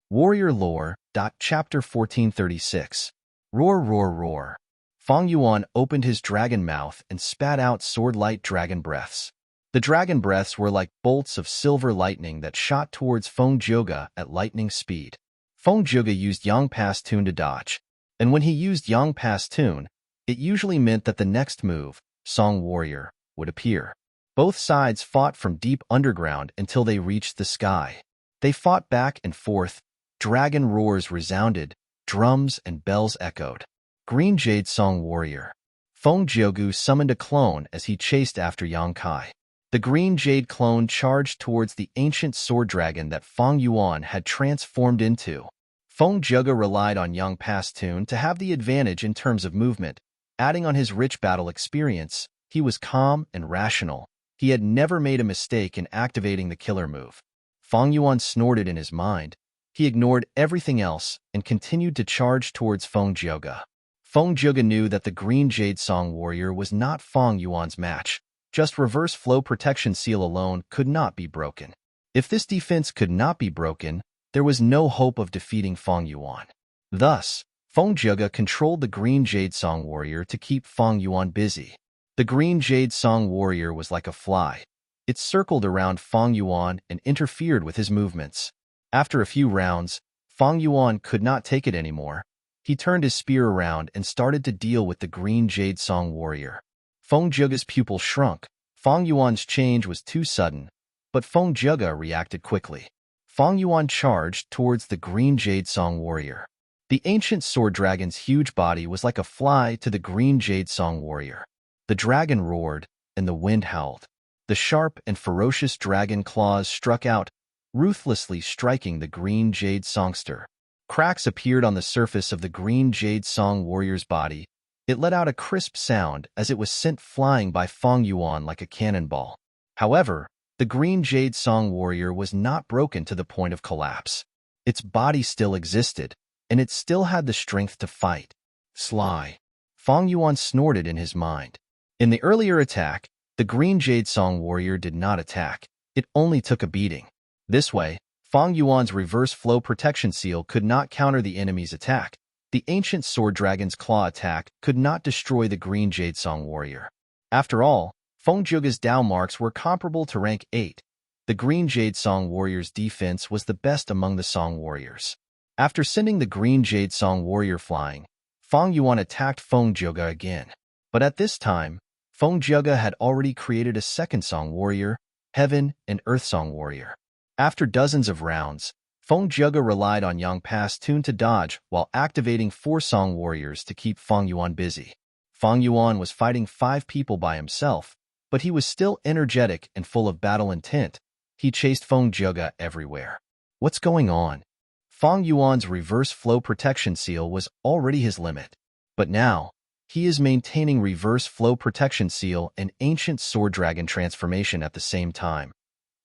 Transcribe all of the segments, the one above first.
Warrior Lore. Chapter 1436. Roar, roar, roar. Feng Yuan opened his dragon mouth and spat out sword-light dragon breaths. The dragon breaths were like bolts of silver lightning that shot towards Feng Zhuge at lightning speed. Feng Zhuge used Yang Pastun to dodge, and when he used Yang Pastun, it usually meant that the next move, Song Warrior, would appear. Both sides fought from deep underground until they reached the sky. They fought back and forth. Dragon roars resounded, drums and bells echoed. Green Jade Song Warrior. Feng Zhuge summoned a clone as he chased after Yang Kai. The Green Jade clone charged towards the ancient sword dragon that Feng Yuan had transformed into. Feng Zhuge relied on Yang Pastun to have the advantage in terms of movement. Adding on his rich battle experience, he was calm and rational. He had never made a mistake in activating the killer move. Feng Yuan snorted in his mind. He ignored everything else and continued to charge towards Feng Zhuge. Feng Zhuge knew that the Green Jade Song Warrior was not Feng Yuan's match. Just reverse flow protection seal alone could not be broken. If this defense could not be broken, there was no hope of defeating Feng Yuan. Thus, Feng Zhuge controlled the Green Jade Song Warrior to keep Feng Yuan busy. The Green Jade Song Warrior was like a fly. It circled around Feng Yuan and interfered with his movements. After a few rounds, Feng Yuan could not take it anymore. He turned his spear around and started to deal with the Green Jade Song Warrior. Feng Zhuge's pupil shrunk. Feng Yuan's change was too sudden, but Feng Zhuge reacted quickly. Feng Yuan charged towards the Green Jade Song Warrior. The ancient sword dragon's huge body was like a fly to the Green Jade Song Warrior. The dragon roared, and the wind howled. The sharp and ferocious dragon claws struck out, ruthlessly striking the Green Jade Songster. Cracks appeared on the surface of the Green Jade Song Warrior's body. It let out a crisp sound as it was sent flying by Feng Yuan like a cannonball. However, the Green Jade Song Warrior was not broken to the point of collapse. Its body still existed, and it still had the strength to fight. Sly. Feng Yuan snorted in his mind. In the earlier attack, the Green Jade Song Warrior did not attack. It only took a beating. This way, Feng Yuan's reverse flow protection seal could not counter the enemy's attack. The ancient sword dragon's claw attack could not destroy the Green Jade Song Warrior. After all, Feng Zhuge's Dao marks were comparable to rank 8. The Green Jade Song Warrior's defense was the best among the Song Warriors. After sending the Green Jade Song Warrior flying, Feng Yuan attacked Feng Zhuge again. But at this time, Feng Zhuge had already created a second Song Warrior, Heaven and Earth Song Warrior. After dozens of rounds, Feng Zhuge relied on Yang Pastun to dodge while activating 4 Song Warriors to keep Feng Yuan busy. Feng Yuan was fighting 5 people by himself, but he was still energetic and full of battle intent. He chased Feng Zhuge everywhere. What's going on? Feng Yuan's reverse flow protection seal was already his limit. But now, he is maintaining reverse flow protection seal and ancient sword dragon transformation at the same time.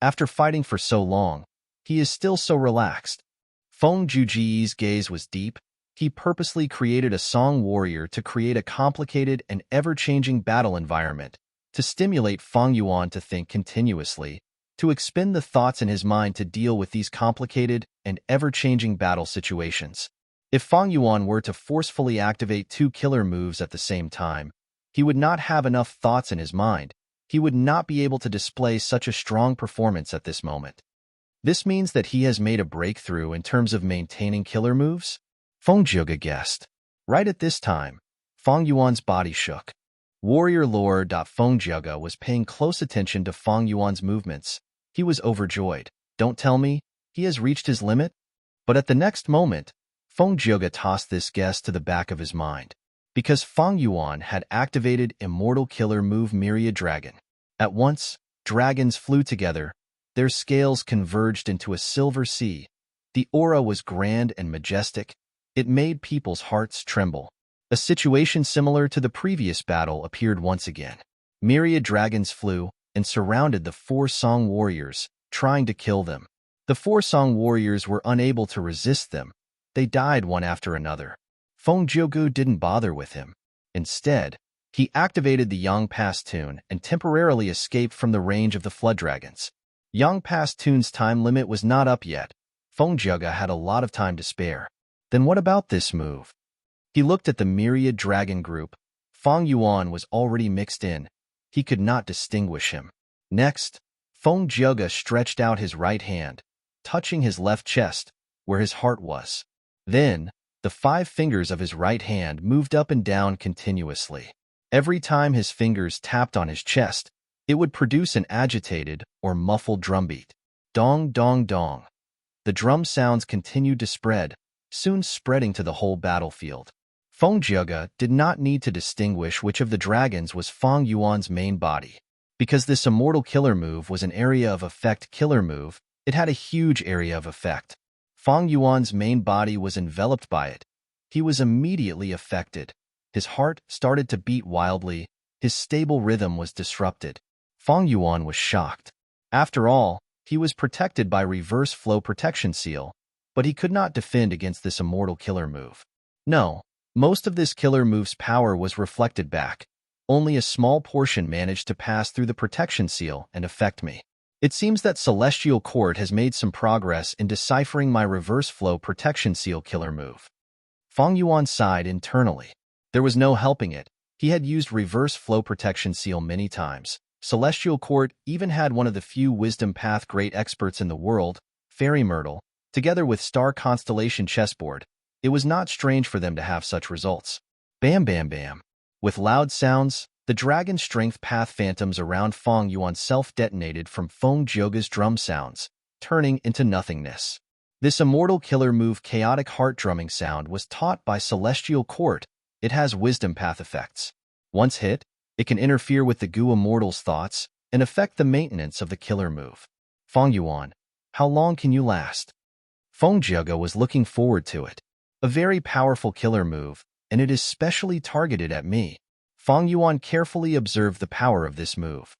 After fighting for so long, he is still so relaxed. Feng Zhuge's gaze was deep. He purposely created a Song Warrior to create a complicated and ever-changing battle environment, to stimulate Feng Yuan to think continuously, to expend the thoughts in his mind to deal with these complicated and ever-changing battle situations. If Feng Yuan were to forcefully activate 2 killer moves at the same time, he would not have enough thoughts in his mind. He would not be able to display such a strong performance at this moment. This means that he has made a breakthrough in terms of maintaining killer moves? Feng Zhuge guessed. Right at this time, Feng Yuan's body shook. Warrior Lore. Feng Zhuge was paying close attention to Feng Yuan's movements. He was overjoyed. Don't tell me, he has reached his limit? But at the next moment, Feng Zhuge tossed this guess to the back of his mind. Because Feng Yuan had activated Immortal Killer Move Myriad Dragon. At once, dragons flew together. Their scales converged into a silver sea. The aura was grand and majestic. It made people's hearts tremble. A situation similar to the previous battle appeared once again. Myriad dragons flew and surrounded the 4 Song Warriors, trying to kill them. The 4 Song Warriors were unable to resist them. They died one after another. Feng Zhuge didn't bother with him. Instead, he activated the Yang Pastun and temporarily escaped from the range of the flood dragons. Yang Pastun's time limit was not up yet. Feng Jiuge had a lot of time to spare. Then what about this move? He looked at the myriad dragon group. Feng Yuan was already mixed in. He could not distinguish him. Next, Feng Jiuge stretched out his right hand, touching his left chest, where his heart was. Then, the 5 fingers of his right hand moved up and down continuously. Every time his fingers tapped on his chest, it would produce an agitated or muffled drumbeat. Dong, dong, dong. The drum sounds continued to spread, soon spreading to the whole battlefield. Feng Jiuge did not need to distinguish which of the dragons was Feng Yuan's main body. Because this immortal killer move was an area of effect killer move, it had a huge area of effect. Feng Yuan's main body was enveloped by it. He was immediately affected. His heart started to beat wildly. His stable rhythm was disrupted. Feng Yuan was shocked. After all, he was protected by reverse flow protection seal, but he could not defend against this immortal killer move. No, most of this killer move's power was reflected back. Only a small portion managed to pass through the protection seal and affect me. It seems that Celestial Court has made some progress in deciphering my reverse flow protection seal killer move. Feng Yuan sighed internally. There was no helping it. He had used reverse flow protection seal many times. Celestial Court even had one of the few wisdom path great experts in the world, Fairy Myrtle, together with Star Constellation Chessboard. It was not strange for them to have such results. Bam bam bam. With loud sounds, the dragon strength path phantoms around Feng Yuan self-detonated from Feng Jiuge's drum sounds, turning into nothingness. This immortal killer move chaotic heart drumming sound was taught by Celestial Court. It has wisdom path effects. Once hit, it can interfere with the Gu Immortal's thoughts and affect the maintenance of the killer move. Feng Yuan, how long can you last? Feng Jiuge was looking forward to it. A very powerful killer move, and it is specially targeted at me. Feng Yuan carefully observed the power of this move.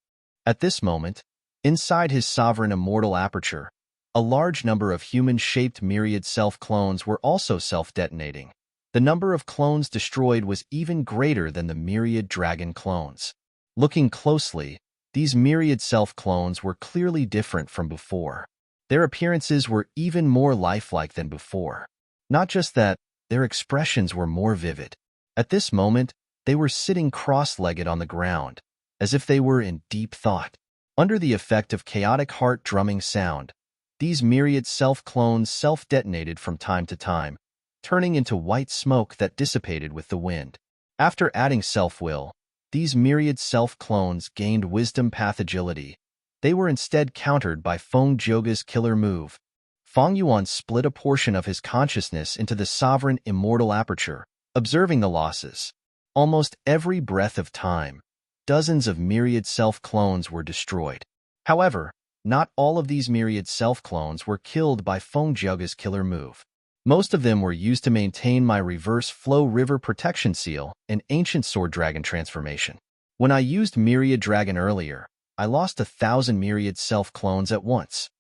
At this moment, inside his sovereign immortal aperture, a large number of human-shaped myriad self-clones were also self-detonating. The number of clones destroyed was even greater than the myriad dragon clones. Looking closely, these myriad self-clones were clearly different from before. Their appearances were even more lifelike than before. Not just that, their expressions were more vivid. At this moment, they were sitting cross-legged on the ground, as if they were in deep thought. Under the effect of chaotic heart drumming sound, these myriad self-clones self-detonated from time to time, turning into white smoke that dissipated with the wind. After adding self-will, these myriad self-clones gained wisdom path agility. They were instead countered by Feng Jiuge's killer move. Feng Yuan split a portion of his consciousness into the sovereign immortal aperture, observing the losses. Almost every breath of time, dozens of myriad self-clones were destroyed. However, not all of these myriad self-clones were killed by Feng Jiuge's killer move. Most of them were used to maintain my reverse flow river protection seal and ancient sword dragon transformation. When I used myriad dragon earlier, I lost 1,000 myriad self-clones at once.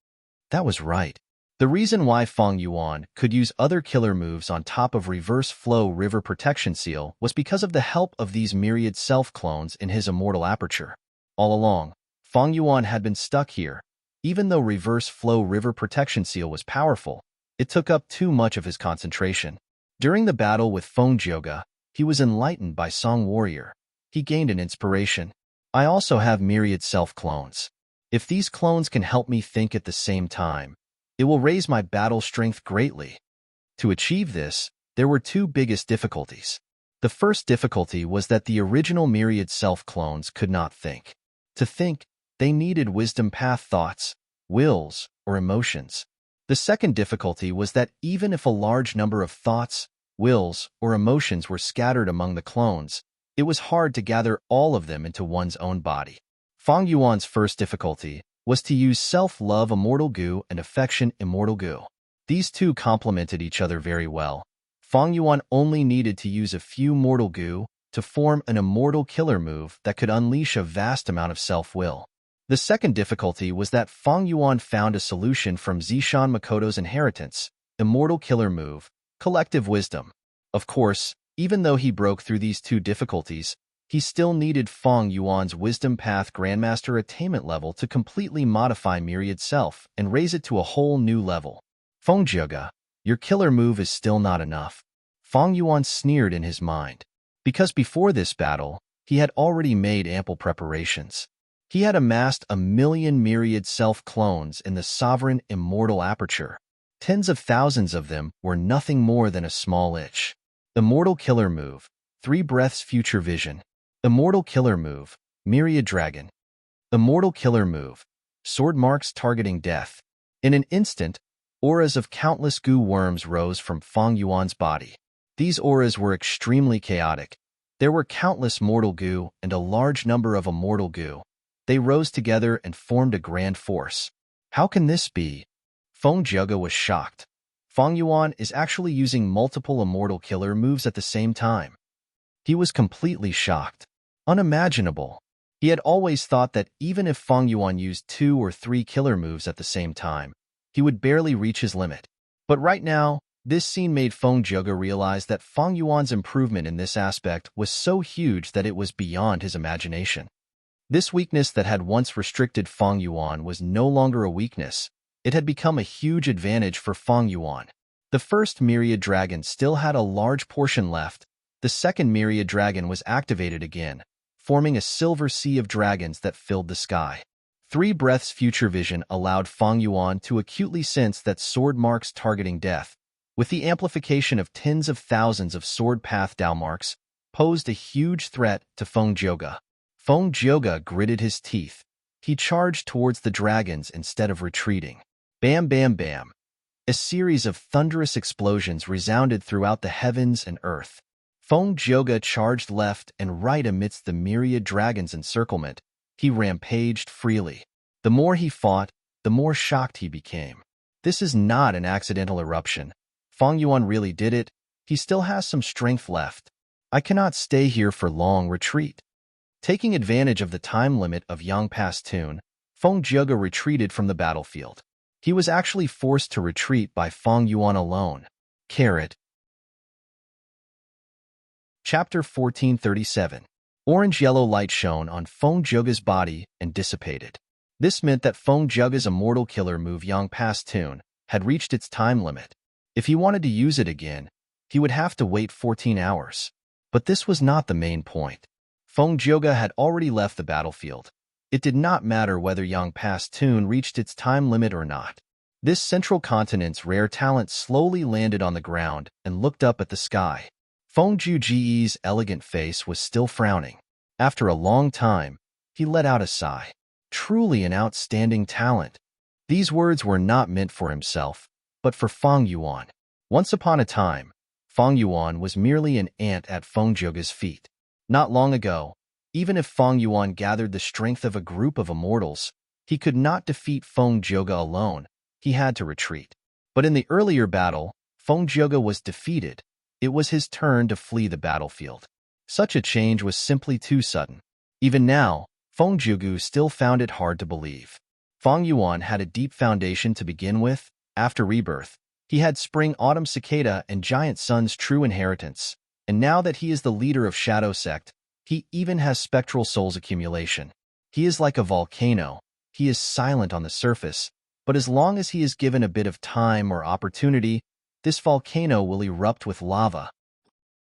That was right. The reason why Feng Yuan could use other killer moves on top of reverse flow river protection seal was because of the help of these myriad self-clones in his immortal aperture. All along, Feng Yuan had been stuck here. Even though reverse flow river protection seal was powerful, it took up too much of his concentration. During the battle with Feng Jiuge, he was enlightened by Song Warrior. He gained an inspiration. I also have myriad self-clones. If these clones can help me think at the same time, it will raise my battle strength greatly. To achieve this, there were 2 biggest difficulties. The first difficulty was that the original myriad self-clones could not think. To think, they needed wisdom path thoughts, wills, or emotions. The second difficulty was that even if a large number of thoughts, wills, or emotions were scattered among the clones, it was hard to gather all of them into one's own body. Feng Yuan's first difficulty was to use self-love immortal Gu and affection immortal Gu. These two complemented each other very well. Feng Yuan only needed to use a few mortal Gu to form an immortal killer move that could unleash a vast amount of self-will. The second difficulty was that Feng Yuan found a solution from Zishan Makoto's inheritance, immortal killer move, collective wisdom. Of course, even though he broke through these 2 difficulties, he still needed Feng Yuan's Wisdom Path Grandmaster attainment level to completely modify Myriad Self and raise it to a whole new level. Feng Jiuge, your killer move is still not enough. Fang Yuan sneered in his mind. Because before this battle, he had already made ample preparations. He had amassed 1,000,000 myriad self-clones in the sovereign immortal aperture. Tens of thousands of them were nothing more than a small itch. Immortal killer move, 3 breaths future vision. Immortal killer move, myriad dragon. Immortal killer move, sword marks targeting death. In an instant, auras of countless goo worms rose from Fang Yuan's body. These auras were extremely chaotic. There were countless mortal goo and a large number of immortal goo. They rose together and formed a grand force. How can this be? Feng Jiuge was shocked. Fang Yuan is actually using multiple immortal killer moves at the same time. He was completely shocked. Unimaginable. He had always thought that even if Fang Yuan used 2 or 3 killer moves at the same time, he would barely reach his limit. But right now, this scene made Feng Jiuge realize that Fang Yuan's improvement in this aspect was so huge that it was beyond his imagination. This weakness that had once restricted Fang Yuan was no longer a weakness. It had become a huge advantage for Fang Yuan. The first myriad dragon still had a large portion left. The second myriad dragon was activated again, forming a silver sea of dragons that filled the sky. 3 breaths future vision allowed Fang Yuan to acutely sense that sword marks targeting death, with the amplification of tens of thousands of sword path Dao marks, posed a huge threat to Feng Jiuge. Feng Jiuge gritted his teeth. He charged towards the dragons instead of retreating. Bam, bam, bam. A series of thunderous explosions resounded throughout the heavens and earth. Feng Jiuge charged left and right amidst the myriad dragons' encirclement. He rampaged freely. The more he fought, the more shocked he became. This is not an accidental eruption. Fang Yuan really did it. He still has some strength left. I cannot stay here for long. Retreat. Taking advantage of the time limit of Yang Pass Tune, Feng Jiuge retreated from the battlefield. He was actually forced to retreat by Fang Yuan alone. Carrot. Chapter 1437. Orange-yellow light shone on Feng Jiuge's body and dissipated. This meant that Feng Jiuge's immortal killer move Yang Pass Tune had reached its time limit. If he wanted to use it again, he would have to wait 14 hours. But this was not the main point. Feng Jiuge had already left the battlefield. It did not matter whether Yang Pass Tune reached its time limit or not. This central continent's rare talent slowly landed on the ground and looked up at the sky. Feng Jiuge's elegant face was still frowning. After a long time, he let out a sigh. Truly an outstanding talent. These words were not meant for himself, but for Fang Yuan. Once upon a time, Fang Yuan was merely an ant at Feng Jiuge's feet. Not long ago, even if Fang Yuan gathered the strength of a group of immortals, he could not defeat Feng Jiuge alone. He had to retreat. But in the earlier battle, Feng Jiuge was defeated. It was his turn to flee the battlefield. Such a change was simply too sudden. Even now, Feng Jiuge still found it hard to believe. Fang Yuan had a deep foundation to begin with. After rebirth, he had Spring-Autumn Cicada and Giant Sun's true inheritance. And now that he is the leader of Shadow Sect, he even has spectral souls accumulation. He is like a volcano. He is silent on the surface, but as long as he is given a bit of time or opportunity, this volcano will erupt with lava.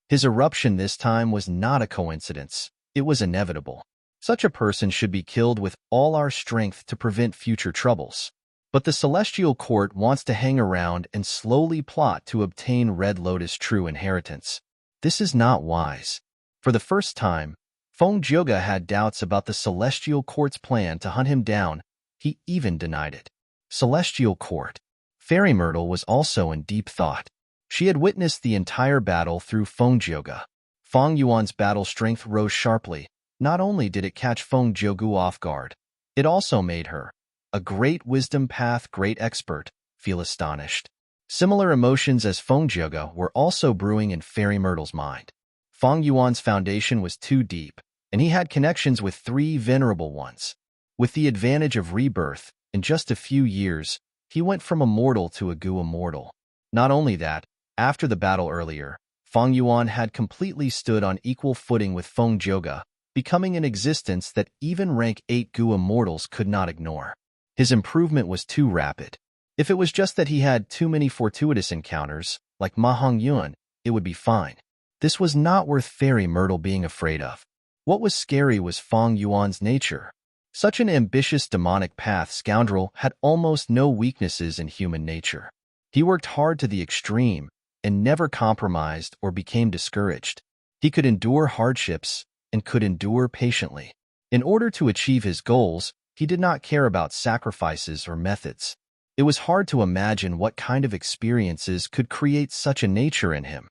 His eruption this time was not a coincidence. It was inevitable. Such a person should be killed with all our strength to prevent future troubles. But the Celestial Court wants to hang around and slowly plot to obtain Red Lotus' true inheritance. This is not wise. For the first time, Feng Jiuge had doubts about the Celestial Court's plan to hunt him down. He even denied it. Celestial Court. Fairy Myrtle was also in deep thought. She had witnessed the entire battle through Feng Jiuge. Fang Yuan's battle strength rose sharply. Not only did it catch Feng Jiuge off guard, it also made her, a great wisdom path great expert, feel astonished. Similar emotions as Feng Jiuge were also brewing in Fairy Myrtle's mind. Fang Yuan's foundation was too deep, and he had connections with 3 venerable ones. With the advantage of rebirth, in just a few years, he went from immortal to a Gu immortal. Not only that, after the battle earlier, Fang Yuan had completely stood on equal footing with Feng Jiuge, becoming an existence that even rank 8 Gu immortals could not ignore. His improvement was too rapid. If it was just that he had too many fortuitous encounters, like Ma Hongyun, it would be fine. This was not worth Fairy Myrtle being afraid of. What was scary was Fong Yuan's nature. Such an ambitious demonic path scoundrel had almost no weaknesses in human nature. He worked hard to the extreme and never compromised or became discouraged. He could endure hardships and could endure patiently. In order to achieve his goals, he did not care about sacrifices or methods. It was hard to imagine what kind of experiences could create such a nature in him.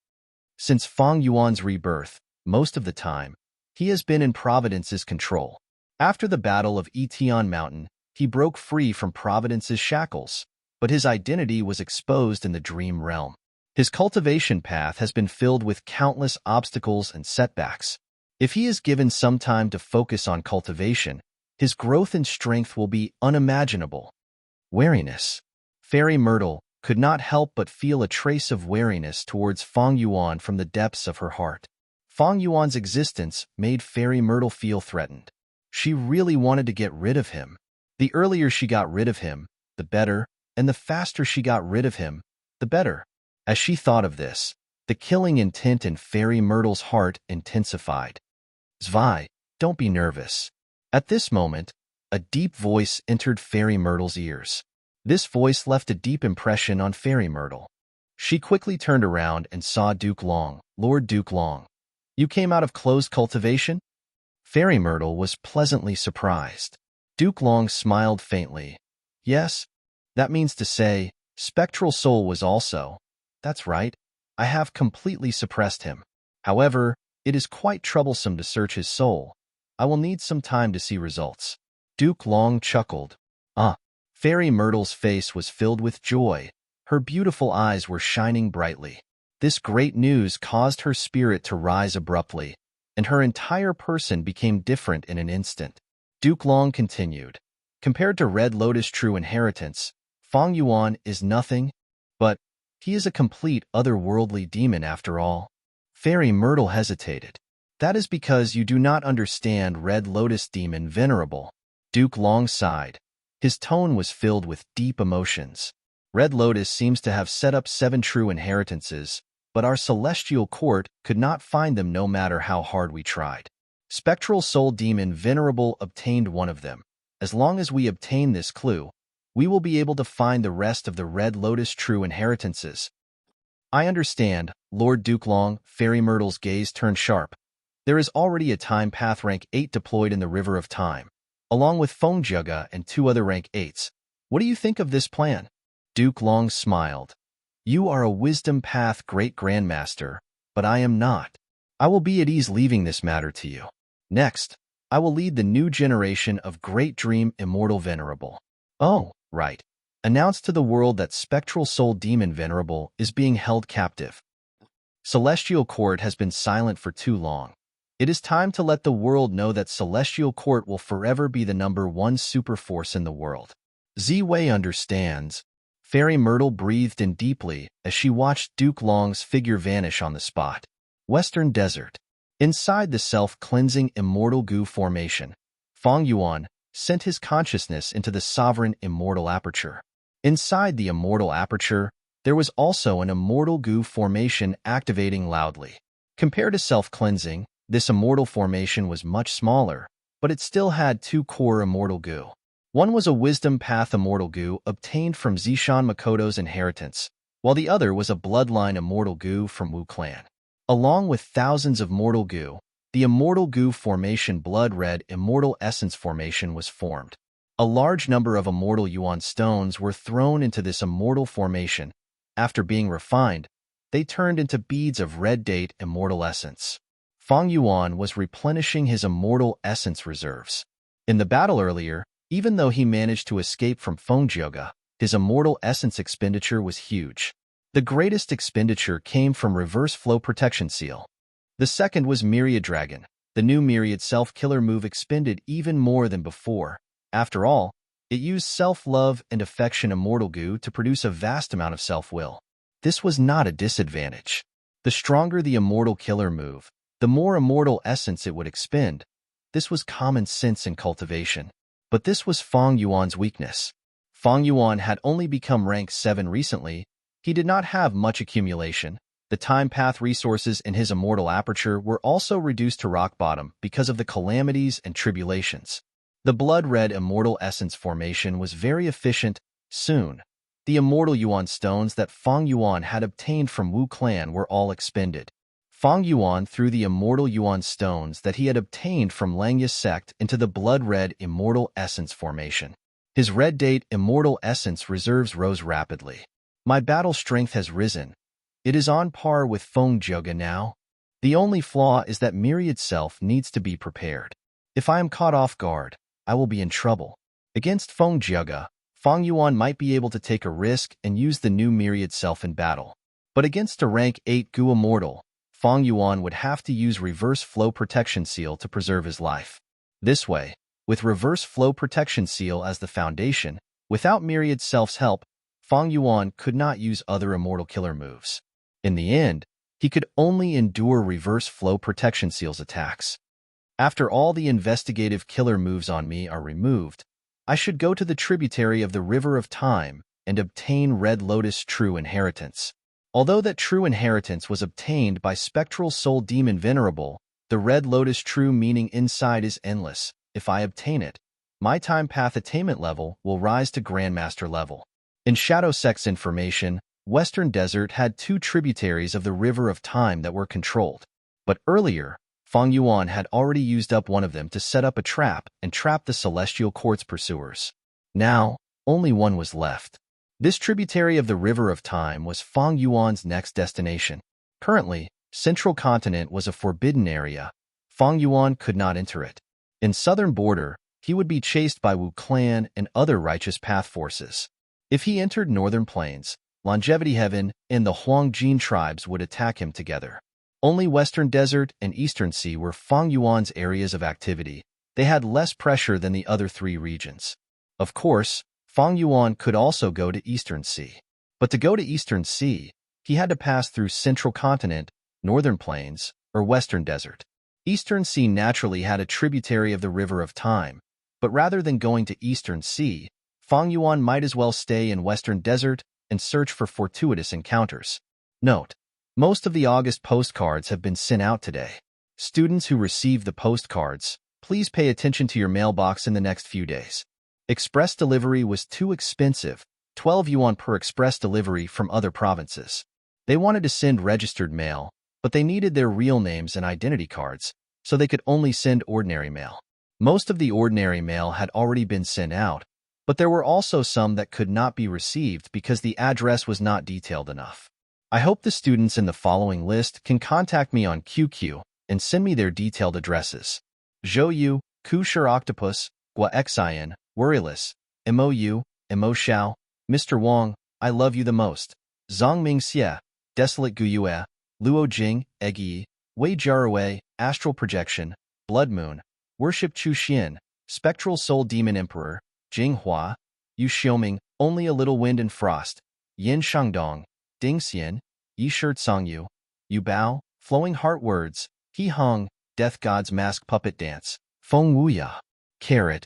Since Fong Yuan's rebirth, most of the time, he has been in Providence's control. After the Battle of Etion Mountain, he broke free from Providence's shackles, but his identity was exposed in the dream realm. His cultivation path has been filled with countless obstacles and setbacks. If he is given some time to focus on cultivation, his growth and strength will be unimaginable. Wariness. Fairy Myrtle could not help but feel a trace of wariness towards Fong Yuan from the depths of her heart. Fong Yuan's existence made Fairy Myrtle feel threatened. She really wanted to get rid of him. The earlier she got rid of him, the better, and the faster she got rid of him, the better. As she thought of this, the killing intent in Fairy Myrtle's heart intensified. Zwei, don't be nervous. At this moment, a deep voice entered Fairy Myrtle's ears. This voice left a deep impression on Fairy Myrtle. She quickly turned around and saw Duke Long. Lord Duke Long, you came out of closed cultivation? Fairy Myrtle was pleasantly surprised. Duke Long smiled faintly. Yes, that means to say, Spectral Soul was also. That's right, I have completely suppressed him. However, it is quite troublesome to search his soul. I will need some time to see results. Duke Long chuckled. Fairy Myrtle's face was filled with joy. Her beautiful eyes were shining brightly. This great news caused her spirit to rise abruptly, and her entire person became different in an instant. Duke Long continued. Compared to Red Lotus True Inheritance, Fong Yuan is nothing, but he is a complete otherworldly demon after all. Fairy Myrtle hesitated. That is because you do not understand Red Lotus Demon Venerable. Duke Long sighed. His tone was filled with deep emotions. Red Lotus seems to have set up 7 true inheritances, but our celestial court could not find them no matter how hard we tried. Spectral Soul Demon Venerable obtained one of them. As long as we obtain this clue, we will be able to find the rest of the Red Lotus true inheritances. I understand, Lord Duke Long. Fairy Myrtle's gaze turned sharp. There is already a time path rank 8 deployed in the River of Time, along with Feng Jugga and 2 other rank 8s. What do you think of this plan? Duke Long smiled. You are a wisdom path great grandmaster, but I am not. I will be at ease leaving this matter to you. Next, I will lead the new generation of Great Dream Immortal Venerable. Oh, right. Announce to the world that Spectral Soul Demon Venerable is being held captive. Celestial Court has been silent for too long. It is time to let the world know that Celestial Court will forever be the #1 super force in the world. Z-Wei understands. Fairy Myrtle breathed in deeply as she watched Duke Long's figure vanish on the spot. Western Desert. Inside the self-cleansing immortal goo formation, Fong Yuan sent his consciousness into the sovereign immortal aperture. Inside the immortal aperture, there was also an immortal goo formation activating loudly. Compared to self-cleansing, this immortal formation was much smaller, but it still had 2 core immortal goo. One was a wisdom path immortal goo obtained from Zishan Makoto's inheritance, while the other was a bloodline immortal goo from Wu clan. Along with thousands of mortal goo, the immortal goo formation Blood Red Immortal Essence formation was formed. A large number of immortal yuan stones were thrown into this immortal formation. After being refined, they turned into beads of red date immortal essence. Fong Yuan was replenishing his immortal essence reserves. In the battle earlier, even though he managed to escape from Feng Jugga, his immortal essence expenditure was huge. The greatest expenditure came from Reverse Flow Protection Seal. The second was Myriad Dragon. The new Myriad Self-Killer move expended even more than before. After all, it used self-love and affection immortal goo to produce a vast amount of self-will. This was not a disadvantage. The stronger the immortal killer move, the more immortal essence it would expend. This was common sense in cultivation. But this was Fong Yuan's weakness. Fang Yuan had only become rank 7 recently. He did not have much accumulation. The time path resources in his immortal aperture were also reduced to rock bottom because of the calamities and tribulations. The blood-red immortal essence formation was very efficient. Soon, the immortal Yuan stones that Fang Yuan had obtained from Wu clan were all expended. Fang Yuan threw the immortal Yuan stones that he had obtained from Langya's sect into the blood-red immortal essence formation. His red date immortal essence reserves rose rapidly. My battle strength has risen. It is on par with Feng Zhega now. The only flaw is that myriad self needs to be prepared. If I am caught off guard, I will be in trouble. Against Feng Zhega, Fang Yuan might be able to take a risk and use the new myriad self in battle. But against a rank 8 Gu immortal, Fang Yuan would have to use reverse flow protection seal to preserve his life. This way, with reverse flow protection seal as the foundation, without myriad self's help, Fang Yuan could not use other immortal killer moves. In the end, he could only endure reverse flow protection seal's attacks. After all the investigative killer moves on me are removed, I should go to the tributary of the River of Time and obtain Red Lotus True Inheritance. Although that true inheritance was obtained by Spectral Soul Demon Venerable, the Red Lotus True meaning inside is endless. If I obtain it, my time path attainment level will rise to Grandmaster level. In Shadow Sect's information, Western Desert had 2 tributaries of the River of Time that were controlled. But earlier, Fang Yuan had already used up one of them to set up a trap and trap the Celestial Quartz pursuers. Now, only one was left. This tributary of the River of Time was Fang Yuan's next destination. Currently, Central Continent was a forbidden area. Fang Yuan could not enter it. In southern border, he would be chased by Wu clan and other righteous path forces. If he entered northern plains, Longevity Heaven and the Huangjin tribes would attack him together. Only Western Desert and Eastern Sea were Fang Yuan's areas of activity. They had less pressure than the other 3 regions. Of course, Fang Yuan could also go to Eastern Sea. But to go to Eastern Sea, he had to pass through Central Continent, Northern Plains, or Western Desert. Eastern Sea naturally had a tributary of the River of Time, but rather than going to Eastern Sea, Fang Yuan might as well stay in Western Desert and search for fortuitous encounters. Note: most of the August postcards have been sent out today. Students who receive the postcards, please pay attention to your mailbox in the next few days. Express delivery was too expensive, 12 yuan per express delivery from other provinces. They wanted to send registered mail, but they needed their real names and identity cards, so they could only send ordinary mail. Most of the ordinary mail had already been sent out, but there were also some that could not be received because the address was not detailed enough. I hope the students in the following list can contact me on QQ and send me their detailed addresses. Zhou Kusher Octopus, Gua Xian, Worryless, MOU, Mo Xiao, Mr. Wang, I love you the most. Zhang Ming Xie, Desolate Guyue, Luo Jing, Egyi, Wei Jiarwei, Astral Projection, Blood Moon, Worship Chu Xian, Spectral Soul Demon Emperor, Jing Hua, Yu Xiaoming, Only a Little Wind and Frost, Yin Shangdong, Ding Xian, Yi Shirt Songyu, Yu Bao, Flowing Heart Words, He Hong, Death God's Mask Puppet Dance, Feng Wuya, Carrot.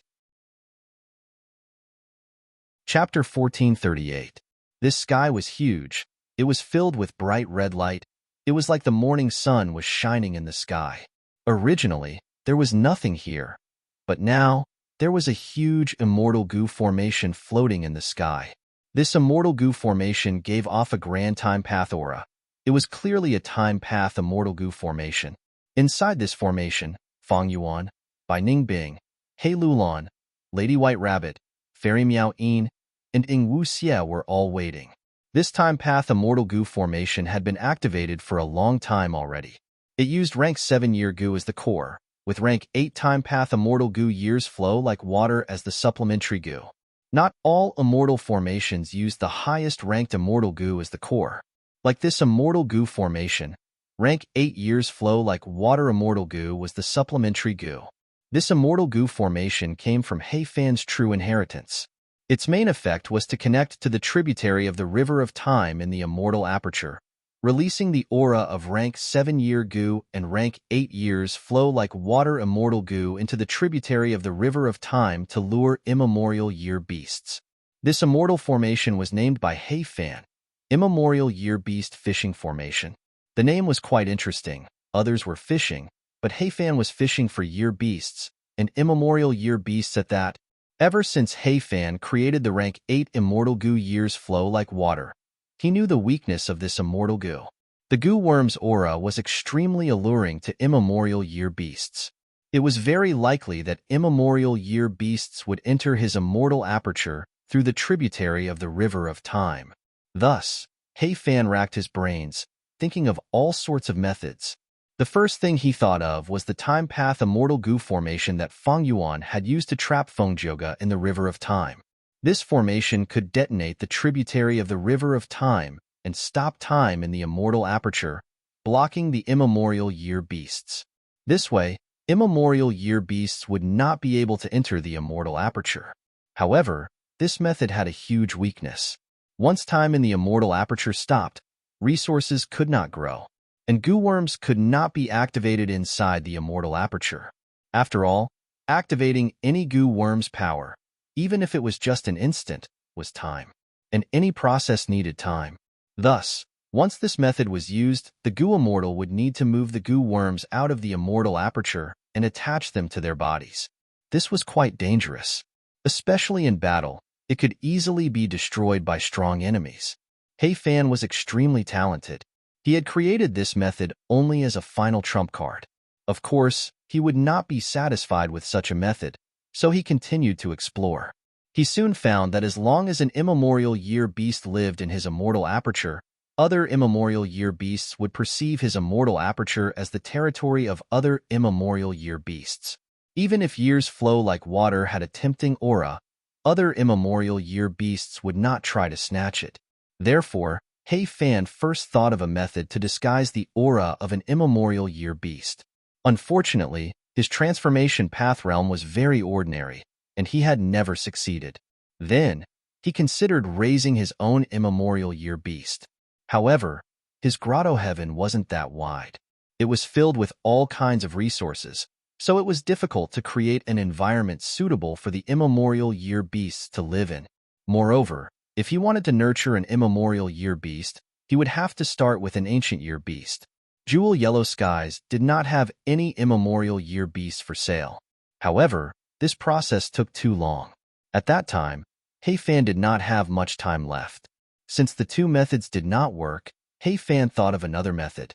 Chapter 1438. This sky was huge. It was filled with bright red light. It was like the morning sun was shining in the sky. Originally, there was nothing here, but now, there was a huge immortal goo formation floating in the sky. This immortal goo formation gave off a grand time path aura. It was clearly a time path immortal goo formation. Inside this formation, Fang Yuan, Bai Ningbing, He Lulan, Lady White Rabbit, Fairy Miao Yin, and Ing Wu Xie were all waiting. This time path immortal goo formation had been activated for a long time already. It used rank 7 year goo as the core, with rank 8 time path immortal goo years flow like water as the supplementary goo. Not all immortal formations use the highest ranked immortal goo as the core. Like this immortal goo formation, rank 8 years flow like water immortal goo was the supplementary goo. This immortal goo formation came from He Fan's true inheritance. Its main effect was to connect to the tributary of the River of Time in the immortal aperture, releasing the aura of rank 7 year goo and rank 8 years flow like water immortal goo into the tributary of the River of Time to lure immemorial year beasts. This immortal formation was named by Hei Fan, Immemorial Year Beast Fishing Formation. The name was quite interesting. Others were fishing, but Hei Fan was fishing for year beasts, and immemorial year beasts at that. Ever since Hei Fan created the rank 8 immortal goo, years flow like water. He knew the weakness of this immortal goo. The goo worm's aura was extremely alluring to immemorial year beasts. It was very likely that immemorial year beasts would enter his immortal aperture through the tributary of the river of time. Thus, Hei Fan racked his brains, thinking of all sorts of methods. The first thing he thought of was the time path immortal goo formation that Feng Yuan had used to trap Fengjoga in the river of time. This formation could detonate the tributary of the river of time and stop time in the immortal aperture, blocking the immemorial year beasts. This way, immemorial year beasts would not be able to enter the immortal aperture. However, this method had a huge weakness. Once time in the immortal aperture stopped, resources could not grow, and goo worms could not be activated inside the immortal aperture. After all, activating any goo worm's power, even if it was just an instant, was time, and any process needed time. Thus, once this method was used, the goo immortal would need to move the goo worms out of the immortal aperture and attach them to their bodies. This was quite dangerous. Especially in battle, it could easily be destroyed by strong enemies. Hei Fan was extremely talented. He had created this method only as a final trump card. Of course, he would not be satisfied with such a method, so he continued to explore. He soon found that as long as an immemorial year beast lived in his immortal aperture, other immemorial year beasts would perceive his immortal aperture as the territory of other immemorial year beasts. Even if years flow like water had a tempting aura, other immemorial year beasts would not try to snatch it. Therefore, Hei Fan first thought of a method to disguise the aura of an immemorial year beast. Unfortunately, his transformation path realm was very ordinary, and he had never succeeded. Then, he considered raising his own immemorial year beast. However, his grotto heaven wasn't that wide. It was filled with all kinds of resources, so it was difficult to create an environment suitable for the immemorial year beasts to live in. Moreover, if he wanted to nurture an immemorial year beast, he would have to start with an ancient year beast. Jewel Yellow Skies did not have any immemorial year beasts for sale. However, this process took too long. At that time, Hei Fan did not have much time left. Since the two methods did not work, Hei Fan thought of another method.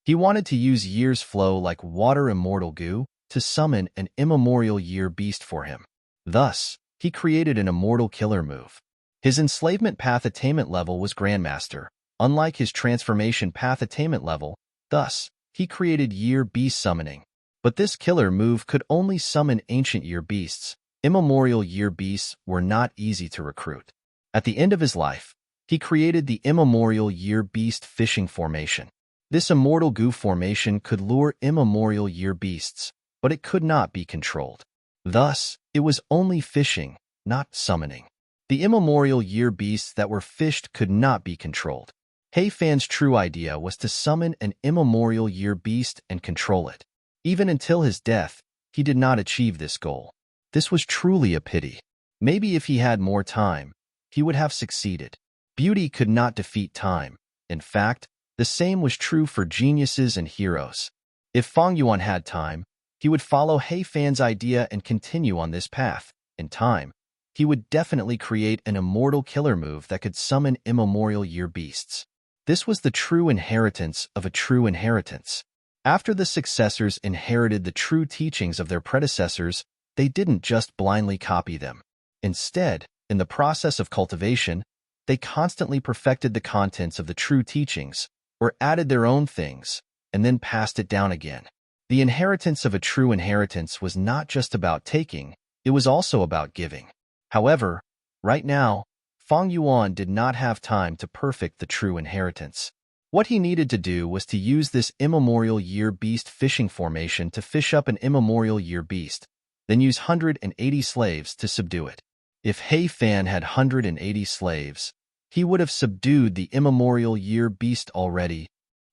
He wanted to use years flow like water immortal goo to summon an immemorial year beast for him. Thus, he created an immortal killer move. His enslavement path attainment level was Grandmaster, unlike his transformation path attainment level. Thus, he created year beast summoning. But this killer move could only summon ancient year beasts. Immemorial year beasts were not easy to recruit. At the end of his life, he created the immemorial year beast fishing formation. This immortal goo formation could lure immemorial year beasts, but it could not be controlled. Thus, it was only fishing, not summoning. The immemorial year beasts that were fished could not be controlled. Hei Fan's true idea was to summon an immemorial year beast and control it. Even until his death, he did not achieve this goal. This was truly a pity. Maybe if he had more time, he would have succeeded. Beauty could not defeat time. In fact, the same was true for geniuses and heroes. If Feng Yuan had time, he would follow Hei Fan's idea and continue on this path. In time, he would definitely create an immortal killer move that could summon immemorial year beasts. This was the true inheritance of a true inheritance. After the successors inherited the true teachings of their predecessors, they didn't just blindly copy them. Instead, in the process of cultivation, they constantly perfected the contents of the true teachings, or added their own things, and then passed it down again. The inheritance of a true inheritance was not just about taking, it was also about giving. However, right now, Feng Yuan did not have time to perfect the true inheritance. What he needed to do was to use this immemorial year beast fishing formation to fish up an immemorial year beast, then use 180 slaves to subdue it. If Hei Fan had 180 slaves, he would have subdued the immemorial year beast already.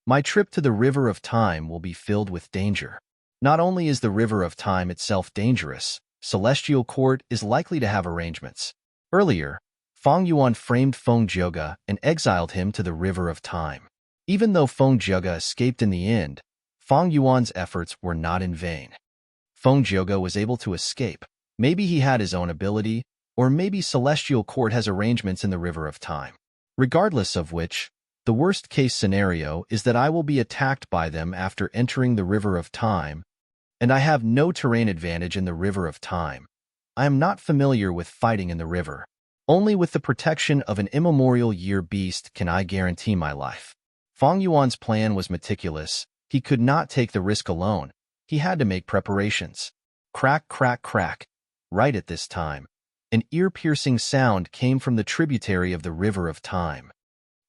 My trip to the River of Time will be filled with danger. Not only is the River of Time itself dangerous, Celestial Court is likely to have arrangements. Earlier, Feng Yuan framed Feng Zhouge and exiled him to the River of Time. Even though Feng Zhouge escaped in the end, Feng Yuan's efforts were not in vain. Feng Zhouge was able to escape. Maybe he had his own ability, or maybe Celestial Court has arrangements in the River of Time. Regardless of which, the worst-case scenario is that I will be attacked by them after entering the River of Time, and I have no terrain advantage in the River of Time. I am not familiar with fighting in the river. Only with the protection of an immemorial year beast can I guarantee my life. Feng Yuan's plan was meticulous. He could not take the risk alone. He had to make preparations. Crack, crack, crack. Right at this time, an ear-piercing sound came from the tributary of the River of Time.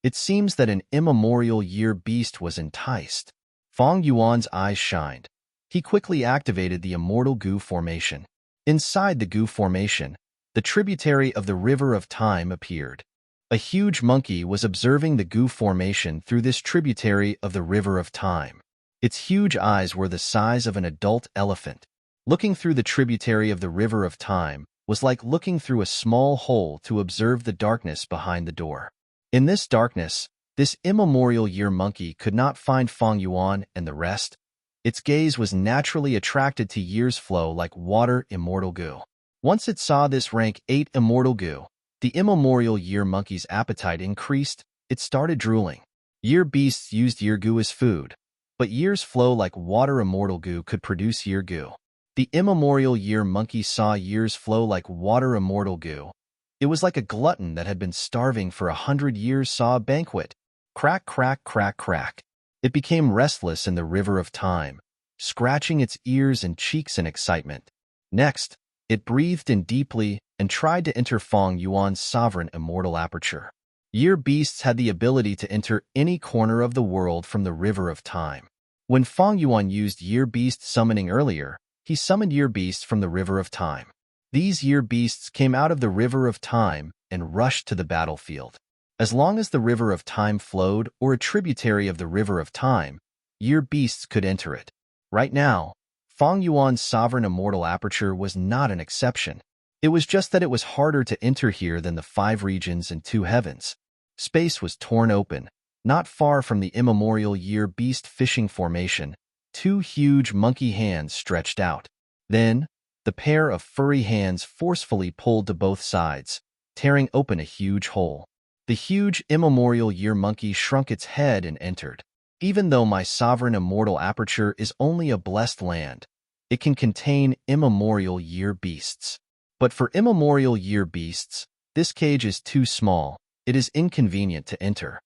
It seems that an immemorial year beast was enticed. Feng Yuan's eyes shined. He quickly activated the immortal goo formation. Inside the goo formation, the tributary of the River of Time appeared. A huge monkey was observing the goo formation through this tributary of the River of Time. Its huge eyes were the size of an adult elephant. Looking through the tributary of the River of Time was like looking through a small hole to observe the darkness behind the door. In this darkness, this immemorial year monkey could not find Feng Yuan and the rest. Its gaze was naturally attracted to year's flow like water immortal goo. Once it saw this rank 8 immortal goo, the immemorial year monkey's appetite increased. It started drooling. Year beasts used year goo as food, but year's flow like water immortal goo could produce year goo. The immemorial year monkey saw year's flow like water immortal goo. It was like a glutton that had been starving for 100 years saw a banquet. Crack, crack, crack, crack. It became restless in the River of Time, scratching its ears and cheeks in excitement. Next, it breathed in deeply and tried to enter Feng Yuan's sovereign immortal aperture. Year beasts had the ability to enter any corner of the world from the River of Time. When Feng Yuan used year beast summoning earlier, he summoned year beasts from the River of Time. These year beasts came out of the River of Time and rushed to the battlefield. As long as the River of Time flowed or a tributary of the River of Time, year beasts could enter it. Right now, Feng Yuan's sovereign immortal aperture was not an exception. It was just that it was harder to enter here than the 5 regions and 2 heavens. Space was torn open. Not far from the immemorial year beast fishing formation, 2 huge monkey hands stretched out. Then, the pair of furry hands forcefully pulled to both sides, tearing open a huge hole. The huge immemorial year monkey shrunk its head and entered. Even though my sovereign immortal aperture is only a blessed land, it can contain immemorial year beasts. But for immemorial year beasts, this cage is too small. It is inconvenient to enter.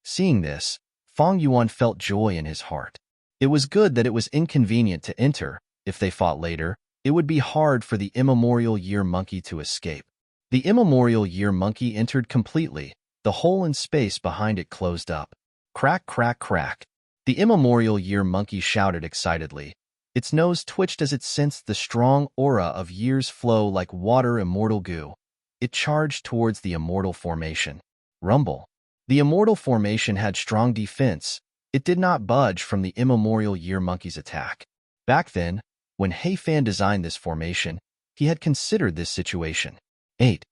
Seeing this, Feng Yuan felt joy in his heart. It was good that it was inconvenient to enter. If they fought later, it would be hard for the immemorial year monkey to escape. The immemorial year monkey entered completely. The hole in space behind it closed up. Crack, crack, crack. The immemorial year monkey shouted excitedly. Its nose twitched as it sensed the strong aura of year's flow like water immortal goo. It charged towards the immortal formation. Rumble. The immortal formation had strong defense. It did not budge from the immemorial year monkey's attack. Back then, when Heifan designed this formation, he had considered this situation. 8.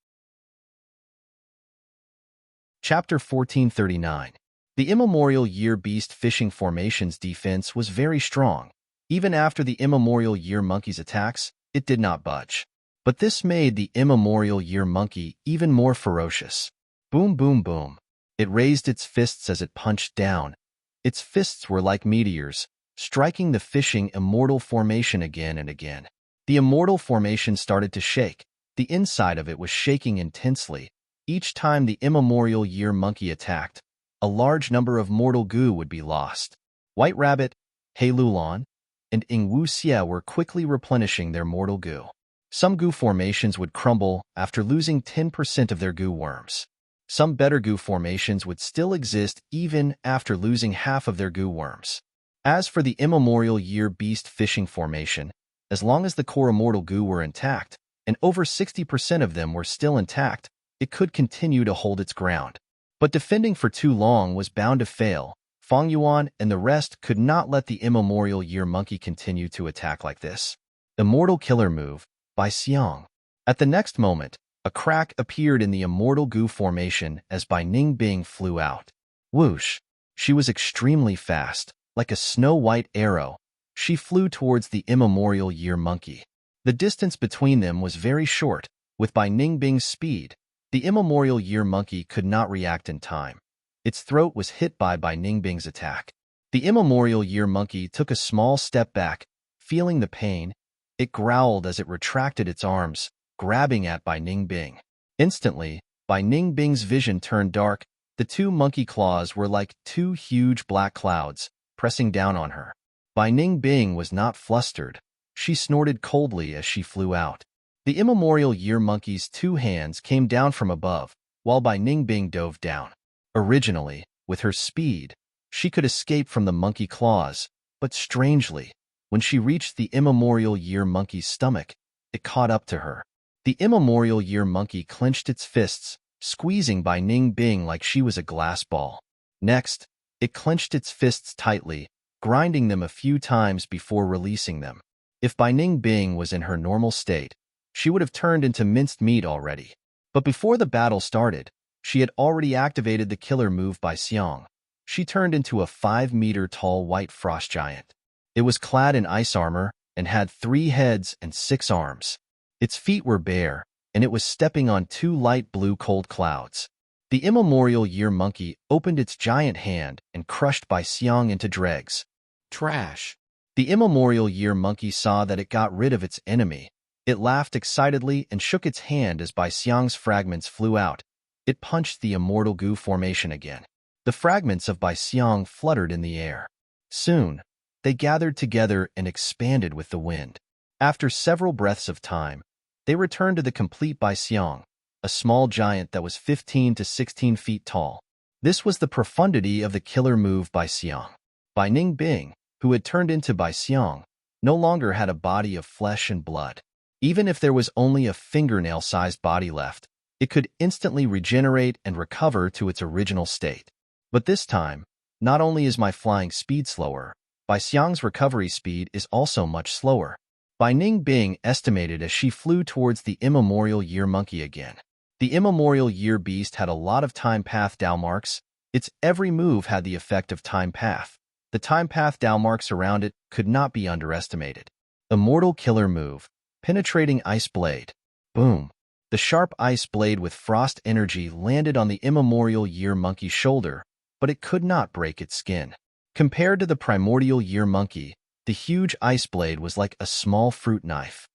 Chapter 1439. The immemorial year beast fishing formation's defense was very strong. Even after the immemorial year monkey's attacks, it did not budge. But this made the immemorial year monkey even more ferocious. Boom, boom, boom. It raised its fists as it punched down. Its fists were like meteors, striking the fishing immortal formation again and again. The immortal formation started to shake. The inside of it was shaking intensely. Each time the immemorial year monkey attacked, a large number of mortal goo would be lost. White Rabbit, He Lulan, and Ing Wu Xie were quickly replenishing their mortal goo. Some goo formations would crumble after losing 10% of their goo worms. Some better goo formations would still exist even after losing half of their goo worms. As for the immemorial year beast fishing formation, as long as the core immortal goo were intact, and over 60% of them were still intact, it could continue to hold its ground. But defending for too long was bound to fail. Feng Yuan and the rest could not let the immemorial year monkey continue to attack like this. Immortal Killer Move by Xiang. At the next moment, A crack appeared in the immortal goo formation as Bai Ningbing flew out. Whoosh! She was extremely fast, like a snow-white arrow. She flew towards the immemorial year monkey. The distance between them was very short. With Bai Ningbing's speed, the immemorial year monkey could not react in time. Its throat was hit by Bai Ningbing's attack. The immemorial year monkey took a small step back, feeling the pain. It growled as it retracted its arms, grabbing at Bai Ningbing. Instantly, Bai Ningbing's vision turned dark. The two monkey claws were like two huge black clouds, pressing down on her. Bai Ningbing was not flustered. She snorted coldly as she flew out. The immemorial year monkey's two hands came down from above, while Bai Ningbing dove down. Originally, with her speed, she could escape from the monkey claws, but strangely, when she reached the immemorial year monkey's stomach, it caught up to her. The immemorial year monkey clenched its fists, squeezing Bai Ningbing like she was a glass ball. Next, it clenched its fists tightly, grinding them a few times before releasing them. If Bai Ningbing was in her normal state, she would have turned into minced meat already. But before the battle started, she had already activated the killer move by Xiang. She turned into a 5-meter-tall white frost giant. It was clad in ice armor and had 3 heads and 6 arms. Its feet were bare, and it was stepping on 2 light blue cold clouds. The immemorial year monkey opened its giant hand and crushed Bai Xiang into dregs. Trash! The immemorial year monkey saw that it got rid of its enemy. It laughed excitedly and shook its hand as Bai Xiang's fragments flew out. It punched the immortal goo formation again. The fragments of Bai Xiang fluttered in the air. Soon, they gathered together and expanded with the wind. After several breaths of time, they returned to the complete Bai Xiang, a small giant that was 15 to 16 feet tall. This was the profundity of the killer move Bai Xiang. Bai Ningbing, who had turned into Bai Xiang, no longer had a body of flesh and blood. Even if there was only a fingernail-sized body left, it could instantly regenerate and recover to its original state. But this time, not only is my flying speed slower, Bai Xiang's recovery speed is also much slower. Bai Ningbing estimated as she flew towards the immemorial year monkey again. The immemorial year beast had a lot of time path Dao marks. Its every move had the effect of time path. The time path Dao marks around it could not be underestimated. Immortal killer move. Penetrating ice blade. Boom. The sharp ice blade with frost energy landed on the immemorial year monkey's shoulder, but it could not break its skin. Compared to the primordial year monkey, the huge ice blade was like a small fruit knife.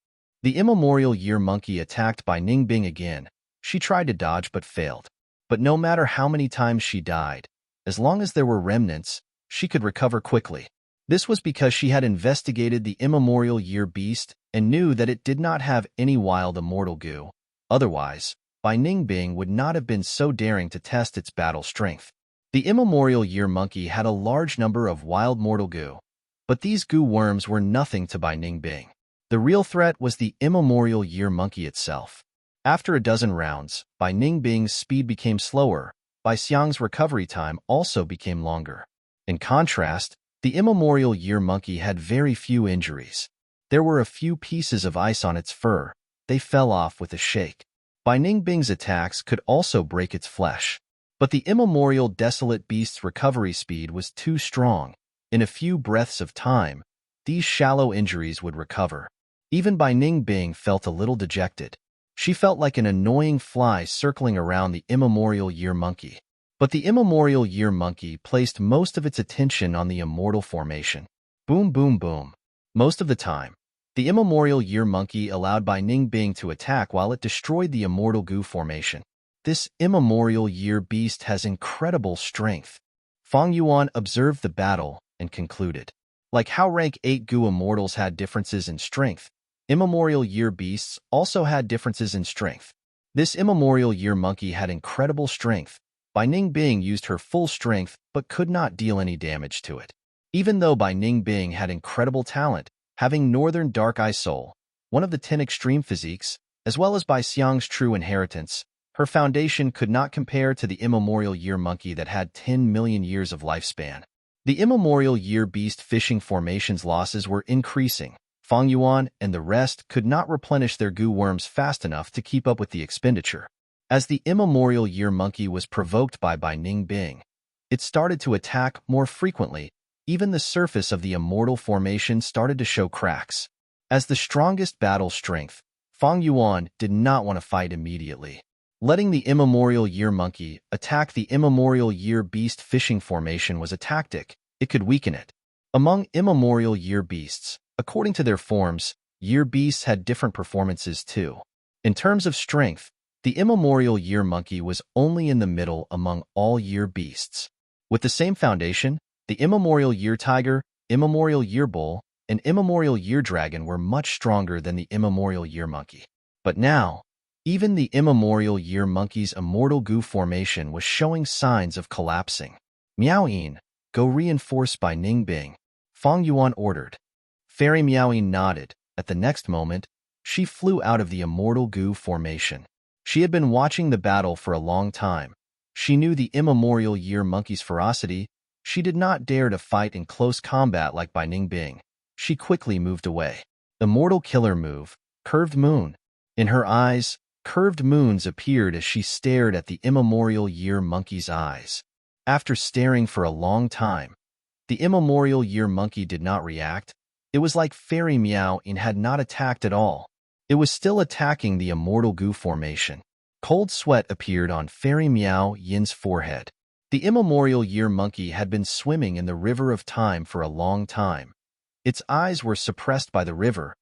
The immemorial year monkey attacked Bai Ningbing again. She tried to dodge but failed. But no matter how many times she died, as long as there were remnants, she could recover quickly. This was because she had investigated the immemorial year beast and knew that it did not have any wild immortal goo. Otherwise, Bai Ningbing would not have been so daring to test its battle strength. The immemorial year monkey had a large number of wild mortal goo, but these goo worms were nothing to Bai Ningbing. The real threat was the immemorial year monkey itself. After a dozen rounds, Bai Ningbing's speed became slower. Bai Xiang's recovery time also became longer. In contrast, the immemorial year monkey had very few injuries. There were a few pieces of ice on its fur. They fell off with a shake. Bai Ningbing's attacks could also break its flesh. But the immemorial desolate beast's recovery speed was too strong. In a few breaths of time, these shallow injuries would recover. Even Bai Ningbing felt a little dejected. She felt like an annoying fly circling around the immemorial year monkey. But the immemorial year monkey placed most of its attention on the immortal formation. Boom, boom, boom. Most of the time, the immemorial year monkey allowed Bai Ningbing to attack while it destroyed the immortal goo formation. This immemorial year beast has incredible strength. Fang Yuan observed the battle and concluded. Like how rank 8 goo immortals had differences in strength, immemorial year beasts also had differences in strength. This immemorial year monkey had incredible strength. Bai Ningbing used her full strength but could not deal any damage to it. Even though Bai Ningbing had incredible talent, having Northern Dark Eye Soul, one of the 10 extreme physiques, as well as Bai Xiang's true inheritance, her foundation could not compare to the immemorial year monkey that had 10 million years of lifespan. The immemorial year beast fishing formation's losses were increasing. Fang Yuan and the rest could not replenish their goo worms fast enough to keep up with the expenditure. As the immemorial year monkey was provoked by Ning Bing, it started to attack more frequently. Even the surface of the immortal formation started to show cracks. As the strongest battle strength, Fang Yuan did not want to fight immediately. Letting the immemorial year monkey attack the immemorial year beast fishing formation was a tactic. It could weaken it. Among immemorial year beasts, according to their forms, year beasts had different performances too. In terms of strength, the immemorial year monkey was only in the middle among all year beasts. With the same foundation, the immemorial year tiger, immemorial year bull, and immemorial year dragon were much stronger than the immemorial year monkey. But now, even the immemorial year monkey's immortal goo formation was showing signs of collapsing. Miao Yin, go reinforce by Ning Bing, Fang Yuan ordered. Fairy Miao Yin nodded. At the next moment, she flew out of the immortal goo formation. She had been watching the battle for a long time. She knew the immemorial year monkey's ferocity. She did not dare to fight in close combat like by Ning Bing. She quickly moved away. Immortal killer move, curved moon. In her eyes, curved moons appeared as she stared at the immemorial year monkey's eyes. After staring for a long time, the immemorial year monkey did not react. It was like Fairy Miao Yin had not attacked at all. It was still attacking the immortal goo formation. Cold sweat appeared on Fairy Miao Yin's forehead. The immemorial year monkey had been swimming in the river of time for a long time. Its eyes were suppressed by the river.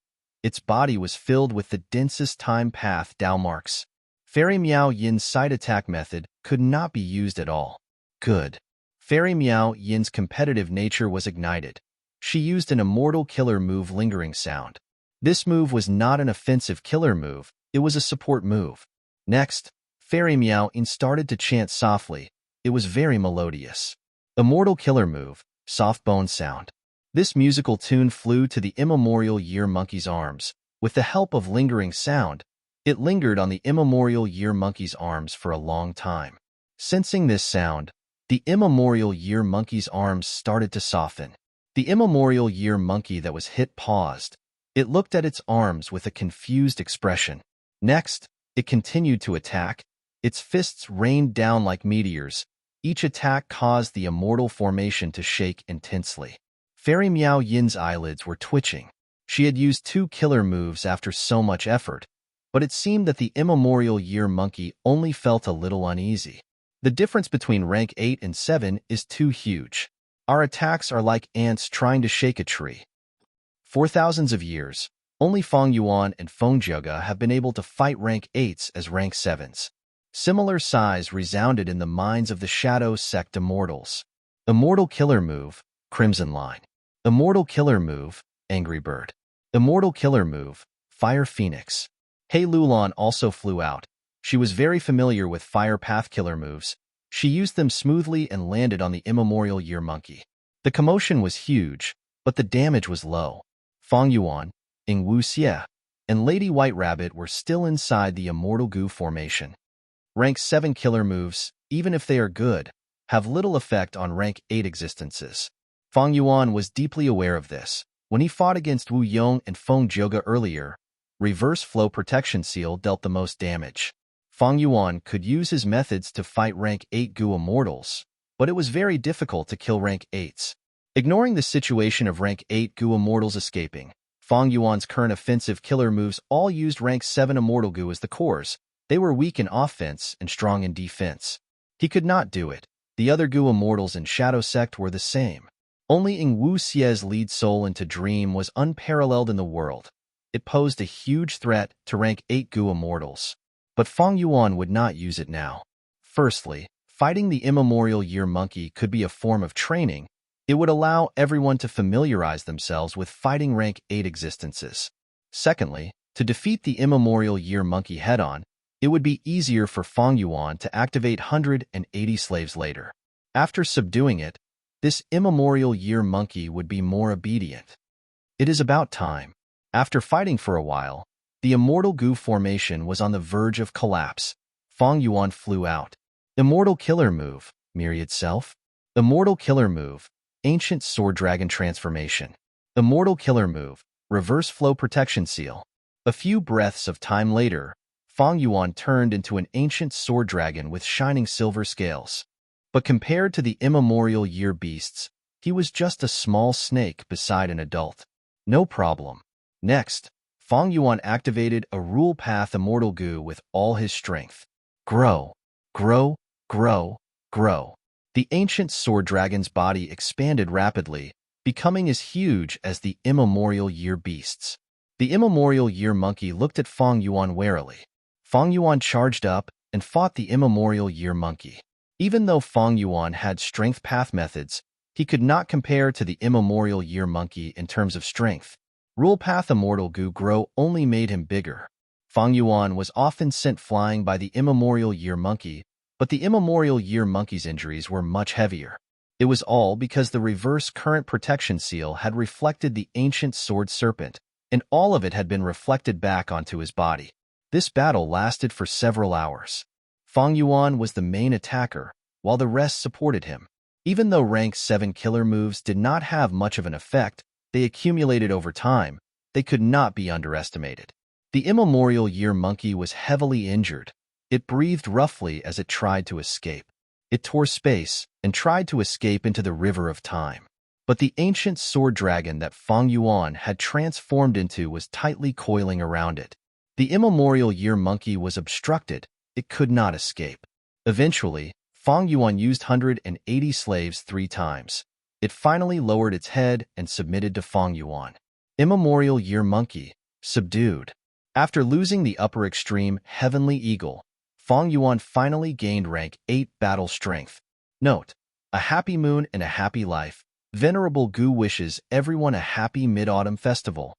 Its body was filled with the densest time path Dao marks. Fairy Miao Yin's side attack method could not be used at all. Good. Fairy Miao Yin's competitive nature was ignited. She used an immortal killer move, lingering sound. This move was not an offensive killer move, it was a support move. Next, Fairy Miao Yin started to chant softly. It was very melodious. Immortal killer move, soft bone sound. This musical tune flew to the immemorial year monkey's arms. With the help of lingering sound, it lingered on the immemorial year monkey's arms for a long time. Sensing this sound, the immemorial year monkey's arms started to soften. The immemorial year monkey that was hit paused. It looked at its arms with a confused expression. Next, it continued to attack. Its fists rained down like meteors. Each attack caused the immortal formation to shake intensely. Fairy Miao Yin's eyelids were twitching. She had used 2 killer moves after so much effort, but it seemed that the immemorial year monkey only felt a little uneasy. The difference between rank 8 and 7 is too huge. Our attacks are like ants trying to shake a tree. For thousands of years, only Fang Yuan and Feng Jiuge have been able to fight rank 8s as rank 7s. Similar sighs resounded in the minds of the Shadow Sect immortals. Immortal killer move, Crimson Line. Immortal killer move, Angry Bird. Immortal killer move, Fire Phoenix. Hei Lulan also flew out. She was very familiar with fire path killer moves. She used them smoothly and landed on the immemorial year monkey. The commotion was huge, but the damage was low. Fang Yuan, Ing Wu Xie, and Lady White Rabbit were still inside the immortal goo formation. Rank 7 killer moves, even if they are good, have little effect on rank 8 existences. Fang Yuan was deeply aware of this. When he fought against Wu Yong and Feng Jiuge earlier, Reverse Flow Protection Seal dealt the most damage. Fang Yuan could use his methods to fight rank 8 goo immortals, but it was very difficult to kill rank 8s. Ignoring the situation of rank 8 goo immortals escaping, Fang Yuan's current offensive killer moves all used rank 7 immortal goo as the cores. They were weak in offense and strong in defense. He could not do it. The other goo immortals in Shadow Sect were the same. Only Ing Wu Xie's lead soul into Dream was unparalleled in the world. It posed a huge threat to rank 8 goo immortals. But Fang Yuan would not use it now. Firstly, fighting the immemorial year monkey could be a form of training. It would allow everyone to familiarize themselves with fighting rank 8 existences. Secondly, to defeat the immemorial year monkey head-on, it would be easier for Fang Yuan to activate 180 slaves later. After subduing it, this immemorial year monkey would be more obedient. It is about time. After fighting for a while, the immortal goo formation was on the verge of collapse. Fang Yuan flew out. Immortal killer move, Myriad Self. Immortal killer move, Ancient Sword Dragon Transformation. Immortal killer move, Reverse Flow Protection Seal. A few breaths of time later, Fang Yuan turned into an ancient sword dragon with shining silver scales. But compared to the immemorial year beasts, he was just a small snake beside an adult. No problem. Next, Fang Yuan activated a Rule Path Immortal Goo with all his strength. Grow, grow, grow, grow. The ancient sword dragon's body expanded rapidly, becoming as huge as the immemorial year beasts. The immemorial year monkey looked at Fang Yuan warily. Fang Yuan charged up and fought the immemorial year monkey. Even though Fang Yuan had strength path methods, he could not compare to the immemorial year monkey in terms of strength. Rule Path Immortal Goo Grow only made him bigger. Fang Yuan was often sent flying by the immemorial year monkey, but the immemorial year monkey's injuries were much heavier. It was all because the reverse current protection seal had reflected the ancient sword serpent, and all of it had been reflected back onto his body. This battle lasted for several hours. Fang Yuan was the main attacker, while the rest supported him. Even though rank 7 killer moves did not have much of an effect, they accumulated over time. They could not be underestimated. The immemorial year monkey was heavily injured. It breathed roughly as it tried to escape. It tore space and tried to escape into the river of time. But the ancient sword dragon that Fang Yuan had transformed into was tightly coiling around it. The immemorial year monkey was obstructed. It could not escape. Eventually, Fang Yuan used 180 slaves 3 times. It finally lowered its head and submitted to Fang Yuan. Immemorial year monkey, subdued. After losing the upper extreme Heavenly Eagle, Fang Yuan finally gained rank 8 battle strength. Note: a happy moon and a happy life. Venerable Gu wishes everyone a happy Mid-Autumn Festival.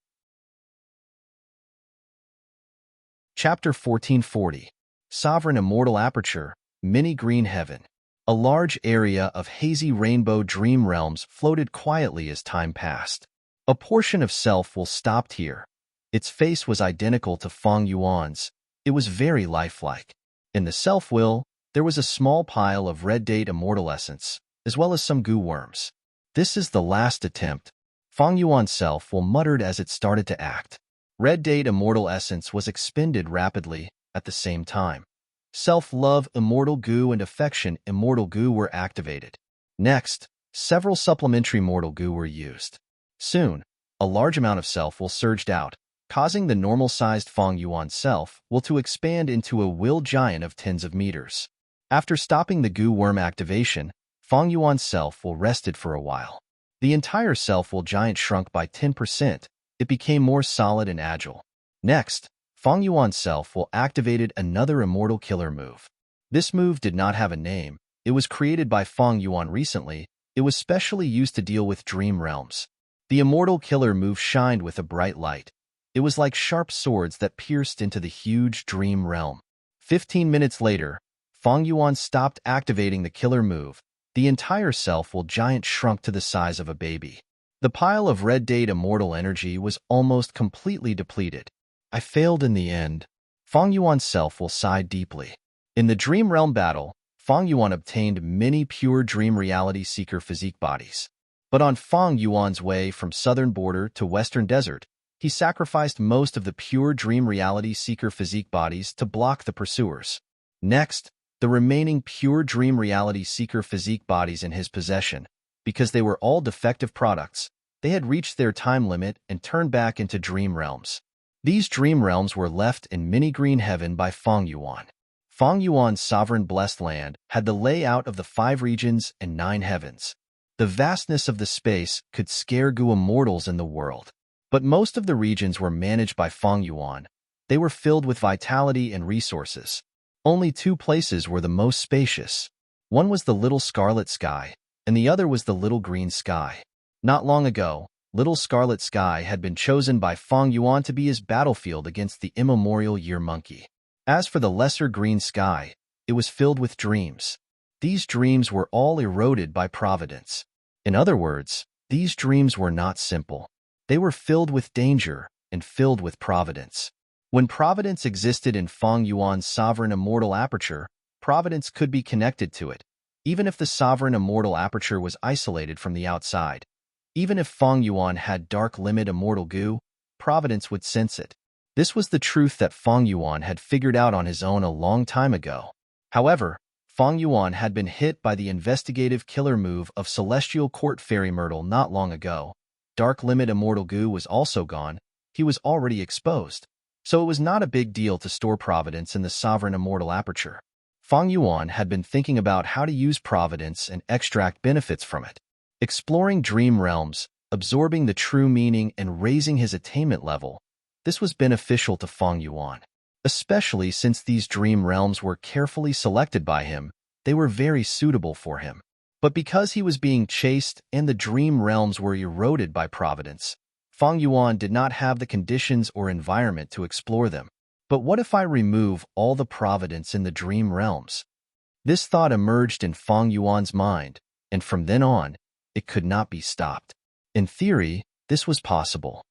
Chapter 1440. Sovereign Immortal Aperture, Mini Green Heaven. A large area of hazy rainbow dream realms floated quietly as time passed. A portion of Self-Will stopped here. Its face was identical to Fang Yuan's. It was very lifelike. In the Self-Will, there was a small pile of red date immortal essence, as well as some goo worms. This is the last attempt, Fang Yuan's Self-Will muttered as it started to act. Red date immortal essence was expended rapidly at the same time. Self-love immortal goo and affection immortal goo were activated. Next, several supplementary mortal goo were used. Soon, a large amount of Self-Will surged out, causing the normal-sized Fang Yuan Self-Will to expand into a will giant of tens of meters. After stopping the goo worm activation, Fang Yuan's Self-Will rested for a while. The entire Self-Will giant shrunk by 10%. It became more solid and agile. Next, Fang Yuan's Self-Will activated another immortal killer move. This move did not have a name. It was created by Fang Yuan recently. It was specially used to deal with dream realms. The immortal killer move shined with a bright light. It was like sharp swords that pierced into the huge dream realm. 15 minutes later, Fang Yuan stopped activating the killer move. The entire Self-Will giant shrunk to the size of a baby. The pile of red date immortal energy was almost completely depleted. I failed in the end. Fang Yuan's Self-Will sighed deeply. In the Dream Realm battle, Fang Yuan obtained many pure Dream Reality Seeker physique bodies. But on Fang Yuan's way from southern border to western desert, he sacrificed most of the pure Dream Reality Seeker physique bodies to block the pursuers. Next, the remaining pure Dream Reality Seeker physique bodies in his possession, because they were all defective products, they had reached their time limit and turned back into dream realms. These dream realms were left in Mini Green Heaven by Fang Yuan. Fang Yuan's sovereign blessed land had the layout of the 5 regions and 9 heavens. The vastness of the space could scare Gu immortals in the world. But most of the regions were managed by Fang Yuan. They were filled with vitality and resources. Only 2 places were the most spacious. One was the Little Scarlet Sky, and the other was the Little Green Sky. Not long ago, Little Scarlet Sky had been chosen by Fang Yuan to be his battlefield against the immemorial year monkey. As for the Lesser Green Sky, it was filled with dreams. These dreams were all eroded by providence. In other words, these dreams were not simple. They were filled with danger and filled with providence. When providence existed in Fang Yuan's sovereign immortal aperture, providence could be connected to it, even if the sovereign immortal aperture was isolated from the outside. Even if Fang Yuan had dark limit immortal goo, Providence would sense it. This was the truth that Feng Yuan had figured out on his own a long time ago. However, Feng Yuan had been hit by the investigative killer move of Celestial Court Fairy Myrtle not long ago. Dark Limit Immortal Goo was also gone. He was already exposed. So it was not a big deal to store Providence in the Sovereign Immortal Aperture. Feng Yuan had been thinking about how to use Providence and extract benefits from it. Exploring dream realms, absorbing the true meaning, and raising his attainment level, this was beneficial to Feng Yuan. Especially since these dream realms were carefully selected by him, they were very suitable for him. But because he was being chased and the dream realms were eroded by Providence, Feng Yuan did not have the conditions or environment to explore them. But what if I remove all the Providence in the dream realms? This thought emerged in Feng Yuan's mind, and from then on, it could not be stopped. In theory, this was possible.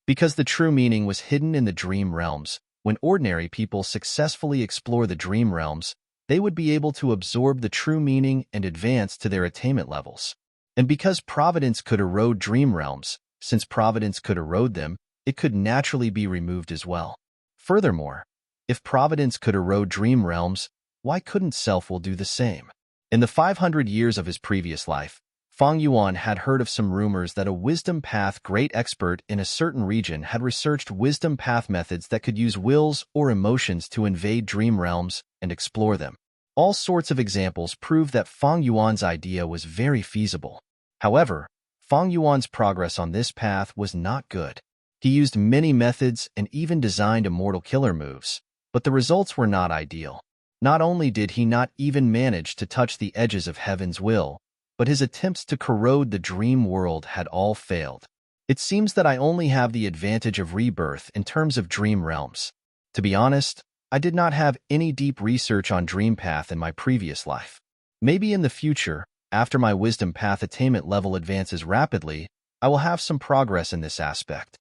Because the true meaning was hidden in the dream realms, when ordinary people successfully explore the dream realms, they would be able to absorb the true meaning and advance to their attainment levels. And because Providence could erode dream realms, since Providence could erode them, it could naturally be removed as well. Furthermore, if Providence could erode dream realms, why couldn't Self-Will do the same? In the 500 years of his previous life, Feng Yuan had heard of some rumors that a wisdom path great expert in a certain region had researched wisdom path methods that could use wills or emotions to invade dream realms and explore them. All sorts of examples prove that Feng Yuan's idea was very feasible. However, Feng Yuan's progress on this path was not good. He used many methods and even designed immortal killer moves, but the results were not ideal. Not only did he not even manage to touch the edges of heaven's will, but his attempts to corrode the dream world had all failed. It seems that I only have the advantage of rebirth in terms of dream realms. To be honest, I did not have any deep research on dream path in my previous life. Maybe in the future, after my wisdom path attainment level advances rapidly, I will have some progress in this aspect.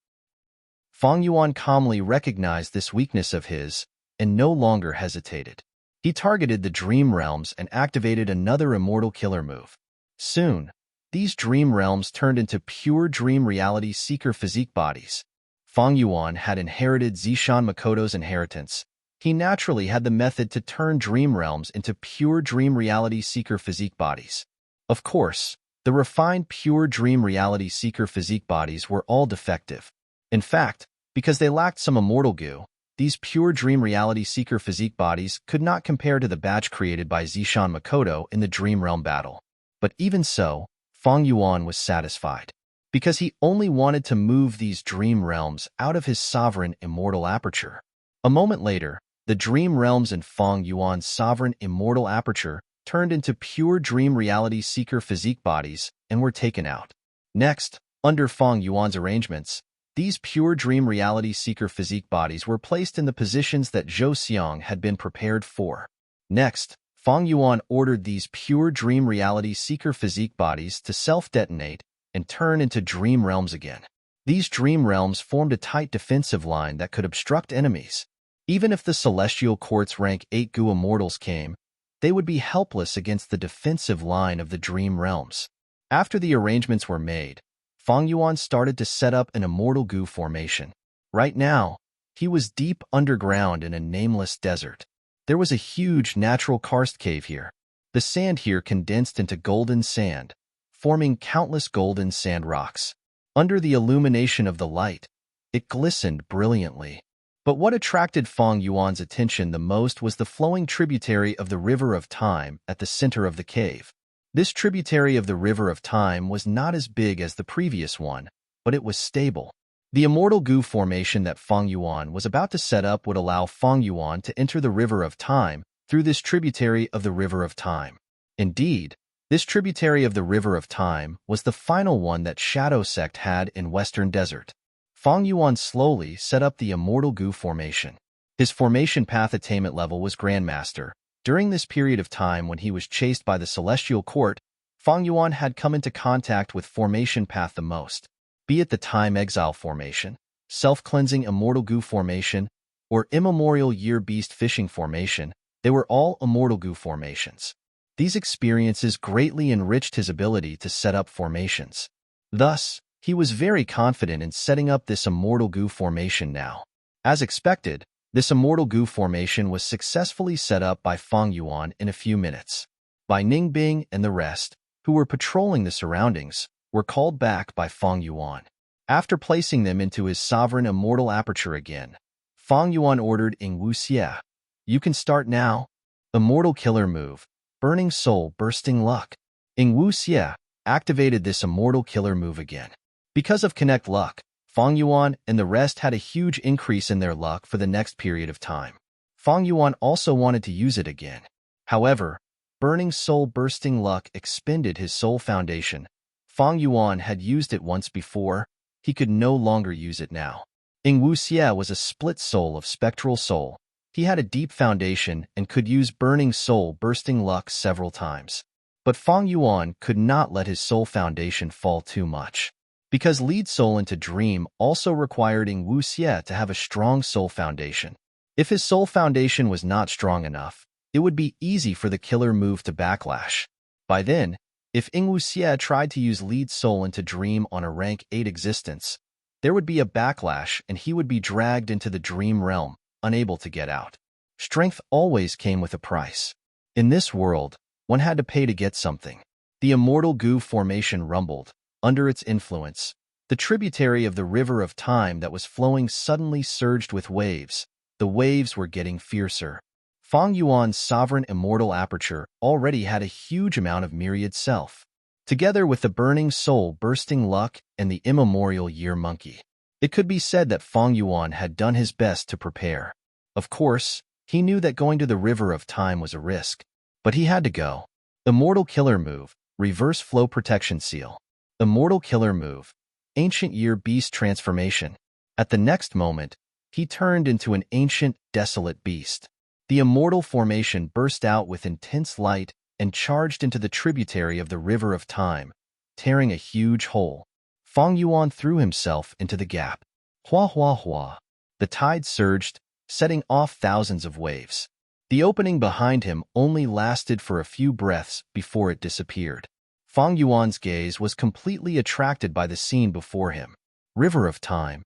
Feng Yuan calmly recognized this weakness of his and no longer hesitated. He targeted the dream realms and activated another immortal killer move. Soon, these dream realms turned into pure dream reality seeker physique bodies. Feng Yuan had inherited Zishan Makoto's inheritance. He naturally had the method to turn dream realms into pure dream reality seeker physique bodies. Of course, the refined pure dream reality seeker physique bodies were all defective. In fact, because they lacked some immortal goo, these pure dream reality seeker physique bodies could not compare to the batch created by Zishan Makoto in the dream realm battle. But even so, Feng Yuan was satisfied, because he only wanted to move these dream realms out of his sovereign immortal aperture. A moment later, the dream realms in Feng Yuan's sovereign immortal aperture turned into pure dream reality seeker physique bodies and were taken out. Next, under Feng Yuan's arrangements, these pure dream reality seeker physique bodies were placed in the positions that Zhou Xiang had been prepared for. Next, Feng Yuan ordered these pure dream reality seeker physique bodies to self-detonate and turn into dream realms again. These dream realms formed a tight defensive line that could obstruct enemies. Even if the Celestial Court's rank 8 Goo Immortals came, they would be helpless against the defensive line of the dream realms. After the arrangements were made, Feng Yuan started to set up an immortal Goo formation. Right now, he was deep underground in a nameless desert. There was a huge natural karst cave here. The sand here condensed into golden sand, forming countless golden sand rocks. Under the illumination of the light, it glistened brilliantly. But what attracted Feng Yuan's attention the most was the flowing tributary of the River of Time at the center of the cave. This tributary of the River of Time was not as big as the previous one, but it was stable. The immortal Goo formation that Feng Yuan was about to set up would allow Feng Yuan to enter the River of Time through this tributary of the River of Time. Indeed, this tributary of the River of Time was the final one that Shadow Sect had in Western Desert. Feng Yuan slowly set up the immortal Goo formation. His formation path attainment level was Grandmaster. During this period of time when he was chased by the Celestial Court, Feng Yuan had come into contact with formation path the most. Be it the Time Exile formation, Self-Cleansing Immortal Goo formation, or Immemorial Year Beast Fishing formation, they were all immortal Goo formations. These experiences greatly enriched his ability to set up formations. Thus, He was very confident in setting up this immortal goo formation now. As expected, this immortal goo formation was successfully set up by Fang Yuan in a few minutes. Bai Ningbing and the rest, who were patrolling the surroundings, were called back by Fang Yuan. After placing them into his sovereign immortal aperture again, Fang Yuan ordered Ing Wuxie, "You can start now." Immortal killer move, burning soul, bursting luck. Ing Wuxie activated this immortal killer move again. Because of Connect Luck, Fang Yuan and the rest had a huge increase in their luck for the next period of time. Fang Yuan also wanted to use it again. However, burning soul bursting luck expended his soul foundation. Fang Yuan had used it once before. He could no longer use it now. Ing Wuxie was a split soul of spectral soul. He had a deep foundation and could use burning soul bursting luck several times. But Fang Yuan could not let his soul foundation fall too much. Because lead soul into dream also required Ing Wuxie to have a strong soul foundation. If his soul foundation was not strong enough, it would be easy for the killer move to backlash. By then, if Ing Wuxie tried to use lead soul into dream on a rank 8 existence, there would be a backlash and he would be dragged into the dream realm, unable to get out. Strength always came with a price. In this world, one had to pay to get something. The immortal goo formation rumbled. Under its influence, the tributary of the river of time that was flowing suddenly surged with waves. The waves were getting fiercer. Fang Yuan's sovereign immortal aperture already had a huge amount of myriad self, together with the burning soul bursting luck and the immemorial year monkey. It could be said that Fang Yuan had done his best to prepare. Of course, he knew that going to the river of time was a risk, but he had to go. Immortal killer move, reverse flow protection seal. Immortal killer move, ancient year beast transformation. At the next moment, he turned into an ancient, desolate beast. The immortal formation burst out with intense light and charged into the tributary of the river of time, tearing a huge hole. Fang Yuan threw himself into the gap. Hua hua hua. The tide surged, setting off thousands of waves. The opening behind him only lasted for a few breaths before it disappeared. Fang Yuan's gaze was completely attracted by the scene before him. River of Time.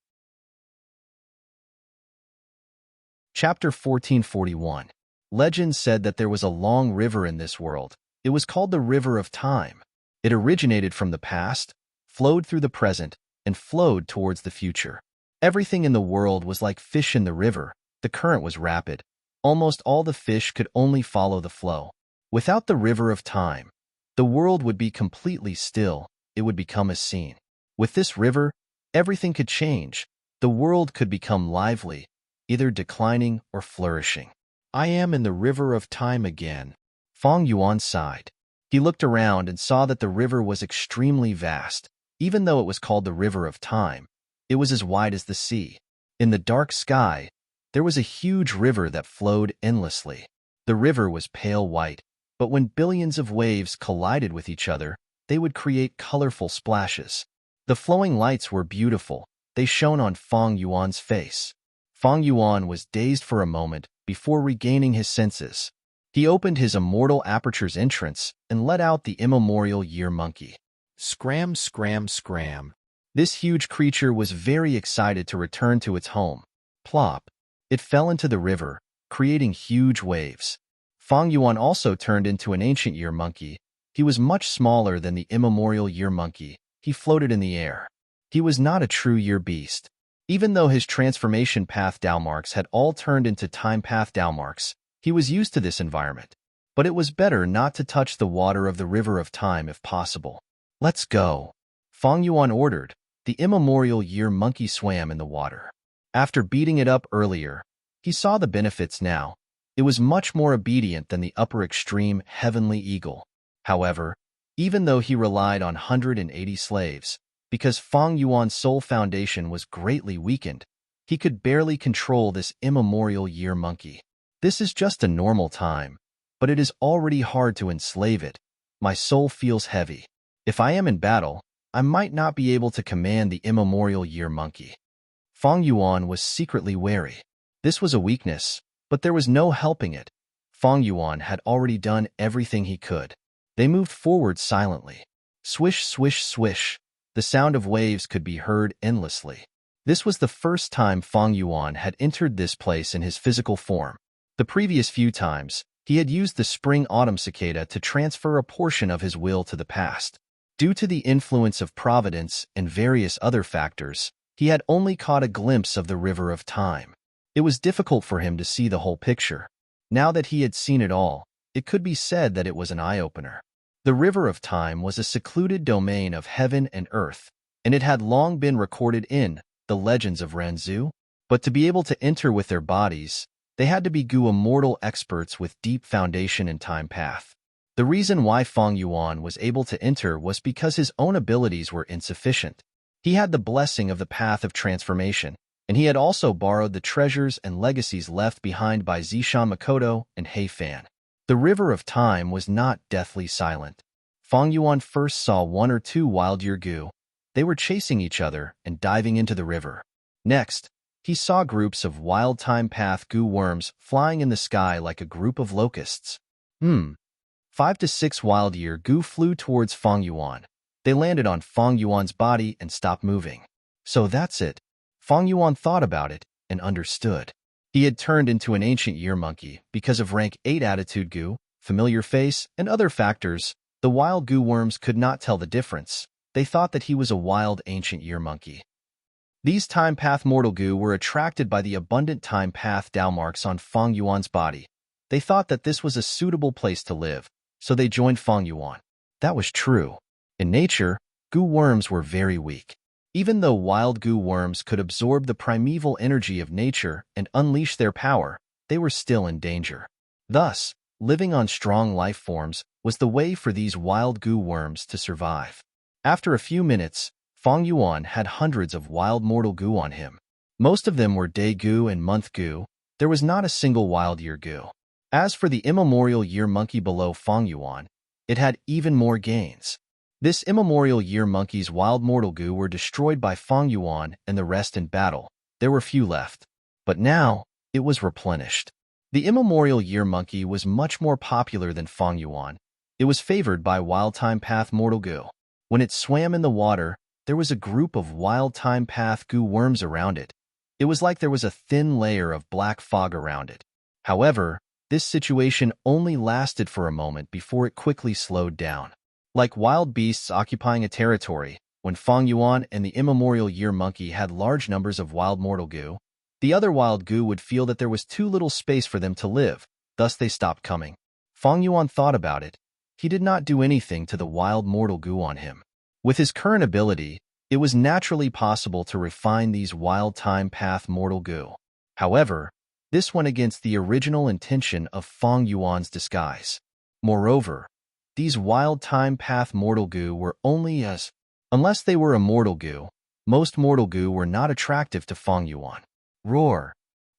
Chapter 1441. Legend said that there was a long river in this world. It was called the River of Time. It originated from the past, flowed through the present, and flowed towards the future. Everything in the world was like fish in the river. The current was rapid. Almost all the fish could only follow the flow. Without the River of Time, the world would be completely still. It would become a scene. With this river, everything could change. The world could become lively, either declining or flourishing. I am in the River of Time again. Fang Yuan sighed. He looked around and saw that the river was extremely vast. Even though it was called the River of Time, it was as wide as the sea. In the dark sky, there was a huge river that flowed endlessly. The river was pale white, but when billions of waves collided with each other, they would create colorful splashes. The flowing lights were beautiful. They shone on Fang Yuan's face. Fang Yuan was dazed for a moment before regaining his senses. He opened his immortal aperture's entrance and let out the immemorial year monkey. Scram, scram, scram. This huge creature was very excited to return to its home. Plop. It fell into the river, creating huge waves. Fang Yuan also turned into an ancient year monkey. He was much smaller than the immemorial year monkey. He floated in the air. He was not a true year beast. Even though his transformation path Dalmarks had all turned into time path Dalmarks, he was used to this environment. But it was better not to touch the water of the River of Time if possible. Let's go. Fang Yuan ordered. The immemorial year monkey swam in the water. After beating it up earlier, he saw the benefits now. It was much more obedient than the upper extreme heavenly eagle. However, even though he relied on 180 slaves, because Fang Yuan's soul foundation was greatly weakened, he could barely control this immemorial year monkey. This is just a normal time, but it is already hard to enslave it. My soul feels heavy. If I am in battle, I might not be able to command the immemorial year monkey. Fang Yuan was secretly wary. This was a weakness, but there was no helping it. Fang Yuan had already done everything he could. They moved forward silently. Swish, swish, swish. The sound of waves could be heard endlessly. This was the first time Fang Yuan had entered this place in his physical form. The previous few times, he had used the spring-autumn cicada to transfer a portion of his will to the past. Due to the influence of providence and various other factors, he had only caught a glimpse of the river of time. It was difficult for him to see the whole picture. Now that he had seen it all, it could be said that it was an eye-opener. The river of time was a secluded domain of heaven and earth, and it had long been recorded in the legends of Ranzu. But to be able to enter with their bodies, they had to be immortal experts with deep foundation in time path. The reason why Fang Yuan was able to enter was because his own abilities were insufficient. He had the blessing of the path of transformation, and he had also borrowed the treasures and legacies left behind by Zishan Makoto and Hei Fan. The river of time was not deathly silent. Fang Yuan first saw one or two wild Yurgu. They were chasing each other and diving into the river. Next, he saw groups of wild time path goo worms flying in the sky like a group of locusts. 5 to 6 wild Yurgu flew towards Fang Yuan. They landed on Fang Yuan's body and stopped moving. So that's it. Fang Yuan thought about it and understood. He had turned into an ancient year monkey because of rank 8 attitude goo, familiar face, and other factors. The wild goo worms could not tell the difference. They thought that he was a wild ancient year monkey. These time path mortal goo were attracted by the abundant time path Dao marks on Fang Yuan's body. They thought that this was a suitable place to live, so they joined Fang Yuan. That was true. In nature, goo worms were very weak. Even though wild goo worms could absorb the primeval energy of nature and unleash their power, they were still in danger. Thus, living on strong life forms was the way for these wild goo worms to survive. After a few minutes, Fang Yuan had hundreds of wild mortal goo on him. Most of them were day goo and month goo. There was not a single wild year goo. As for the immemorial year monkey below Fang Yuan, it had even more gains. This immemorial year monkey's wild mortal goo were destroyed by Fang Yuan and the rest in battle. There were few left. But now, it was replenished. The immemorial year monkey was much more popular than Fang Yuan. It was favored by wild time path mortal goo. When it swam in the water, there was a group of wild time path goo worms around it. It was like there was a thin layer of black fog around it. However, this situation only lasted for a moment before it quickly slowed down. Like wild beasts occupying a territory, when Fang Yuan and the immemorial year monkey had large numbers of wild mortal goo, the other wild goo would feel that there was too little space for them to live, thus they stopped coming. Fang Yuan thought about it. He did not do anything to the wild mortal goo on him. With his current ability, it was naturally possible to refine these wild time path mortal goo. However, this went against the original intention of Fang Yuan's disguise. Moreover, these wild time path mortal goo were only unless they were immortal goo, most mortal goo were not attractive to Fang Yuan. Roar!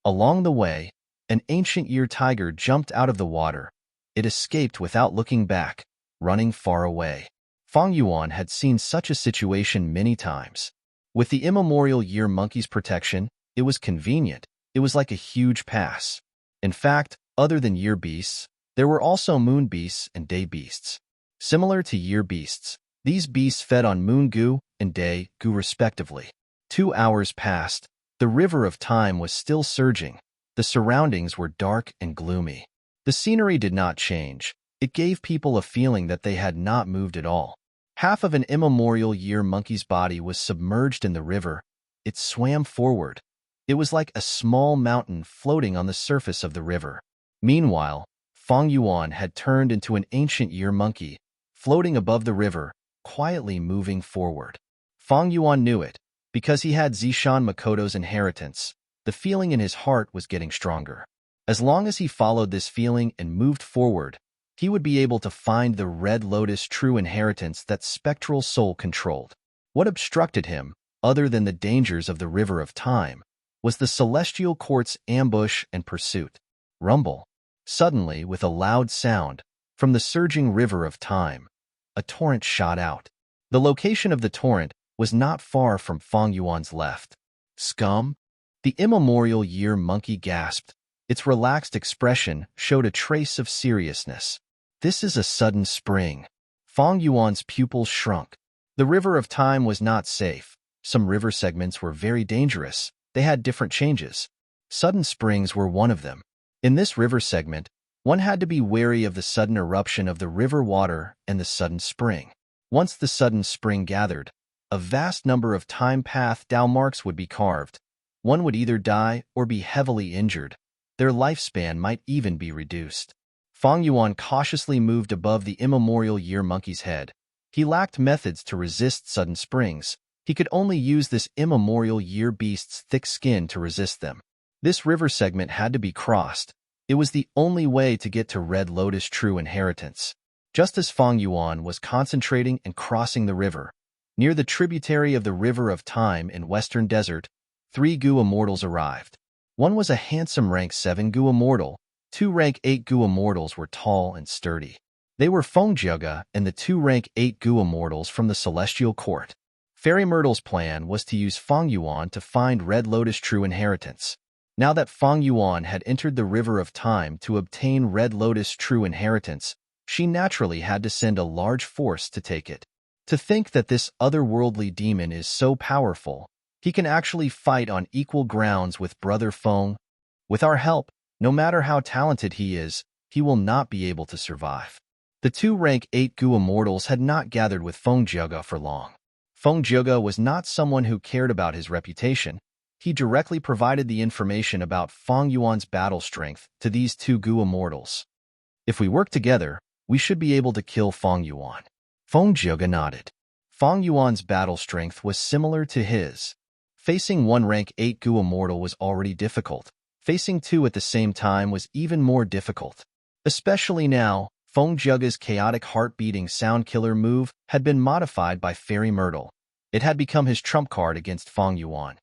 Along the way, an ancient year tiger jumped out of the water. It escaped without looking back, running far away. Fang Yuan had seen such a situation many times. With the immemorial year monkey's protection, it was convenient. It was like a huge pass. In fact, other than year beasts, there were also moon beasts and day beasts. Similar to year beasts, these beasts fed on moon goo and day goo respectively. 2 hours passed. The river of time was still surging. The surroundings were dark and gloomy. The scenery did not change. It gave people a feeling that they had not moved at all. Half of an immemorial year monkey's body was submerged in the river. It swam forward. It was like a small mountain floating on the surface of the river. Meanwhile, Fang Yuan had turned into an ancient year monkey, floating above the river, quietly moving forward. Fang Yuan knew it, because he had Zishan Makoto's inheritance. The feeling in his heart was getting stronger. As long as he followed this feeling and moved forward, he would be able to find the Red Lotus true inheritance that spectral soul controlled. What obstructed him, other than the dangers of the river of time, was the celestial court's ambush and pursuit. Rumble. Suddenly, with a loud sound, from the surging river of time, a torrent shot out. The location of the torrent was not far from Fang Yuan's left. Scum? The immemorial year monkey gasped. Its relaxed expression showed a trace of seriousness. This is a sudden spring. Fang Yuan's pupils shrunk. The river of time was not safe. Some river segments were very dangerous. They had different changes. Sudden springs were one of them. In this river segment, one had to be wary of the sudden eruption of the river water and the sudden spring. Once the sudden spring gathered, a vast number of time path Dao marks would be carved. One would either die or be heavily injured. Their lifespan might even be reduced. Feng Yuan cautiously moved above the immemorial year monkey's head. He lacked methods to resist sudden springs. He could only use this immemorial year beast's thick skin to resist them. This river segment had to be crossed. It was the only way to get to Red Lotus True Inheritance. Just as Feng Yuan was concentrating and crossing the river, near the tributary of the River of Time in Western Desert, 3 Gu Immortals arrived. One was a handsome rank 7 Gu Immortal. 2 rank 8 Gu Immortals were tall and sturdy. They were Feng Jiuge and the 2 rank 8 Gu Immortals from the Celestial Court. Fairy Myrtle's plan was to use Feng Yuan to find Red Lotus True Inheritance. Now that Feng Yuan had entered the River of Time to obtain Red Lotus True Inheritance, she naturally had to send a large force to take it. To think that this otherworldly demon is so powerful, he can actually fight on equal grounds with Brother Feng. With our help, no matter how talented he is, he will not be able to survive. The 2 rank 8 Gu Immortals had not gathered with Feng Jiuge for long. Feng Jiuge was not someone who cared about his reputation. He directly provided the information about Feng Yuan's battle strength to these 2 Gu Immortals. If we work together, we should be able to kill Feng Yuan. Feng Jiuge nodded. Feng Yuan's battle strength was similar to his. Facing 1 rank 8 Gu Immortal was already difficult. Facing 2 at the same time was even more difficult. Especially now, Feng Jiuge's chaotic heart-beating sound killer move had been modified by Fairy Myrtle. It had become his trump card against Feng Yuan.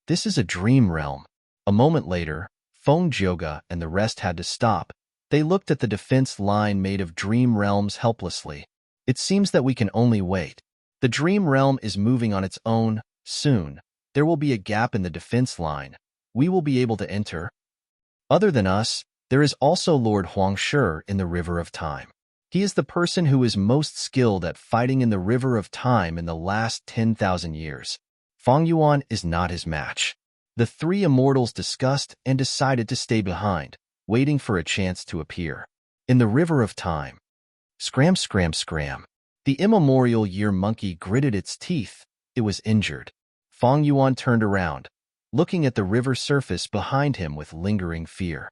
This is a dream realm. A moment later, Feng Jiuge and the rest had to stop. They looked at the defense line made of dream realms helplessly. It seems that we can only wait. The dream realm is moving on its own. Soon, there will be a gap in the defense line. We will be able to enter. Other than us, there is also Lord Huangshi in the River of Time. He is the person who is most skilled at fighting in the River of Time in the last 10,000 years. Feng Yuan is not his match. The 3 immortals discussed and decided to stay behind, waiting for a chance to appear. In the River of Time. Scram, scram, scram. The immemorial year monkey gritted its teeth. It was injured. Feng Yuan turned around, looking at the river surface behind him with lingering fear.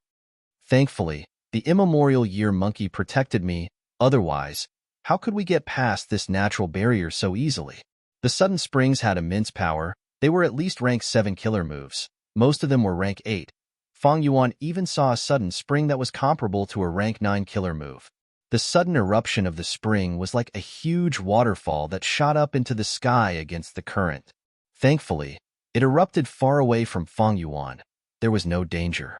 Thankfully, the immemorial year monkey protected me. Otherwise, how could we get past this natural barrier so easily? The sudden springs had immense power. They were at least rank 7 killer moves. Most of them were rank 8. Feng Yuan even saw a sudden spring that was comparable to a rank 9 killer move. The sudden eruption of the spring was like a huge waterfall that shot up into the sky against the current. Thankfully, it erupted far away from Feng Yuan. There was no danger.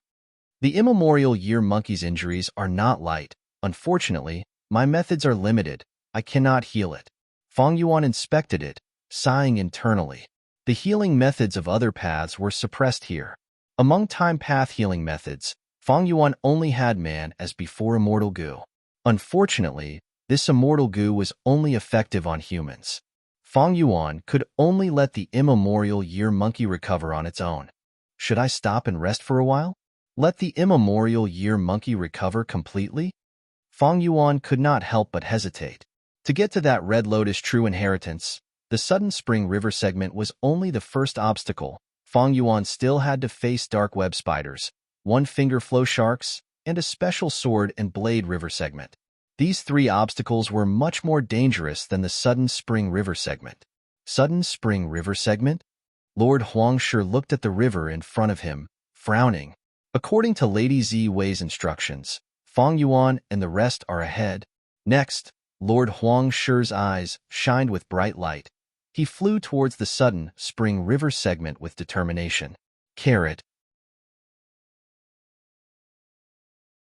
The immemorial year monkey's injuries are not light. Unfortunately, my methods are limited. I cannot heal it. Feng Yuan inspected it, sighing internally. The healing methods of other paths were suppressed here. Among time path healing methods, Feng Yuan only had man as before immortal goo. Unfortunately, this immortal goo was only effective on humans. Feng Yuan could only let the immemorial year monkey recover on its own. Should I stop and rest for a while? Let the immemorial year monkey recover completely? Feng Yuan could not help but hesitate. To get to that Red Lotus True Inheritance, the Sudden Spring River segment was only the first obstacle. Feng Yuan still had to face dark web spiders, one-finger flow sharks, and a special sword and blade river segment. These 3 obstacles were much more dangerous than the Sudden Spring River segment. Sudden Spring River segment? Lord Huangshi looked at the river in front of him, frowning. According to Lady Zi Wei's instructions, Feng Yuan and the rest are ahead. Next, Lord Huangshi's eyes shined with bright light. He flew towards the Sudden Spring River segment with determination.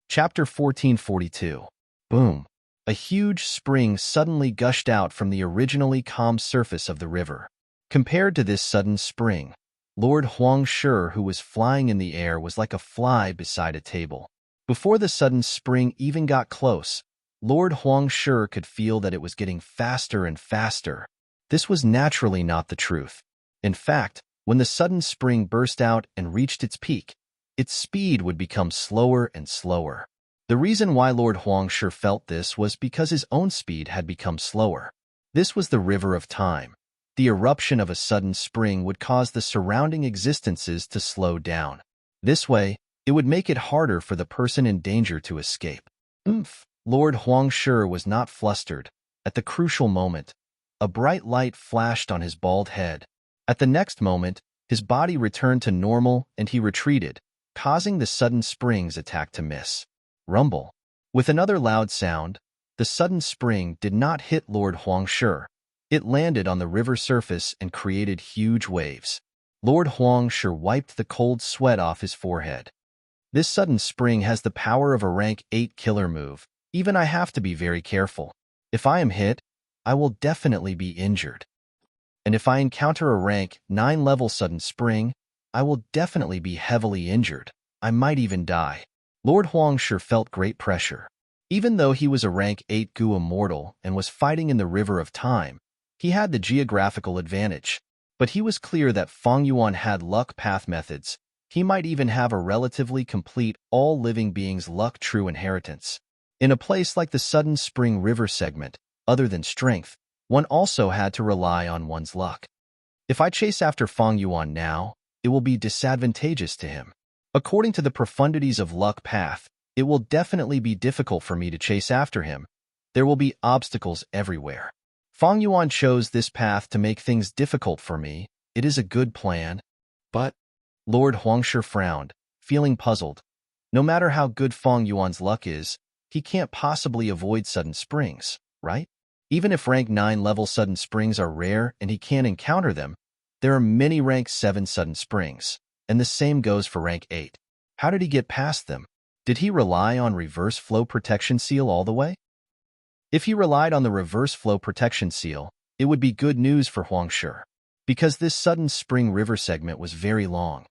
Chapter 1442. Boom. A huge spring suddenly gushed out from the originally calm surface of the river. Compared to this sudden spring, Lord Huangshi, who was flying in the air, was like a fly beside a table. Before the sudden spring even got close, Lord Huangshi could feel that it was getting faster and faster. This was naturally not the truth. In fact, when the sudden spring burst out and reached its peak, its speed would become slower and slower. The reason why Lord Huangshi felt this was because his own speed had become slower. This was the river of time. The eruption of a sudden spring would cause the surrounding existences to slow down. This way, it would make it harder for the person in danger to escape. Lord Huangshi was not flustered. At the crucial moment, a bright light flashed on his bald head. At the next moment, his body returned to normal and he retreated, causing the sudden spring's attack to miss. Rumble. With another loud sound, the sudden spring did not hit Lord Huangshi. It landed on the river surface and created huge waves. Lord Huangshi wiped the cold sweat off his forehead. This sudden spring has the power of a rank 8 killer move. Even I have to be very careful. If I am hit, I will definitely be injured. And if I encounter a rank 9 level sudden spring, I will definitely be heavily injured. I might even die. Lord Huangshi felt great pressure. Even though he was a rank 8 Gu immortal and was fighting in the river of time, he had the geographical advantage. But he was clear that Feng Yuan had luck path methods. He might even have a relatively complete all living beings luck true inheritance. In a place like the Sudden Spring River segment, other than strength, one also had to rely on one's luck. If I chase after Feng Yuan now, it will be disadvantageous to him. According to the profundities of luck path, it will definitely be difficult for me to chase after him. There will be obstacles everywhere. Feng Yuan chose this path to make things difficult for me. It is a good plan. But Lord Huangshi frowned, feeling puzzled. No matter how good Feng Yuan's luck is, he can't possibly avoid sudden springs, right? Even if rank 9 level sudden springs are rare and he can't encounter them, there are many rank 7 sudden springs, and the same goes for rank 8. How did he get past them? Did he rely on reverse flow protection seal all the way? If he relied on the reverse flow protection seal, it would be good news for Huangshi, because this sudden spring river segment was very long.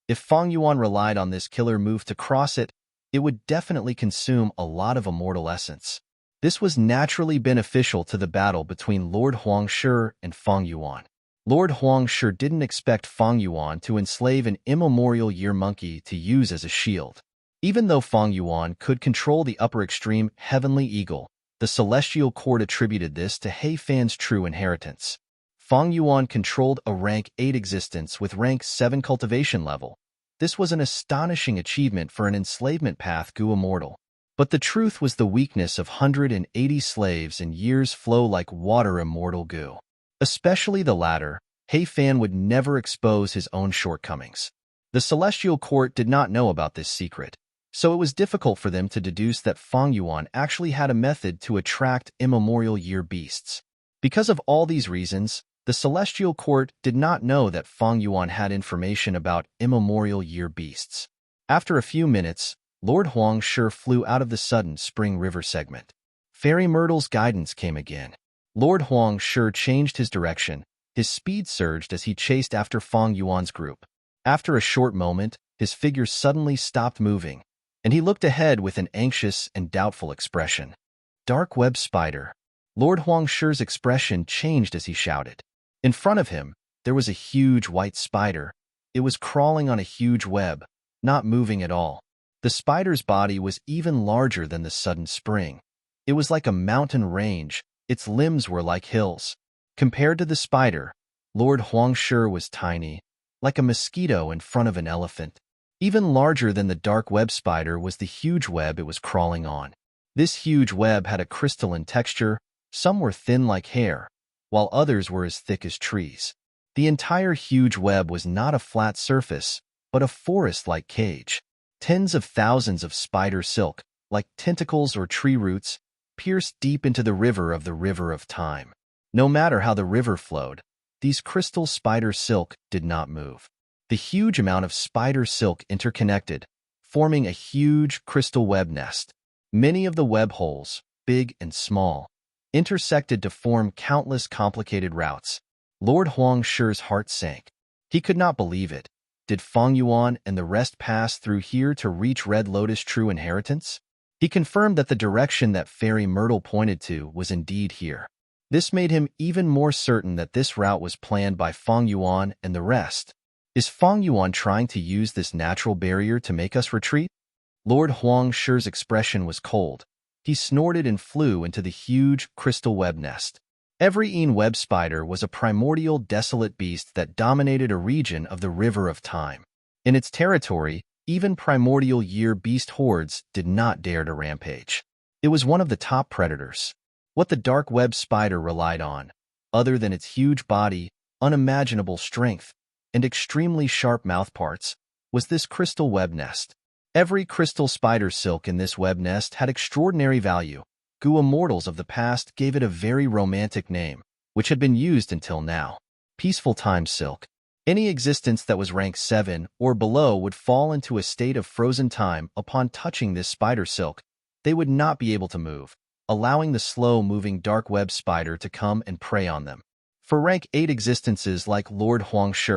If Feng Yuan relied on this killer move to cross it, it would definitely consume a lot of immortal essence. This was naturally beneficial to the battle between Lord Huangshi and Feng Yuan. Lord Huangshi didn't expect Feng Yuan to enslave an immemorial year monkey to use as a shield. Even though Feng Yuan could control the upper extreme heavenly eagle, the celestial court attributed this to He Fan's true inheritance. Feng Yuan controlled a rank 8 existence with rank 7 cultivation level. This was an astonishing achievement for an enslavement path Gu immortal. But the truth was the weakness of 180 slaves and years flow like water immortal Gu. Especially the latter, He Fan would never expose his own shortcomings. The celestial court did not know about this secret, so it was difficult for them to deduce that Feng Yuan actually had a method to attract immemorial year beasts. Because of all these reasons, the celestial court did not know that Feng Yuan had information about immemorial year beasts. After a few minutes, Lord Huangshi flew out of the Sudden Spring River segment. Fairy Myrtle's guidance came again. Lord Huangshi changed his direction. His speed surged as he chased after Feng Yuan's group. After a short moment, his figure suddenly stopped moving, and he looked ahead with an anxious and doubtful expression. Dark web spider. Lord Huangshi's expression changed as he shouted. In front of him, there was a huge white spider. It was crawling on a huge web, not moving at all. The spider's body was even larger than the sudden spring. It was like a mountain range. Its limbs were like hills. Compared to the spider, Lord Huangshi was tiny, like a mosquito in front of an elephant. Even larger than the dark web spider was the huge web it was crawling on. This huge web had a crystalline texture. Some were thin like hair, while others were as thick as trees. The entire huge web was not a flat surface, but a forest-like cage. Tens of thousands of spider silk, like tentacles or tree roots, pierced deep into the river of time. No matter how the river flowed, these crystal spider silk did not move. The huge amount of spider silk interconnected, forming a huge crystal web nest. Many of the web holes, big and small, intersected to form countless complicated routes. Lord Huangshi's heart sank. He could not believe it. Did Feng Yuan and the rest pass through here to reach Red Lotus true inheritance? He confirmed that the direction that Fairy Myrtle pointed to was indeed here. This made him even more certain that this route was planned by Feng Yuan and the rest. Is Feng Yuan trying to use this natural barrier to make us retreat? Lord Huang Shi's expression was cold. He snorted and flew into the huge crystal web nest. Every web spider was a primordial desolate beast that dominated a region of the River of Time. In its territory, even primordial year beast hordes did not dare to rampage. It was one of the top predators. What the dark web spider relied on, other than its huge body, unimaginable strength, and extremely sharp mouthparts, was this crystal web nest. Every crystal spider silk in this web nest had extraordinary value. Gua mortals of the past gave it a very romantic name, which had been used until now. Peaceful Time Silk. Any existence that was rank 7 or below would fall into a state of frozen time upon touching this spider silk. They would not be able to move, allowing the slow-moving dark web spider to come and prey on them. For rank 8 existences like Lord Huang Shi,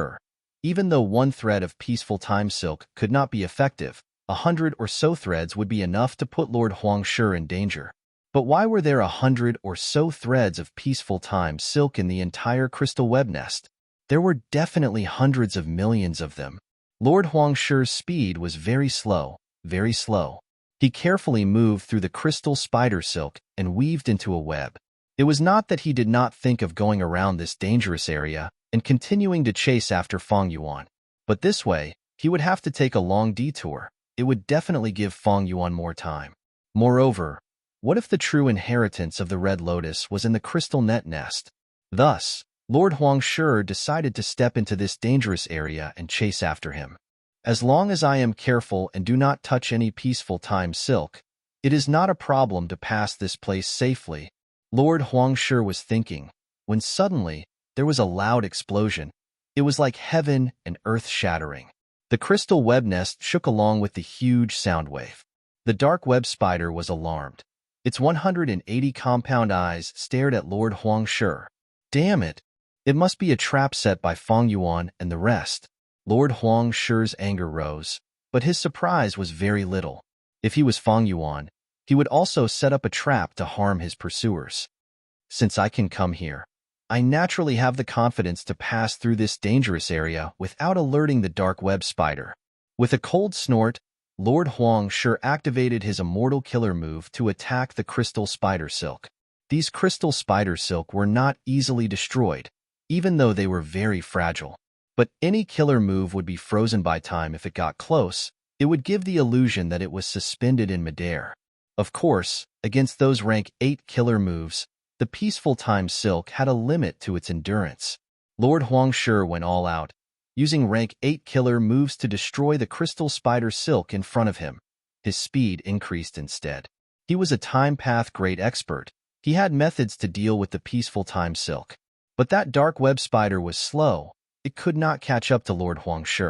even though one thread of Peaceful Time Silk could not be effective, 100 or so threads would be enough to put Lord Huang Shi in danger. But why were there 100 or so threads of Peaceful Time Silk in the entire crystal web nest? There were definitely hundreds of millions of them. Lord Huang Shi's speed was very slow, very slow. He carefully moved through the crystal spider silk and weaved into a web. It was not that he did not think of going around this dangerous area and continuing to chase after Feng Yuan. But this way, he would have to take a long detour. It would definitely give Feng Yuan more time. Moreover, what if the true inheritance of the Red Lotus was in the crystal net nest? Thus, Lord Huang Shi decided to step into this dangerous area and chase after him. As long as I am careful and do not touch any Peaceful Time Silk, it is not a problem to pass this place safely, Lord Huang Shi was thinking, when suddenly there was a loud explosion. It was like heaven and earth shattering. The crystal web nest shook along with the huge sound wave. The dark web spider was alarmed. Its 180 compound eyes stared at Lord Huang Shi. Damn it! It must be a trap set by Feng Yuan and the rest. Lord Huang Shi's anger rose, but his surprise was very little. If he was Feng Yuan, he would also set up a trap to harm his pursuers. Since I can come here, I naturally have the confidence to pass through this dangerous area without alerting the dark web spider. With a cold snort, Lord Huang Shi activated his immortal killer move to attack the crystal spider silk. These crystal spider silk were not easily destroyed, even though they were very fragile. But any killer move would be frozen by time if it got close. It would give the illusion that it was suspended in midair. Of course, against those rank 8 killer moves, the Peaceful Time Silk had a limit to its endurance. Lord Huang Shi went all out, using rank 8 killer moves to destroy the crystal spider silk in front of him. His speed increased instead. He was a time path great expert. He had methods to deal with the Peaceful Time Silk. But that dark web spider was slow. It could not catch up to Lord Huang Shi.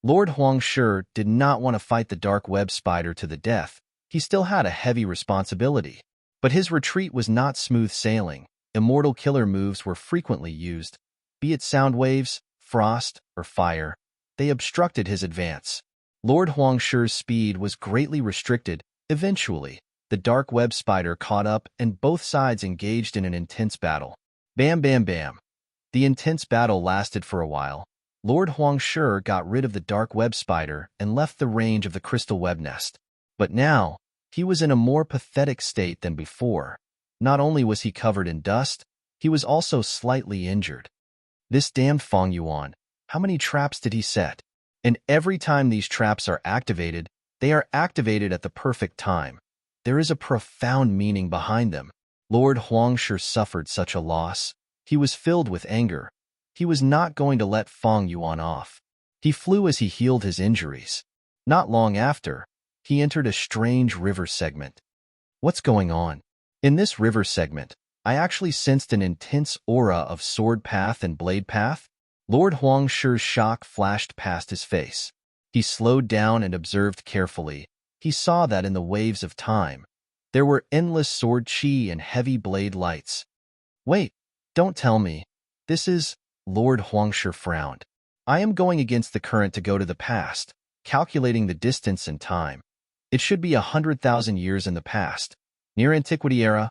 Lord Huang Shi did not want to fight the dark web spider to the death. He still had a heavy responsibility. But his retreat was not smooth sailing. Immortal killer moves were frequently used, be it sound waves, frost, or fire. They obstructed his advance. Lord Huang Shi's speed was greatly restricted. Eventually, the dark web spider caught up and both sides engaged in an intense battle. Bam, bam, bam. The intense battle lasted for a while. Lord Huang Shi got rid of the dark web spider and left the range of the crystal web nest. But now, he was in a more pathetic state than before. Not only was he covered in dust, he was also slightly injured. This damned Feng Yuan, how many traps did he set? And every time these traps are activated, they are activated at the perfect time. There is a profound meaning behind them. Lord Huang Shi suffered such a loss. He was filled with anger. He was not going to let Feng Yuan off. He flew as he healed his injuries. Not long after, he entered a strange river segment. What's going on? In this river segment, I actually sensed an intense aura of sword path and blade path. Lord Huang Shi's shock flashed past his face. He slowed down and observed carefully. He saw that in the waves of time, there were endless sword chi and heavy blade lights. Wait, don't tell me. This is... Lord Huang Shi frowned. I am going against the current to go to the past, calculating the distance and time. It should be 100,000 years in the past. Near Antiquity era.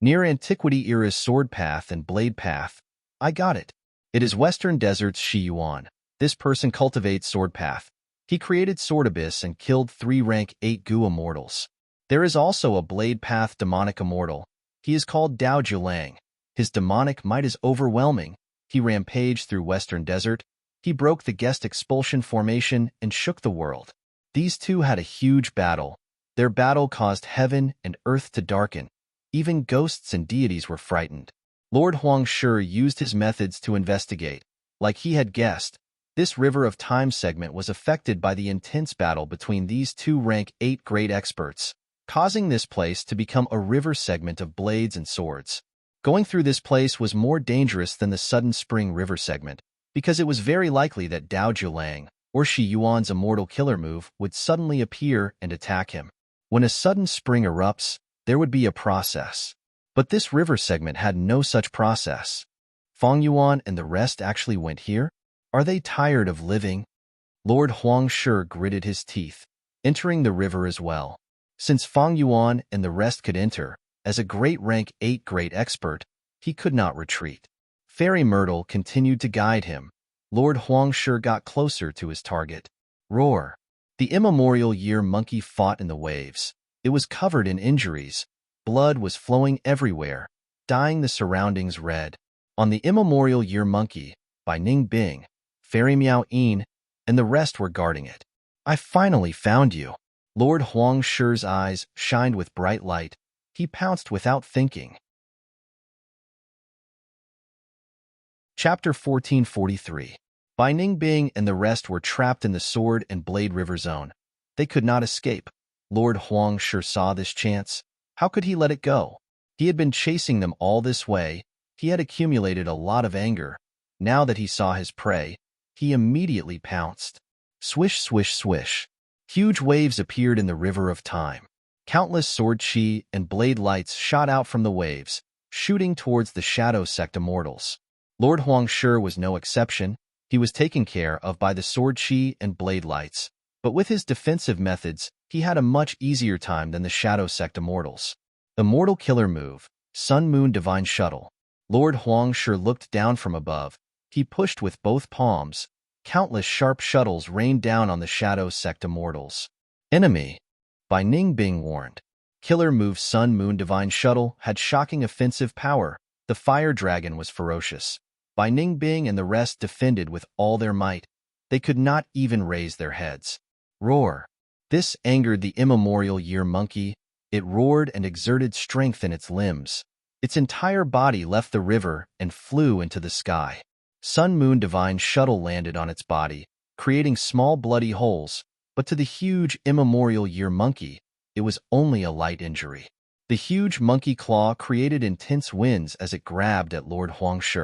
Near Antiquity era's sword path and blade path. I got it. It is Western Desert's Shi Yuan. This person cultivates sword path. He created Sword Abyss and killed 3 rank 8 Gu immortals. There is also a blade path demonic immortal. He is called Dao Julang. His demonic might is overwhelming. He rampaged through Western Desert. He broke the guest expulsion formation and shook the world. These two had a huge battle. Their battle caused heaven and earth to darken. Even ghosts and deities were frightened. Lord Huang Shi used his methods to investigate. Like he had guessed, this River of Time segment was affected by the intense battle between these 2 rank 8 great experts, causing this place to become a river segment of blades and swords. Going through this place was more dangerous than the Sudden Spring River segment, because it was very likely that Dao Julang, or Shi Yuan's immortal killer move, would suddenly appear and attack him. When a sudden spring erupts, there would be a process. But this river segment had no such process. Fang Yuan and the rest actually went here? Are they tired of living? Lord Huang Shi gritted his teeth, entering the river as well. Since Fang Yuan and the rest could enter, as a great rank 8 great expert, he could not retreat. Fairy Myrtle continued to guide him. Lord Huang Shi got closer to his target. Roar! The immemorial year monkey fought in the waves. It was covered in injuries. Blood was flowing everywhere, dyeing the surroundings red. On the immemorial year monkey, by Ning Bing, Fairy Miao Yin, and the rest were guarding it. I finally found you. Lord Huang Shi's eyes shined with bright light. He pounced without thinking. Chapter 1443. Bai Ning Bing and the rest were trapped in the Sword and Blade River Zone. They could not escape. Lord Huang Shi saw this chance. How could he let it go? He had been chasing them all this way. He had accumulated a lot of anger. Now that he saw his prey, he immediately pounced. Swish, swish, swish. Huge waves appeared in the river of time. Countless sword chi and blade lights shot out from the waves, shooting towards the shadow sect immortals. Lord Huang Shi was no exception. He was taken care of by the sword chi and blade lights, but with his defensive methods, he had a much easier time than the shadow sect immortals. Immortal killer move, Sun Moon Divine Shuttle. Lord Huang Shi looked down from above. He pushed with both palms. Countless sharp shuttles rained down on the shadow sect immortals. Enemy! By Ning Bing warned. Killer move Sun Moon Divine Shuttle had shocking offensive power. The fire dragon was ferocious. By Ning Bing and the rest defended with all their might. They could not even raise their heads. Roar! This angered the immemorial year monkey. It roared and exerted strength in its limbs. Its entire body left the river and flew into the sky. Sun Moon Divine Shuttle landed on its body, creating small bloody holes, but to the huge immemorial year monkey, it was only a light injury. The huge monkey claw created intense winds as it grabbed at Lord Huang Shi.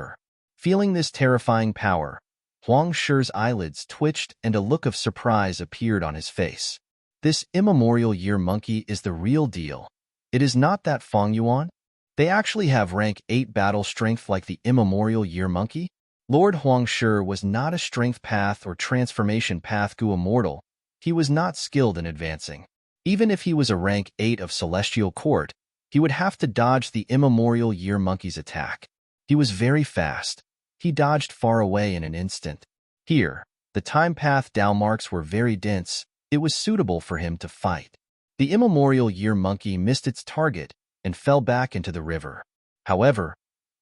Feeling this terrifying power, Huang Shi's eyelids twitched and a look of surprise appeared on his face. This immemorial year monkey is the real deal. It is not that Fang Yuan. They actually have rank 8 battle strength like the immemorial year monkey? Lord Huang Shi was not a strength path or transformation path Gu immortal. He was not skilled in advancing. Even if he was a rank 8 of Celestial Court, he would have to dodge the immemorial year monkey's attack. He was very fast. He dodged far away in an instant. Here, the time path Dao marks were very dense. It was suitable for him to fight. The immemorial year monkey missed its target and fell back into the river. However,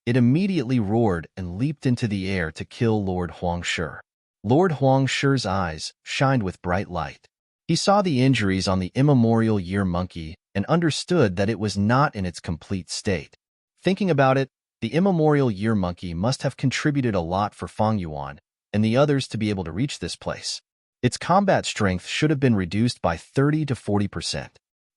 it immediately roared and leaped into the air to kill Lord Huang Shi. Lord Huang Shi's eyes shined with bright light. He saw the injuries on the immemorial year monkey and understood that it was not in its complete state. Thinking about it, the immemorial year monkey must have contributed a lot for Fang Yuan and the others to be able to reach this place. Its combat strength should have been reduced by 30 to 40%.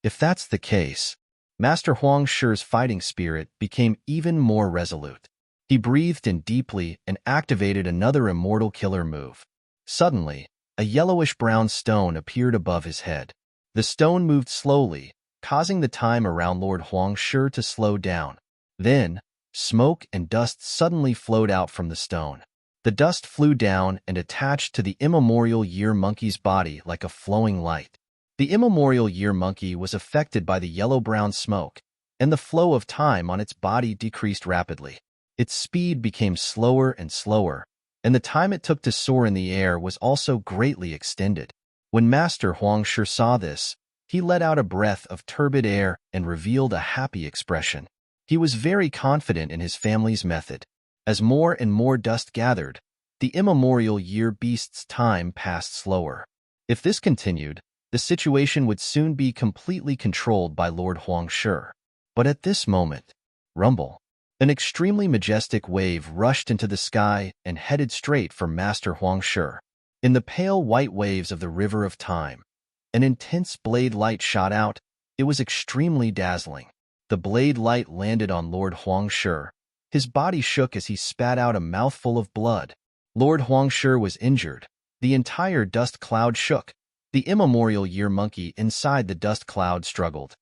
If that's the case, Master Huang Shi's fighting spirit became even more resolute. He breathed in deeply and activated another immortal killer move. Suddenly, a yellowish-brown stone appeared above his head. The stone moved slowly, causing the time around Lord Huang Shi to slow down. Then, smoke and dust suddenly flowed out from the stone. The dust flew down and attached to the immemorial year monkey's body like a flowing light. The immemorial year monkey was affected by the yellow-brown smoke, and the flow of time on its body decreased rapidly. Its speed became slower and slower, and the time it took to soar in the air was also greatly extended. When Master Huangshi saw this, he let out a breath of turbid air and revealed a happy expression. He was very confident in his family's method. As more and more dust gathered, the immemorial year beast's time passed slower. If this continued, the situation would soon be completely controlled by Lord Huangshi. But at this moment, rumble! An extremely majestic wave rushed into the sky and headed straight for Master Huangshi. In the pale white waves of the river of time, an intense blade light shot out. It was extremely dazzling. The blade light landed on Lord Huangshi. His body shook as he spat out a mouthful of blood. Lord Huangshi was injured. The entire dust cloud shook. The immemorial year monkey inside the dust cloud struggled.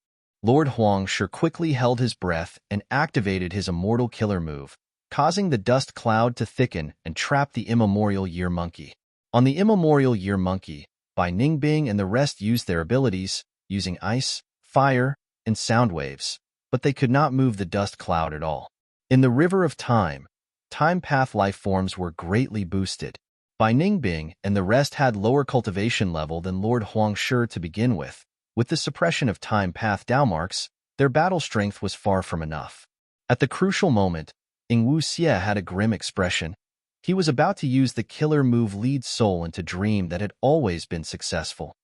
Lord Huangshi quickly held his breath and activated his immortal killer move, causing the dust cloud to thicken and trap the immemorial year monkey. On the immemorial year monkey, Bai Ningbing and the rest used their abilities, using ice, fire, and sound waves, but they could not move the dust cloud at all. In the river of time, time path life forms were greatly boosted. Bai Ningbing and the rest had lower cultivation level than Lord Huangshi to begin with. With the suppression of time path Daomarks, their battle strength was far from enough. At the crucial moment, Ing Wuxie had a grim expression. He was about to use the killer move Lead Soul into Dream that had always been successful.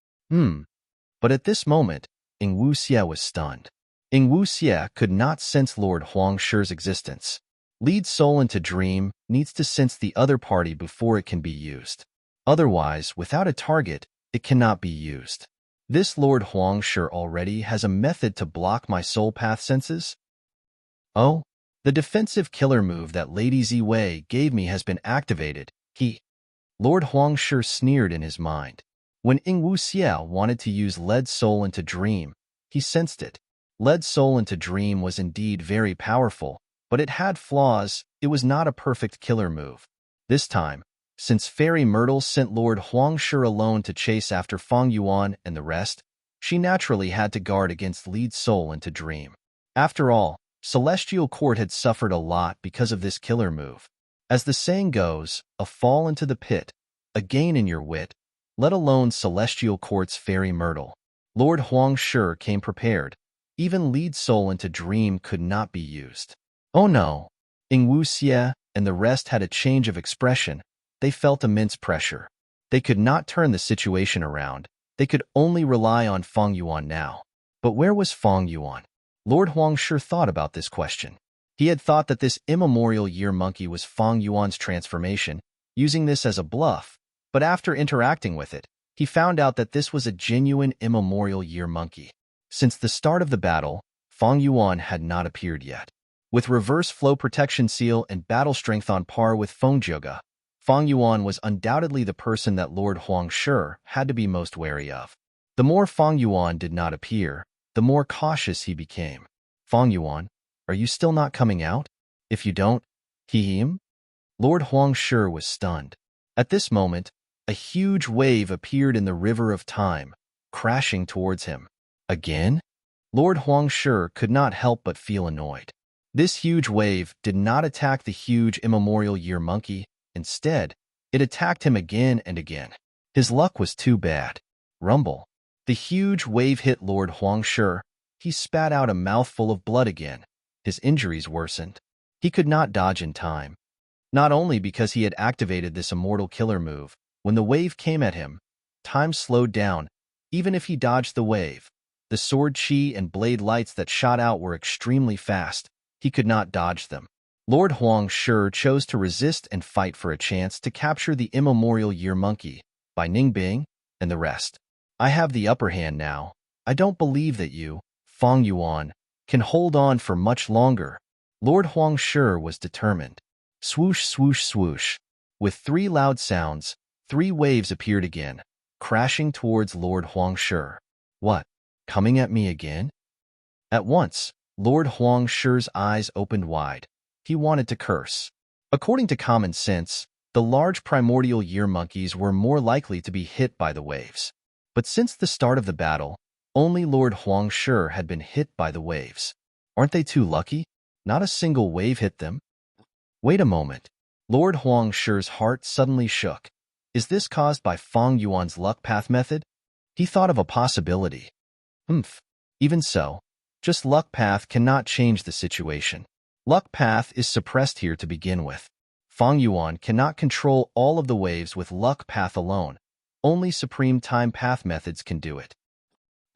But at this moment, Ing Wuxie was stunned. Ing Wuxie could not sense Lord Huangshi's existence. Lead Soul into Dream needs to sense the other party before it can be used. Otherwise, without a target, it cannot be used. This Lord Huangshi already has a method to block my soul path senses? Oh, the defensive killer move that Lady Ziwei gave me has been activated. Lord Huangshi sneered in his mind. When Ing Wuxie wanted to use Lead Soul into Dream, he sensed it. Lead Soul into Dream was indeed very powerful, but it had flaws. It was not a perfect killer move. This time, since Fairy Myrtle sent Lord Huangshi alone to chase after Feng Yuan and the rest, she naturally had to guard against Lead Soul into Dream. After all, Celestial Court had suffered a lot because of this killer move. As the saying goes, a fall into the pit, a gain in your wit, let alone Celestial Court's Fairy Myrtle. Lord Huangshi came prepared. Even Lead Soul into Dream could not be used. Oh no! Ing Wuxie and the rest had a change of expression. They felt immense pressure. They could not turn the situation around. They could only rely on Feng Yuan now. But where was Feng Yuan? Lord Huangshi thought about this question. He had thought that this immemorial year monkey was Feng Yuan's transformation, using this as a bluff, but after interacting with it, he found out that this was a genuine immemorial year monkey. Since the start of the battle, Feng Yuan had not appeared yet. With reverse flow protection seal and battle strength on par with Feng Jioge, Feng Yuan was undoubtedly the person that Lord Huangshi had to be most wary of. The more Feng Yuan did not appear, the more cautious he became. Feng Yuan, are you still not coming out? If you don't, Lord Huangshi was stunned. At this moment, a huge wave appeared in the river of time, crashing towards him. Again? Lord Huangshi could not help but feel annoyed. This huge wave did not attack the huge immemorial year monkey. Instead, it attacked him again and again. His luck was too bad. Rumble. The huge wave hit Lord Huangshi. He spat out a mouthful of blood again. His injuries worsened. He could not dodge in time. Not only because he had activated this immortal killer move, when the wave came at him, time slowed down. Even if he dodged the wave, the sword chi and blade lights that shot out were extremely fast. He could not dodge them. Lord Huangshi chose to resist and fight for a chance to capture the immemorial year monkey, Bai Ningbing, and the rest. I have the upper hand now. I don't believe that you, Feng Yuan, can hold on for much longer. Lord Huangshi was determined. Swoosh, swoosh, swoosh. With three loud sounds, three waves appeared again, crashing towards Lord Huangshi. What? Coming at me again? At once, Lord Huangshi's eyes opened wide. He wanted to curse. According to common sense, the large primordial year monkeys were more likely to be hit by the waves. But since the start of the battle, only Lord Huangshi had been hit by the waves. Aren't they too lucky? Not a single wave hit them. Wait a moment. Lord Huangshi's heart suddenly shook. Is this caused by Fang Yuan's luck path method? He thought of a possibility. Even so, just luck path cannot change the situation. Luck path is suppressed here to begin with. Fang Yuan cannot control all of the waves with luck path alone. Only supreme time path methods can do it.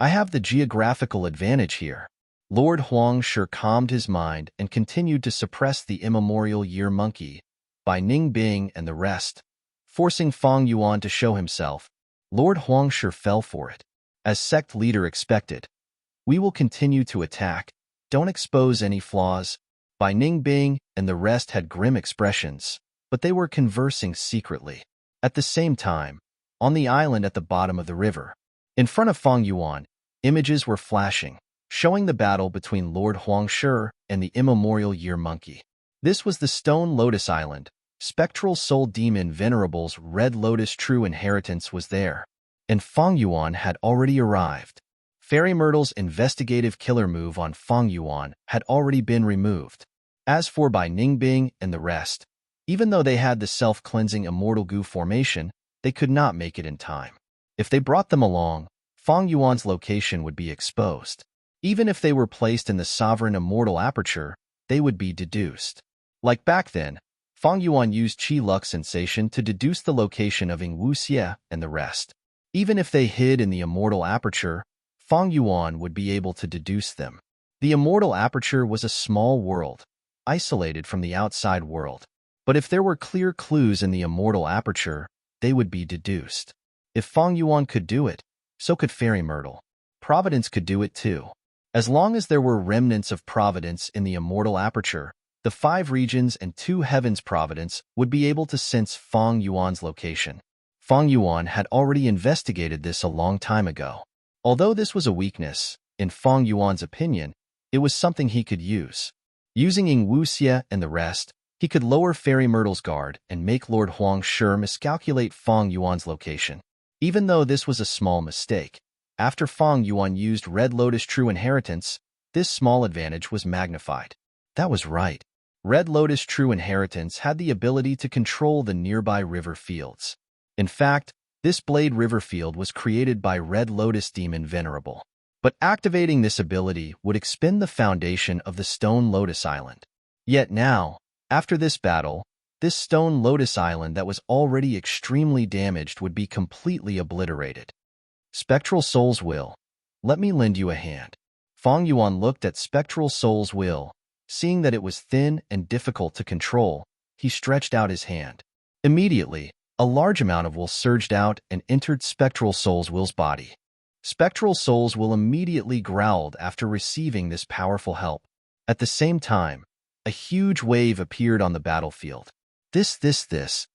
I have the geographical advantage here. Lord Huangshi calmed his mind and continued to suppress the immemorial year monkey by Ning Bing and the rest, forcing Fang Yuan to show himself. Lord Huangshi fell for it. As sect leader expected, we will continue to attack. Don't expose any flaws. Bai Ning Bing and the rest had grim expressions, but they were conversing secretly. At the same time, on the island at the bottom of the river, in front of Fang Yuan, images were flashing, showing the battle between Lord Huangshi and the immemorial year monkey. This was the Stone Lotus Island. Spectral Soul Demon Venerable's Red Lotus True Inheritance was there, and Fang Yuan had already arrived. Fairy Myrtle's investigative killer move on Fang Yuan had already been removed. As for Bai Ningbing and the rest, even though they had the self-cleansing immortal goo formation, they could not make it in time. If they brought them along, Fang Yuan's location would be exposed. Even if they were placed in the sovereign immortal aperture, they would be deduced. Like back then, Fang Yuan used Qi Luck sensation to deduce the location of Ying Wuxie and the rest. Even if they hid in the immortal aperture, Fang Yuan would be able to deduce them. The immortal aperture was a small world, isolated from the outside world. But if there were clear clues in the immortal aperture, they would be deduced. If Fang Yuan could do it, so could Fairy Myrtle. Providence could do it too. As long as there were remnants of Providence in the immortal aperture, the 5 regions and 2 heavens Providence would be able to sense Fang Yuan's location. Fang Yuan had already investigated this a long time ago. Although this was a weakness, in Fang Yuan's opinion, it was something he could use. Using Ying Wuxie and the rest, he could lower Fairy Myrtle's guard and make Lord Huangshi miscalculate Fang Yuan's location. Even though this was a small mistake, after Fang Yuan used Red Lotus True Inheritance, this small advantage was magnified. That was right. Red Lotus True Inheritance had the ability to control the nearby river fields. In fact, this Blade River field was created by Red Lotus Demon Venerable. But activating this ability would expend the foundation of the Stone Lotus Island. Yet now, after this battle, this Stone Lotus Island that was already extremely damaged would be completely obliterated. Spectral Soul's Will. Let me lend you a hand. Fang Yuan looked at Spectral Soul's Will. Seeing that it was thin and difficult to control, he stretched out his hand. Immediately, a large amount of will surged out and entered Spectral Soul's Will's body. Spectral Soul's Will immediately growled after receiving this powerful help. At the same time, a huge wave appeared on the battlefield. This.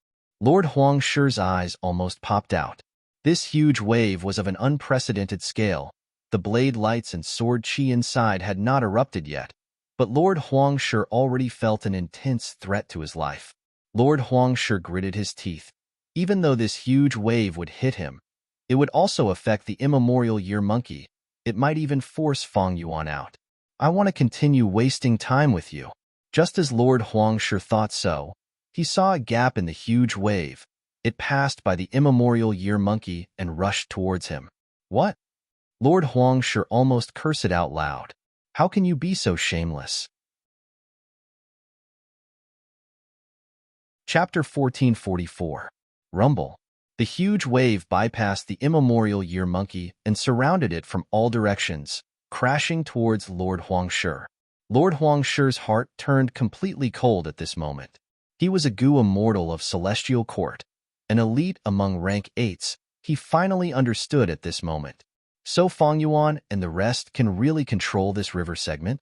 Lord Huangshi's eyes almost popped out. This huge wave was of an unprecedented scale. The blade lights and sword chi inside had not erupted yet, but Lord Huangshi already felt an intense threat to his life. Lord Huangshi gritted his teeth. Even though this huge wave would hit him, it would also affect the immemorial year monkey. It might even force Fang Yuan out. I want to continue wasting time with you. Just as Lord Huangshi thought so, he saw a gap in the huge wave. It passed by the immemorial year monkey and rushed towards him. What? Lord Huangshi almost cursed out loud. How can you be so shameless? Chapter 1444. Rumble. The huge wave bypassed the immemorial year monkey and surrounded it from all directions, crashing towards Lord Huangshi. Lord Huangshi's heart turned completely cold at this moment. He was a goo immortal of Celestial Court, an elite among rank 8s. He finally understood at this moment. So Fang Yuan and the rest can really control this river segment?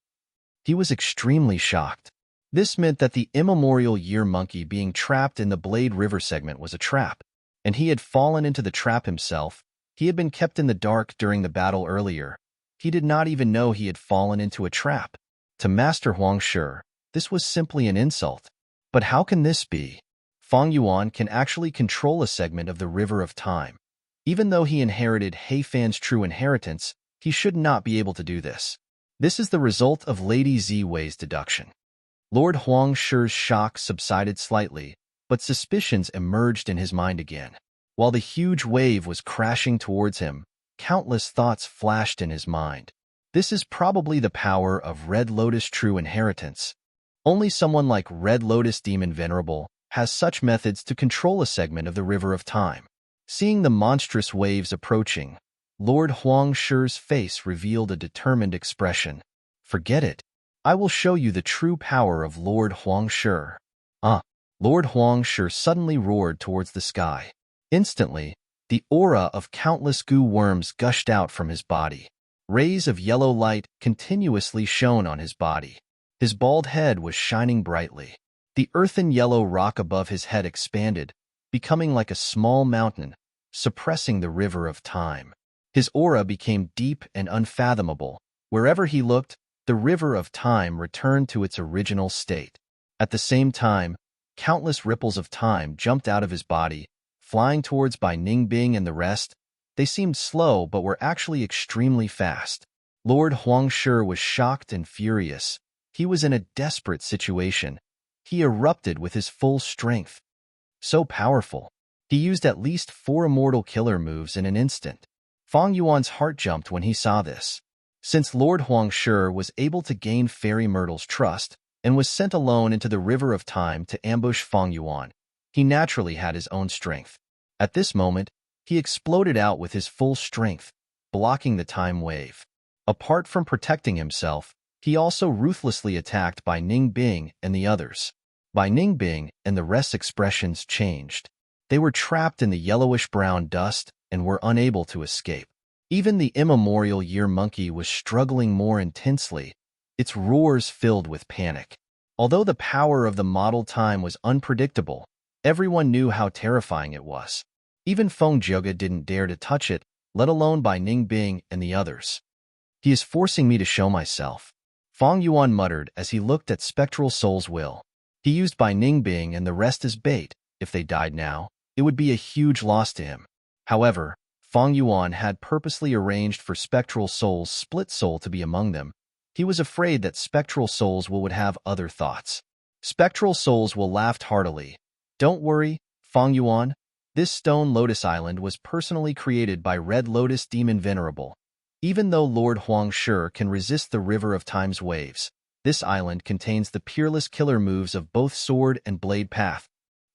He was extremely shocked. This meant that the immemorial year monkey being trapped in the Blade River segment was a trap, and he had fallen into the trap himself. He had been kept in the dark during the battle earlier. He did not even know he had fallen into a trap. To Master Huangshi, this was simply an insult. But how can this be? Fang Yuan can actually control a segment of the River of Time. Even though he inherited Heifan's true inheritance, he should not be able to do this. This is the result of Lady Ziwei's deduction. Lord Huang Shi's shock subsided slightly, but suspicions emerged in his mind again. While the huge wave was crashing towards him, countless thoughts flashed in his mind. This is probably the power of Red Lotus true inheritance. Only someone like Red Lotus Demon Venerable has such methods to control a segment of the river of time. Seeing the monstrous waves approaching, Lord Huang Shi's face revealed a determined expression. Forget it. I will show you the true power of Lord Huang Shi. Lord Huang Shi suddenly roared towards the sky. Instantly, the aura of countless goo worms gushed out from his body. Rays of yellow light continuously shone on his body. His bald head was shining brightly. The earthen yellow rock above his head expanded, becoming like a small mountain, suppressing the river of time. His aura became deep and unfathomable. Wherever he looked, the river of time returned to its original state. At the same time, countless ripples of time jumped out of his body, flying towards Bai Ningbing and the rest. They seemed slow but were actually extremely fast. Lord Huang Shi was shocked and furious. He was in a desperate situation. He erupted with his full strength. So powerful. He used at least 4 immortal killer moves in an instant. Fang Yuan's heart jumped when he saw this. Since Lord Huang Shi was able to gain Fairy Myrtle's trust and was sent alone into the river of time to ambush Fang Yuan, he naturally had his own strength. At this moment, he exploded out with his full strength, blocking the time wave. Apart from protecting himself, he also ruthlessly attacked Bai Ningbing and the others. Bai Ningbing and the rest's expressions changed. They were trapped in the yellowish-brown dust and were unable to escape. Even the immemorial year monkey was struggling more intensely, its roars filled with panic. Although the power of the model time was unpredictable, everyone knew how terrifying it was. Even Feng Zhouge didn't dare to touch it, let alone Bai Ningbing and the others. He is forcing me to show myself, Fang Yuan muttered as he looked at Spectral Soul's will. He used Bai Ningbing and the rest as bait. If they died now, it would be a huge loss to him. However, Fang Yuan had purposely arranged for Spectral Soul's split soul to be among them. He was afraid that Spectral Souls would have other thoughts. Spectral Souls laughed heartily. Don't worry, Fang Yuan. This stone Lotus Island was personally created by Red Lotus Demon Venerable. Even though Lord Huang Shi can resist the river of time's waves, this island contains the peerless killer moves of both sword and blade path.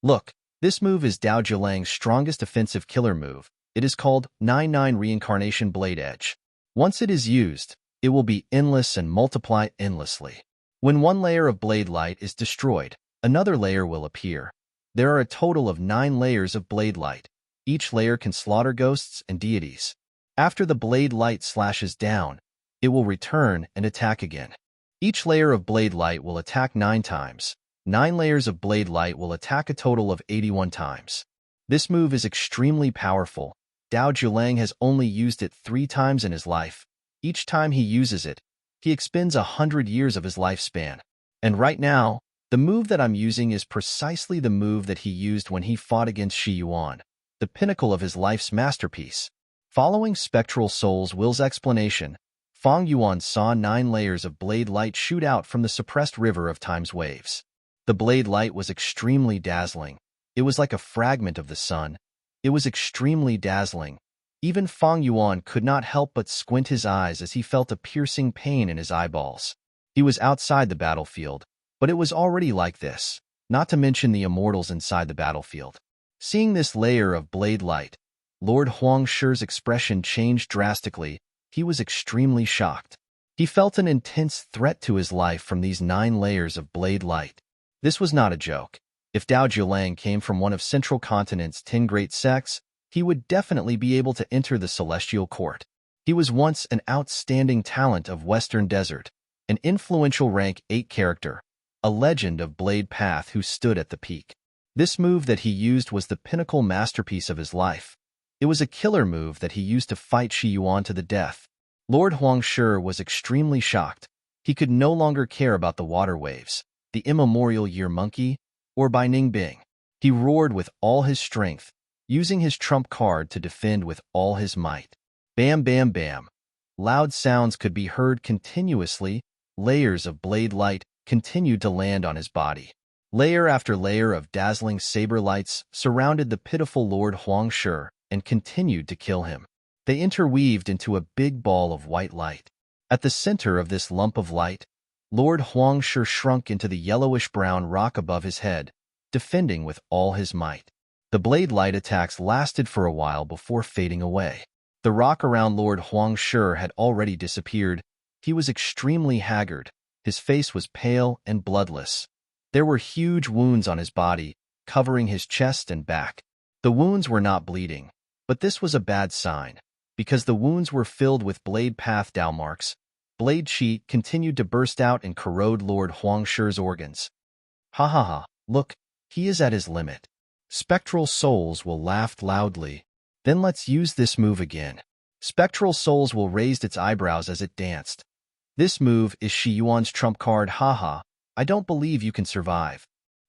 Look, this move is Dao Zhilang's strongest offensive killer move. It is called 99 Reincarnation Blade Edge. Once it is used, it will be endless and multiply endlessly. When one layer of blade light is destroyed, another layer will appear. There are a total of 9 layers of blade light. Each layer can slaughter ghosts and deities. After the blade light slashes down, it will return and attack again. Each layer of blade light will attack 9 times. 9 layers of blade light will attack a total of 81 times. This move is extremely powerful. Dao Zhilang has only used it 3 times in his life. Each time he uses it, he expends 100 years of his lifespan. And right now, the move that I'm using is precisely the move that he used when he fought against Shi Yuan, the pinnacle of his life's masterpiece. Following Spectral Soul's will's explanation, Fang Yuan saw 9 layers of blade light shoot out from the suppressed river of time's waves. The blade light was extremely dazzling. It was like a fragment of the sun. It was extremely dazzling. Even Fang Yuan could not help but squint his eyes as he felt a piercing pain in his eyeballs. He was outside the battlefield, but it was already like this, not to mention the immortals inside the battlefield. Seeing this layer of blade light, Lord Huang Shi's expression changed drastically. He was extremely shocked. He felt an intense threat to his life from these 9 layers of blade light. This was not a joke. If Dao Zhilang came from one of Central Continent's 10 great sects, he would definitely be able to enter the Celestial Court. He was once an outstanding talent of Western Desert, an influential rank 8 character, a legend of Blade Path who stood at the peak. This move that he used was the pinnacle masterpiece of his life. It was a killer move that he used to fight Shi Yuan to the death. Lord Huang Shi was extremely shocked. He could no longer care about the water waves, the immemorial year monkey, or Bai Ningbing. He roared with all his strength. using his trump card to defend with all his might. Bam, bam, bam. Loud sounds could be heard continuously. Layers of blade light continued to land on his body. Layer after layer of dazzling saber lights surrounded the pitiful Lord Huangshi and continued to kill him. They interweaved into a big ball of white light. At the center of this lump of light, Lord Huangshi shrunk into the yellowish-brown rock above his head, defending with all his might. The blade light attacks lasted for a while before fading away. The rock around Lord Huangshi had already disappeared. He was extremely haggard. His face was pale and bloodless. There were huge wounds on his body, covering his chest and back. The wounds were not bleeding, but this was a bad sign, because the wounds were filled with blade path dow marks. Blade chi continued to burst out and corrode Lord Huangshi's organs. Ha ha ha, look, he is at his limit. Spectral Souls will laugh loudly. Then let's use this move again. Spectral Souls will raise its eyebrows as it danced. This move is Shi Yuan's trump card, haha. I don't believe you can survive.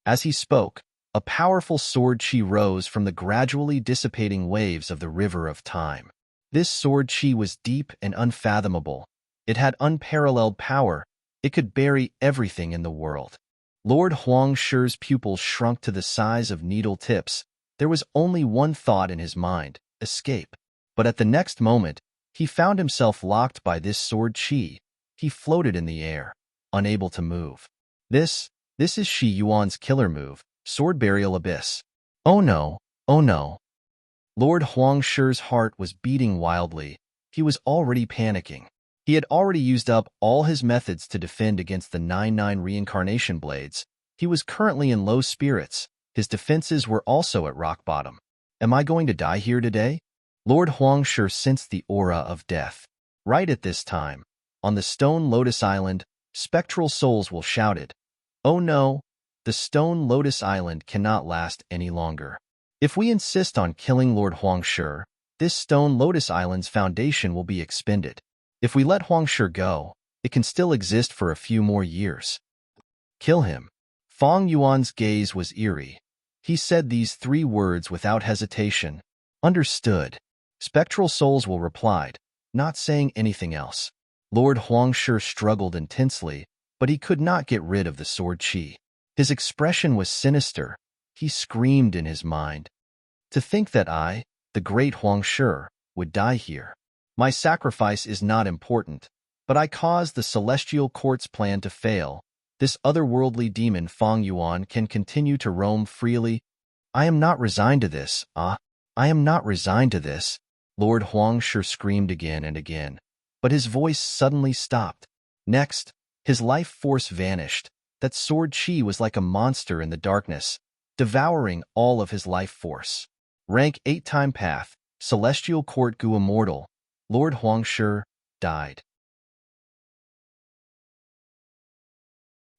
As he spoke, a powerful sword chi rose from the gradually dissipating waves of the river of time. This sword chi was deep and unfathomable. It had unparalleled power. It could bury everything in the world. Lord Huangshi's pupils shrunk to the size of needle tips. There was only one thought in his mind, escape. But at the next moment, he found himself locked by this sword chi. He floated in the air, unable to move. This is Shi Yuan's killer move, Sword Burial Abyss. Oh no, oh no. Lord Huangshi's heart was beating wildly. He was already panicking. He had already used up all his methods to defend against the 9-9 reincarnation blades. He was currently in low spirits. His defenses were also at rock bottom. Am I going to die here today? Lord Huangshi sensed the aura of death. Right at this time, on the Stone Lotus Island, Spectral Souls will shouted, "Oh no, the Stone Lotus Island cannot last any longer. If we insist on killing Lord Huangshi, this Stone Lotus Island's foundation will be expended. If we let Huangshi go, it can still exist for a few more years. Kill him." Fang Yuan's gaze was eerie. He said these 3 words without hesitation. Understood. Spectral Souls will replied, not saying anything else. Lord Huangshi struggled intensely, but he could not get rid of the sword chi. His expression was sinister. He screamed in his mind. To think that I, the great Huangshi, would die here. My sacrifice is not important, but I caused the Celestial Court's plan to fail. This otherworldly demon Fang Yuan can continue to roam freely. I am not resigned to this, I am not resigned to this. Lord Huangshi screamed again and again, but his voice suddenly stopped. Next, his life force vanished. That sword chi was like a monster in the darkness, devouring all of his life force. Rank 8 time path, Celestial Court Gu Immortal. Lord Huangshi died.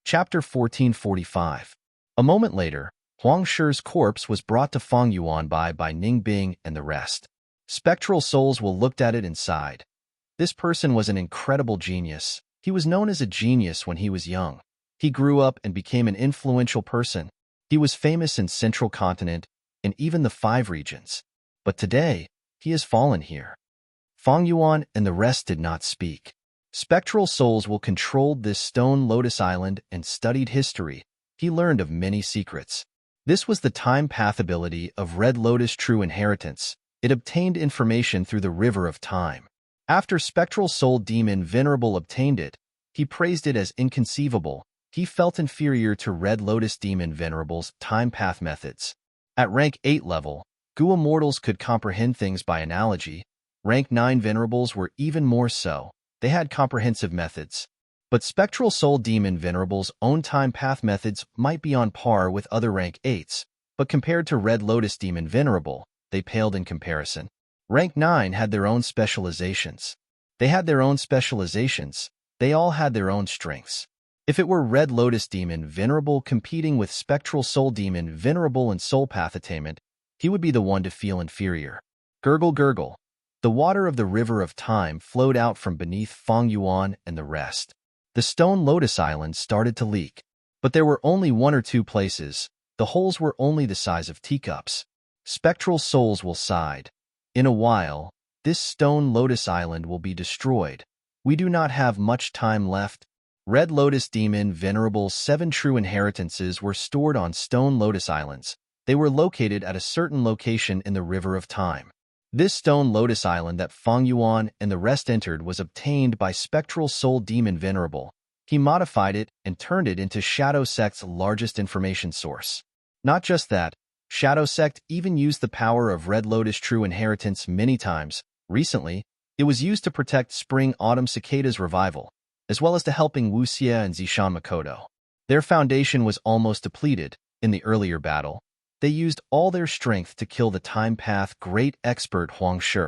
Chapter 1445. A moment later, Huangshi's corpse was brought to Fang Yuan by Ningbing and the rest. Spectral Souls will looked at it and sighed. This person was an incredible genius. He was known as a genius when he was young. He grew up and became an influential person. He was famous in Central Continent and even the 5 regions. But today, he has fallen here. Fang Yuan and the rest did not speak. Spectral Souls will controlled this Stone Lotus Island and studied history. He learned of many secrets. This was the time path ability of Red Lotus True Inheritance. It obtained information through the river of time. After Spectral Soul Demon Venerable obtained it, he praised it as inconceivable. He felt inferior to Red Lotus Demon Venerable's time path methods. At rank 8 level, Gu Immortals could comprehend things by analogy. Rank 9 Venerables were even more so. They had comprehensive methods. But Spectral Soul Demon Venerable's own time path methods might be on par with other rank 8s, but compared to Red Lotus Demon Venerable, they paled in comparison. Rank 9 had their own specializations. They had their own specializations. They all had their own strengths. If it were Red Lotus Demon Venerable competing with Spectral Soul Demon Venerable in soul path attainment, he would be the one to feel inferior. Gurgle gurgle. The water of the river of time flowed out from beneath Fang Yuan and the rest. The Stone Lotus Island started to leak. But there were only 1 or 2 places. The holes were only the size of teacups. Spectral souls will sigh. In a while, this stone lotus island will be destroyed. We do not have much time left. Red Lotus Demon Venerable's 7 true inheritances were stored on stone lotus islands. They were located at a certain location in the River of Time. This stone lotus island that Feng Yuan and the rest entered was obtained by Spectral Soul Demon Venerable. He modified it and turned it into Shadow Sect's largest information source. Not just that, Shadow Sect even used the power of Red Lotus True Inheritance many times. Recently, it was used to protect Spring-Autumn Cicada's revival, as well as to helping Wuxia and Zishan Makoto. Their foundation was almost depleted. In the earlier battle, they used all their strength to kill the Time Path great expert Huang Shi.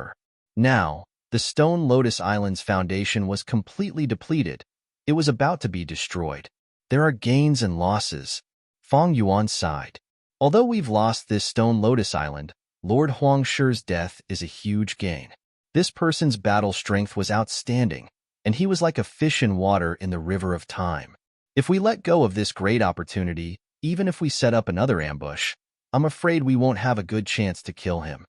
Now, the Stone Lotus Island's foundation was completely depleted. It was about to be destroyed. There are gains and losses. Feng Yuan sighed. Although we've lost this Stone Lotus Island, Lord Huang Shi's death is a huge gain. This person's battle strength was outstanding, and he was like a fish in water in the River of Time. If we let go of this great opportunity, even if we set up another ambush, I'm afraid we won't have a good chance to kill him.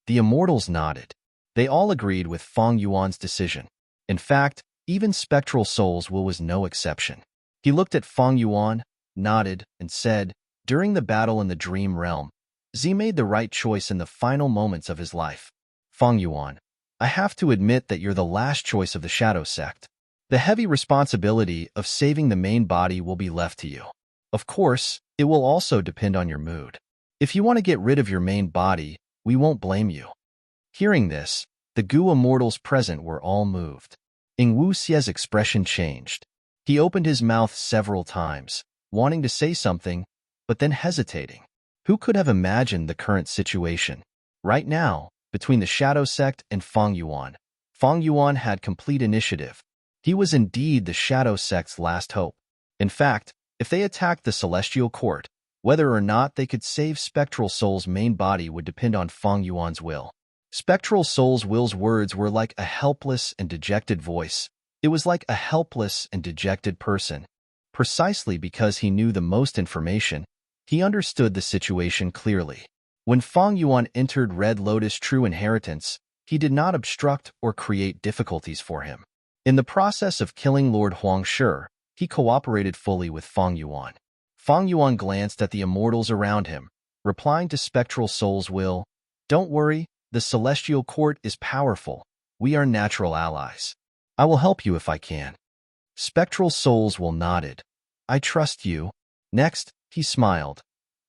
The immortals nodded. They all agreed with Feng Yuan's decision. In fact, even Spectral Soul's will was no exception. He looked at Feng Yuan, nodded, and said, "During the battle in the Dream Realm, Z made the right choice in the final moments of his life. Feng Yuan, I have to admit that you're the last choice of the Shadow Sect. The heavy responsibility of saving the main body will be left to you. Of course, it will also depend on your mood. If you want to get rid of your main body, we won't blame you." Hearing this, the Gu immortals present were all moved. Ing Wuxia's expression changed. He opened his mouth several times, wanting to say something, but then hesitating. Who could have imagined the current situation? Right now, between the Shadow Sect and Feng Yuan had complete initiative. He was indeed the Shadow Sect's last hope. In fact, if they attacked the Celestial Court, whether or not they could save Spectral Soul's main body would depend on Feng Yuan's will. Spectral Soul's will's words were like a helpless and dejected voice. It was like a helpless and dejected person. Precisely because he knew the most information, he understood the situation clearly. When Feng Yuan entered Red Lotus True Inheritance, he did not obstruct or create difficulties for him. In the process of killing Lord Huang Shi, he cooperated fully with Feng Yuan. Feng Yuan glanced at the immortals around him, replying to Spectral Soul's will, "Don't worry, the Celestial Court is powerful. We are natural allies. I will help you if I can." Spectral Soul's will nodded. "I trust you." Next, he smiled.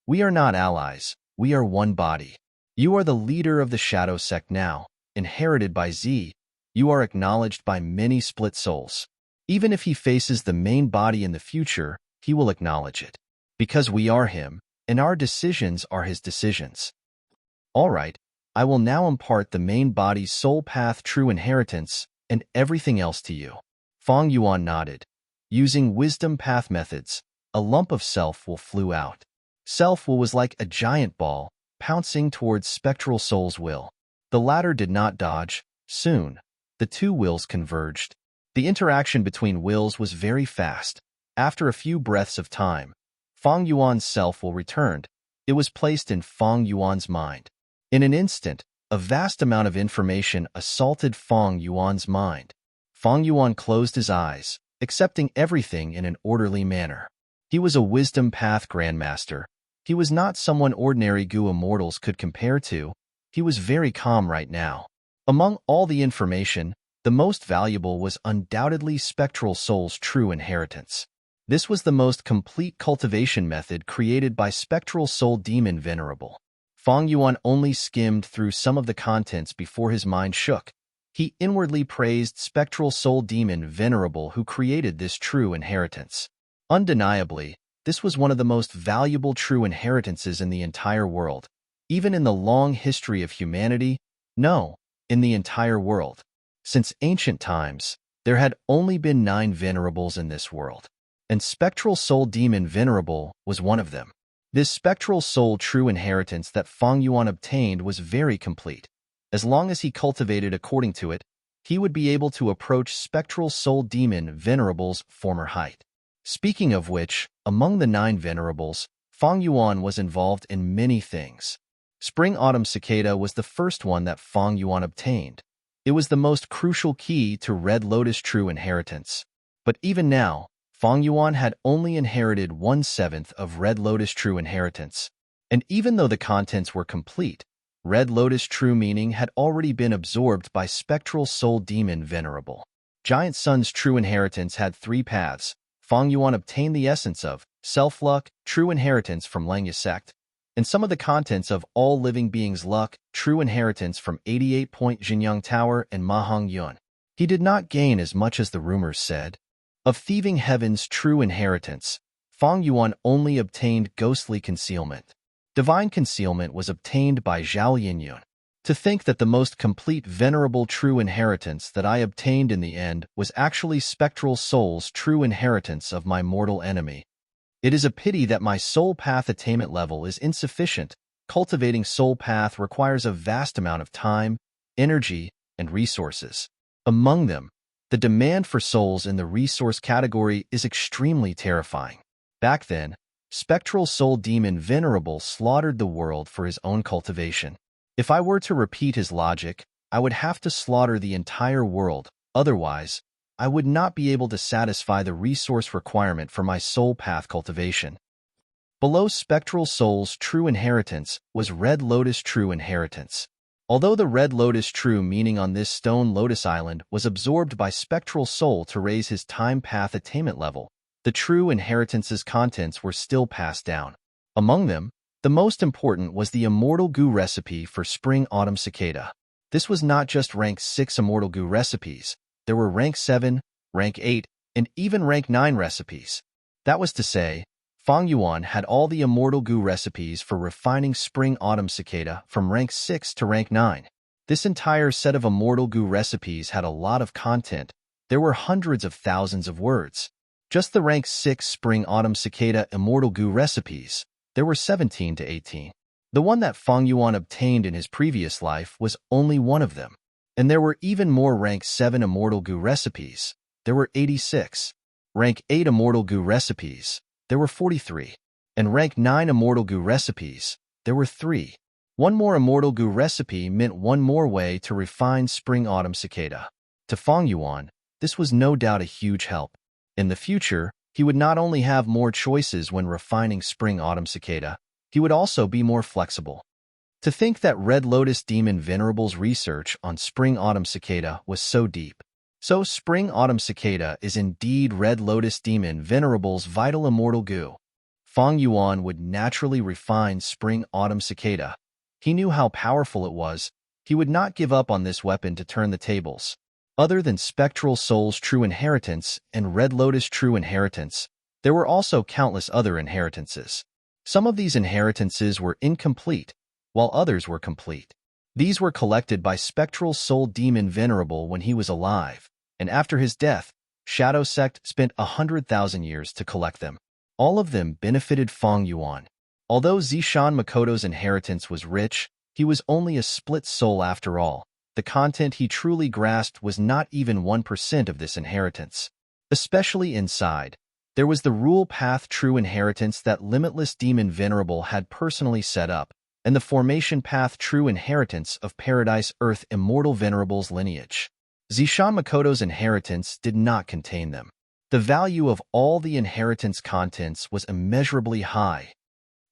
"We are not allies. We are one body. You are the leader of the Shadow Sect now, inherited by Z. You are acknowledged by many split souls. Even if he faces the main body in the future, he will acknowledge it. Because we are him, and our decisions are his decisions. All right, I will now impart the main body's soul path true inheritance and everything else to you." Feng Yuan nodded. Using wisdom path methods, a lump of self-will flew out. Self-will was like a giant ball, pouncing towards Spectral Soul's will. The latter did not dodge. Soon, the two wills converged. The interaction between wills was very fast. After a few breaths of time, Feng Yuan's self-will returned. It was placed in Feng Yuan's mind. In an instant, a vast amount of information assaulted Feng Yuan's mind. Feng Yuan closed his eyes, accepting everything in an orderly manner. He was a wisdom path grandmaster. He was not someone ordinary Gu immortals could compare to. He was very calm right now. Among all the information, the most valuable was undoubtedly Spectral Soul's true inheritance. This was the most complete cultivation method created by Spectral Soul Demon Venerable. Feng Yuan only skimmed through some of the contents before his mind shook. He inwardly praised Spectral Soul Demon Venerable who created this true inheritance. Undeniably, this was one of the most valuable true inheritances in the entire world. Even in the long history of humanity, no, in the entire world. Since ancient times, there had only been 9 Venerables in this world, and Spectral Soul Demon Venerable was one of them. This Spectral Soul true inheritance that Feng Yuan obtained was very complete. As long as he cultivated according to it, he would be able to approach Spectral Soul Demon Venerable's former height. Speaking of which, among the 9 Venerables, Feng Yuan was involved in many things. Spring-autumn cicada was the first one that Fang Yuan obtained. It was the most crucial key to Red Lotus true inheritance. But even now, Fang Yuan had only inherited 1/7 of Red Lotus true inheritance. And even though the contents were complete, Red Lotus true meaning had already been absorbed by spectral soul demon Venerable. Giant Sun's true inheritance had 3 paths. Fang Yuan obtained the essence of self-luck, true inheritance from Langya sect, and some of the contents of all living beings' luck, true inheritance from 88-point Jinyang Tower and Mahang Yun. He did not gain as much as the rumors said. Of thieving heaven's true inheritance, Fang Yuan only obtained ghostly concealment. Divine concealment was obtained by Zhao Yinyun. To think that the most complete venerable true inheritance that I obtained in the end was actually spectral soul's true inheritance of my mortal enemy. It is a pity that my soul path attainment level is insufficient. Cultivating soul path requires a vast amount of time, energy, and resources. Among them, the demand for souls in the resource category is extremely terrifying. Back then, spectral soul demon Venerable slaughtered the world for his own cultivation. If I were to repeat his logic, I would have to slaughter the entire world. Otherwise, I would not be able to satisfy the resource requirement for my soul path cultivation. Below spectral soul's true inheritance was Red Lotus true inheritance. Although the Red Lotus true meaning on this stone lotus island was absorbed by spectral soul to raise his time path attainment level, the true inheritance's contents were still passed down. Among them, the most important was the Immortal Goo recipe for Spring-Autumn Cicada. This was not just rank 6 Immortal Goo recipes. There were rank 7, rank 8, and even rank 9 recipes. That was to say, Fang Yuan had all the Immortal Goo recipes for refining Spring-Autumn Cicada from rank 6 to rank 9. This entire set of Immortal Goo recipes had a lot of content. There were hundreds of thousands of words. Just the rank 6 Spring-Autumn Cicada Immortal Goo recipes, there were 17 to 18. The one that Fang Yuan obtained in his previous life was only one of them. And there were even more rank 7 Immortal Goo recipes. There were 86. Rank 8 Immortal Goo recipes. There were 43. And rank 9 Immortal Goo recipes. There were 3. One more Immortal Goo recipe meant one more way to refine Spring-Autumn Cicada. To Fang Yuan, this was no doubt a huge help. In the future, he would not only have more choices when refining Spring-Autumn Cicada, he would also be more flexible. To think that Red Lotus Demon Venerable's research on Spring-Autumn Cicada was so deep. So Spring-Autumn Cicada is indeed Red Lotus Demon Venerable's vital Immortal Goo. Fang Yuan would naturally refine Spring-Autumn Cicada. He knew how powerful it was. He would not give up on this weapon to turn the tables. Other than Spectral Soul's true inheritance and Red Lotus true inheritance, there were also countless other inheritances. Some of these inheritances were incomplete, while others were complete. These were collected by Spectral Soul Demon Venerable when he was alive, and after his death, Shadow Sect spent 100,000 years to collect them. All of them benefited Fang Yuan. Although Zishan Makoto's inheritance was rich, he was only a split soul after all. The content he truly grasped was not even 1% of this inheritance. Especially inside, there was the Rule Path True Inheritance that Limitless Demon Venerable had personally set up, and the Formation Path True Inheritance of Paradise Earth Immortal Venerable's lineage. Zishan Makoto's inheritance did not contain them. The value of all the inheritance contents was immeasurably high.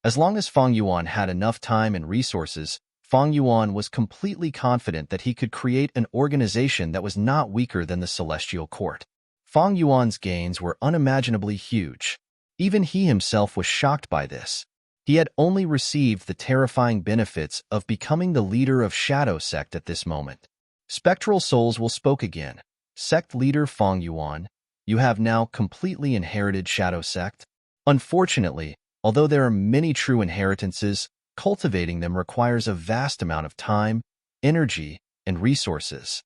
As long as Fang Yuan had enough time and resources, Fang Yuan was completely confident that he could create an organization that was not weaker than the Celestial Court. Fang Yuan's gains were unimaginably huge. Even he himself was shocked by this. He had only received the terrifying benefits of becoming the leader of Shadow Sect at this moment. Spectral Souls will spoke again. Sect leader Fang Yuan, you have now completely inherited Shadow Sect. Unfortunately, although there are many true inheritances, cultivating them requires a vast amount of time, energy, and resources.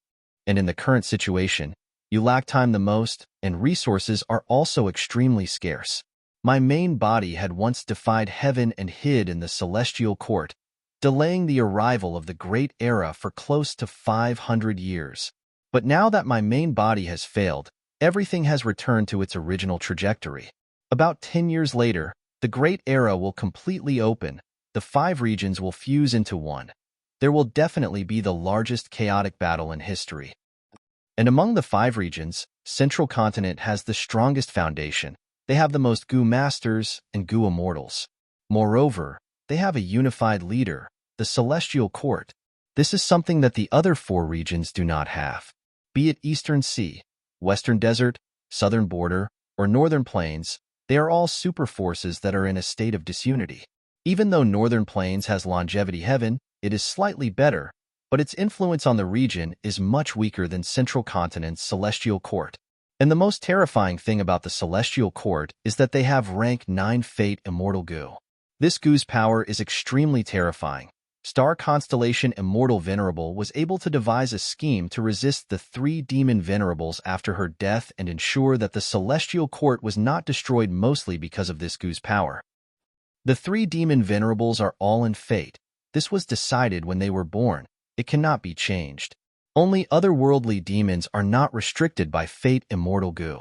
And in the current situation, you lack time the most, and resources are also extremely scarce. My main body had once defied heaven and hid in the Celestial Court, delaying the arrival of the Great Era for close to 500 years. But now that my main body has failed, everything has returned to its original trajectory. About 10 years later, the Great Era will completely open. the 5 regions will fuse into one. There will definitely be the largest chaotic battle in history. And among the 5 regions, Central Continent has the strongest foundation. They have the most Gu Masters and Gu Immortals. Moreover, they have a unified leader, the Celestial Court. This is something that the other 4 regions do not have. Be it Eastern Sea, Western Desert, Southern Border, or Northern Plains, they are all super forces that are in a state of disunity. Even though Northern Plains has Longevity Heaven, it is slightly better, but its influence on the region is much weaker than Central Continent's Celestial Court. And the most terrifying thing about the Celestial Court is that they have rank 9 Fate Immortal Gu. This Gu's power is extremely terrifying. Star Constellation Immortal Venerable was able to devise a scheme to resist the 3 demon Venerables after her death and ensure that the Celestial Court was not destroyed mostly because of this Gu's power. The 3 demon Venerables are all in fate. This was decided when they were born. It cannot be changed. Only otherworldly demons are not restricted by Fate Immortal Gu.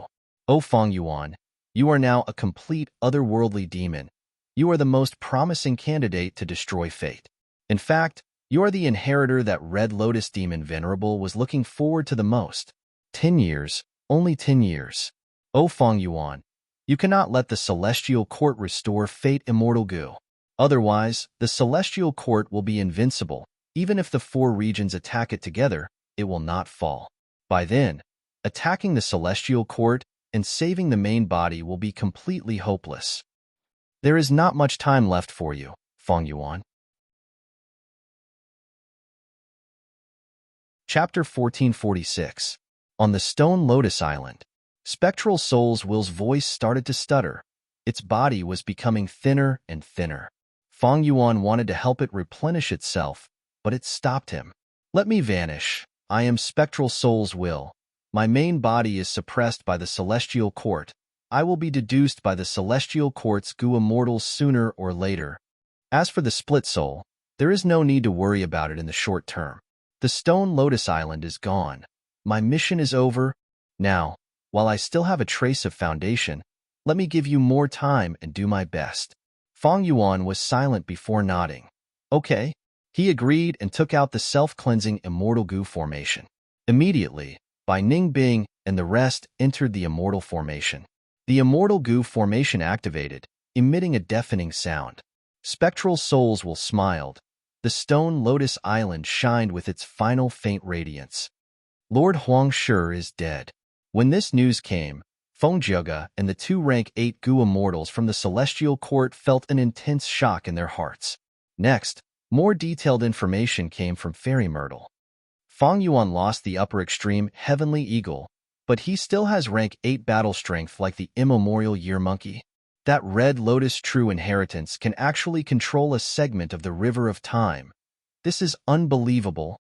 O Feng Yuan, you are now a complete otherworldly demon. You are the most promising candidate to destroy fate. In fact, you are the inheritor that Red Lotus Demon Venerable was looking forward to the most. 10 years, only 10 years. O Feng Yuan, you cannot let the Celestial Court restore Fate Immortal Gu. Otherwise, the Celestial Court will be invincible. Even if the 4 regions attack it together, it will not fall. By then, attacking the Celestial Court and saving the main body will be completely hopeless. There is not much time left for you, Feng Yuan. Chapter 1446. On the Stone Lotus Island. Spectral Soul's Will's voice started to stutter. Its body was becoming thinner and thinner. Feng Yuan wanted to help it replenish itself, but it stopped him. Let me vanish. I am Spectral Soul's Will. My main body is suppressed by the Celestial Court. I will be deduced by the Celestial Court's Gu Immortals sooner or later. As for the split soul, there is no need to worry about it in the short term. The Stone Lotus Island is gone. My mission is over. Now, while I still have a trace of foundation, let me give you more time and do my best. Feng Yuan was silent before nodding. Okay. He agreed and took out the self-cleansing Immortal Gu formation. Immediately, Bai Ningbing and the rest entered the Immortal formation. The Immortal Gu formation activated, emitting a deafening sound. Spectral souls will smiled. The Stone Lotus Island shined with its final faint radiance. Lord Huang Shi is dead. When this news came, Feng Jiuge and the 2 rank 8 Gu Immortals from the Celestial Court felt an intense shock in their hearts. Next, more detailed information came from Fairy Myrtle. Feng Yuan lost the upper extreme Heavenly Eagle, but he still has rank 8 battle strength like the immemorial Year Monkey. That Red Lotus True Inheritance can actually control a segment of the River of Time. This is unbelievable.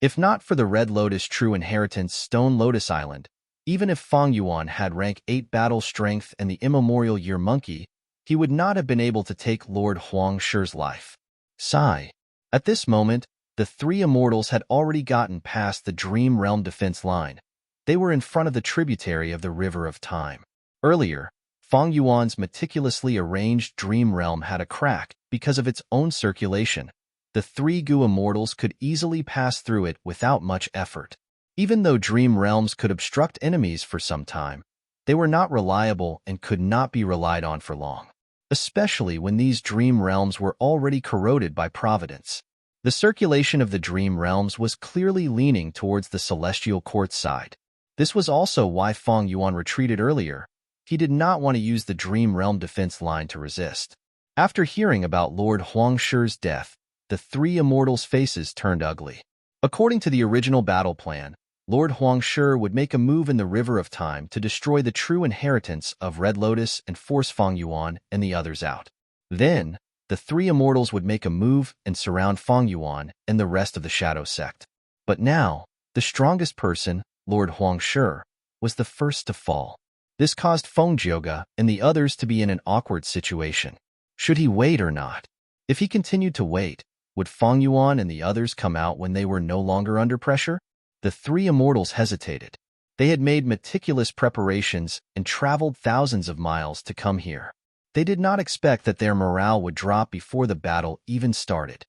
If not for the Red Lotus True Inheritance Stone Lotus Island, even if Feng Yuan had rank 8 battle strength and the immemorial Year Monkey, he would not have been able to take Lord Huang Shi's life. Sigh. At this moment, the 3 immortals had already gotten past the Dream Realm defense line. They were in front of the tributary of the River of Time. Earlier, Feng Yuan's meticulously arranged Dream Realm had a crack because of its own circulation. The 3 Gu Immortals could easily pass through it without much effort. Even though Dream Realms could obstruct enemies for some time, they were not reliable and could not be relied on for long, especially when these Dream Realms were already corroded by Providence. The circulation of the Dream Realms was clearly leaning towards the Celestial Court side. This was also why Feng Yuan retreated earlier. He did not want to use the Dream Realm defense line to resist. After hearing about Lord Huang Shi's death, the 3 immortals' faces turned ugly. According to the original battle plan, Lord Huang Shi would make a move in the River of Time to destroy the true inheritance of Red Lotus and force Feng Yuan and the others out. Then, the 3 immortals would make a move and surround Feng Yuan and the rest of the Shadow Sect. But now, the strongest person, Lord Huang Shi, was the first to fall. This caused Feng Jiuge and the others to be in an awkward situation. Should he wait or not? If he continued to wait, would Feng Yuan and the others come out when they were no longer under pressure? The 3 immortals hesitated. They had made meticulous preparations and traveled thousands of miles to come here. They did not expect that their morale would drop before the battle even started.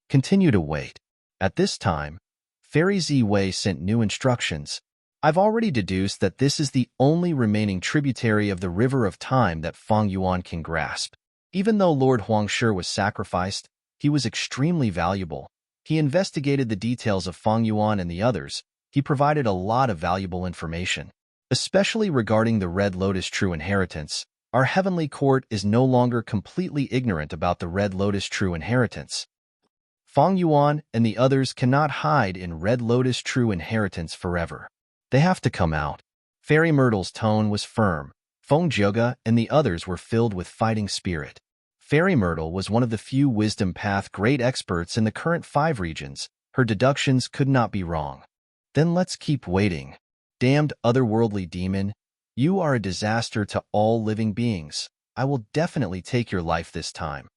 Continue to wait. At this time, Fairy Ziwei sent new instructions. I've already deduced that this is the only remaining tributary of the River of Time that Feng Yuan can grasp. Even though Lord Huangshi was sacrificed, he was extremely valuable. He investigated the details of Feng Yuan and the others. He provided a lot of valuable information, especially regarding the Red Lotus True Inheritance. Our heavenly court is no longer completely ignorant about the Red Lotus True Inheritance. Feng Yuan and the others cannot hide in Red Lotus True Inheritance forever. They have to come out. Fairy Myrtle's tone was firm. Feng Jioge and the others were filled with fighting spirit. Fairy Myrtle was one of the few Wisdom Path great experts in the current 5 regions. Her deductions could not be wrong. Then let's keep waiting. Damned otherworldly demon, you are a disaster to all living beings. I will definitely take your life this time.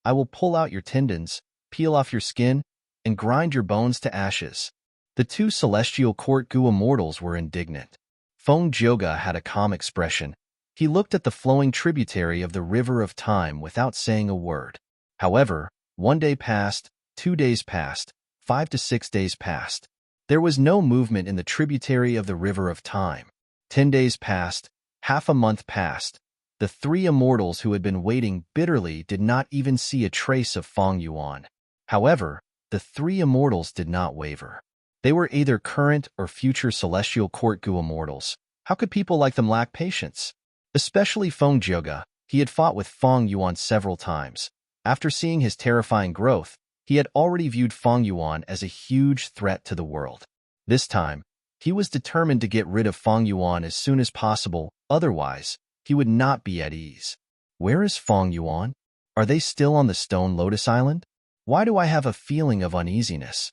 I will pull out your tendons, peel off your skin, and grind your bones to ashes. The 2 celestial court Gu immortals were indignant. Feng Jioge had a calm expression. He looked at the flowing tributary of the River of Time without saying a word. However, 1 day passed, 2 days passed, 5 to 6 days passed. There was no movement in the tributary of the River of Time. 10 days passed, half a month passed. The 3 immortals who had been waiting bitterly did not even see a trace of Feng Yuan. However, the 3 immortals did not waver. They were either current or future celestial court Gu immortals. How could people like them lack patience? Especially Feng Jioge. He had fought with Feng Yuan several times. After seeing his terrifying growth, he had already viewed Feng Yuan as a huge threat to the world. This time, he was determined to get rid of Feng Yuan as soon as possible, otherwise, he would not be at ease. Where is Feng Yuan? Are they still on the Stone Lotus Island? Why do I have a feeling of uneasiness?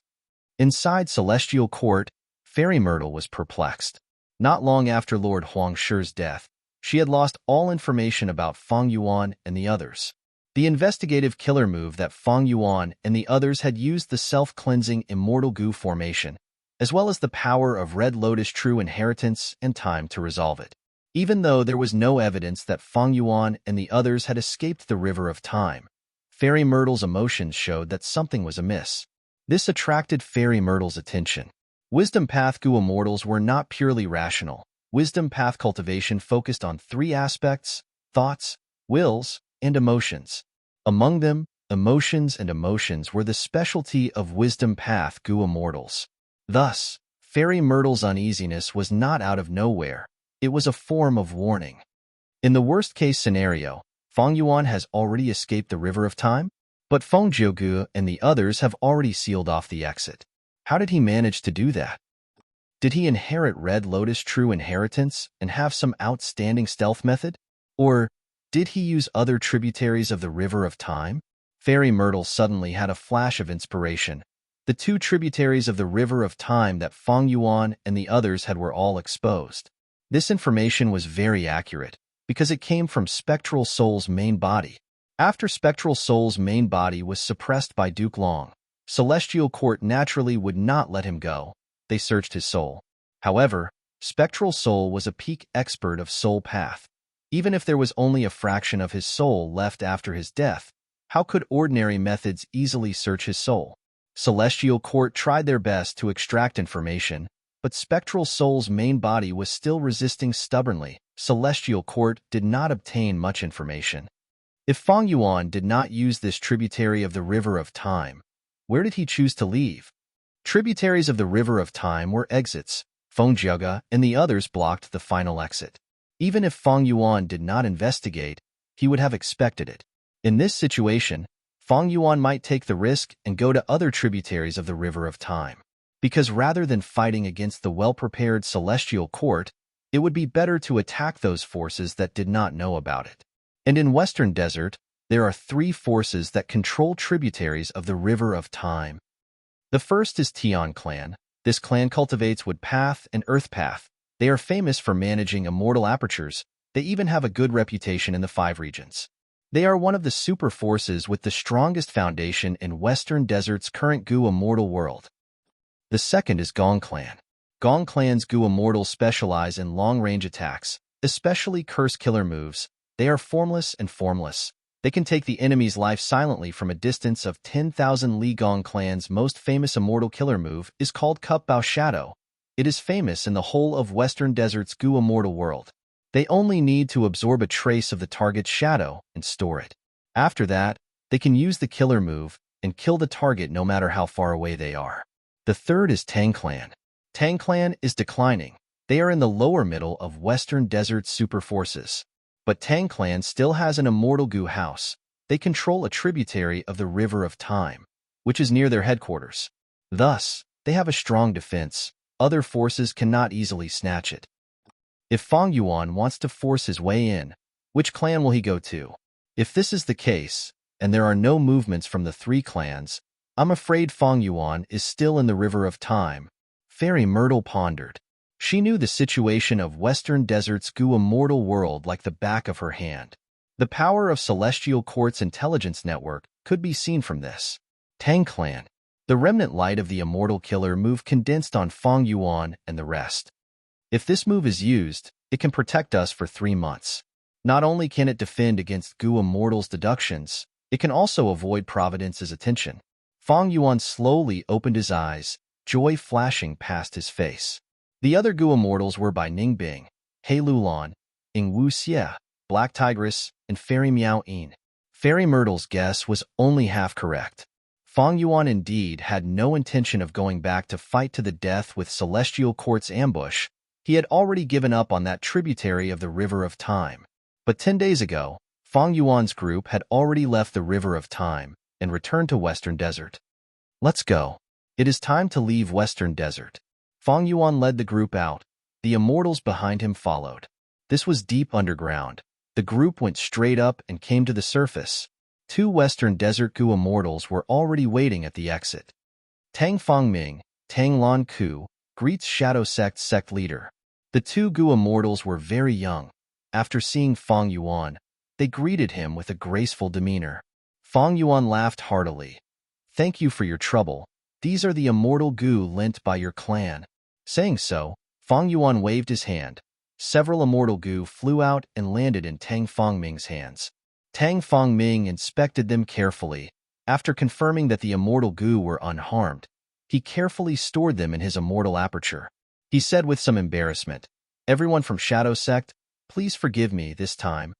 Inside Celestial Court, Fairy Myrtle was perplexed. Not long after Lord Huangshi's death, she had lost all information about Feng Yuan and the others. The investigative killer move that Feng Yuan and the others had used the self-cleansing Immortal Gu formation, as well as the power of Red Lotus True Inheritance and time to resolve it. Even though there was no evidence that Feng Yuan and the others had escaped the River of Time, Fairy Myrtle's emotions showed that something was amiss. This attracted Fairy Myrtle's attention. Wisdom Path Gu immortals were not purely rational. Wisdom Path cultivation focused on 3 aspects: thoughts, wills, and emotions. Among them, emotions and emotions were the specialty of Wisdom Path Gu immortals. Thus, Fairy Myrtle's uneasiness was not out of nowhere. It was a form of warning. In the worst-case scenario, Feng Yuan has already escaped the River of Time, but Feng Jioge and the others have already sealed off the exit. How did he manage to do that? Did he inherit Red Lotus True Inheritance and have some outstanding stealth method? Or did he use other tributaries of the River of Time? Fairy Myrtle suddenly had a flash of inspiration. The 2 tributaries of the River of Time that Feng Yuan and the others had were all exposed. This information was very accurate, because it came from Spectral Soul's main body. After Spectral Soul's main body was suppressed by Duke Long, Celestial Court naturally would not let him go. They searched his soul. However, Spectral Soul was a peak expert of Soul Path. Even if there was only a fraction of his soul left after his death, how could ordinary methods easily search his soul? Celestial Court tried their best to extract information, but Spectral Soul's main body was still resisting stubbornly. Celestial Court did not obtain much information. If Feng Yuan did not use this tributary of the River of Time, where did he choose to leave? Tributaries of the River of Time were exits. Feng Jioge and the others blocked the final exit. Even if Feng Yuan did not investigate, he would have expected it. In this situation, Feng Yuan might take the risk and go to other tributaries of the River of Time. Because rather than fighting against the well-prepared Celestial Court, it would be better to attack those forces that did not know about it. And in Western Desert, there are 3 forces that control tributaries of the River of Time. The first is Tian Clan. This clan cultivates Wood Path and Earth Path. They are famous for managing immortal apertures. They even have a good reputation in the 5 regions. They are one of the super forces with the strongest foundation in Western Desert's current Gu immortal world. The second is Gong Clan. Gong Clan's Gu immortals specialize in long-range attacks, especially curse killer moves. They are formless and formless. They can take the enemy's life silently from a distance of 10,000 Li. Gong clan's most famous immortal killer move is called Cup Bao Shadow. It is famous in the whole of Western Desert's Gu immortal world. They only need to absorb a trace of the target's shadow and store it. After that, they can use the killer move and kill the target no matter how far away they are. The third is Tang Clan. Tang Clan is declining. They are in the lower middle of Western Desert super forces. But Tang Clan still has an immortal Gu house. They control a tributary of the River of Time, which is near their headquarters. Thus, they have a strong defense. Other forces cannot easily snatch it. If Fang Yuan wants to force his way in, which clan will he go to? If this is the case, and there are no movements from the three clans, I'm afraid Fang Yuan is still in the River of Time. Fairy Myrtle pondered. She knew the situation of Western Desert's Gu immortal world like the back of her hand. The power of Celestial Court's intelligence network could be seen from this. Tang Clan. The remnant light of the immortal killer move condensed on Fang Yuan and the rest. If this move is used, it can protect us for 3 months. Not only can it defend against Gu immortal's deductions, it can also avoid Providence's attention. Fang Yuan slowly opened his eyes, joy flashing past his face. The other Gu immortals were by Ning Bing, He Lulan, Ing Wu Xie, Black Tigress, and Fairy Miao Yin. Fairy Myrtle's guess was only half correct. Fang Yuan indeed had no intention of going back to fight to the death with Celestial Court's ambush. He had already given up on that tributary of the River of Time. But 10 days ago, Fang Yuan's group had already left the River of Time and returned to Western Desert. Let's go. It is time to leave Western Desert. Fang Yuan led the group out. The immortals behind him followed. This was deep underground. The group went straight up and came to the surface. 2 Western Desert Gu immortals were already waiting at the exit. Tang Fangming, Tang Lan Ku, greets Shadow sect leader. The 2 Gu immortals were very young. After seeing Fang Yuan, they greeted him with a graceful demeanor. Fang Yuan laughed heartily. Thank you for your trouble. These are the immortal Gu lent by your clan. Saying so, Fang Yuan waved his hand. Several immortal Gu flew out and landed in Tang Fangming's hands. Tang Fangming inspected them carefully. After confirming that the immortal Gu were unharmed, he carefully stored them in his immortal aperture. He said with some embarrassment, "Everyone from Shadow Sect, please forgive me this time.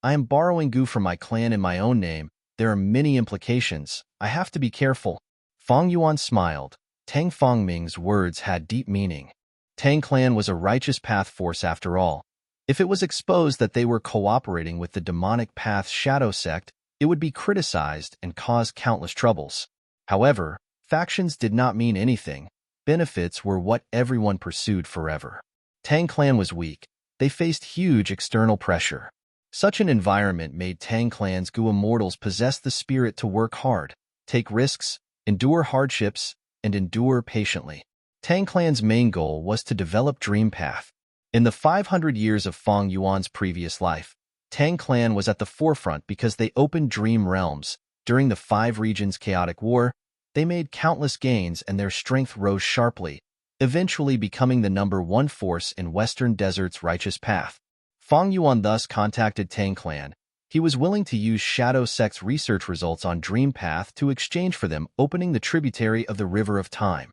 I am borrowing Gu from my clan in my own name. There are many implications. I have to be careful." Fang Yuan smiled. Tang Fangming's words had deep meaning. Tang Clan was a righteous path force after all. If it was exposed that they were cooperating with the demonic path Shadow Sect, it would be criticized and cause countless troubles. However, factions did not mean anything. Benefits were what everyone pursued forever. Tang Clan was weak. They faced huge external pressure. Such an environment made Tang Clan's Gu immortals possess the spirit to work hard, take risks, endure hardships, and endure patiently. Tang Clan's main goal was to develop Dream Path. In the 500 years of Fang Yuan's previous life, Tang Clan was at the forefront because they opened dream realms. During the 5 regions chaotic war, they made countless gains and their strength rose sharply, eventually becoming the #1 force in Western Desert's righteous path. Fang Yuan thus contacted Tang Clan. He was willing to use Shadow Sect's research results on Dream Path to exchange for them opening the tributary of the River of Time,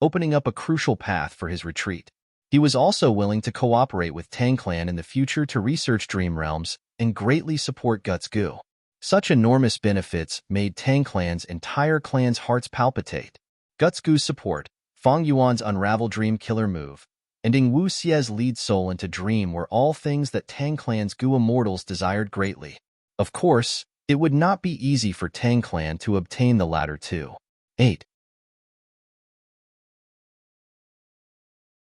opening up a crucial path for his retreat. He was also willing to cooperate with Tang Clan in the future to research Dream Realms and greatly support Guts Gu. Such enormous benefits made Tang Clan's entire clan's hearts palpitate. Guts Gu's support, Fang Yuan's Unravel Dream Killer move, and Ing Wu Xie's lead soul into Dream were all things that Tang Clan's Gu immortals desired greatly. Of course, it would not be easy for Tang Clan to obtain the latter two. 8.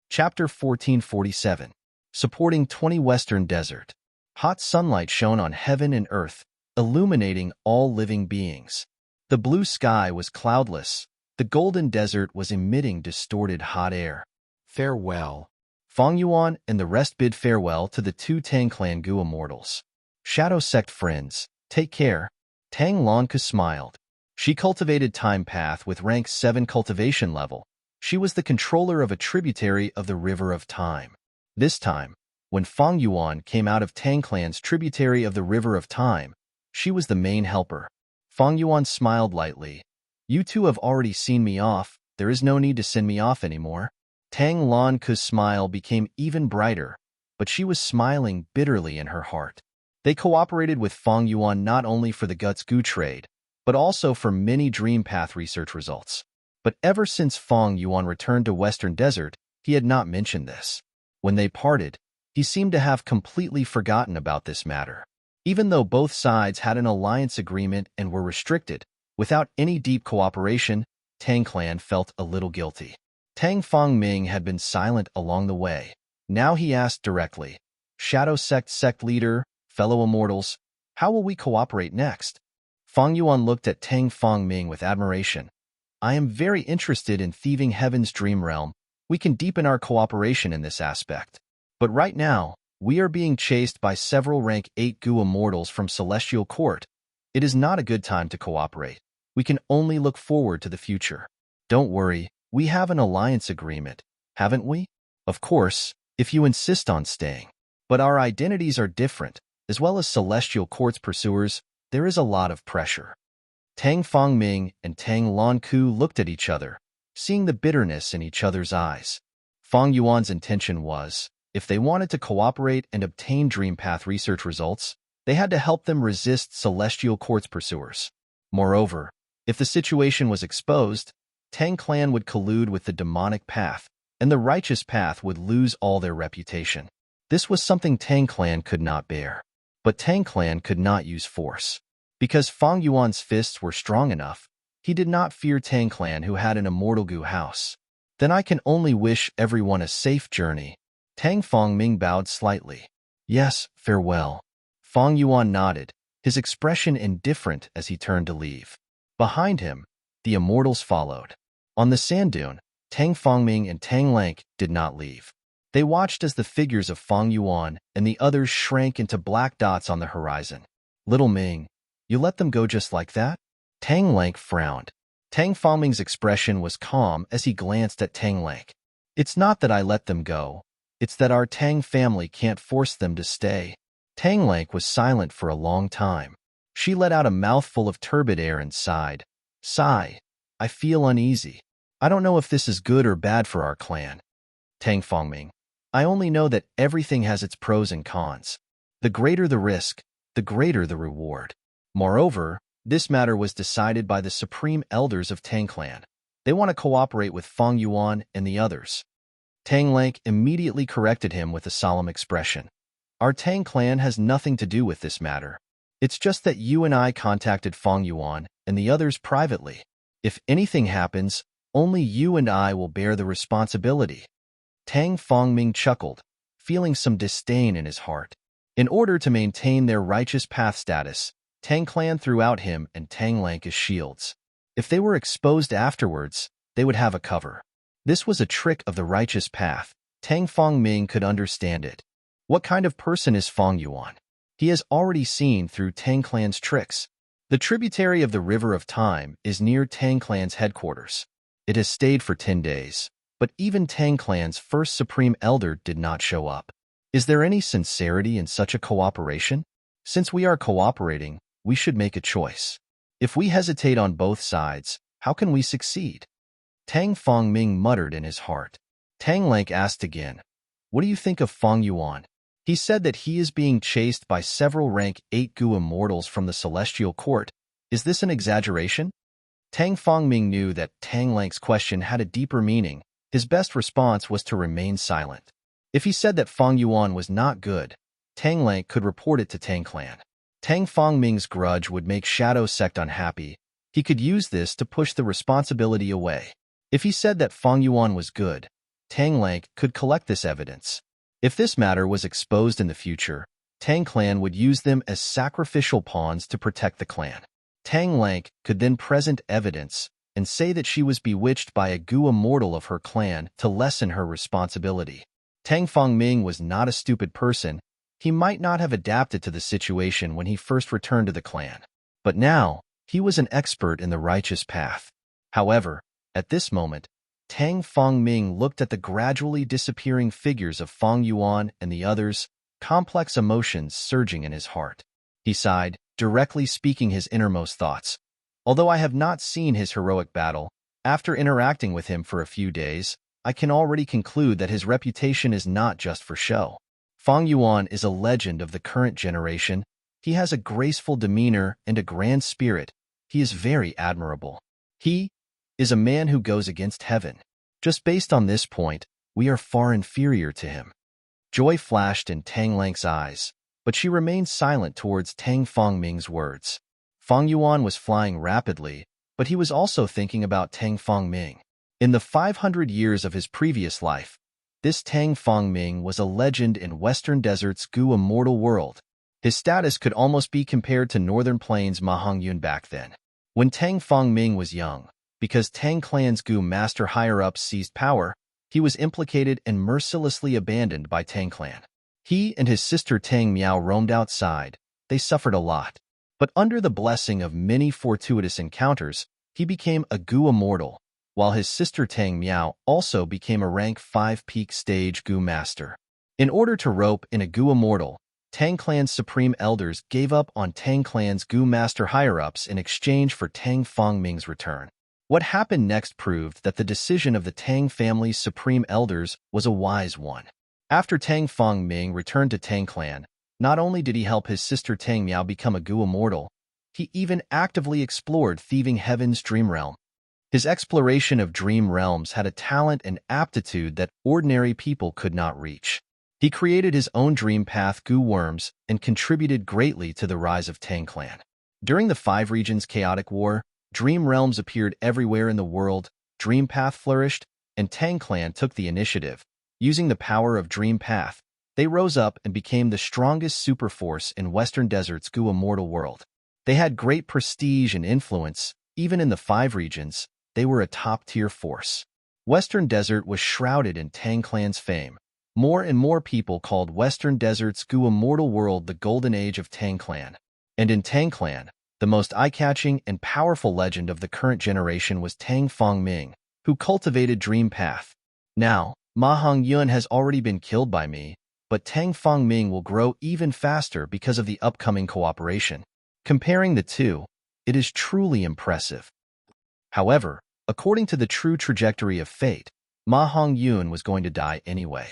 Chapter 1447. Supporting 20 Western Desert. Hot sunlight shone on heaven and earth, illuminating all living beings. The blue sky was cloudless. The golden desert was emitting distorted hot air. Farewell. Fang Yuan and the rest bid farewell to the 2 Tang Clan Gu immortals. Shadow Sect friends, take care. Tang Lanka smiled. She cultivated Time Path with rank 7 cultivation level. She was the controller of a tributary of the River of Time. This time, When Fang Yuan came out of Tang Clan's tributary of the River of Time, she was the main helper. Fang Yuan smiled lightly. You two have already seen me off. There is no need to send me off anymore. Tang Lan Ke's smile became even brighter, but she was smiling bitterly in her heart. They cooperated with Fang Yuan not only for the Guts Gu trade, but also for many Dream Path research results. But ever since Fang Yuan returned to Western Desert, he had not mentioned this. When they parted, he seemed to have completely forgotten about this matter. Even though both sides had an alliance agreement and were restricted, without any deep cooperation, Tang Clan felt a little guilty. Tang Fangming had been silent along the way. Now he asked directly, Shadow Sect leader, fellow immortals, how will we cooperate next? Fang Yuan looked at Tang Fangming with admiration. I am very interested in thieving Heaven's dream realm. We can deepen our cooperation in this aspect. But right now, we are being chased by several rank 8 Gu immortals from Celestial Court. It is not a good time to cooperate. We can only look forward to the future. Don't worry, we have an alliance agreement, haven't we? Of course, if you insist on staying. But our identities are different, as well as Celestial Court's pursuers. There is a lot of pressure. Tang Fangming and Tang Lanku looked at each other, seeing the bitterness in each other's eyes. Fang Yuan's intention was, if they wanted to cooperate and obtain Dream Path research results, they had to help them resist Celestial Court's pursuers. Moreover, if the situation was exposed, Tang Clan would collude with the demonic path, and the righteous path would lose all their reputation. This was something Tang Clan could not bear. But Tang Clan could not use force. Because Fang Yuan's fists were strong enough, he did not fear Tang Clan, who had an immortal Gu house. Then I can only wish everyone a safe journey. Tang Fangming bowed slightly. Yes, farewell. Fang Yuan nodded, his expression indifferent as he turned to leave. Behind him, the immortals followed. On the sand dune, Tang Fangming and Tang Lank did not leave. They watched as the figures of Fang Yuan and the others shrank into black dots on the horizon. Little Ming, you let them go just like that? Tang Lank frowned. Tang Fangming's expression was calm as he glanced at Tang Lank. It's not that I let them go. It's that our Tang family can't force them to stay. Tang Lank was silent for a long time. She let out a mouthful of turbid air and sighed. Sigh. I feel uneasy. I don't know if this is good or bad for our clan. Tang Fangming. I only know that everything has its pros and cons. The greater the risk, the greater the reward. Moreover, this matter was decided by the supreme elders of Tang Clan. They want to cooperate with Fang Yuan and the others. Tang Lank immediately corrected him with a solemn expression. Our Tang Clan has nothing to do with this matter. It's just that you and I contacted Fang Yuan and the others privately. If anything happens, only you and I will bear the responsibility. Tang Fangming chuckled, feeling some disdain in his heart. In order to maintain their righteous path status, Tang Clan threw out him and Tang Lank as shields. If they were exposed afterwards, they would have a cover. This was a trick of the righteous path. Tang Fangming could understand it. What kind of person is Fang Yuan? He has already seen through Tang Clan's tricks. The tributary of the River of Time is near Tang Clan's headquarters. It has stayed for 10 days. But even Tang Clan's first Supreme Elder did not show up. Is there any sincerity in such a cooperation? Since we are cooperating, we should make a choice. If we hesitate on both sides, how can we succeed? Tang Fangming muttered in his heart. Tang Lank asked again, what do you think of Fang Yuan? He said that he is being chased by several rank 8 Gu immortals from the Celestial Court. Is this an exaggeration? Tang Fangming knew that Tang Lank's question had a deeper meaning. His best response was to remain silent. If he said that Fang Yuan was not good, Tang Lank could report it to Tang Clan. Tang Fangming's grudge would make Shadow Sect unhappy. He could use this to push the responsibility away. If he said that Fang Yuan was good, Tang Lank could collect this evidence. If this matter was exposed in the future, Tang Clan would use them as sacrificial pawns to protect the clan. Tang Lank could then present evidence and say that she was bewitched by a Gu immortal of her clan to lessen her responsibility. Tang Fangming was not a stupid person. He might not have adapted to the situation when he first returned to the clan. But now, he was an expert in the righteous path. However, at this moment, Tang Fongming looked at the gradually disappearing figures of Fong Yuan and the others, complex emotions surging in his heart. He sighed, directly speaking his innermost thoughts. Although I have not seen his heroic battle, after interacting with him for a few days, I can already conclude that his reputation is not just for show. Fong Yuan is a legend of the current generation. He has a graceful demeanor and a grand spirit. He is very admirable. He is a man who goes against heaven. Just based on this point, we are far inferior to him. Joy flashed in Tang Lang's eyes, but she remained silent towards Tang Fongming's words. Fong Yuan was flying rapidly, but he was also thinking about Tang Fongming. In the 500 years of his previous life, this Tang Fongming was a legend in Western Desert's Gu immortal world. His status could almost be compared to Northern Plains Ma Hongyun back then. When Tang Fongming was young, because Tang Clan's Gu master higher-ups seized power, he was implicated and mercilessly abandoned by Tang Clan. He and his sister Tang Miao roamed outside. They suffered a lot. But under the blessing of many fortuitous encounters, he became a Gu immortal, while his sister Tang Miao also became a rank 5 peak stage Gu master. In order to rope in a Gu immortal, Tang Clan's supreme elders gave up on Tang Clan's Gu master higher-ups in exchange for Tang Fongming's return. What happened next proved that the decision of the Tang family's supreme elders was a wise one. After Tang Fongming returned to Tang Clan, not only did he help his sister Tang Miao become a Gu immortal, he even actively explored thieving heaven's dream realm. His exploration of dream realms had a talent and aptitude that ordinary people could not reach. He created his own dream path Gu worms and contributed greatly to the rise of Tang Clan. During the Five Regions chaotic war, dream realms appeared everywhere in the world, Dream Path flourished, and Tang Clan took the initiative. Using the power of Dream Path, they rose up and became the strongest superforce in Western Desert's Gu immortal world. They had great prestige and influence. Even in the Five Regions, they were a top-tier force. Western Desert was shrouded in Tang Clan's fame. More and more people called Western Desert's Gu immortal world the Golden Age of Tang Clan. And in Tang Clan, the most eye-catching and powerful legend of the current generation was Tang Fongming, who cultivated Dream Path. Now, Ma Hongyun has already been killed by me, but Tang Fongming will grow even faster because of the upcoming cooperation. Comparing the two, it is truly impressive. However, according to the true trajectory of fate, Ma Hongyun was going to die anyway.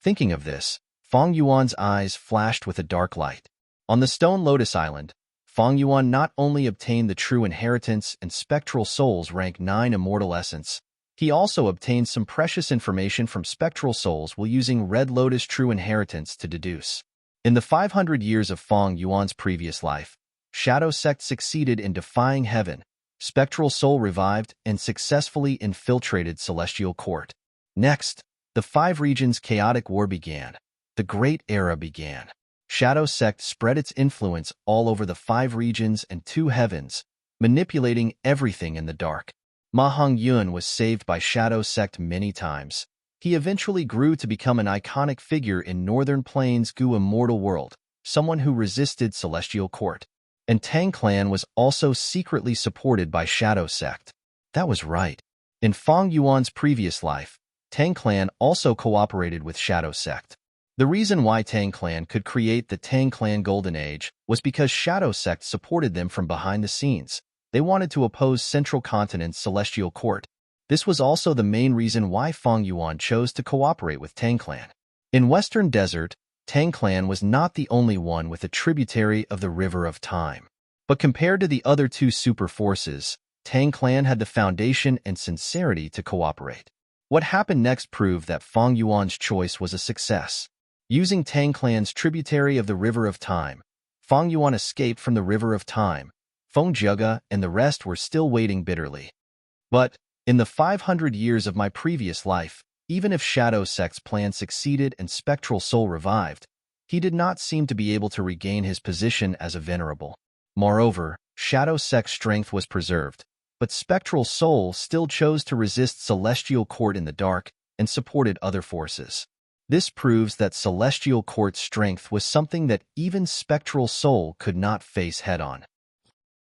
Thinking of this, Fong Yuan's eyes flashed with a dark light. On the Stone Lotus Island, Fong Yuan not only obtained the true inheritance and spectral souls rank 9 immortal essence, he also obtained some precious information from spectral souls while using Red Lotus true inheritance to deduce. In the 500 years of Fong Yuan's previous life, Shadow Sect succeeded in defying heaven, spectral soul revived, and successfully infiltrated Celestial Court. Next, the Five Regions chaotic war began. The Great Era began. Shadow Sect spread its influence all over the Five Regions and 2 heavens, manipulating everything in the dark. Ma Hongyun was saved by Shadow Sect many times. He eventually grew to become an iconic figure in Northern Plains' Gu immortal world, someone who resisted Celestial Court. And Tang Clan was also secretly supported by Shadow Sect. That was right. In Fong Yuan's previous life, Tang Clan also cooperated with Shadow Sect. The reason why Tang Clan could create the Tang Clan Golden Age was because Shadow Sect supported them from behind the scenes. They wanted to oppose Central Continent's Celestial Court. This was also the main reason why Fong Yuan chose to cooperate with Tang Clan. In Western Desert, Tang Clan was not the only one with a tributary of the River of Time. But compared to the other 2 super forces, Tang Clan had the foundation and sincerity to cooperate. What happened next proved that Fong Yuan's choice was a success. Using Tang Clan's tributary of the River of Time, Fong Yuan escaped from the River of Time. Feng Jiuge and the rest were still waiting bitterly. But, in the 500 years of my previous life, even if Shadow Sect's plan succeeded and Spectral Soul revived, he did not seem to be able to regain his position as a Venerable. Moreover, Shadow Sect's strength was preserved, but Spectral Soul still chose to resist Celestial Court in the dark and supported other forces. This proves that Celestial Court's strength was something that even Spectral Soul could not face head-on.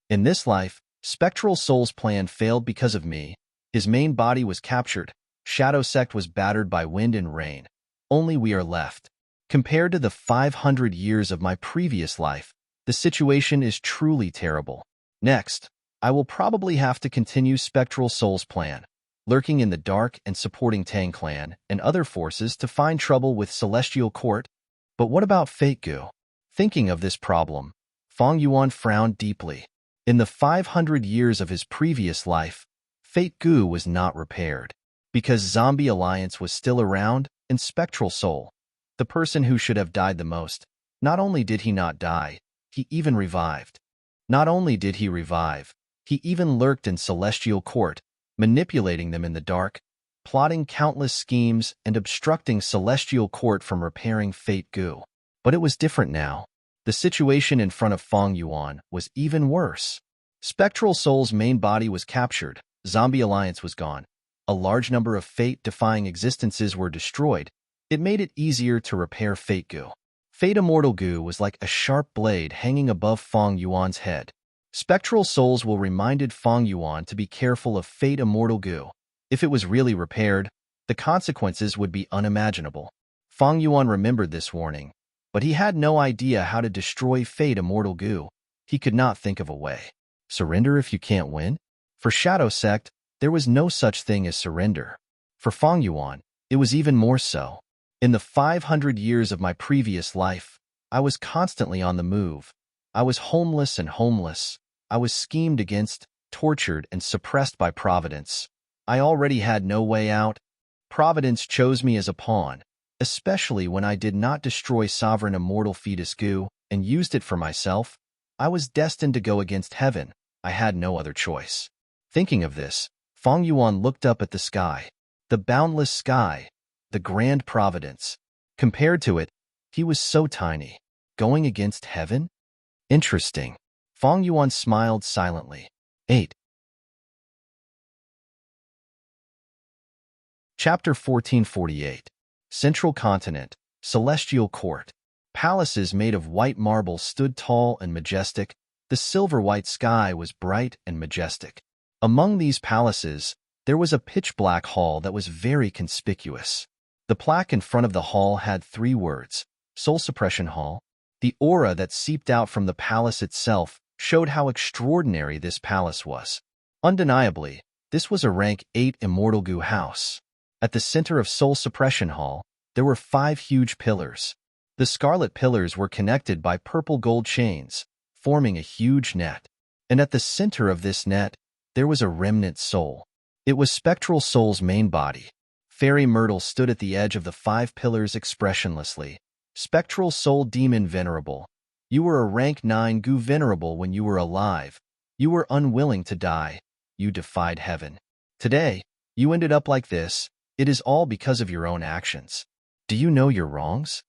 In this life, Spectral Soul's plan failed because of me. His main body was captured. Shadow Sect was battered by wind and rain. Only we are left. Compared to the 500 years of my previous life, the situation is truly terrible. Next, I will probably have to continue Spectral Soul's plan, lurking in the dark and supporting Tang Clan and other forces to find trouble with Celestial Court. But what about Fate Gu? Thinking of this problem, Fang Yuan frowned deeply. In the 500 years of his previous life, Fate Gu was not repaired. Because Zombie Alliance was still around, and Spectral Soul, the person who should have died the most, not only did he not die, he even revived. Not only did he revive, he even lurked in Celestial Court, manipulating them in the dark, plotting countless schemes and obstructing Celestial Court from repairing Fate Gu. But it was different now. The situation in front of Fang Yuan was even worse. Spectral Soul's main body was captured, Zombie Alliance was gone. A large number of fate-defying existences were destroyed. It made it easier to repair Fate Gu. Fate Immortal Gu was like a sharp blade hanging above Fang Yuan's head. Spectral Souls will reminded Fang Yuan to be careful of Fate Immortal Gu. If it was really repaired, the consequences would be unimaginable. Fang Yuan remembered this warning, but he had no idea how to destroy Fate Immortal Gu. He could not think of a way. Surrender if you can't win? For Shadow Sect, there was no such thing as surrender. For Fang Yuan, it was even more so. In the 500 years of my previous life, I was constantly on the move. I was homeless and homeless. I was schemed against, tortured, and suppressed by Providence. I already had no way out. Providence chose me as a pawn, especially when I did not destroy Sovereign Immortal Fetus Gu and used it for myself. I was destined to go against heaven. I had no other choice. Thinking of this, Fang Yuan looked up at the sky. The boundless sky, the grand providence. Compared to it, he was so tiny. Going against heaven? Interesting. Fang Yuan smiled silently. 8. Chapter 1448. Central Continent, Celestial Court. Palaces made of white marble stood tall and majestic. The silver-white sky was bright and majestic. Among these palaces, there was a pitch-black hall that was very conspicuous. The plaque in front of the hall had 3 words, Soul Suppression Hall. The aura that seeped out from the palace itself showed how extraordinary this palace was. Undeniably, this was a rank 8 Immortal Gu house. At the center of Soul Suppression Hall, there were 5 huge pillars. The scarlet pillars were connected by purple gold chains, forming a huge net. And at the center of this net, there was a remnant soul. It was Spectral Soul's main body. Fairy Myrtle stood at the edge of the 5 pillars expressionlessly. Spectral Soul Demon Venerable. You were a rank 9 Gu Venerable when you were alive. You were unwilling to die. You defied heaven. Today, you ended up like this. It is all because of your own actions. Do you know your wrongs?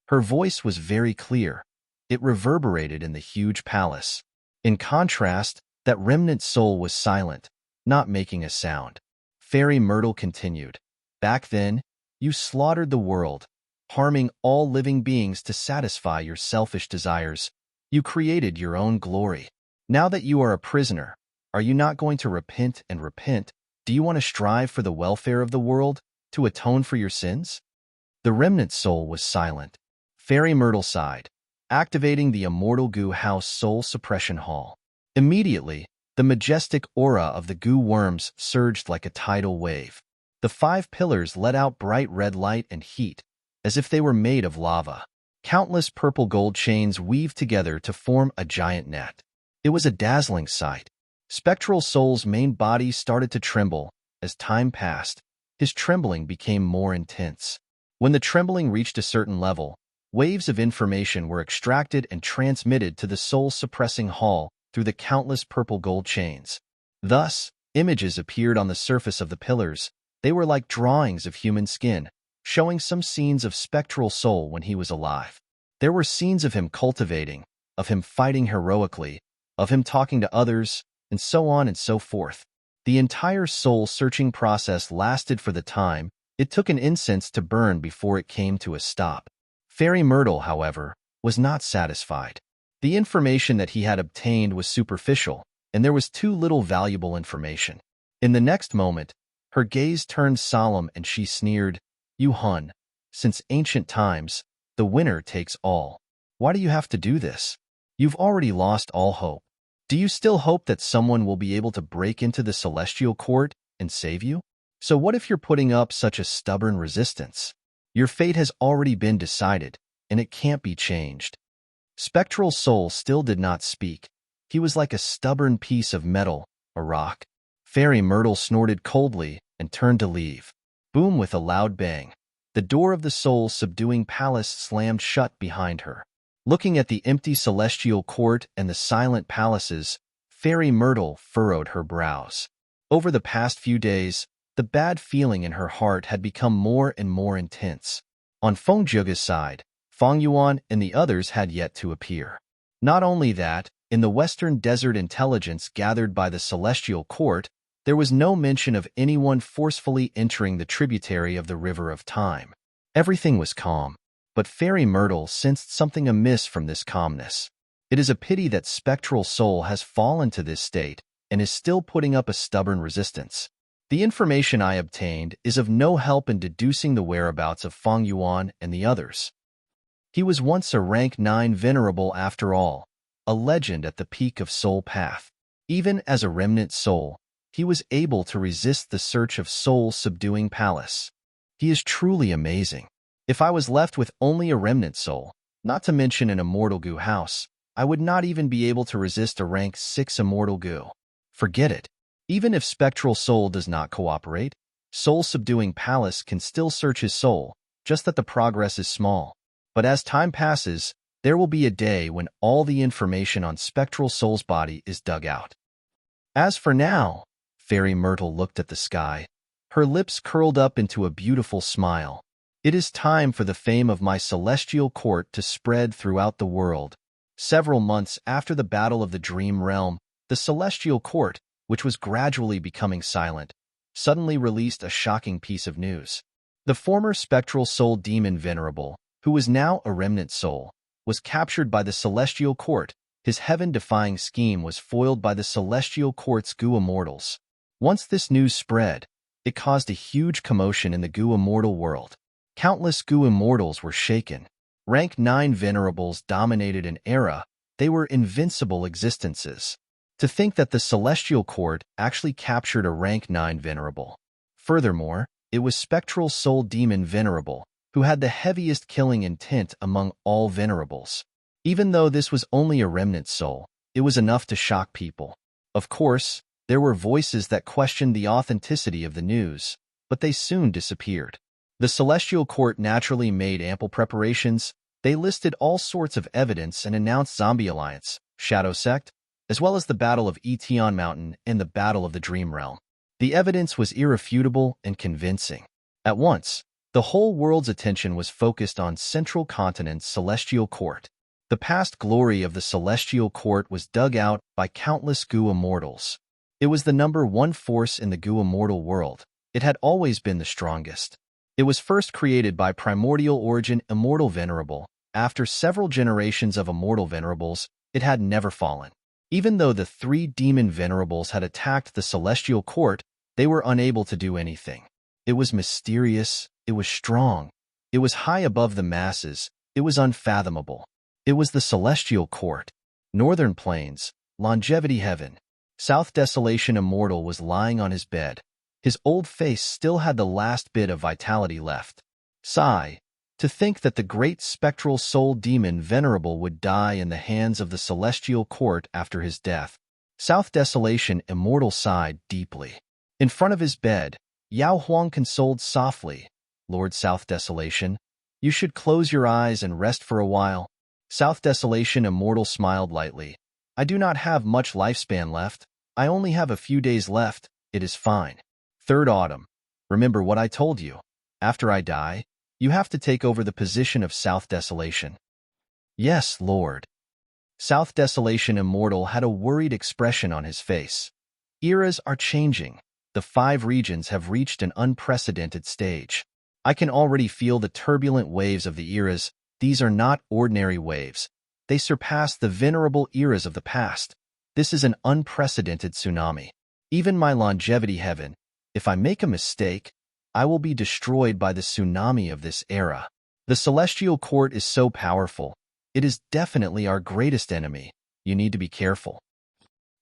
Her voice was very clear. It reverberated in the huge palace. In contrast, that remnant soul was silent, not making a sound. Fairy Myrtle continued. Back then, you slaughtered the world, harming all living beings to satisfy your selfish desires. You created your own glory. Now that you are a prisoner, are you not going to repent and repent? Do you want to strive for the welfare of the world, to atone for your sins? The remnant soul was silent. Fairy Myrtle sighed, activating the Immortal Gu House Soul Suppression Hall. Immediately, the majestic aura of the Gu worms surged like a tidal wave. The 5 pillars let out bright red light and heat, as if they were made of lava. Countless purple gold chains weaved together to form a giant net. It was a dazzling sight. Spectral Soul's main body started to tremble. As time passed, his trembling became more intense. When the trembling reached a certain level, waves of information were extracted and transmitted to the soul-suppressing hall through the countless purple gold chains. Thus, images appeared on the surface of the pillars. They were like drawings of human skin, showing some scenes of Spectral Soul when he was alive. There were scenes of him cultivating, of him fighting heroically, of him talking to others, and so on and so forth. The entire soul-searching process lasted for the time it took an incense to burn before it came to a stop. Fairy Myrtle, however, was not satisfied. The information that he had obtained was superficial, and there was too little valuable information. In the next moment, Her gaze turned solemn and she sneered, "You Hun, since ancient times, the winner takes all. Why do you have to do this? You've already lost all hope. Do you still hope that someone will be able to break into the celestial court and save you? So what if you're putting up such a stubborn resistance? Your fate has already been decided, and it can't be changed." Spectral Soul still did not speak. He was like a stubborn piece of metal, a rock. Fairy Myrtle snorted coldly and turned to leave. Boom! With a loud bang, the door of the soul-subduing palace slammed shut behind her. Looking at the empty celestial court and the silent palaces, Fairy Myrtle furrowed her brows. Over the past few days, the bad feeling in her heart had become more and more intense. On Feng Zhig's side, Feng Yuan and the others had yet to appear. Not only that, in the western desert intelligence gathered by the celestial court, there was no mention of anyone forcefully entering the tributary of the River of Time. Everything was calm, but Fairy Myrtle sensed something amiss from this calmness. It is a pity that Spectral Soul has fallen to this state and is still putting up a stubborn resistance. The information I obtained is of no help in deducing the whereabouts of Feng Yuan and the others. He was once a rank 9 Venerable after all, a legend at the peak of Soul Path. Even as a remnant soul, he was able to resist the search of soul-subduing palace. He is truly amazing. If I was left with only a remnant soul, not to mention an immortal goo house, I would not even be able to resist a rank 6 immortal goo. Forget it. Even if Spectral Soul does not cooperate, soul-subduing palace can still search his soul, just that the progress is small. But as time passes, there will be a day when all the information on Spectral Soul's body is dug out. As for now, Fairy Myrtle looked at the sky. Her lips curled up into a beautiful smile. It is time for the fame of my celestial court to spread throughout the world. Several months after the Battle of the Dream Realm, the celestial court, which was gradually becoming silent, suddenly released a shocking piece of news. The former Spectral Soul demon Venerable, who was now a remnant soul, was captured by the celestial court. His heaven-defying scheme was foiled by the celestial court's goo immortals. Once this news spread, it caused a huge commotion in the goo immortal world. Countless goo immortals were shaken. Rank 9 Venerables dominated an era. They were invincible existences. To think that the celestial court actually captured a rank 9 Venerable. Furthermore, it was Spectral Soul Demon Venerable, who had the heaviest killing intent among all Venerables. Even though this was only a remnant soul, it was enough to shock people. Of course, there were voices that questioned the authenticity of the news, but they soon disappeared. The Celestial Court naturally made ample preparations. They listed all sorts of evidence and announced Zombie Alliance, Shadow Sect, as well as the Battle of Etion Mountain and the Battle of the Dream Realm. The evidence was irrefutable and convincing. At once, the whole world's attention was focused on Central Continent's Celestial Court. The past glory of the Celestial Court was dug out by countless goo immortals. It was the number one force in the goo immortal world. It had always been the strongest. It was first created by primordial origin Immortal Venerable. After several generations of Immortal Venerables, it had never fallen. Even though the 3 demon Venerables had attacked the Celestial Court, they were unable to do anything. It was mysterious. It was strong. It was high above the masses. It was unfathomable. It was the Celestial Court. Northern Plains, Longevity Heaven. South Desolation Immortal was lying on his bed. His old face still had the last bit of vitality left. Sigh. To think that the great Spectral Soul Demon Venerable would die in the hands of the Celestial Court after his death. South Desolation Immortal sighed deeply. In front of his bed, Yao Huang consoled softly, "Lord South Desolation, you should close your eyes and rest for a while." South Desolation Immortal smiled lightly. "I do not have much lifespan left. I only have a few days left. It is fine. Third Autumn. Remember what I told you. After I die, you have to take over the position of South Desolation." "Yes, Lord." South Desolation Immortal had a worried expression on his face. Eras are changing. The 5 regions have reached an unprecedented stage. I can already feel the turbulent waves of the eras. These are not ordinary waves. They surpass the venerable eras of the past. This is an unprecedented tsunami. Even my Longevity Heaven, If I make a mistake, I will be destroyed by the tsunami of this era. The Celestial Court is so powerful. It is definitely our greatest enemy. You need to be careful.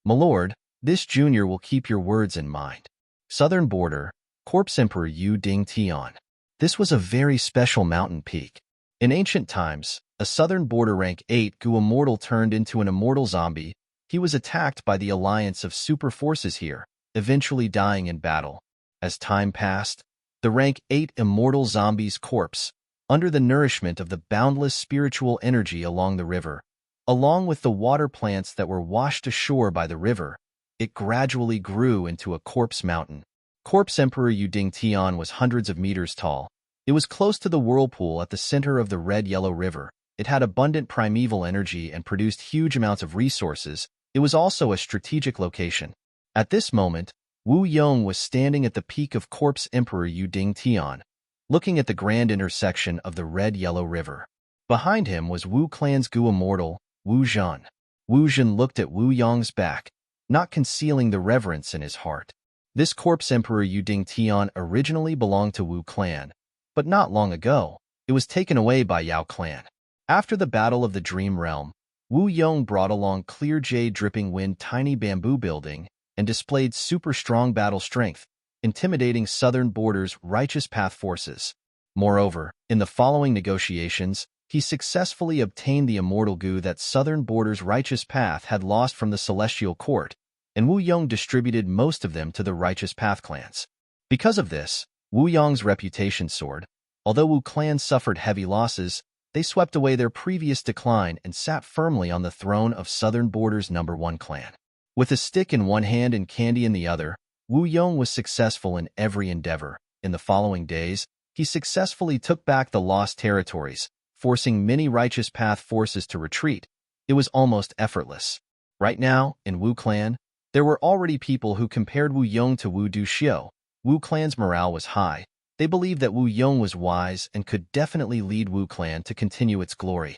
My lord, this junior will keep your words in mind. Southern Border, Corpse Emperor Yu Ding Tian. This was a very special mountain peak. In ancient times, a Southern Border rank 8 Gu immortal turned into an immortal zombie. He was attacked by the alliance of super forces here, eventually dying in battle. As time passed, the rank 8 immortal zombie's corpse, under the nourishment of the boundless spiritual energy along the river, along with the water plants that were washed ashore by the river, it gradually grew into a corpse mountain. Corpse Emperor Yuding Tian was hundreds of meters tall. It was close to the whirlpool at the center of the red-yellow river. It had abundant primeval energy and produced huge amounts of resources. It was also a strategic location. At this moment, Wu Yong was standing at the peak of Corpse Emperor Yuding Tian, looking at the grand intersection of the red-yellow river. Behind him was Wu clan's Gu immortal, Wu Zhan. Wu Zhan looked at Wu Yong's back, not concealing the reverence in his heart. This Corpse Emperor Yuding Tian originally belonged to Wu clan, but not long ago, it was taken away by Yao clan. After the Battle of the Dream Realm, Wu Yong brought along clear jade dripping wind tiny bamboo building and displayed super strong battle strength, intimidating Southern Border's righteous path forces. Moreover, in the following negotiations, he successfully obtained the immortal Gu that Southern Border's righteous path had lost from the Celestial Court, and Wu Yong distributed most of them to the righteous path clans. Because of this, Wu Yong's reputation soared. Although Wu clan suffered heavy losses, they swept away their previous decline and sat firmly on the throne of Southern Border's #1 clan. With a stick in one hand and candy in the other, Wu Yong was successful in every endeavor. In the following days, he successfully took back the lost territories, forcing many righteous path forces to retreat. It was almost effortless. Right now, in Wu clan, there were already people who compared Wu Yong to Wu Duxiu. Wu clan's morale was high. They believed that Wu Yong was wise and could definitely lead Wu clan to continue its glory.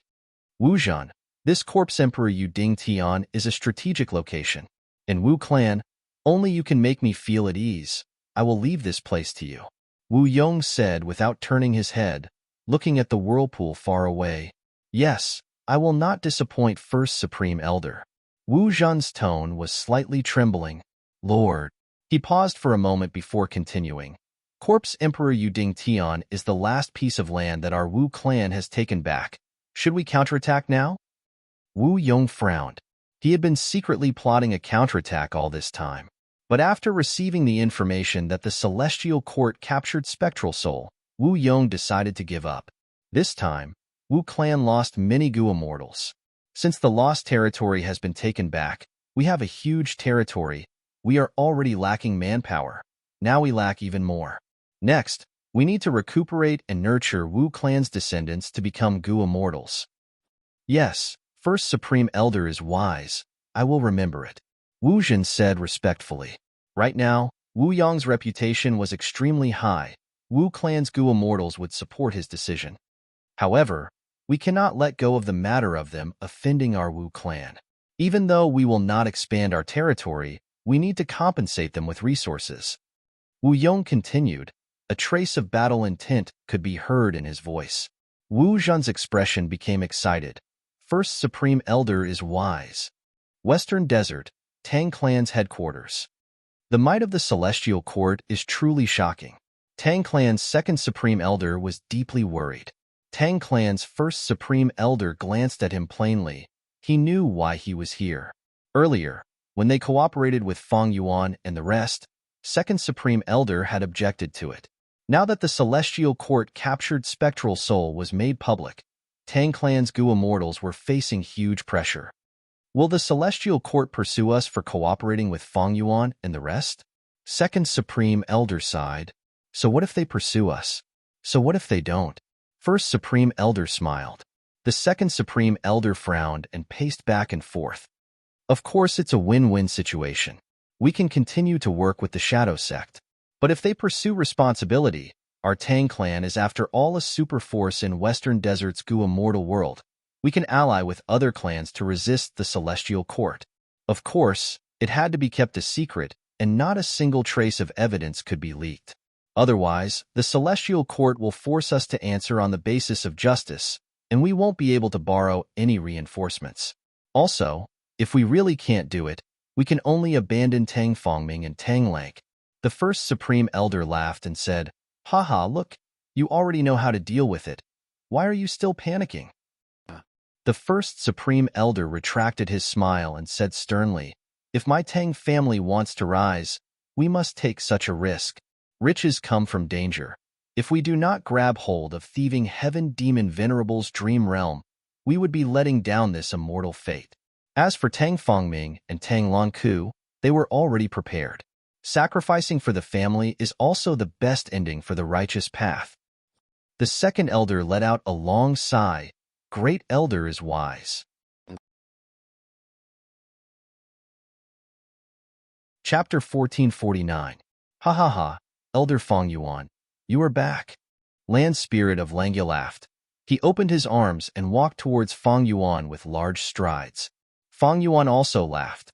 Wu Zhan, this Corpse Emperor Yuding Tian is a strategic location. In Wu clan, only you can make me feel at ease. I will leave this place to you. Wu Yong said without turning his head, looking at the whirlpool far away. Yes, I will not disappoint First Supreme Elder. Wu Zhan's tone was slightly trembling. Lord. He paused for a moment before continuing. Corpse Emperor Yuding Tian is the last piece of land that our Wu clan has taken back. Should we counterattack now? Wu Yong frowned. He had been secretly plotting a counterattack all this time. But after receiving the information that the Celestial Court captured Spectral Soul, Wu Yong decided to give up. This time, Wu clan lost many Gu immortals. Since the lost territory has been taken back, we have a huge territory. We are already lacking manpower. Now we lack even more. Next, we need to recuperate and nurture Wu clan's descendants to become Gu immortals. Yes, First Supreme Elder is wise. I will remember it. Wu Zhan said respectfully. Right now, Wu Yong's reputation was extremely high. Wu clan's Gu immortals would support his decision. However, we cannot let go of the matter of them offending our Wu clan. Even though we will not expand our territory, we need to compensate them with resources. Wu Yong continued. A trace of battle intent could be heard in his voice. Wu Zhan's expression became excited. First Supreme Elder is wise. Western Desert, Tang clan's headquarters. The might of the Celestial Court is truly shocking. Tang clan's second Supreme Elder was deeply worried. Tang clan's first Supreme Elder glanced at him plainly. He knew why he was here. Earlier, when they cooperated with Feng Yuan and the rest, Second Supreme Elder had objected to it. Now that the Celestial Court captured Spectral Soul was made public, Tang clan's Gu immortals were facing huge pressure. Will the Celestial Court pursue us for cooperating with Feng Yuan and the rest? Second Supreme Elder sighed. So what if they pursue us? So what if they don't? First Supreme Elder smiled. The Second Supreme Elder frowned and paced back and forth. Of course, it's a win-win situation. We can continue to work with the Shadow Sect. But if they pursue responsibility, our Tang clan is after all a super force in Western Desert's Gu immortal world. We can ally with other clans to resist the Celestial Court. Of course, it had to be kept a secret. and not a single trace of evidence could be leaked. Otherwise, the celestial court will force us to answer on the basis of justice, and we won't be able to borrow any reinforcements. Also, if we really can't do it, we can only abandon Tang Fongming and Tang Lang. The first Supreme Elder laughed and said, "Haha, look, you already know how to deal with it. Why are you still panicking?" The first Supreme Elder retracted his smile and said sternly, "If my Tang family wants to rise, we must take such a risk. Riches come from danger. If we do not grab hold of thieving heaven demon Venerable's dream realm, we would be letting down this immortal fate." As for Tang Fongming and Tang Longku, they were already prepared. Sacrificing for the family is also the best ending for the righteous path. The second elder let out a long sigh. Great Elder is wise. Chapter 1449. Ha ha ha, Elder Fong Yuan, you are back. Land Spirit of Langya laughed. He opened his arms and walked towards Fong Yuan with large strides. Fong Yuan also laughed.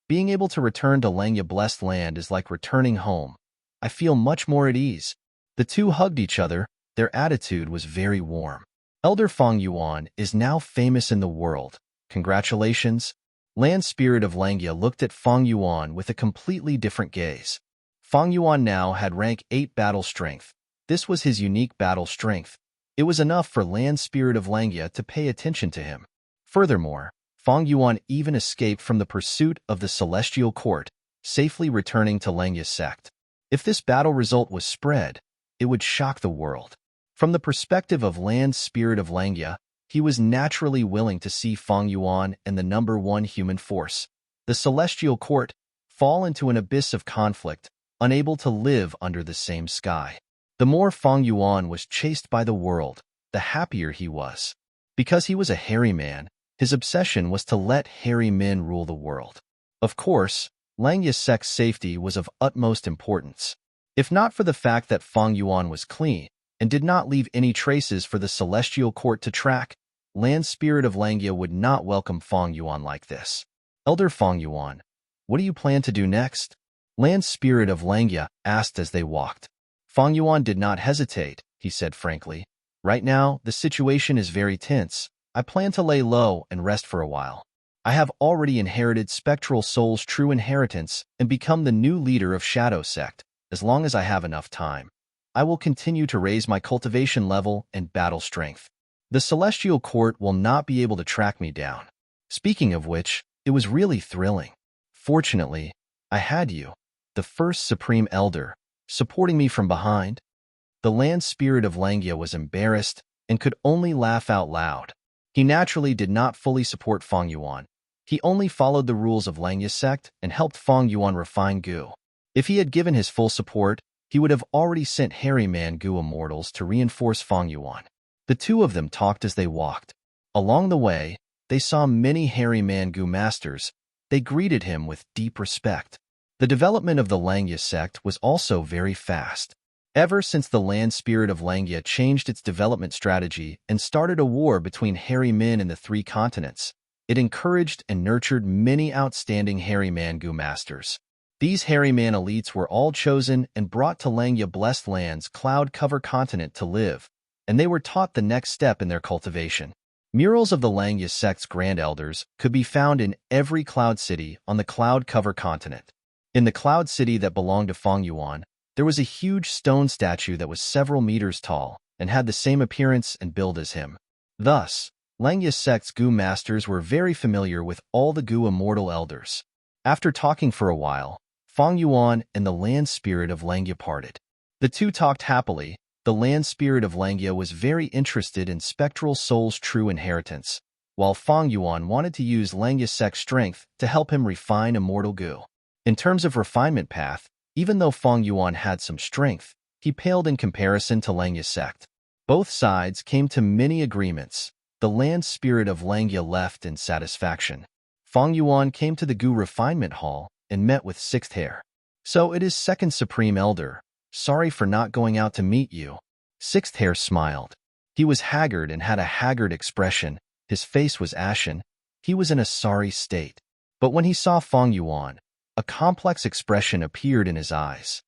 Being able to return to Langya Blessed Land is like returning home. I feel much more at ease. The two hugged each other. Their attitude was very warm. Elder Fong Yuan is now famous in the world. Congratulations. Land Spirit of Langya looked at Fong Yuan with a completely different gaze. Fong Yuan now had rank 8 battle strength. This was his unique battle strength. It was enough for Land Spirit of Langya to pay attention to him. Furthermore, Fong Yuan even escaped from the pursuit of the Celestial Court, safely returning to Langya's sect. If this battle result was spread, it would shock the world. From the perspective of Land Spirit of Langya, he was naturally willing to see Fong Yuan and the number 1 human force, the Celestial Court, fall into an abyss of conflict, unable to live under the same sky. The more Fong Yuan was chased by the world, the happier he was. Because he was a hairy man, his obsession was to let hairy men rule the world. Of course, Langya's sect's safety was of utmost importance. If not for the fact that Fong Yuan was clean, and did not leave any traces for the Celestial Court to track, Land Spirit of Langya would not welcome Fong Yuan like this. Elder Fong Yuan, what do you plan to do next? Land Spirit of Langya asked as they walked. Fong Yuan did not hesitate, he said frankly. Right now, the situation is very tense. I plan to lay low and rest for a while. I have already inherited Spectral Soul's true inheritance and become the new leader of Shadow Sect, as long as I have enough time. I will continue to raise my cultivation level and battle strength. The Celestial Court will not be able to track me down. Speaking of which, it was really thrilling. Fortunately, I had you, the first Supreme Elder, supporting me from behind. The Land Spirit of Langya was embarrassed and could only laugh out loud. He naturally did not fully support Fong Yuan. He only followed the rules of Langya's sect and helped Fong Yuan refine Gu. If he had given his full support, he would have already sent Hairy Man Gu Immortals to reinforce Fong Yuan. The two of them talked as they walked. Along the way, they saw many Hairy Man Gu masters. They greeted him with deep respect. The development of the Langya sect was also very fast. Ever since the Land Spirit of Langya changed its development strategy and started a war between hairy men in the 3 continents, it encouraged and nurtured many outstanding Hairy Man Gu masters. These hairy man elites were all chosen and brought to Langya Blessed Land's Cloud Cover continent to live, and they were taught the next step in their cultivation. Murals of the Langya sect's Grand Elders could be found in every cloud city on the Cloud Cover continent. In the cloud city that belonged to Fong Yuan, there was a huge stone statue that was several meters tall and had the same appearance and build as him. Thus, Langya sect's Gu masters were very familiar with all the Gu immortal elders. After talking for a while, Fong Yuan and the Land Spirit of Langya parted. The two talked happily. The Land Spirit of Langya was very interested in Spectral Soul's true inheritance, while Fong Yuan wanted to use Langya sect's strength to help him refine immortal Gu. In terms of refinement path, even though Fong Yuan had some strength, he paled in comparison to Langya sect. Both sides came to many agreements. The Land Spirit of Langya left in satisfaction. Fong Yuan came to the Gu Refinement Hall and met with Sixth Hair. So it is Second Supreme Elder. Sorry for not going out to meet you. Sixth Hair smiled. He was haggard and had a haggard expression. His face was ashen. He was in a sorry state. But when he saw Fong Yuan, A complex expression appeared in his eyes.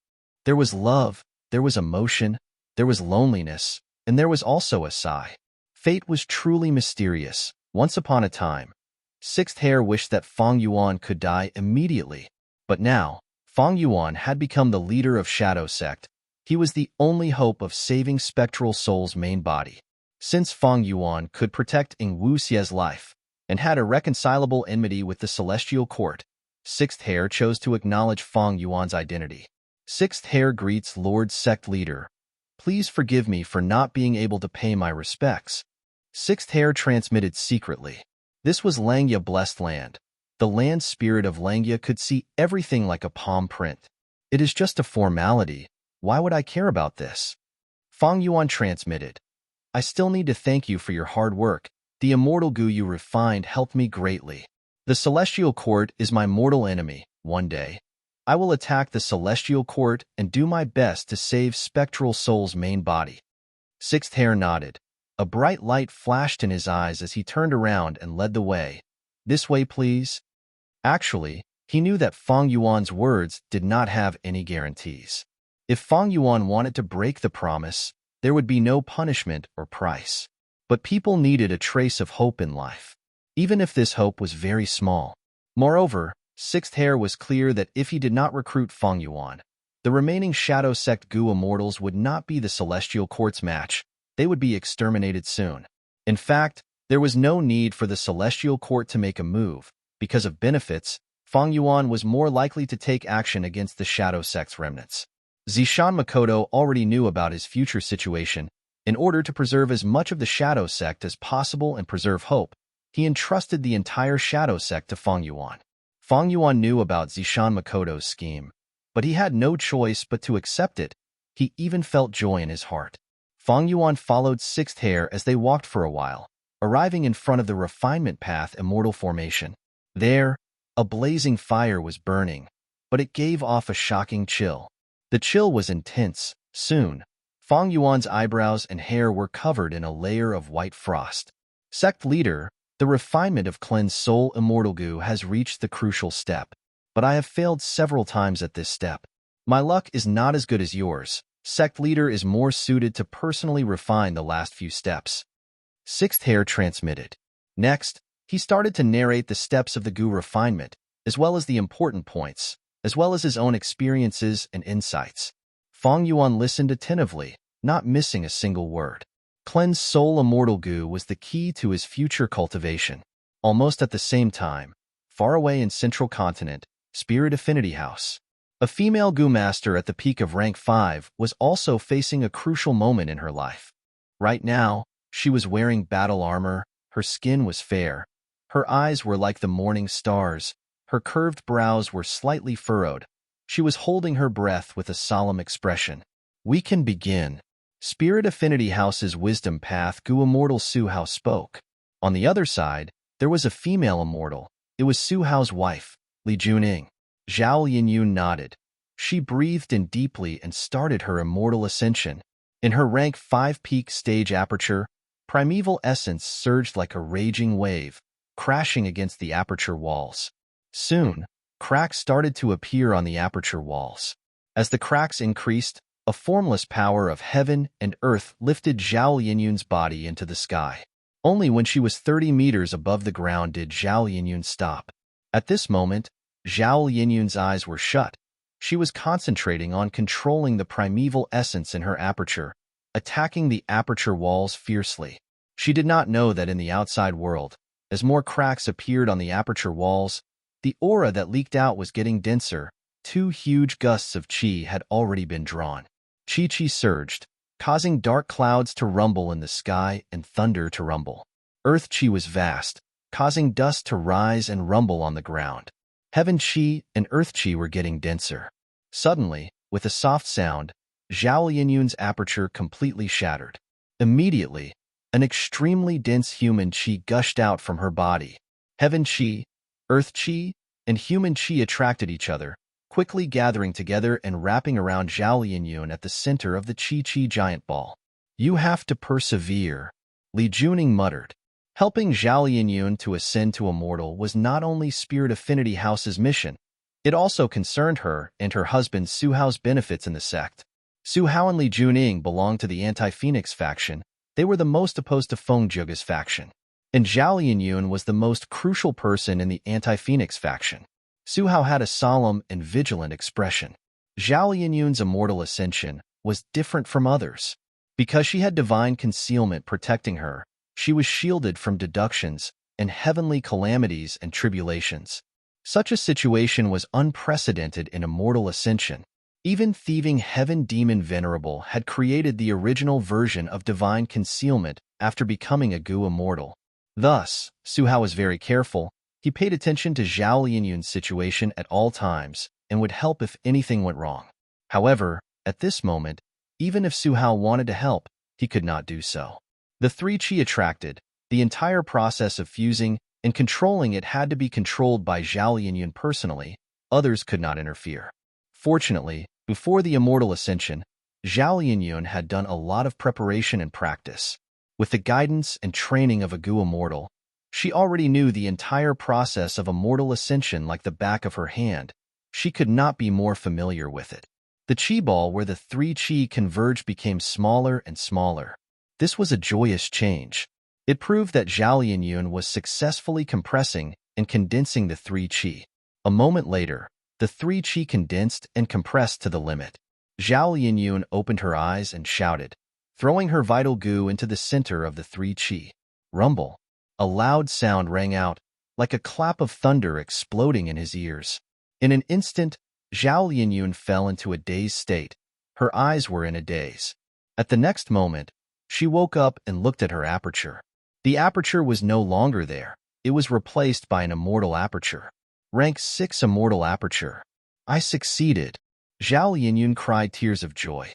There was love, there was emotion, there was loneliness, and there was also a sigh. Fate was truly mysterious. Once upon a time, Sixth Hair wished that Feng Yuan could die immediately. But now, Feng Yuan had become the leader of Shadow Sect. He was the only hope of saving Spectral Soul's main body. Since Feng Yuan could protect Ing Wuxie's life and had a reconcilable enmity with the Celestial Court, Sixth Hair chose to acknowledge Feng Yuan's identity. Sixth Hair greets Lord Sect Leader. Please forgive me for not being able to pay my respects. Sixth Hair transmitted secretly. This was Langya blessed land. The land spirit of Langya could see everything like a palm print. It is just a formality. Why would I care about this? Feng Yuan transmitted. I still need to thank you for your hard work. The immortal goo you refined helped me greatly. The Celestial Court is my mortal enemy. One day, I will attack the Celestial Court and do my best to save Spectral Soul's main body. Sixth Hair nodded. A bright light flashed in his eyes as he turned around and led the way. This way, please. Actually, he knew that Feng Yuan's words did not have any guarantees. If Feng Yuan wanted to break the promise, there would be no punishment or price. But people needed a trace of hope in life, even if this hope was very small. Moreover, Sixth Hair was clear that if he did not recruit Feng Yuan, the remaining Shadow Sect Gu Immortals would not be the Celestial Court's match. They would be exterminated soon. In fact, there was no need for the Celestial Court to make a move. Because of benefits, Feng Yuan was more likely to take action against the Shadow Sect's remnants. Zishan Makoto already knew about his future situation. In order to preserve as much of the Shadow Sect as possible and preserve hope, he entrusted the entire Shadow Sect to Feng Yuan. Feng Yuan knew about Zishan Makoto's scheme, but he had no choice but to accept it. He even felt joy in his heart. Feng Yuan followed Sixth Hair as they walked for a while, arriving in front of the Refinement Path Immortal Formation. There, a blazing fire was burning, but it gave off a shocking chill. The chill was intense. Soon, Feng Yuan's eyebrows and hair were covered in a layer of white frost. Sect Leader, the refinement of Cleansed Soul Immortal Goo has reached the crucial step, but I have failed several times at this step. My luck is not as good as yours. Sect Leader is more suited to personally refine the last few steps. Sixth Hair transmitted. Next, he started to narrate the steps of the Gu refinement, as well as the important points, as well as his own experiences and insights. Feng Yuan listened attentively, not missing a single word. Cleansed Soul Immortal Goo was the key to his future cultivation. Almost at the same time, far away in Central Continent, Spirit Affinity House, a female Gu Master at the peak of rank 5 was also facing a crucial moment in her life. Right now, she was wearing battle armor, her skin was fair, her eyes were like the morning stars, her curved brows were slightly furrowed. She was holding her breath with a solemn expression. We can begin. Spirit Affinity House's Wisdom Path Gu Immortal Su Hao spoke. On the other side, there was a female immortal. It was Su Hao's wife, Li Juning. Zhao Yinyun nodded. She breathed in deeply and started her immortal ascension. In her rank 5 peak stage aperture, primeval essence surged like a raging wave, crashing against the aperture walls. Soon, cracks started to appear on the aperture walls. As the cracks increased, a formless power of heaven and earth lifted Zhao Yinyun's body into the sky. Only when she was 30 meters above the ground did Zhao Yinyun stop. At this moment, Zhao Yinyun's eyes were shut. She was concentrating on controlling the primeval essence in her aperture, attacking the aperture walls fiercely. She did not know that in the outside world, as more cracks appeared on the aperture walls, the aura that leaked out was getting denser. 2 huge gusts of qi had already been drawn. Qi surged, causing dark clouds to rumble in the sky and thunder to rumble. Earth qi was vast, causing dust to rise and rumble on the ground. Heaven qi and earth qi were getting denser. Suddenly, with a soft sound, Zhao Yinyun's aperture completely shattered. Immediately, an extremely dense human qi gushed out from her body. Heaven qi, earth qi, and human qi attracted each other, quickly gathering together and wrapping around Zhao Yinyun at the center of the qi giant ball. You have to persevere, Li Juning muttered. Helping Zhao Yinyun to ascend to immortal was not only Spirit Affinity House's mission, It also concerned her and her husband Su Hao's benefits in the sect. Su Hao and Li Juning belonged to the anti-Phoenix faction. They were the most opposed to Feng Zhig's faction. And Zhao Lianyun was the most crucial person in the anti-Phoenix faction. Su Hao had a solemn and vigilant expression. Zhao Lianyun's immortal ascension was different from others. Because she had divine concealment protecting her, she was shielded from deductions and heavenly calamities and tribulations. Such a situation was unprecedented in immortal ascension. Even thieving heaven demon Venerable had created the original version of divine concealment after becoming a Gu immortal. Thus, Su Hao was very careful. He paid attention to Zhao Lianyun's situation at all times and would help if anything went wrong. However, at this moment, even if Su Hao wanted to help, he could not do so. The three qi attracted, the entire process of fusing and controlling it had to be controlled by Zhao Lianyun personally. Others could not interfere. Fortunately, before the immortal ascension, Zhao Lianyun had done a lot of preparation and practice. With the guidance and training of a Gu immortal, she already knew the entire process of immortal ascension like the back of her hand. She could not be more familiar with it. The qi ball where the three qi converged became smaller and smaller. This was a joyous change. It proved that Zhao Lianyun was successfully compressing and condensing the three qi. A moment later, the three qi condensed and compressed to the limit. Zhao Lianyun opened her eyes and shouted, throwing her vital Gu into the center of the three qi. Rumble. A loud sound rang out, like a clap of thunder exploding in his ears. In an instant, Zhao Lianyun fell into a dazed state. Her eyes were in a daze. At the next moment, she woke up and looked at her aperture. The aperture was no longer there. It was replaced by an immortal aperture. Rank 6 immortal aperture. I succeeded. Zhao Lianyun cried tears of joy.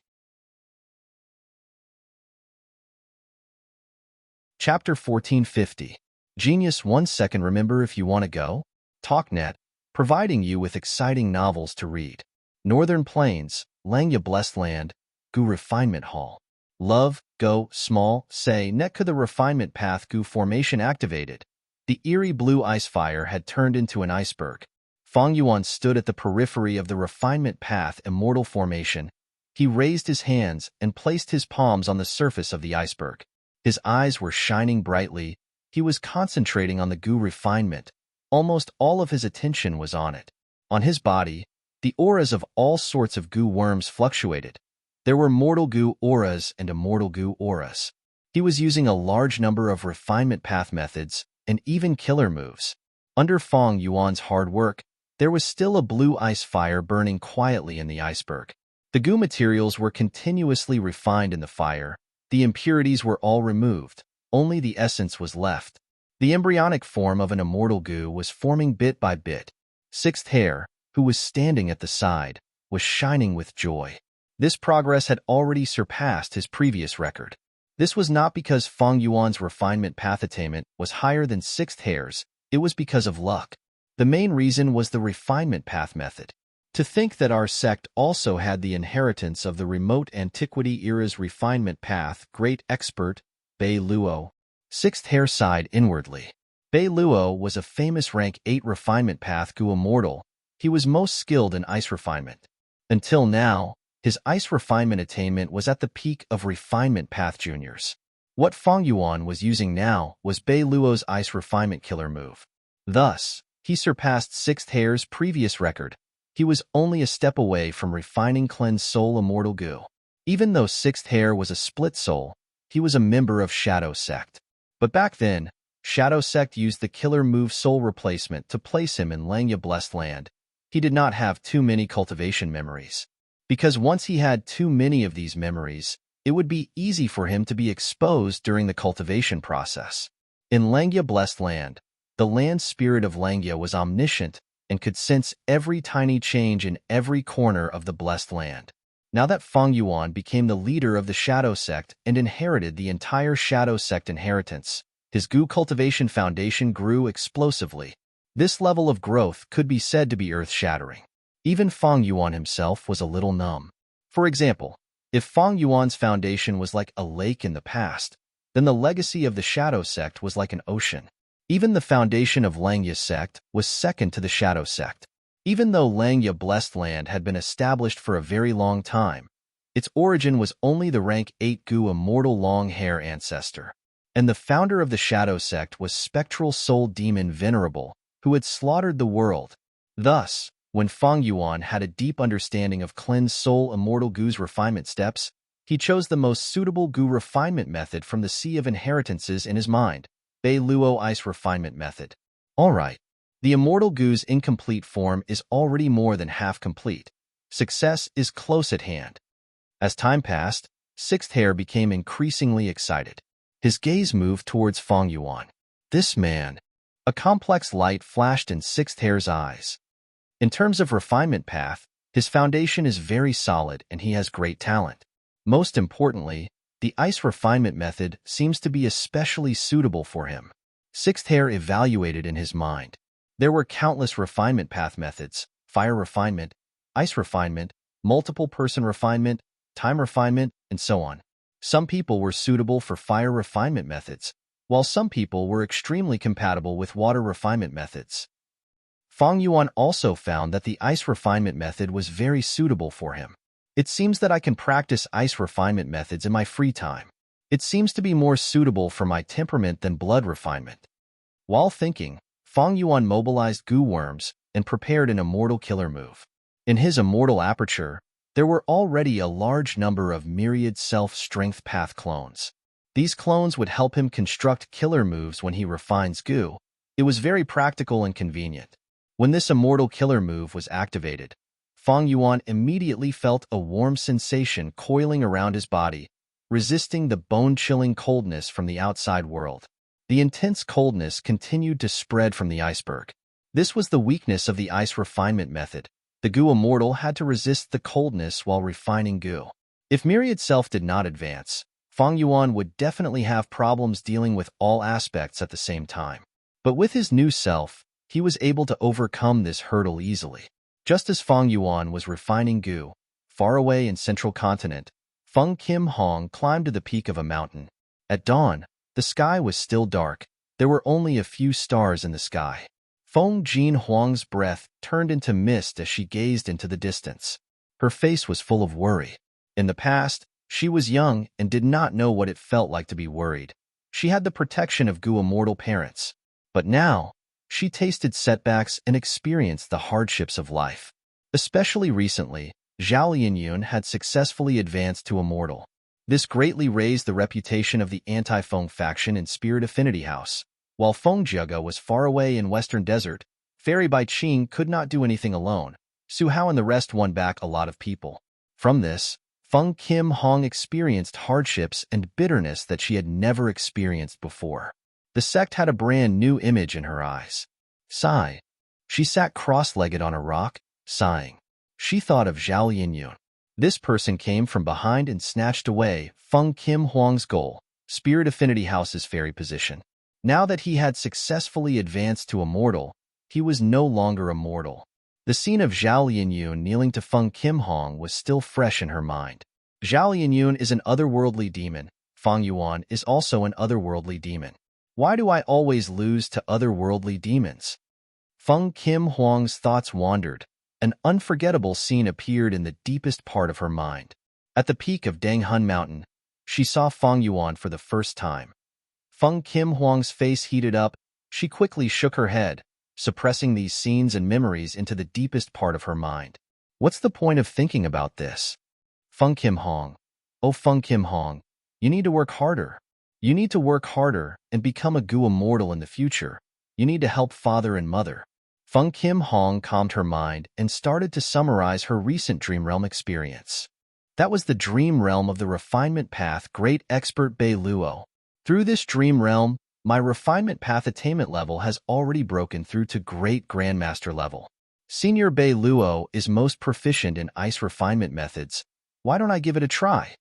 Chapter 1450. Genius 1 second. Remember if you want to go? TalkNet, providing you with exciting novels to read. Northern Plains, Langya Blessed Land, Gu Refinement Hall. Love, go, small, say, Netka the refinement path Gu formation activated. The eerie blue ice fire had turned into an iceberg. Fang Yuan stood at the periphery of the refinement path immortal formation. He raised his hands and placed his palms on the surface of the iceberg. His eyes were shining brightly. He was concentrating on the Gu refinement. Almost all of his attention was on it. On his body, the auras of all sorts of Gu worms fluctuated. There were mortal Gu auras and immortal Gu auras. He was using a large number of refinement path methods and even killer moves. Under Fang Yuan's hard work, there was still a blue ice fire burning quietly in the iceberg. The Gu materials were continuously refined in the fire. The impurities were all removed. Only the essence was left. The embryonic form of an immortal Gu was forming bit by bit. Sixth Hair, who was standing at the side, was shining with joy. This progress had already surpassed his previous record. This was not because Fang Yuan's refinement path attainment was higher than Sixth Hair's, it was because of luck. The main reason was the refinement path method. To think that our sect also had the inheritance of the remote antiquity era's refinement path, great expert, Bei Luo. Sixth Hair sighed inwardly. Bei Luo was a famous rank 8 refinement path Gu immortal. He was most skilled in ice refinement. Until now, his ice refinement attainment was at the peak of refinement path juniors. What Fang Yuan was using now was Bei Luo's ice refinement killer move. Thus, he surpassed Sixth Hair's previous record. He was only a step away from refining Cleanse Soul Immortal Gu. Even though Sixth Hair was a split soul, he was a member of Shadow Sect. But back then, Shadow Sect used the killer move Soul Replacement to place him in Langya Blessed Land. He did not have too many cultivation memories. Because once he had too many of these memories, it would be easy for him to be exposed during the cultivation process. In Langya Blessed Land, the land spirit of Langya was omniscient and could sense every tiny change in every corner of the blessed land. Now that Fang Yuan became the leader of the Shadow Sect and inherited the entire Shadow Sect inheritance, his Gu cultivation foundation grew explosively. This level of growth could be said to be earth-shattering. Even Fang Yuan himself was a little numb. For example, if Fang Yuan's foundation was like a lake in the past, then the legacy of the Shadow Sect was like an ocean. Even the foundation of Langya's sect was second to the Shadow Sect. Even though Langya Blessed Land had been established for a very long time, its origin was only the rank 8 Gu immortal long-hair ancestor. And the founder of the Shadow Sect was spectral soul demon Venerable, who had slaughtered the world. Thus, when Feng Yuan had a deep understanding of cleansed soul immortal Gu's refinement steps, he chose the most suitable Gu refinement method from the sea of inheritances in his mind, Bei Luo Ice refinement method. Alright, the immortal Gu's incomplete form is already more than half complete. Success is close at hand. As time passed, Sixth Hair became increasingly excited. His gaze moved towards Feng Yuan. This man. A complex light flashed in Sixth Hair's eyes. In terms of refinement path, his foundation is very solid and he has great talent. Most importantly, the ice refinement method seems to be especially suitable for him. Sixth Hair evaluated in his mind. There were countless refinement path methods: fire refinement, ice refinement, multiple person refinement, time refinement, and so on. Some people were suitable for fire refinement methods, while some people were extremely compatible with water refinement methods. Feng Yuan also found that the ice refinement method was very suitable for him. It seems that I can practice ice refinement methods in my free time. It seems to be more suitable for my temperament than blood refinement. While thinking, Feng Yuan mobilized Gu worms and prepared an immortal killer move. In his immortal aperture, there were already a large number of myriad self-strength path clones. These clones would help him construct killer moves when he refines Gu. It was very practical and convenient. When this immortal killer move was activated, Feng Yuan immediately felt a warm sensation coiling around his body, resisting the bone-chilling coldness from the outside world. The intense coldness continued to spread from the iceberg. This was the weakness of the ice refinement method. The Gu immortal had to resist the coldness while refining Gu. If Myriad Self did not advance, Feng Yuan would definitely have problems dealing with all aspects at the same time. But with his new self, he was able to overcome this hurdle easily. Just as Feng Yuan was refining Gu, far away in central continent, Feng Kim Hong climbed to the peak of a mountain. At dawn, the sky was still dark. There were only a few stars in the sky. Feng Jin Huang's breath turned into mist as she gazed into the distance. Her face was full of worry. In the past, she was young and did not know what it felt like to be worried. She had the protection of Gu immortal parents. But now, she tasted setbacks and experienced the hardships of life. Especially recently, Zhao Lianyun had successfully advanced to immortal. This greatly raised the reputation of the anti-Feng faction in Spirit Affinity House. While Feng Jiega was far away in Western Desert, Fairy Bai Qing could not do anything alone. Su Hao and the rest won back a lot of people. From this, Feng Kim Hong experienced hardships and bitterness that she had never experienced before. The sect had a brand new image in her eyes. Sigh. She sat cross-legged on a rock, sighing. She thought of Zhao Lianyun. This person came from behind and snatched away Feng Kim Huang's goal, Spirit Affinity House's fairy position. Now that he had successfully advanced to immortal, he was no longer immortal. The scene of Zhao Lianyun kneeling to Feng Kim Hong was still fresh in her mind. Zhao Lianyun is an otherworldly demon. Feng Yuan is also an otherworldly demon. Why do I always lose to otherworldly demons? Feng Kim Huang's thoughts wandered. An unforgettable scene appeared in the deepest part of her mind. At the peak of Danghun Mountain, she saw Feng Yuan for the first time. Feng Kim Huang's face heated up. She quickly shook her head, suppressing these scenes and memories into the deepest part of her mind. What's the point of thinking about this? Feng Kim Hong. Oh, Feng Kim Hong, you need to work harder. You need to work harder and become a Gu immortal in the future. You need to help father and mother. Feng Kim Hong calmed her mind and started to summarize her recent Dream Realm experience. That was the Dream Realm of the Refinement Path Great Expert Bei Luo. Through this Dream Realm, my Refinement Path attainment level has already broken through to Great Grandmaster level. Senior Bei Luo is most proficient in ice refinement methods. Why don't I give it a try?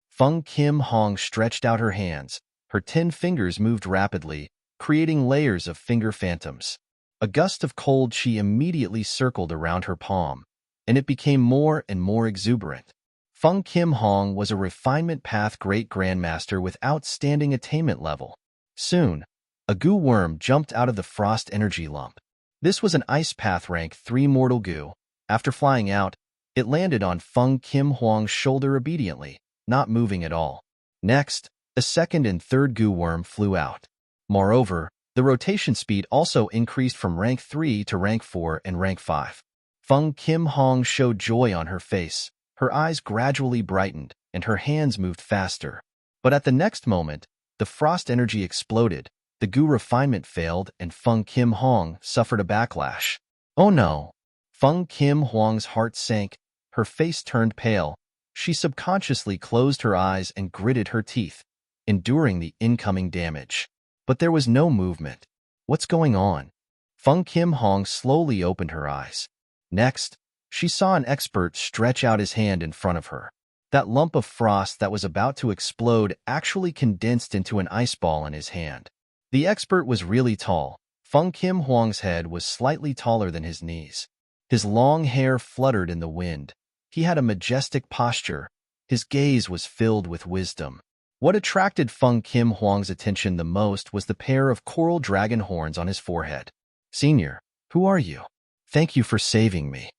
Feng Kim Hong stretched out her hands. Her 10 fingers moved rapidly, creating layers of finger phantoms. A gust of cold chi immediately circled around her palm, and it became more and more exuberant. Feng Kim Hong was a Refinement Path Great Grandmaster with outstanding attainment level. Soon, a Gu worm jumped out of the frost energy lump. This was an Ice Path Rank 3 Mortal Goo. After flying out, it landed on Feng Kim Huang's shoulder obediently, not moving at all. Next, a second and third Goo Worm flew out. Moreover, the rotation speed also increased from rank 3 to rank 4 and rank 5. Feng Kim Hong showed joy on her face. Her eyes gradually brightened, and her hands moved faster. But at the next moment, the frost energy exploded, the Goo refinement failed, and Feng Kim Hong suffered a backlash. Oh no! Feng Kim Huang's heart sank, her face turned pale. She subconsciously closed her eyes and gritted her teeth, enduring the incoming damage. But there was no movement. What's going on? Feng Kim Hong slowly opened her eyes. Next, she saw an expert stretch out his hand in front of her. That lump of frost that was about to explode actually condensed into an ice ball in his hand. The expert was really tall. Feng Kim Huang's head was slightly taller than his knees. His long hair fluttered in the wind. He had a majestic posture. His gaze was filled with wisdom. What attracted Feng Kim Huang's attention the most was the pair of coral dragon horns on his forehead. "Senior, who are you? Thank you for saving me."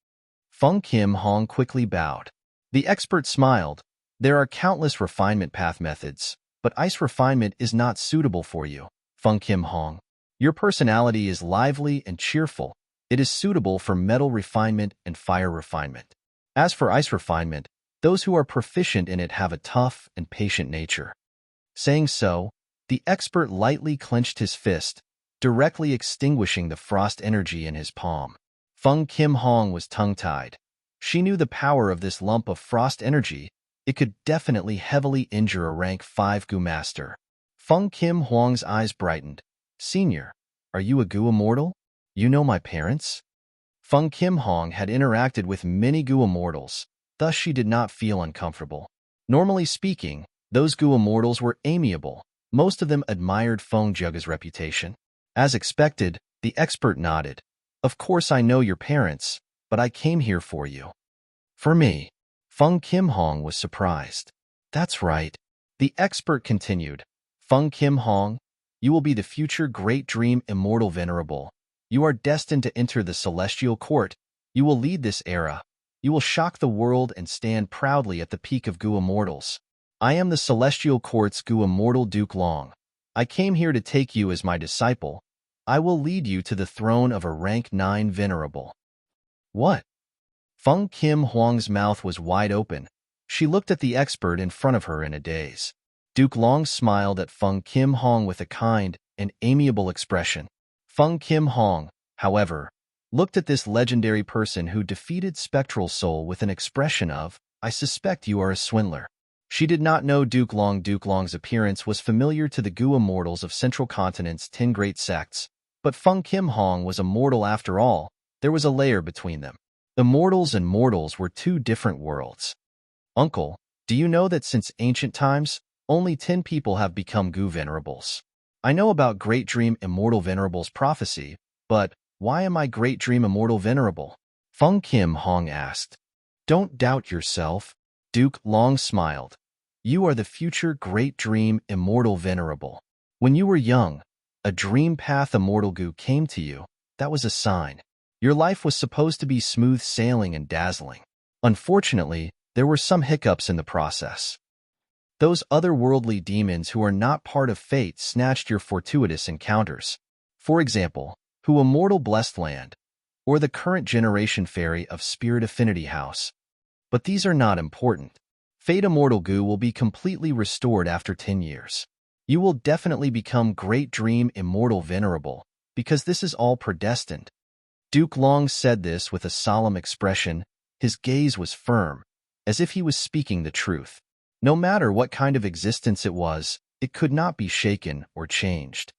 Feng Kim Hong quickly bowed. The expert smiled. "There are countless refinement path methods, but ice refinement is not suitable for you, Feng Kim Hong. Your personality is lively and cheerful. It is suitable for metal refinement and fire refinement. As for ice refinement, those who are proficient in it have a tough and patient nature." Saying so, the expert lightly clenched his fist, directly extinguishing the frost energy in his palm. Feng Kim Hong was tongue-tied. She knew the power of this lump of frost energy. It could definitely heavily injure a rank 5 Goo Master. Feng Kim Huang's eyes brightened. "Senior, are you a Goo Immortal? You know my parents?" Feng Kim Hong had interacted with many Goo Immortals, thus she did not feel uncomfortable. Normally speaking, those Goo Immortals were amiable. Most of them admired Feng Jugga's reputation. As expected, the expert nodded. "Of course I know your parents, but I came here for you." "For me?" Feng Kim Hong was surprised. "That's right." The expert continued. "Feng Kim Hong, you will be the future Great Dream Immortal Venerable. You are destined to enter the Celestial Court. You will lead this era. You will shock the world and stand proudly at the peak of Goo Immortals. I am the Celestial Court's Goo Immortal Duke Long. I came here to take you as my disciple. I will lead you to the throne of a rank 9 Venerable." "What?" Feng Kim Huang's mouth was wide open. She looked at the expert in front of her in a daze. Duke Long smiled at Feng Kim Hong with a kind and amiable expression. Feng Kim Hong, however, looked at this legendary person who defeated Spectral Soul with an expression of, "I suspect you are a swindler." She did not know Duke Long. Duke Long's appearance was familiar to the Goo Immortals of Central Continent's 10 great sects, but Feng Kim Hong was a mortal after all. There was a layer between them. Immortals and mortals were two different worlds. "Uncle, do you know that since ancient times, only 10 people have become Goo Venerables? I know about Great Dream Immortal Venerable's prophecy, but why am I Great Dream Immortal Venerable?" Feng Kim Hong asked. "Don't doubt yourself." Duke Long smiled. "You are the future Great Dream Immortal Venerable. When you were young, a Dream Path Immortal Goo came to you. That was a sign. Your life was supposed to be smooth sailing and dazzling. Unfortunately, there were some hiccups in the process. Those otherworldly demons who are not part of fate snatched your fortuitous encounters. For example, who Immortal Blessed Land, or the current generation fairy of Spirit Affinity House. But these are not important. Fate Immortal Goo will be completely restored after 10 years. You will definitely become Great Dream Immortal Venerable, because this is all predestined." Duke Long said this with a solemn expression. His gaze was firm, as if he was speaking the truth. No matter what kind of existence it was, it could not be shaken or changed.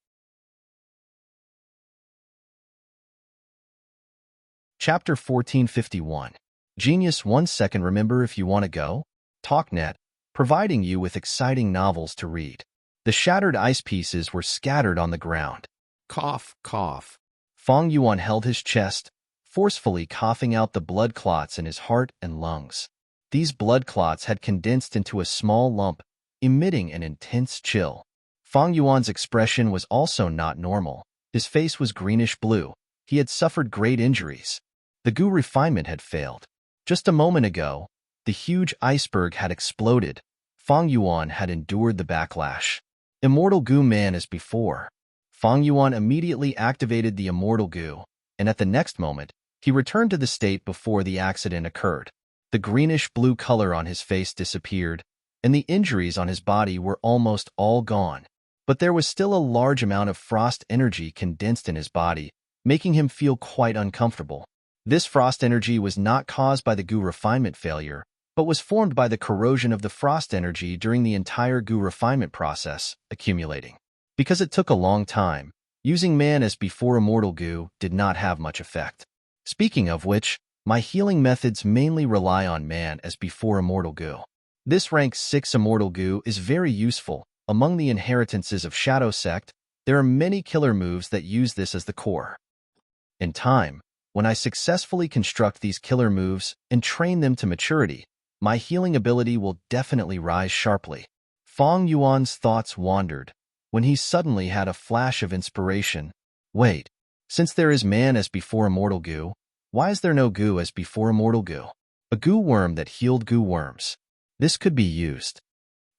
Chapter 1451. Genius 1 second. Remember, if you want to go? TalkNet, providing you with exciting novels to read. The shattered ice pieces were scattered on the ground. Cough, cough. Feng Yuan held his chest, forcefully coughing out the blood clots in his heart and lungs. These blood clots had condensed into a small lump, emitting an intense chill. Feng Yuan's expression was also not normal. His face was greenish-blue, He had suffered great injuries. The goo refinement had failed. Just a moment ago, the huge iceberg had exploded. Fang Yuan had endured the backlash. Immortal goo man as before. Fang Yuan immediately activated the immortal goo, and at the next moment, he returned to the state before the accident occurred. The greenish-blue color on his face disappeared, and the injuries on his body were almost all gone. But there was still a large amount of frost energy condensed in his body, making him feel quite uncomfortable. This frost energy was not caused by the goo refinement failure, but was formed by the corrosion of the frost energy during the entire goo refinement process, accumulating. Because it took a long time, using man as before immortal goo did not have much effect. Speaking of which, my healing methods mainly rely on man as before immortal goo. This rank 6 immortal goo is very useful. Among the inheritances of Shadow Sect, there are many killer moves that use this as the core. In time, when I successfully construct these killer moves and train them to maturity, my healing ability will definitely rise sharply. Fang Yuan's thoughts wandered, when he suddenly had a flash of inspiration. Wait, since there is man as before immortal goo, why is there no goo as before immortal goo? A goo worm that healed goo worms. This could be used.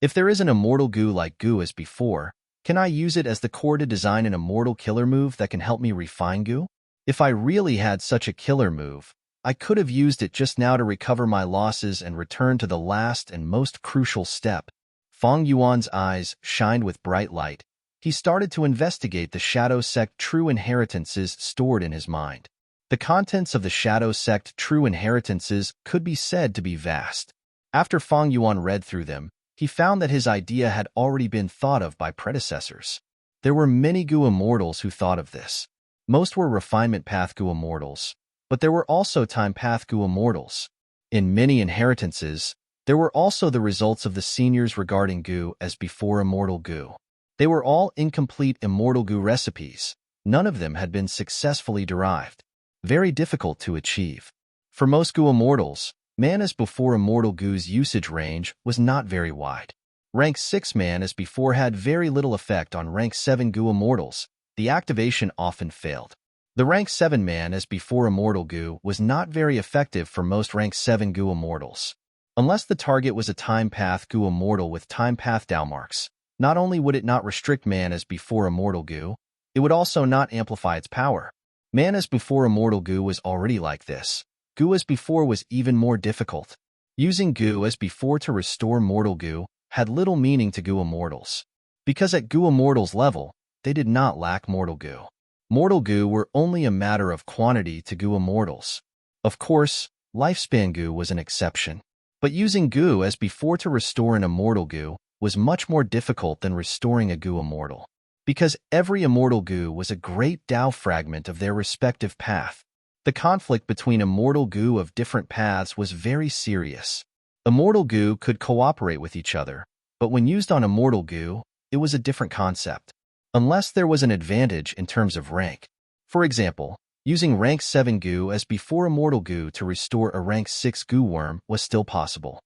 If there is an immortal goo like goo as before, can I use it as the core to design an immortal killer move that can help me refine goo? If I really had such a killer move, I could have used it just now to recover my losses and return to the last and most crucial step. Fang Yuan's eyes shined with bright light. He started to investigate the Shadow Sect true inheritances stored in his mind. The contents of the Shadow Sect true inheritances could be said to be vast. After Fang Yuan read through them, he found that his idea had already been thought of by predecessors. There were many goo immortals who thought of this. Most were refinement path goo immortals, but there were also time path goo immortals. In many inheritances, there were also the results of the seniors regarding goo as before immortal goo. They were all incomplete immortal goo recipes. None of them had been successfully derived. Very difficult to achieve. For most goo immortals, man as before immortal goo's usage range was not very wide. Rank 6 man as before had very little effect on rank 7 goo immortals. The activation often failed. The rank 7 man as before immortal goo was not very effective for most rank 7 goo immortals. Unless the target was a time path goo immortal with time path Dao marks, not only would it not restrict man as before immortal goo, it would also not amplify its power. Man as before immortal goo was already like this. Goo as before was even more difficult. Using goo as before to restore mortal goo had little meaning to goo immortals. Because at goo immortals level, they did not lack mortal goo. Mortal goo were only a matter of quantity to goo immortals. Of course, lifespan goo was an exception. But using goo as before to restore an immortal goo was much more difficult than restoring a goo immortal. Because every immortal goo was a great Dao fragment of their respective path. The conflict between immortal goo of different paths was very serious. Immortal goo could cooperate with each other, but when used on immortal goo, it was a different concept. Unless there was an advantage in terms of rank. For example, using rank 7 goo as before immortal goo to restore a rank 6 goo worm was still possible.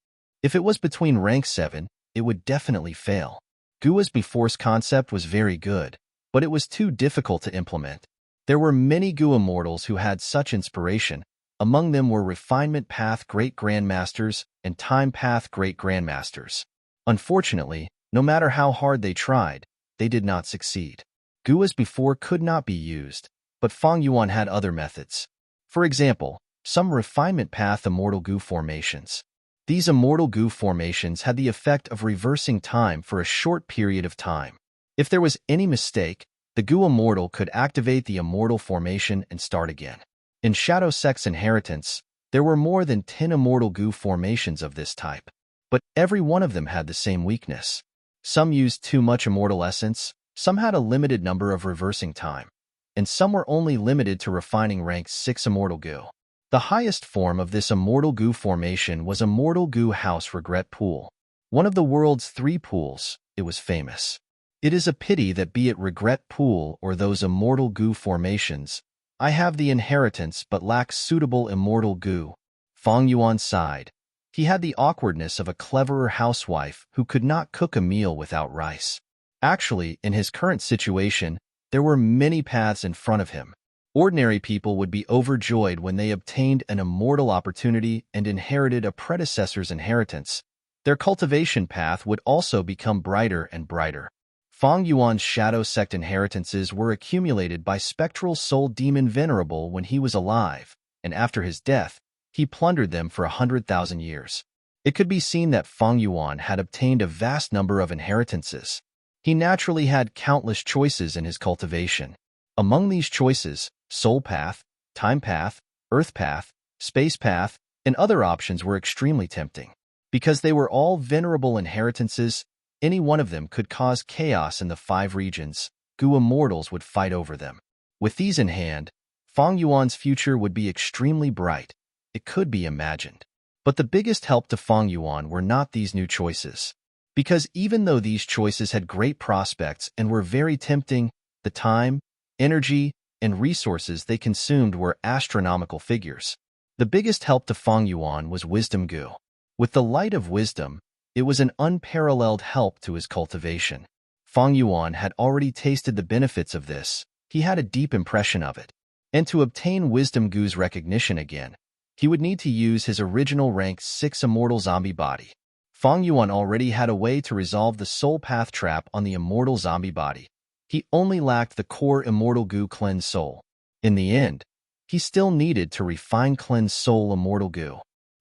If it was between rank 7, it would definitely fail. Goo as before's concept was very good, but it was too difficult to implement. There were many goo immortals who had such inspiration. Among them were refinement path great grandmasters and time path great grandmasters. Unfortunately, no matter how hard they tried, they did not succeed. Goo as before could not be used, but Fang Yuan had other methods. For example, some refinement path immortal goo formations. These immortal goo formations had the effect of reversing time for a short period of time. If there was any mistake, the goo immortal could activate the immortal formation and start again. In Shadow Sect's inheritance, there were more than 10 immortal goo formations of this type, but every one of them had the same weakness. Some used too much immortal essence, some had a limited number of reversing time, and some were only limited to refining rank 6 immortal goo. The highest form of this immortal goo formation was Immortal Goo House Regret Pool. One of the world's 3 pools, it was famous. It is a pity that be it Regret Pool or those immortal goo formations, I have the inheritance but lack suitable immortal goo. Fang Yuan sighed. He had the awkwardness of a cleverer housewife who could not cook a meal without rice. Actually, in his current situation, there were many paths in front of him. Ordinary people would be overjoyed when they obtained an immortal opportunity and inherited a predecessor's inheritance. Their cultivation path would also become brighter and brighter. Fang Yuan's shadow sect inheritances were accumulated by spectral soul demon Venerable when he was alive, and after his death, he plundered them for 100,000 years. It could be seen that Fang Yuan had obtained a vast number of inheritances. He naturally had countless choices in his cultivation. Among these choices, soul path, time path, earth path, space path, and other options were extremely tempting. Because they were all venerable inheritances, any one of them could cause chaos in the 5 regions. Gu immortals would fight over them. With these in hand, Fang Yuan's future would be extremely bright. It could be imagined. But the biggest help to Fang Yuan were not these new choices. Because even though these choices had great prospects and were very tempting, the time, energy, and resources they consumed were astronomical figures. The biggest help to Fang Yuan was Wisdom Gu. With the light of wisdom, it was an unparalleled help to his cultivation. Fang Yuan had already tasted the benefits of this. He had a deep impression of it. And to obtain Wisdom Gu's recognition again, he would need to use his original rank 6 immortal zombie body. Fang Yuan already had a way to resolve the soul path trap on the immortal zombie body. He only lacked the core immortal Gu cleanse soul. In the end, he still needed to refine cleanse soul immortal Gu.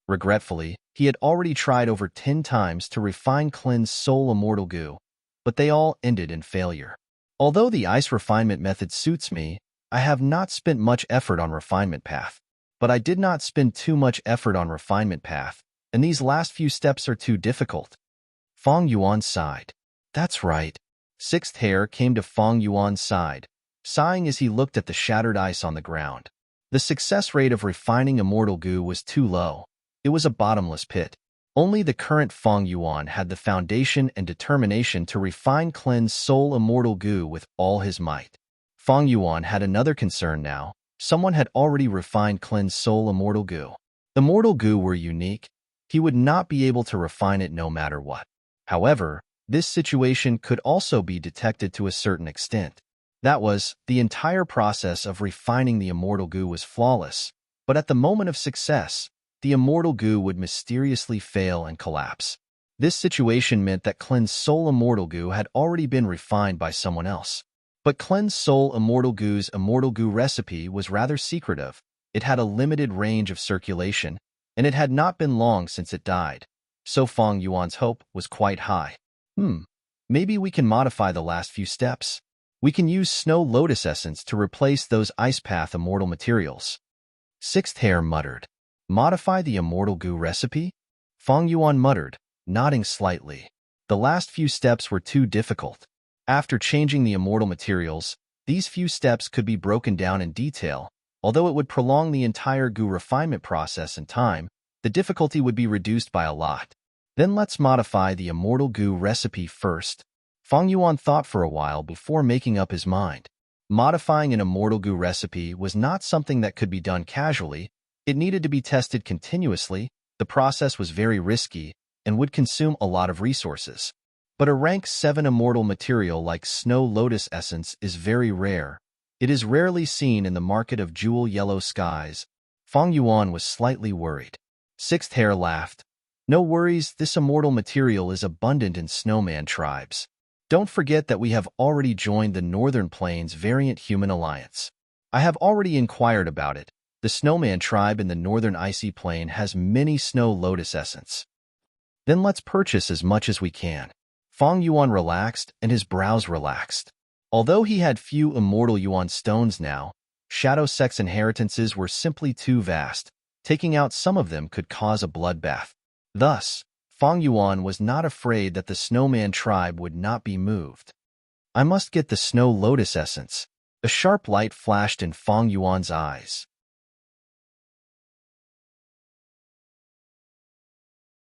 Regretfully, he had already tried over 10 times to refine cleanse soul immortal Gu, but they all ended in failure. Although the ice refinement method suits me, I have not spent much effort on refinement path. But I did not spend too much effort on refinement path, and these last few steps are too difficult. Fang Yuan sighed. That's right. Sixth hair came to Fang Yuan's side, sighing as he looked at the shattered ice on the ground. The success rate of refining immortal Gu was too low. It was a bottomless pit. Only the current Fang Yuan had the foundation and determination to refine cleanse soul immortal Gu with all his might. Fang Yuan had another concern now. Someone had already refined cleanse soul immortal Gu. Immortal Gu were unique. He would not be able to refine it no matter what. However, this situation could also be detected to a certain extent. That was, the entire process of refining the immortal Gu was flawless, but at the moment of success, the immortal Gu would mysteriously fail and collapse. This situation meant that cleanse soul immortal Gu had already been refined by someone else. But cleanse soul immortal Gu's immortal Gu recipe was rather secretive. It had a limited range of circulation, and it had not been long since it died. So Fang Yuan's hope was quite high. Maybe we can modify the last few steps. We can use snow lotus essence to replace those ice path immortal materials. Sixth hair muttered. Modify the immortal Gu recipe? Fang Yuan muttered, nodding slightly. The last few steps were too difficult. After changing the immortal materials, these few steps could be broken down in detail. Although it would prolong the entire Gu refinement process and time, the difficulty would be reduced by a lot. Then let's modify the immortal Gu recipe first. Fang Yuan thought for a while before making up his mind. Modifying an immortal Gu recipe was not something that could be done casually. It needed to be tested continuously. The process was very risky and would consume a lot of resources. But a rank 7 immortal material like snow lotus essence is very rare. It is rarely seen in the market of jewel yellow skies. Fang Yuan was slightly worried. Sixth hair laughed. No worries, this immortal material is abundant in snowman tribes. Don't forget that we have already joined the Northern Plains Variant Human Alliance. I have already inquired about it. The snowman tribe in the Northern Icy Plain has many snow lotus essence. Then let's purchase as much as we can. Fang Yuan relaxed and his brows relaxed. Although he had few immortal Yuan stones now, Shadow Sect's inheritances were simply too vast. Taking out some of them could cause a bloodbath. Thus, Fang Yuan was not afraid that the snowman tribe would not be moved. I must get the snow lotus essence. A sharp light flashed in Fang Yuan's eyes.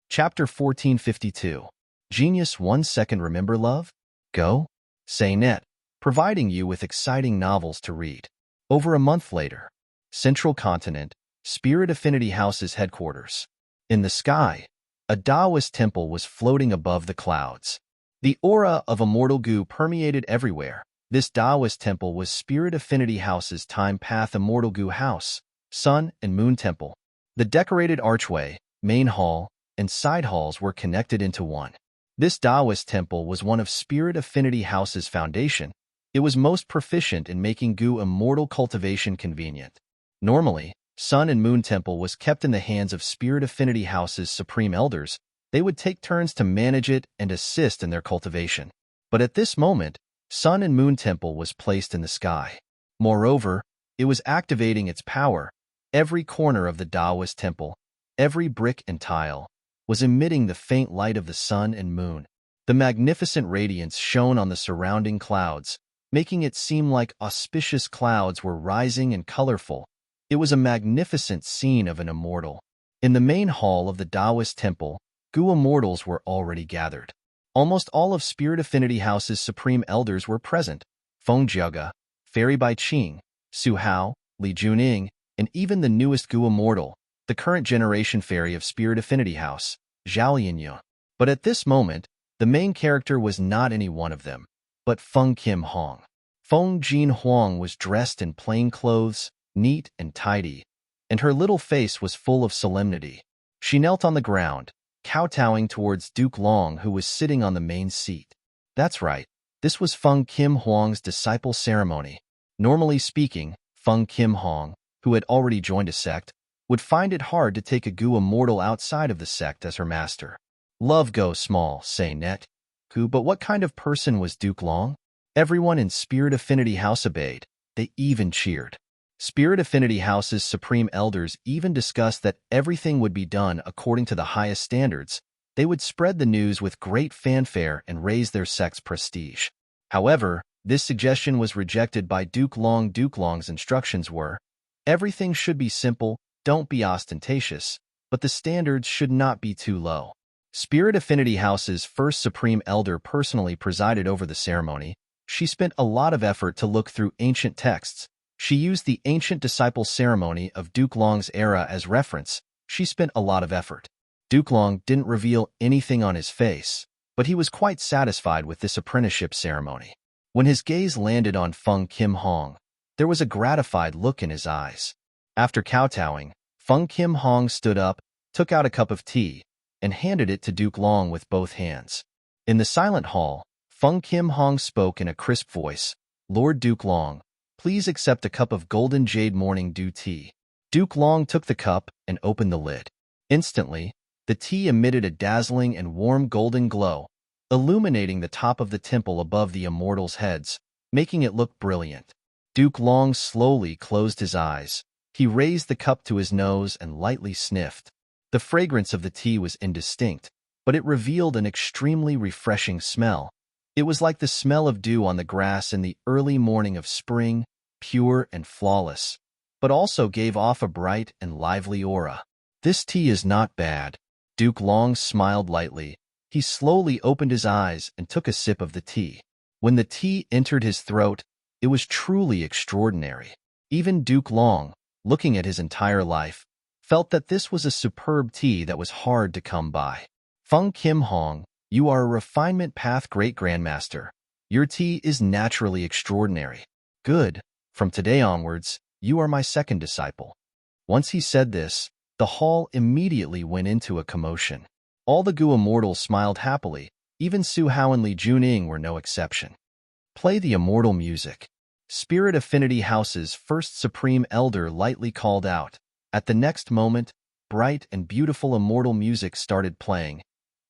Chapter 1452. Genius 1 second remember love? Go? Say net, providing you with exciting novels to read. Over a month later. Central Continent, Spirit Affinity House's headquarters. In the sky, a Taoist temple was floating above the clouds. The aura of immortal Gu permeated everywhere. This Taoist temple was Spirit Affinity House's Time Path Immortal Gu House, Sun and Moon Temple. The decorated archway, main hall, and side halls were connected into one. This Taoist temple was one of Spirit Affinity House's foundation. It was most proficient in making Gu immortal cultivation convenient. Normally, Sun and Moon Temple was kept in the hands of Spirit Affinity House's supreme elders. They would take turns to manage it and assist in their cultivation. But at this moment, Sun and Moon Temple was placed in the sky. Moreover, it was activating its power. Every corner of the Taoist temple, every brick and tile, was emitting the faint light of the sun and moon. The magnificent radiance shone on the surrounding clouds, making it seem like auspicious clouds were rising and colorful. It was a magnificent scene of an immortal. In the main hall of the Taoist temple, Gu immortals were already gathered. Almost all of Spirit Affinity House's supreme elders were present. Feng Jiaga, Fairy Bai Qing, Su Hao, Li Juning, and even the newest Gu immortal, the current generation fairy of Spirit Affinity House, Zhao Yinyu. But at this moment, the main character was not any one of them, but Feng Kim Hong. Feng Jin Huang was dressed in plain clothes, neat and tidy, and her little face was full of solemnity. She knelt on the ground, kowtowing towards Duke Long, who was sitting on the main seat. That's right, this was Feng Kim Huang's disciple ceremony. Normally speaking, Feng Kim Hong, who had already joined a sect, would find it hard to take a Gu immortal outside of the sect as her master. Love go small, say net. Gu, but what kind of person was Duke Long? Everyone in Spirit Affinity House obeyed. They even cheered. Spirit Affinity House's supreme elders even discussed that everything would be done according to the highest standards. They would spread the news with great fanfare and raise their sect's prestige. However, this suggestion was rejected by Duke Long. Duke Long's instructions were, everything should be simple, don't be ostentatious, but the standards should not be too low. Spirit Affinity House's first supreme elder personally presided over the ceremony. She spent a lot of effort to look through ancient texts. She used the ancient disciple ceremony of Duke Long's era as reference. She spent a lot of effort. Duke Long didn't reveal anything on his face, but he was quite satisfied with this apprenticeship ceremony. When his gaze landed on Feng Kim Hong, there was a gratified look in his eyes. After kowtowing, Feng Kim Hong stood up, took out a cup of tea, and handed it to Duke Long with both hands. In the silent hall, Feng Kim Hong spoke in a crisp voice, Lord Duke Long, please accept a cup of golden jade morning dew tea. Duke Long took the cup and opened the lid. Instantly, the tea emitted a dazzling and warm golden glow, illuminating the top of the temple above the immortals' heads, making it look brilliant. Duke Long slowly closed his eyes. He raised the cup to his nose and lightly sniffed. The fragrance of the tea was indistinct, but it revealed an extremely refreshing smell. It was like the smell of dew on the grass in the early morning of spring, pure and flawless, but also gave off a bright and lively aura. This tea is not bad. Duke Long smiled lightly. He slowly opened his eyes and took a sip of the tea. When the tea entered his throat, it was truly extraordinary. Even Duke Long, looking at his entire life, felt that this was a superb tea that was hard to come by. Feng Kim Hong, you are a refinement path great grandmaster. Your tea is naturally extraordinary. Good. From today onwards, you are my second disciple. Once he said this, the hall immediately went into a commotion. All the Gu immortals smiled happily. Even Su Hao and Li Juning were no exception. Play the immortal music. Spirit Affinity House's first supreme elder lightly called out. At the next moment, bright and beautiful immortal music started playing.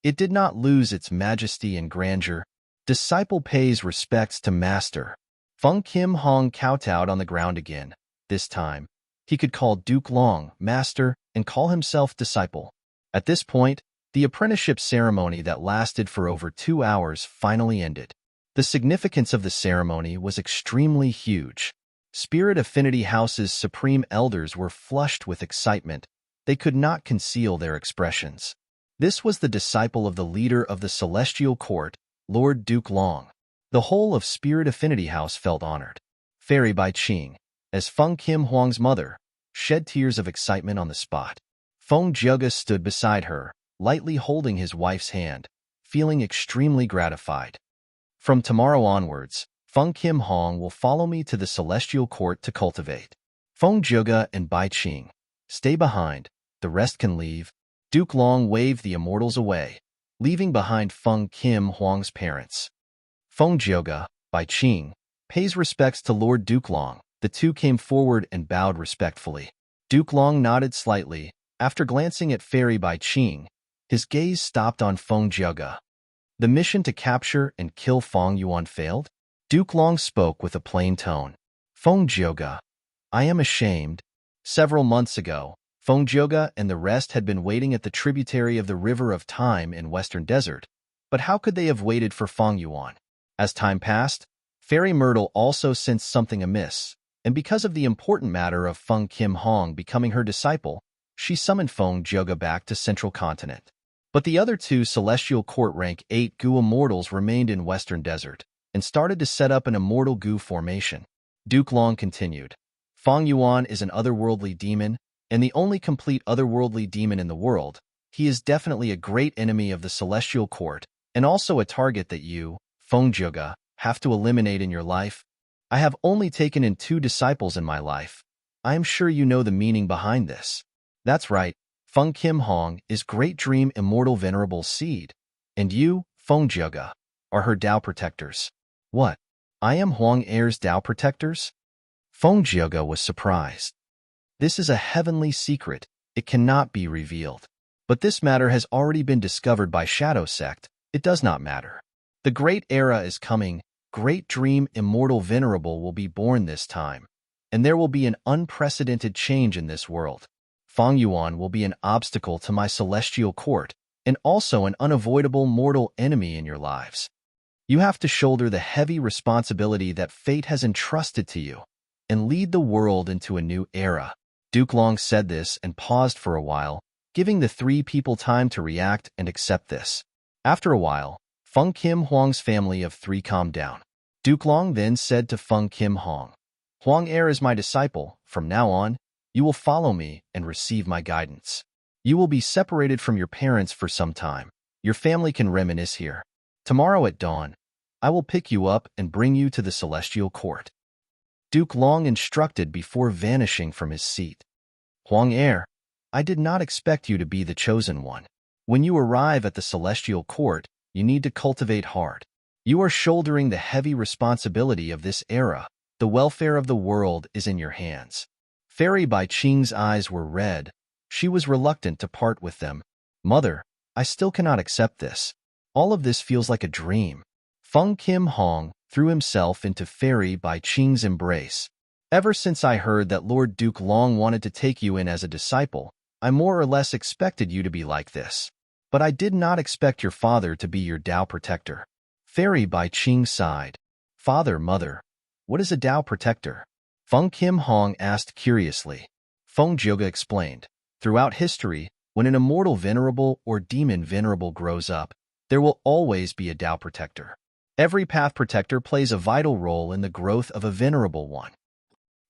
It did not lose its majesty and grandeur. Disciple pays respects to master. Feng Kim Hong kowtowed on the ground again. This time, he could call Duke Long master and call himself disciple. At this point, the apprenticeship ceremony that lasted for over 2 hours finally ended. The significance of the ceremony was extremely huge. Spirit Affinity House's supreme elders were flushed with excitement. They could not conceal their expressions. This was the disciple of the leader of the Celestial Court, Lord Duke Long. The whole of Spirit Affinity House felt honored. Fairy Bai Qing, as Feng Kim Huang's mother, shed tears of excitement on the spot. Feng Jiaga stood beside her, lightly holding his wife's hand, feeling extremely gratified. From tomorrow onwards, Feng Kim Hong will follow me to the celestial court to cultivate. Feng Zhuge and Bai Qing, stay behind, the rest can leave. Duke Long waved the immortals away, leaving behind Feng Kim Huang's parents. Feng Zhuge, Bai Qing, pays respects to Lord Duke Long. The two came forward and bowed respectfully. Duke Long nodded slightly. After glancing at Fairy Bai Qing, his gaze stopped on Feng Zhuge. The mission to capture and kill Feng Yuan failed? Duke Long spoke with a plain tone. Feng Zhuge, I am ashamed. Several months ago, Feng Zhuge and the rest had been waiting at the tributary of the River of Time in Western Desert, but how could they have waited for Feng Yuan? As time passed, Fairy Myrtle also sensed something amiss, and because of the important matter of Feng Kim Hong becoming her disciple, she summoned Feng Zhuge back to Central Continent. But the other two Celestial Court rank 8 Gu Immortals remained in Western Desert and started to set up an immortal Gu formation. Duke Long continued. Feng Yuan is an otherworldly demon, and the only complete otherworldly demon in the world. He is definitely a great enemy of the Celestial Court, and also a target that you, Feng Zhuge, have to eliminate in your life. I have only taken in 2 disciples in my life. I am sure you know the meaning behind this. That's right, Feng Kim Hong is Great Dream Immortal Venerable Seed, and you, Feng Zhuge, are her Tao protectors. What? I am Huang Er's Tao protectors? Feng Zhuge was surprised. This is a heavenly secret. It cannot be revealed. But this matter has already been discovered by Shadow Sect. It does not matter. The great era is coming. Great Dream Immortal Venerable will be born this time, and there will be an unprecedented change in this world. Feng Yuan will be an obstacle to my celestial court, and also an unavoidable mortal enemy in your lives. You have to shoulder the heavy responsibility that fate has entrusted to you, and lead the world into a new era. Duke Long said this and paused for a while, giving the 3 people time to react and accept this. After a while, Feng Kim Huang's family of 3 calmed down. Duke Long then said to Feng Kim Hong, Huang Er is my disciple. From now on, you will follow me and receive my guidance. You will be separated from your parents for some time. Your family can reminisce here. Tomorrow at dawn, I will pick you up and bring you to the celestial court. Duke Long instructed before vanishing from his seat. Huang Er, I did not expect you to be the chosen one. When you arrive at the celestial court, you need to cultivate hard. You are shouldering the heavy responsibility of this era. The welfare of the world is in your hands. Fairy Bai Qing's eyes were red. She was reluctant to part with them. Mother, I still cannot accept this. All of this feels like a dream. Feng Kim Hong threw himself into Fairy Bai Qing's embrace. Ever since I heard that Lord Duke Long wanted to take you in as a disciple, I more or less expected you to be like this. But I did not expect your father to be your Tao protector. Fairy Bai Qing sighed. Father, mother, what is a Tao protector? Feng Kim Hong asked curiously. Feng Zhuge explained. Throughout history, when an immortal venerable or demon venerable grows up, there will always be a Tao protector. Every path protector plays a vital role in the growth of a venerable one.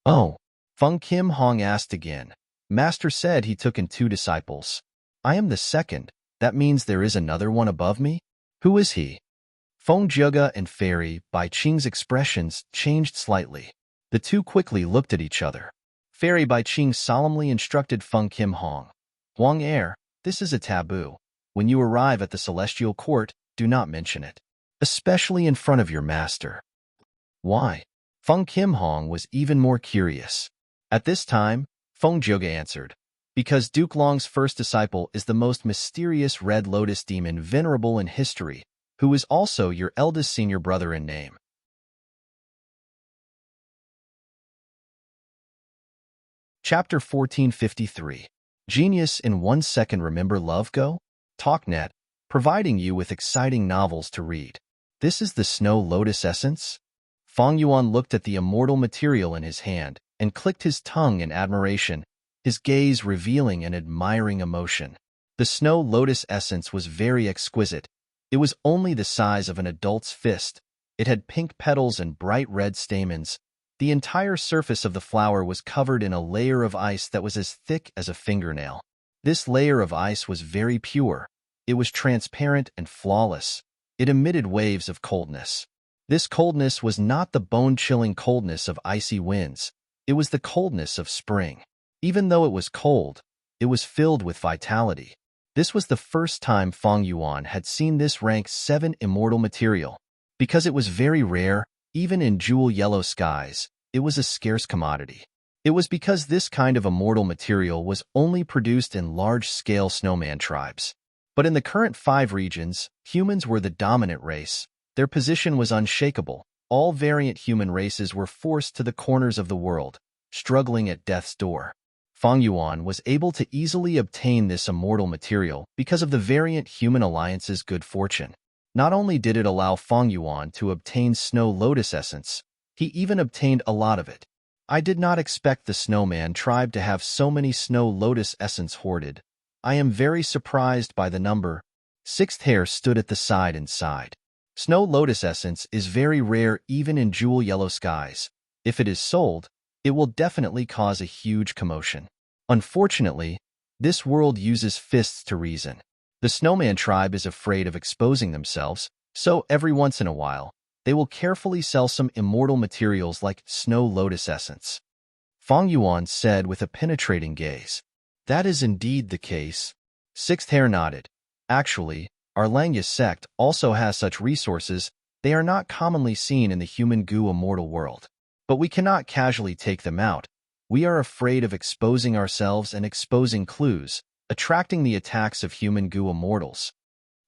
Oh, Feng Kim Hong asked again. Master said he took in 2 disciples. I am the second. That means there is another one above me? Who is he? Feng Zhuge and Fairy Bai Qing's expressions changed slightly. The 2 quickly looked at each other. Fairy Bai Qing solemnly instructed Feng Kim Hong. Huang Er, this is a taboo. When you arrive at the celestial court, do not mention it, especially in front of your master. Why? Feng Kim Hong was even more curious. At this time, Feng Zhuge answered, because Duke Long's first disciple is the most mysterious Red Lotus demon venerable in history, who is also your eldest senior brother in name. Chapter 1453. Genius in 1 second. Remember Love Go? TalkNet, providing you with exciting novels to read. This is the Snow Lotus Essence? Feng Yuan looked at the immortal material in his hand and clicked his tongue in admiration, his gaze revealing an admiring emotion. The Snow Lotus Essence was very exquisite. It was only the size of an adult's fist. It had pink petals and bright red stamens. The entire surface of the flower was covered in a layer of ice that was as thick as a fingernail. This layer of ice was very pure. It was transparent and flawless. It emitted waves of coldness. This coldness was not the bone-chilling coldness of icy winds. It was the coldness of spring. Even though it was cold, it was filled with vitality. This was the first time Feng Yuan had seen this rank 7 immortal material. Because it was very rare, even in jewel-yellow skies, it was a scarce commodity. It was because this kind of immortal material was only produced in large-scale snowman tribes. But in the current 5 regions, humans were the dominant race. Their position was unshakable. All variant human races were forced to the corners of the world, struggling at death's door. Feng Yuan was able to easily obtain this immortal material because of the variant human alliance's good fortune. Not only did it allow Feng Yuan to obtain snow lotus essence, he even obtained a lot of it. I did not expect the snowman tribe to have so many snow lotus essence hoarded. I am very surprised by the number. Sixth Hare stood at the side and sighed. Snow lotus essence is very rare even in jewel yellow skies. If it is sold, it will definitely cause a huge commotion. Unfortunately, this world uses fists to reason. The snowman tribe is afraid of exposing themselves, so every once in a while, they will carefully sell some immortal materials like snow lotus essence. Feng Yuan said with a penetrating gaze. That is indeed the case. Sixth Hare nodded. Actually, our Langya sect also has such resources. They are not commonly seen in the human goo immortal world. But we cannot casually take them out. We are afraid of exposing ourselves and exposing clues, attracting the attacks of human goo immortals.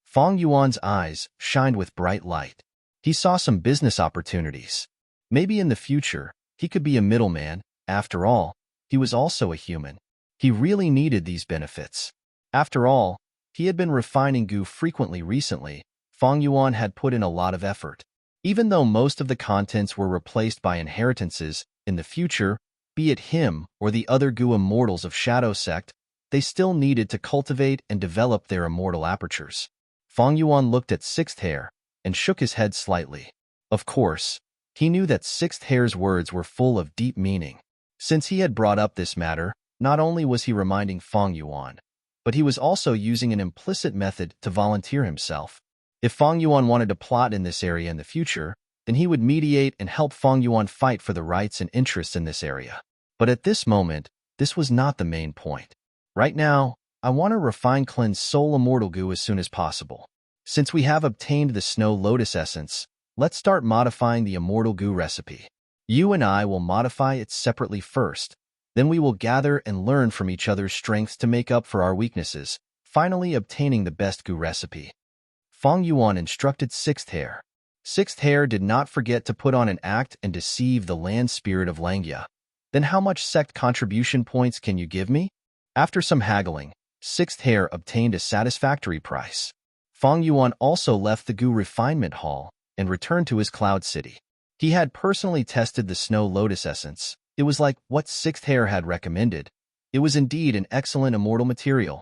Feng Yuan's eyes shined with bright light. He saw some business opportunities. Maybe in the future, he could be a middleman. After all, he was also a human. He really needed these benefits. After all, he had been refining goo frequently recently. Feng Yuan had put in a lot of effort. Even though most of the contents were replaced by inheritances, in the future, be it him or the other goo immortals of Shadow Sect, they still needed to cultivate and develop their immortal apertures. Feng Yuan looked at Sixth Hare and shook his head slightly. Of course, he knew that Sixth Hare's words were full of deep meaning. Since he had brought up this matter, not only was he reminding Feng Yuan, but he was also using an implicit method to volunteer himself. If Feng Yuan wanted to plot in this area in the future, then he would mediate and help Feng Yuan fight for the rights and interests in this area. But at this moment, this was not the main point. Right now, I want to refine Clin's soul immortal goo as soon as possible. Since we have obtained the snow lotus essence, let's start modifying the immortal goo recipe. You and I will modify it separately first. Then we will gather and learn from each other's strengths to make up for our weaknesses, finally obtaining the best goo recipe. Feng Yuan instructed Sixth Hare. Sixth Hare did not forget to put on an act and deceive the land spirit of Langya. Then how much sect contribution points can you give me? After some haggling, Sixth Hare obtained a satisfactory price. Feng Yuan also left the goo refinement hall and returned to his cloud city. He had personally tested the snow lotus essence. It was like what Sixth Hare had recommended. It was indeed an excellent immortal material.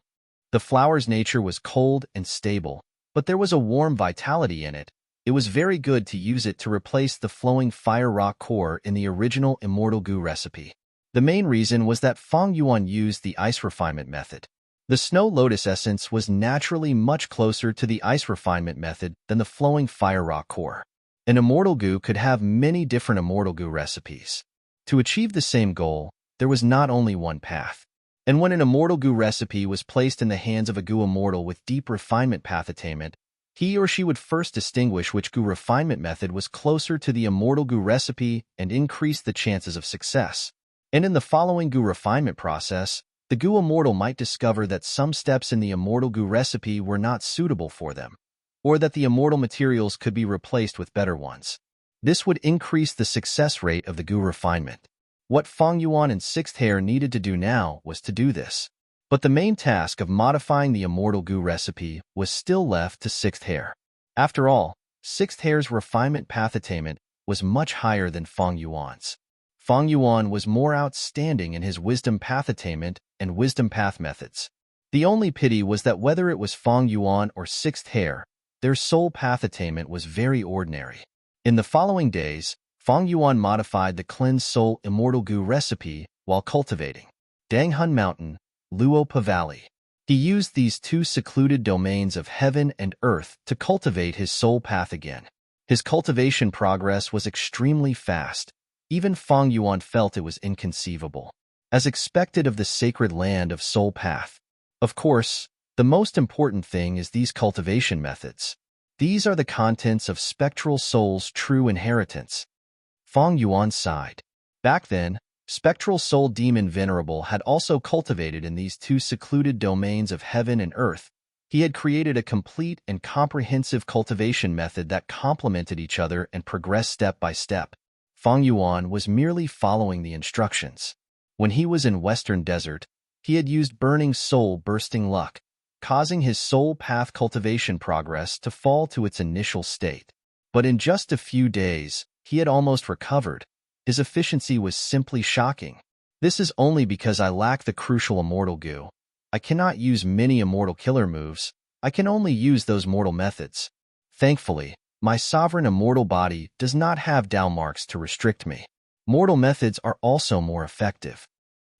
The flower's nature was cold and stable, but there was a warm vitality in it. It was very good to use it to replace the flowing fire rock core in the original immortal goo recipe. The main reason was that Feng Yuan used the ice refinement method. The snow lotus essence was naturally much closer to the ice refinement method than the flowing fire rock core. An immortal goo could have many different immortal goo recipes. To achieve the same goal, there was not only one path. And when an immortal goo recipe was placed in the hands of a goo immortal with deep refinement path attainment, he or she would first distinguish which goo refinement method was closer to the immortal goo recipe and increase the chances of success. And in the following goo refinement process, the goo immortal might discover that some steps in the immortal goo recipe were not suitable for them, or that the immortal materials could be replaced with better ones. This would increase the success rate of the goo refinement. What Feng Yuan and Sixth Hare needed to do now was to do this. But the main task of modifying the immortal goo recipe was still left to Sixth Hare. After all, Sixth Hare's refinement path attainment was much higher than Feng Yuan's. Feng Yuan was more outstanding in his wisdom path attainment and wisdom path methods. The only pity was that whether it was Feng Yuan or Sixth Hare, their soul path attainment was very ordinary. In the following days, Feng Yuan modified the Cleanse Soul Immortal Goo recipe while cultivating Danghun Mountain, Luopa Valley. He used these two secluded domains of heaven and earth to cultivate his soul path again. His cultivation progress was extremely fast. Even Fang Yuan felt it was inconceivable. As expected of the sacred land of Soul Path. Of course, the most important thing is these cultivation methods. These are the contents of Spectral Soul's true inheritance. Fang Yuan sighed. Back then, Spectral Soul Demon Venerable had also cultivated in these two secluded domains of heaven and earth. He had created a complete and comprehensive cultivation method that complemented each other and progressed step by step. Fang Yuan was merely following the instructions. When he was in Western Desert, he had used Burning Soul Bursting Luck, causing his soul path cultivation progress to fall to its initial state. But in just a few days, he had almost recovered. His efficiency was simply shocking. This is only because I lack the crucial immortal goo. I cannot use many immortal killer moves. I can only use those mortal methods. Thankfully, my sovereign immortal body does not have Dao marks to restrict me. Mortal methods are also more effective.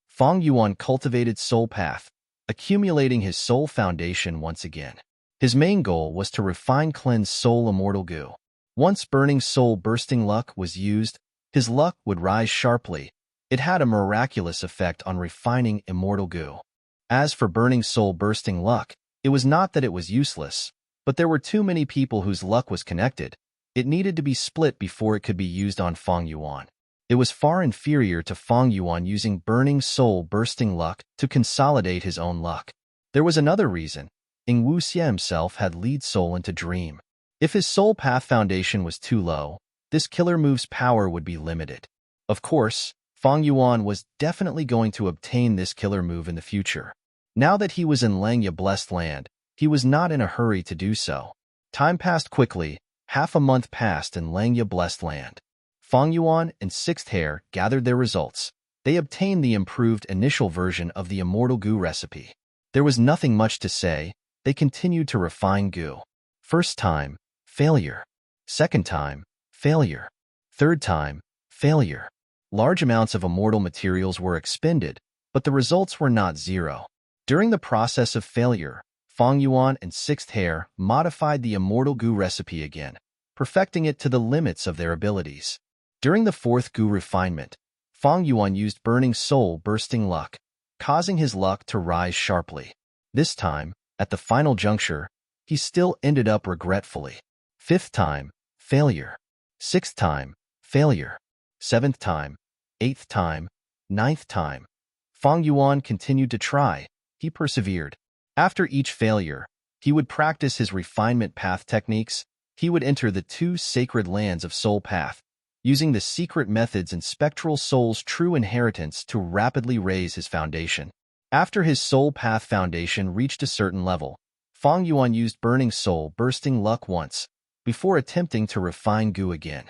Fang Yuan cultivated soul path, accumulating his soul foundation once again. His main goal was to refine cleanse soul immortal goo. Once Burning Soul Bursting Luck was used, his luck would rise sharply. It had a miraculous effect on refining immortal goo. As for Burning Soul Bursting Luck, it was not that it was useless, but there were too many people whose luck was connected. It needed to be split before it could be used on Fang Yuan. It was far inferior to Fang Yuan using Burning Soul Bursting Luck to consolidate his own luck. There was another reason. Ing Wuxia himself had lead soul into Dream. If his soul path foundation was too low, this killer move's power would be limited. Of course, Fang Yuan was definitely going to obtain this killer move in the future. Now that he was in Langya Blessed Land, he was not in a hurry to do so. Time passed quickly. Half a month passed in Langya Blessed Land. Fang Yuan and Sixth Hair gathered their results. They obtained the improved initial version of the Immortal Goo recipe. There was nothing much to say. They continued to refine goo. First time, failure. Second time, failure. Third time, failure. Large amounts of immortal materials were expended, but the results were not zero. During the process of failure, Fang Yuan and Sixth Hair modified the Immortal Goo recipe again, perfecting it to the limits of their abilities. During the fourth goo refinement, Fang Yuan used Burning Soul Bursting Luck, causing his luck to rise sharply. This time, at the final juncture, he still ended up regretfully. Fifth time, failure. Sixth time, failure. Seventh time, eighth time, ninth time. Fang Yuan continued to try. He persevered. After each failure, he would practice his refinement path techniques. He would enter the two sacred lands of soul path, using the secret methods and Spectral Soul's true inheritance to rapidly raise his foundation. After his soul path foundation reached a certain level, Fang Yuan used Burning Soul Bursting Luck once, before attempting to refine goo again.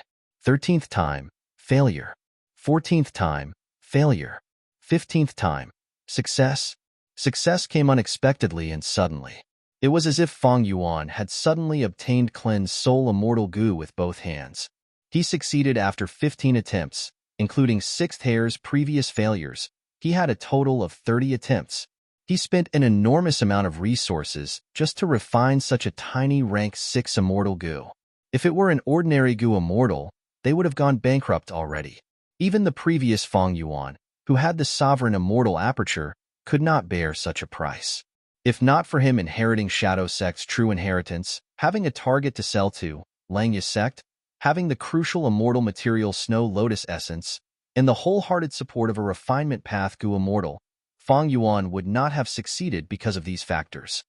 13th time, failure. 14th time, failure. 15th time, success. Success came unexpectedly and suddenly. It was as if Fang Yuan had suddenly obtained cleansed soul immortal goo with both hands. He succeeded after 15 attempts, including Sixth Hair's previous failures. He had a total of 30 attempts. He spent an enormous amount of resources just to refine such a tiny rank 6 immortal goo. If it were an ordinary goo immortal, they would have gone bankrupt already. Even the previous Fang Yuan, who had the sovereign immortal aperture, could not bear such a price. If not for him inheriting Shadow Sect's true inheritance, having a target to sell to, Langya Sect, having the crucial immortal material Snow Lotus Essence, and the wholehearted support of a refinement path goo immortal, Fang Yuan would not have succeeded because of these factors.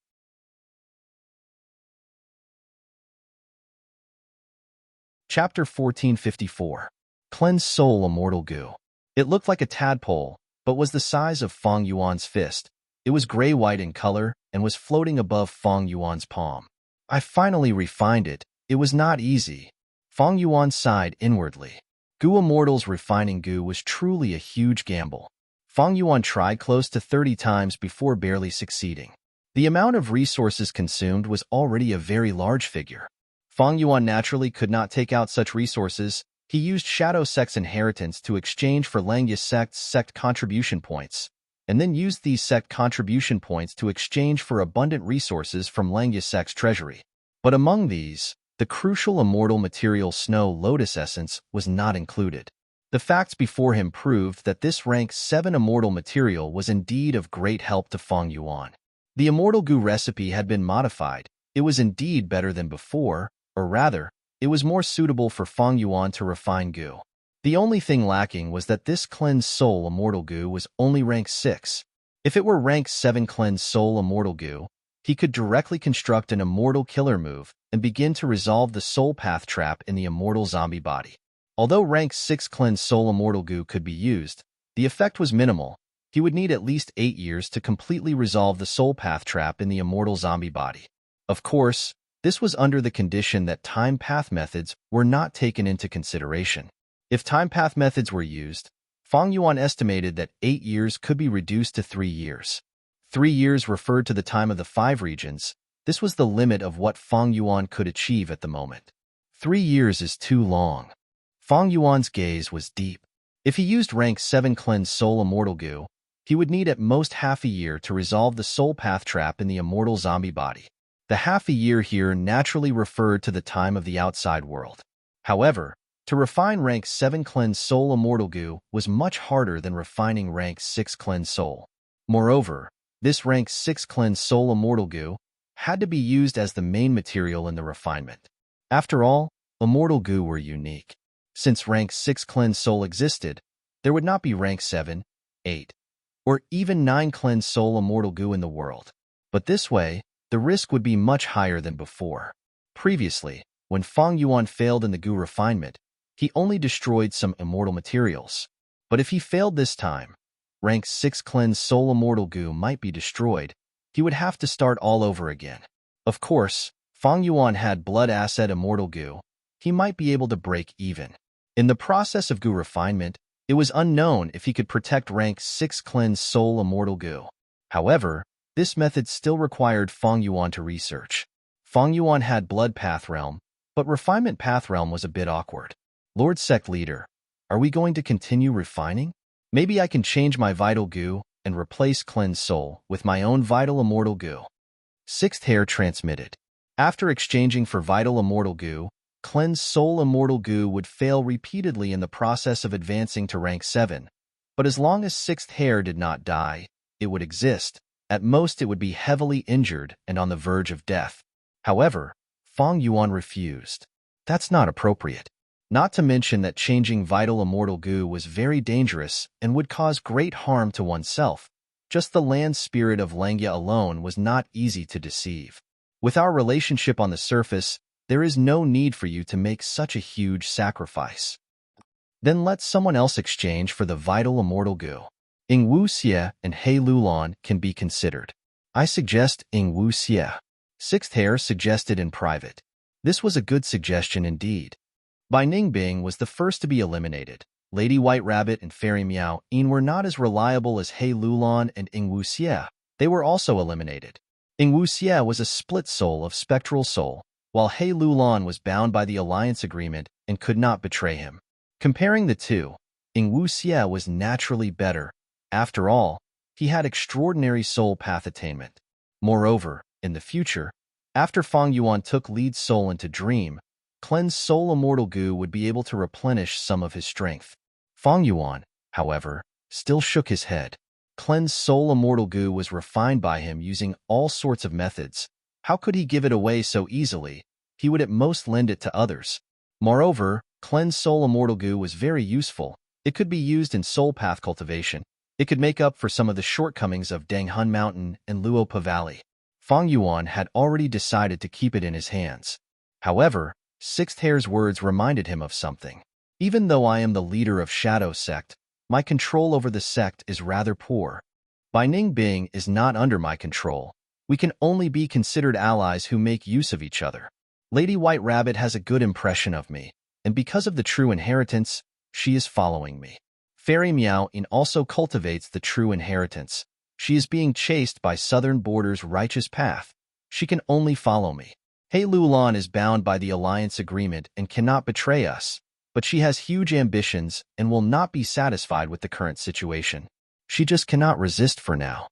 Chapter 1454. Cleanse Soul Immortal Goo. It looked like a tadpole, but was the size of Fang Yuan's fist. It was gray-white in color and was floating above Fang Yuan's palm. I finally refined it. It was not easy. Fang Yuan sighed inwardly. Goo Immortal's refining goo was truly a huge gamble. Fang Yuan tried close to 30 times before barely succeeding. The amount of resources consumed was already a very large figure. Fang Yuan naturally could not take out such resources. He used Shadow Sect's inheritance to exchange for Langya Sect's sect contribution points, and then used these sect contribution points to exchange for abundant resources from Langya Sect's treasury. But among these, The crucial immortal material snow lotus essence was not included. The facts before him proved that this rank 7 immortal material was indeed of great help to Feng Yuan. The immortal goo recipe had been modified. It was indeed better than before, or rather, it was more suitable for Feng Yuan to refine goo. The only thing lacking was that this cleansed soul immortal goo was only rank 6. If it were rank 7 cleansed soul immortal goo, he could directly construct an immortal killer move and begin to resolve the soul path trap in the immortal zombie body. Although rank 6 cleansed soul immortal goo could be used, the effect was minimal. He would need at least 8 years to completely resolve the soul path trap in the immortal zombie body. Of course, this was under the condition that time path methods were not taken into consideration. If time path methods were used, Feng Yuan estimated that 8 years could be reduced to 3 years. 3 years referred to the time of the 5 regions. This was the limit of what Feng Yuan could achieve at the moment. 3 years is too long. Feng Yuan's gaze was deep. If he used rank 7 cleansed soul immortal goo, he would need at most half a year to resolve the soul path trap in the immortal zombie body. The half a year here naturally referred to the time of the outside world. However, to refine rank 7 cleansed soul immortal goo was much harder than refining rank 6 cleansed soul. Moreover, this rank 6 cleansed soul immortal goo had to be used as the main material in the refinement. After all, immortal goo were unique. Since rank 6 cleansed soul existed, there would not be rank 7, 8, or even 9 cleansed soul immortal goo in the world. But this way, the risk would be much higher than before. Previously, when Feng Yuan failed in the goo refinement, he only destroyed some immortal materials. But if he failed this time, rank 6 cleansed soul immortal goo might be destroyed. He would have to start all over again. Of course, Feng Yuan had blood asset immortal goo. He might be able to break even. In the process of goo refinement, it was unknown if he could protect rank 6 cleansed soul immortal goo. However, this method still required Feng Yuan to research. Feng Yuan had blood path realm, but refinement path realm was a bit awkward. Lord Sect Leader, are we going to continue refining? Maybe I can change my vital goo and replace cleansed soul with my own vital immortal goo. Sixth hair transmitted. After exchanging for vital immortal goo, cleansed soul immortal goo would fail repeatedly in the process of advancing to rank 7. But as long as sixth hair did not die, it would exist. At most, it would be heavily injured and on the verge of death. However, Feng Yuan refused. That's not appropriate. Not to mention that changing vital immortal goo was very dangerous and would cause great harm to oneself. Just the land spirit of Langya alone was not easy to deceive. With our relationship on the surface, there is no need for you to make such a huge sacrifice. Then let someone else exchange for the vital immortal goo. Ing Wu Xie and He Lulan can be considered. I suggest Ing Wu Xie. Sixth hair suggested in private. This was a good suggestion indeed. Bai Ningbing was the first to be eliminated. Lady White Rabbit and Fairy Meow Yin were not as reliable as He Lulan and Ing Wu Xie. They were also eliminated. Ing Wu Xie was a split soul of spectral soul, while He Lulan was bound by the alliance agreement and could not betray him. Comparing the two, Ing Wu Xie was naturally better. After all, he had extraordinary soul path attainment. Moreover, in the future, after Feng Yuan took lead soul into dream, cleansed soul immortal goo would be able to replenish some of his strength. Feng Yuan, however, still shook his head. Cleansed soul immortal goo was refined by him using all sorts of methods. How could he give it away so easily? He would at most lend it to others. Moreover, cleansed soul immortal goo was very useful. It could be used in soul path cultivation. It could make up for some of the shortcomings of Danghun Mountain and Luopa Valley. Feng Yuan had already decided to keep it in his hands. However, Sixth Hair's words reminded him of something. Even though I am the leader of Shadow Sect, my control over the sect is rather poor. Bai Ningbing is not under my control. We can only be considered allies who make use of each other. Lady White Rabbit has a good impression of me, and because of the true inheritance, she is following me. Fairy Meow In also cultivates the true inheritance. She is being chased by Southern Border's righteous path. She can only follow me. He Lulan is bound by the alliance agreement and cannot betray us, but she has huge ambitions and will not be satisfied with the current situation. She just cannot resist for now.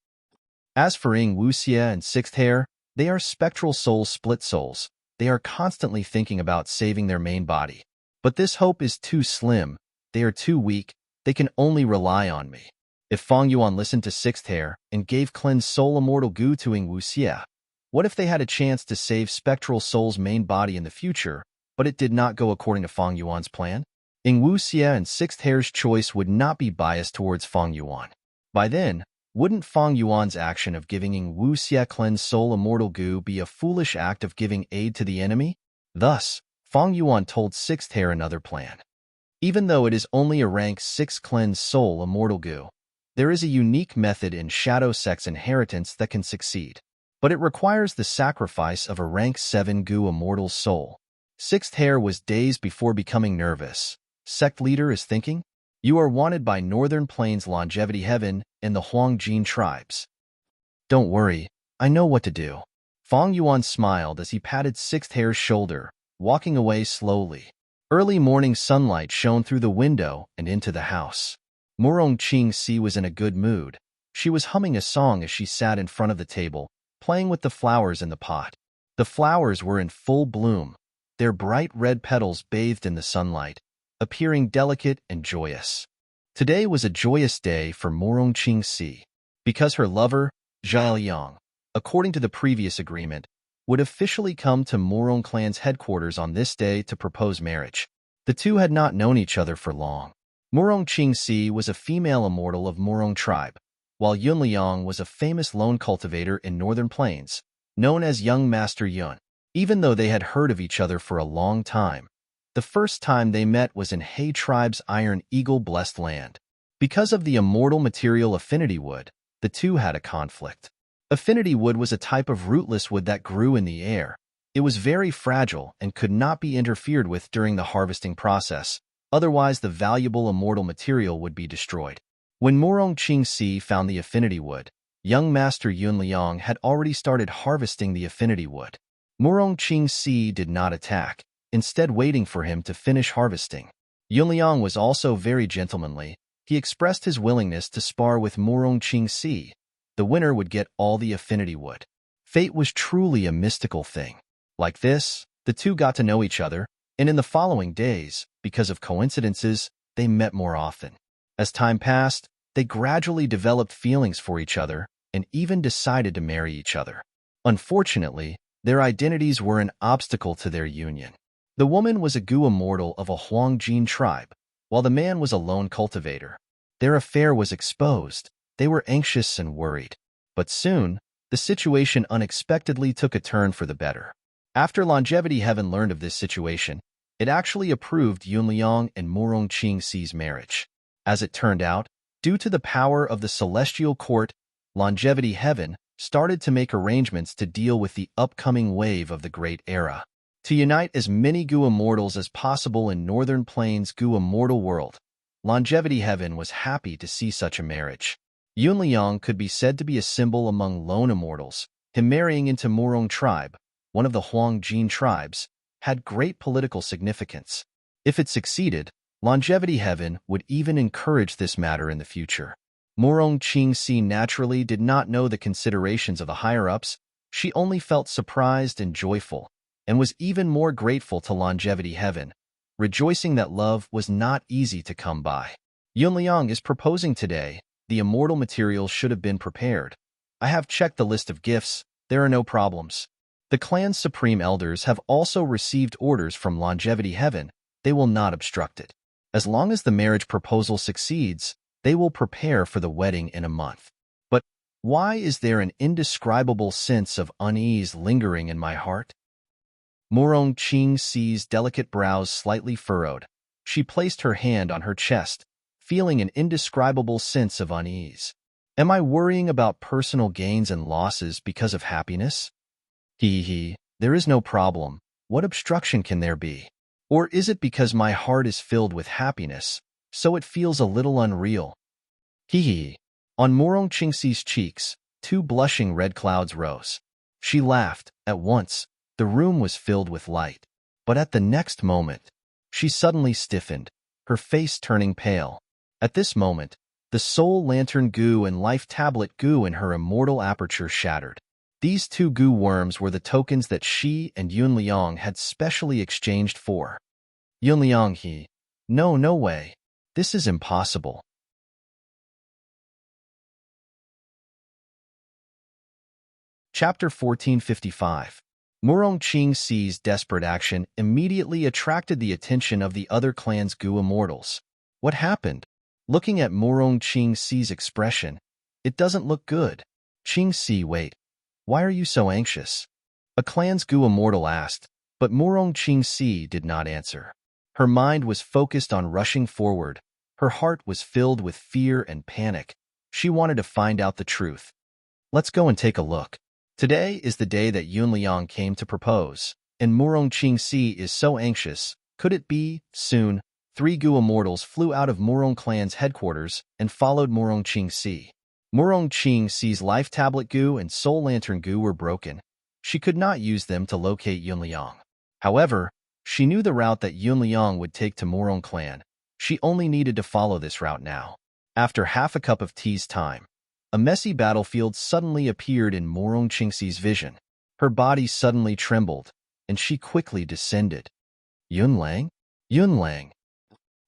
As for Ing Wuxia and Sixth Hair, they are spectral soul split souls. they are constantly thinking about saving their main body. But this hope is too slim, they are too weak, they can only rely on me. If Fang Yuan listened to Sixth Hair and gave cleansed soul immortal goo to Ying Wuxia, what if they had a chance to save Spectral Soul's main body in the future, but it did not go according to Fang Yuan's plan? Ying Wuxia and Sixth Hair's choice would not be biased towards Fang Yuan. By then, wouldn't Fang Yuan's action of giving Ying Wuxia cleansed soul immortal goo be a foolish act of giving aid to the enemy? Thus, Fang Yuan told Sixth Hair another plan. Even though it is only a rank 6 cleansed soul immortal goo, there is a unique method in Shadow Sect's inheritance that can succeed, but it requires the sacrifice of a rank 7 goo immortal soul. Sixth Hair was days before becoming nervous. Sect leader is thinking, "You are wanted by Northern Plains Longevity Heaven and the Huangjin tribes." "Don't worry, I know what to do." Fang Yuan smiled as he patted Sixth Hair's shoulder, walking away slowly. Early morning sunlight shone through the window and into the house. Murong Qingxi was in a good mood. She was humming a song as she sat in front of the table, playing with the flowers in the pot. The flowers were in full bloom, their bright red petals bathed in the sunlight, appearing delicate and joyous. Today was a joyous day for Murong Qingxi, because her lover, Zhao Yang, according to the previous agreement, would officially come to Murong clan's headquarters on this day to propose marriage. The two had not known each other for long. Murong Qingxi was a female immortal of Murong tribe, while Yun Liang was a famous lone cultivator in Northern Plains, known as Young Master Yun. Even though they had heard of each other for a long time, the first time they met was in He tribe's Iron Eagle blessed land. Because of the immortal material affinity wood, the two had a conflict. Affinity wood was a type of rootless wood that grew in the air. It was very fragile and could not be interfered with during the harvesting process, otherwise the valuable immortal material would be destroyed. When Murong Qingxi found the affinity wood, young Master Yun Liang had already started harvesting the affinity wood. Murong Qingxi did not attack, instead waiting for him to finish harvesting. Yun Liang was also very gentlemanly. He expressed his willingness to spar with Murong Qingxi. The winner would get all the affinity wood. Fate was truly a mystical thing. Like this, the two got to know each other, and in the following days, because of coincidences, they met more often. As time passed, they gradually developed feelings for each other and even decided to marry each other. Unfortunately, their identities were an obstacle to their union. The woman was a Gu immortal of a Huangjin tribe, while the man was a lone cultivator. Their affair was exposed. They were anxious and worried. But soon, the situation unexpectedly took a turn for the better. After Longevity Heaven learned of this situation, it actually approved Yun Liang and Murong Qingxi's marriage. As it turned out, due to the power of the Celestial Court, Longevity Heaven started to make arrangements to deal with the upcoming wave of the Great Era. To unite as many Gu Immortals as possible in Northern Plains Gu Immortal world, Longevity Heaven was happy to see such a marriage. Yun Liang could be said to be a symbol among lone immortals. Him marrying into Murong tribe, one of the Huangjin tribes, had great political significance. If it succeeded, Longevity Heaven would even encourage this matter in the future. Murong Qingxi naturally did not know the considerations of the higher-ups. She only felt surprised and joyful, and was even more grateful to Longevity Heaven, rejoicing that love was not easy to come by. Yun Liang is proposing today. The immortal materials should have been prepared. I have checked the list of gifts. There are no problems. The clan's supreme elders have also received orders from Longevity Heaven. They will not obstruct it. As long as the marriage proposal succeeds, they will prepare for the wedding in a month. But why is there an indescribable sense of unease lingering in my heart? Murong Qingxi's delicate brows slightly furrowed. She placed her hand on her chest, feeling an indescribable sense of unease. Am I worrying about personal gains and losses because of happiness? There is no problem. What obstruction can there be? Or is it because my heart is filled with happiness, so it feels a little unreal? On Murong Qingxi's cheeks, 2 blushing red clouds rose. She laughed. At once, the room was filled with light. But at the next moment, she suddenly stiffened, her face turning pale. At this moment, the soul lantern goo and life tablet goo in her immortal aperture shattered. These two goo worms were the tokens that she and Yunliang had specially exchanged for. Yunliang he. No, no way. This is impossible. Chapter 1455. Murong Qingxi's desperate action immediately attracted the attention of the other clan's goo immortals. What happened? Looking at Murong Qingxi's expression, it doesn't look good. Qingxi, wait. Why are you so anxious? A clan's goo immortal asked, but Murong Qingxi did not answer. Her mind was focused on rushing forward. Her heart was filled with fear and panic. She wanted to find out the truth. Let's go and take a look. Today is the day that Yunliang came to propose, and Murong Qingxi is so anxious. Could it be? Soon, 3 goo immortals flew out of Murong clan's headquarters and followed Murong Qingxi. Murong Qingxi's life tablet goo and soul lantern goo were broken. She could not use them to locate Yunliang. However, she knew the route that Yunliang would take to Murong clan. She only needed to follow this route now. After half a cup of tea's time, a messy battlefield suddenly appeared in Murong Qingxi's vision. Her body suddenly trembled, and she quickly descended. Yunliang? Yunliang?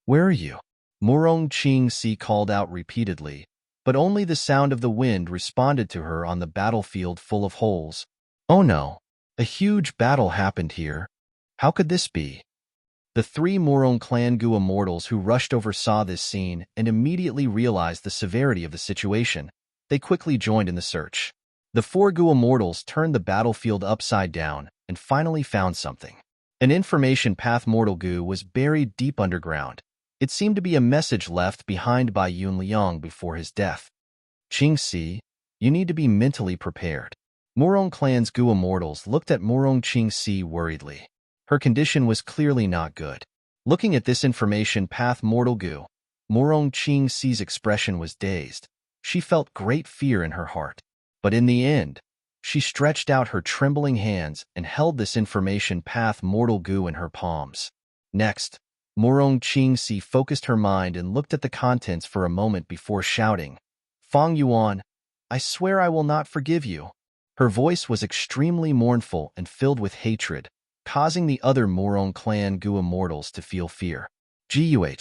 Where are you? Murong Qingxi called out repeatedly, but only the sound of the wind responded to her on the battlefield full of holes. Oh no! A huge battle happened here. How could this be? The 3 Murong clan goo immortals who rushed over saw this scene and immediately realized the severity of the situation. They quickly joined in the search. The 4 goo immortals turned the battlefield upside down and finally found something. An information path mortal goo was buried deep underground. It seemed to be a message left behind by Yunliang before his death. Qingxi, you need to be mentally prepared. Murong clan's goo immortals looked at Murong Qingxi worriedly. Her condition was clearly not good. Looking at this information path mortal goo, Murong Qingxi's expression was dazed. She felt great fear in her heart. But in the end, she stretched out her trembling hands and held this information path mortal goo in her palms. Next, Murong Qingxi focused her mind and looked at the contents for a moment before shouting, Fang Yuan, I swear I will not forgive you. Her voice was extremely mournful and filled with hatred, causing the other Murong clan goo immortals to feel fear. Guh.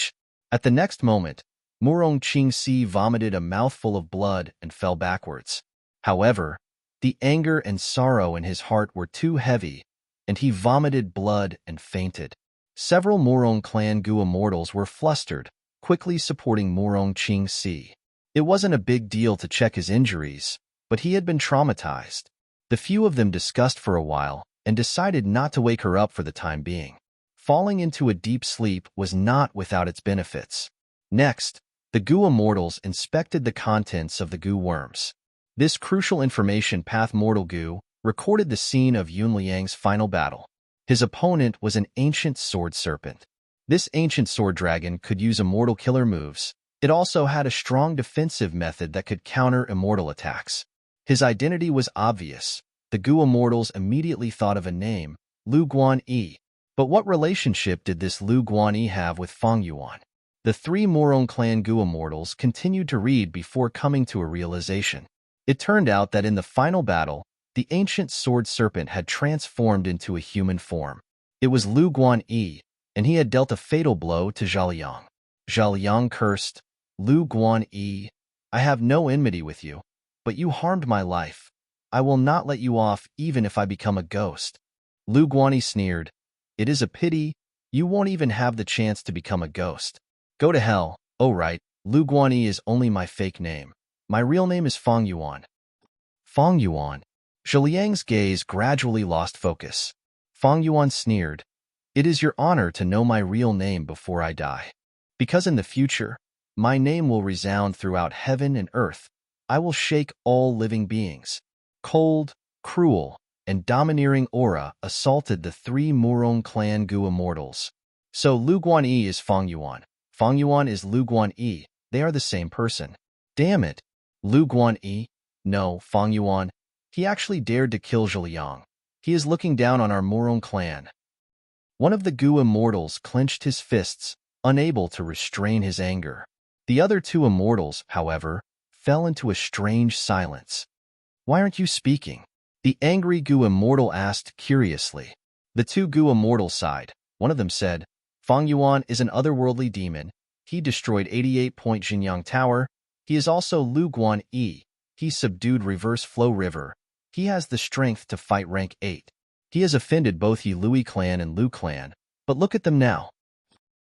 At the next moment, Murong Qingxi vomited a mouthful of blood and fell backwards. However, the anger and sorrow in his heart were too heavy, and he vomited blood and fainted. Several Murong clan goo immortals were flustered, quickly supporting Murong Qingxi. It wasn't a big deal to check his injuries, but he had been traumatized. The few of them discussed for a while and decided not to wake her up for the time being. Falling into a deep sleep was not without its benefits. Next, the goo immortals inspected the contents of the goo worms. This crucial information path mortal goo recorded the scene of Yunliang's final battle. His opponent was an ancient sword serpent. This ancient sword dragon could use immortal killer moves. It also had a strong defensive method that could counter immortal attacks. His identity was obvious. The goo immortals immediately thought of a name, Lu Guanyi. But what relationship did this Lu Guanyi have with Fang Yuan? The 3 Murong clan goo immortals continued to read before coming to a realization. It turned out that in the final battle, the ancient sword serpent had transformed into a human form. It was Lu Guanyi, and he had dealt a fatal blow to Zhaliang. Zhaliang cursed, Lu Guanyi, I have no enmity with you, but you harmed my life. I will not let you off even if I become a ghost. Lu Guanyi sneered, it is a pity, you won't even have the chance to become a ghost. Go to hell. Oh right, Lu Guanyi is only my fake name. My real name is Fang Yuan. Fang Yuan. Zhaliang's gaze gradually lost focus. Fang Yuan sneered, it is your honor to know my real name before I die. Because in the future, my name will resound throughout heaven and earth. I will shake all living beings. Cold, cruel, and domineering aura assaulted the 3 Murong clan goo immortals. So Lu Guanyi is Fang Yuan. Fang Yuan is Lu Guanyi. They are the same person. Damn it. Lu Guanyi? No, Fang Yuan. He actually dared to kill Zhaliang. He is looking down on our Murong clan. One of the goo immortals clenched his fists, unable to restrain his anger. The other 2 immortals, however, fell into a strange silence. Why aren't you speaking? The angry Gu Immortal asked curiously. The two Gu Immortals sighed. One of them said, Fang Yuan is an otherworldly demon. He destroyed 88-point Jinyang Tower. He is also Lu Guan Yi. He subdued Reverse Flow River. He has the strength to fight rank 8. He has offended both Yi Lui clan and Lu clan. But look at them now.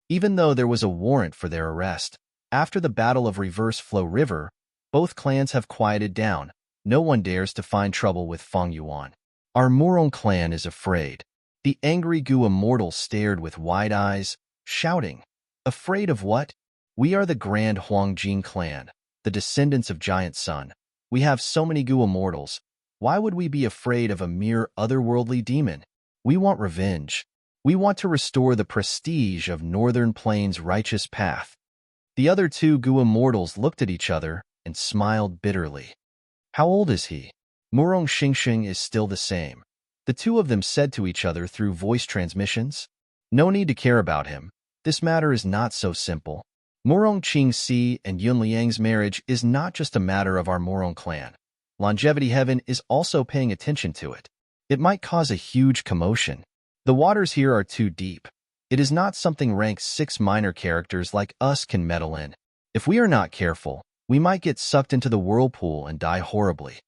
Even though there was a warrant for their arrest, after the Battle of Reverse Flow River, both clans have quieted down. No one dares to find trouble with Fang Yuan. Our Murong clan is afraid. The angry Gu Immortal stared with wide eyes, shouting, Afraid of what? We are the Grand Huangjing clan, the descendants of Giant Sun. We have so many Gu Immortals. Why would we be afraid of a mere otherworldly demon? We want revenge. We want to restore the prestige of Northern Plains' righteous path. The other two Gu Immortals looked at each other and smiled bitterly. How old is he? Murong Xingxing is still the same. The two of them said to each other through voice transmissions. No need to care about him. This matter is not so simple. Murong Qingxi and Yunliang's marriage is not just a matter of our Murong clan. Longevity Heaven is also paying attention to it. It might cause a huge commotion. The waters here are too deep. It is not something rank 6 minor characters like us can meddle in. If we are not careful, we might get sucked into the whirlpool and die horribly.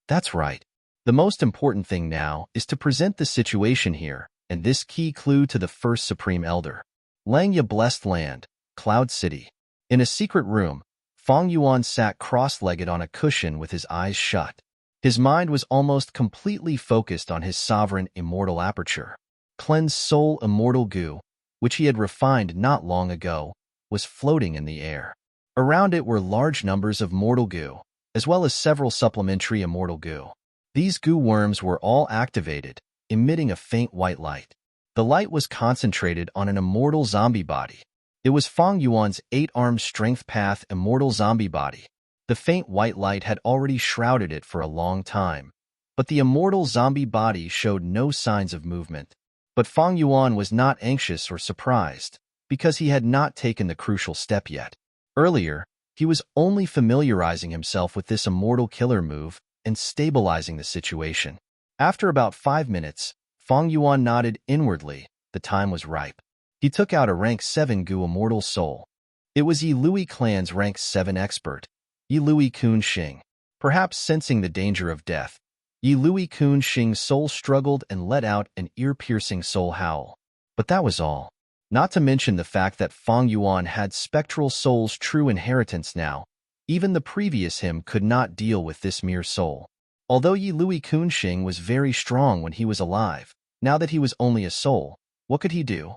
That's right. The most important thing now is to present the situation here, and this key clue to the first Supreme Elder. Langya Blessed Land, Cloud City. In a secret room, Fang Yuan sat cross-legged on a cushion with his eyes shut. His mind was almost completely focused on his sovereign immortal aperture. Cleansed soul immortal Gu, which he had refined not long ago, was floating in the air. Around it were large numbers of mortal Gu, as well as several supplementary immortal Gu. These Gu worms were all activated, emitting a faint white light. The light was concentrated on an immortal zombie body. It was Fang Yuan's 8-armed strength path immortal zombie body. The faint white light had already shrouded it for a long time, but the immortal zombie body showed no signs of movement. But Fang Yuan was not anxious or surprised, because he had not taken the crucial step yet. Earlier, he was only familiarizing himself with this immortal killer move and stabilizing the situation. After about 5 minutes, Fang Yuan nodded inwardly. The time was ripe. He took out a rank 7 Gu immortal soul. It was Yi Lui clan's rank 7 expert, Yi Lui Kun Xing. Perhaps sensing the danger of death, Yi Lui Kun Xing's soul struggled and let out an ear-piercing soul howl. But that was all. Not to mention the fact that Fang Yuan had spectral soul's true inheritance now. Even the previous him could not deal with this mere soul. Although Yi Lui Kun Xing was very strong when he was alive, now that he was only a soul, what could he do?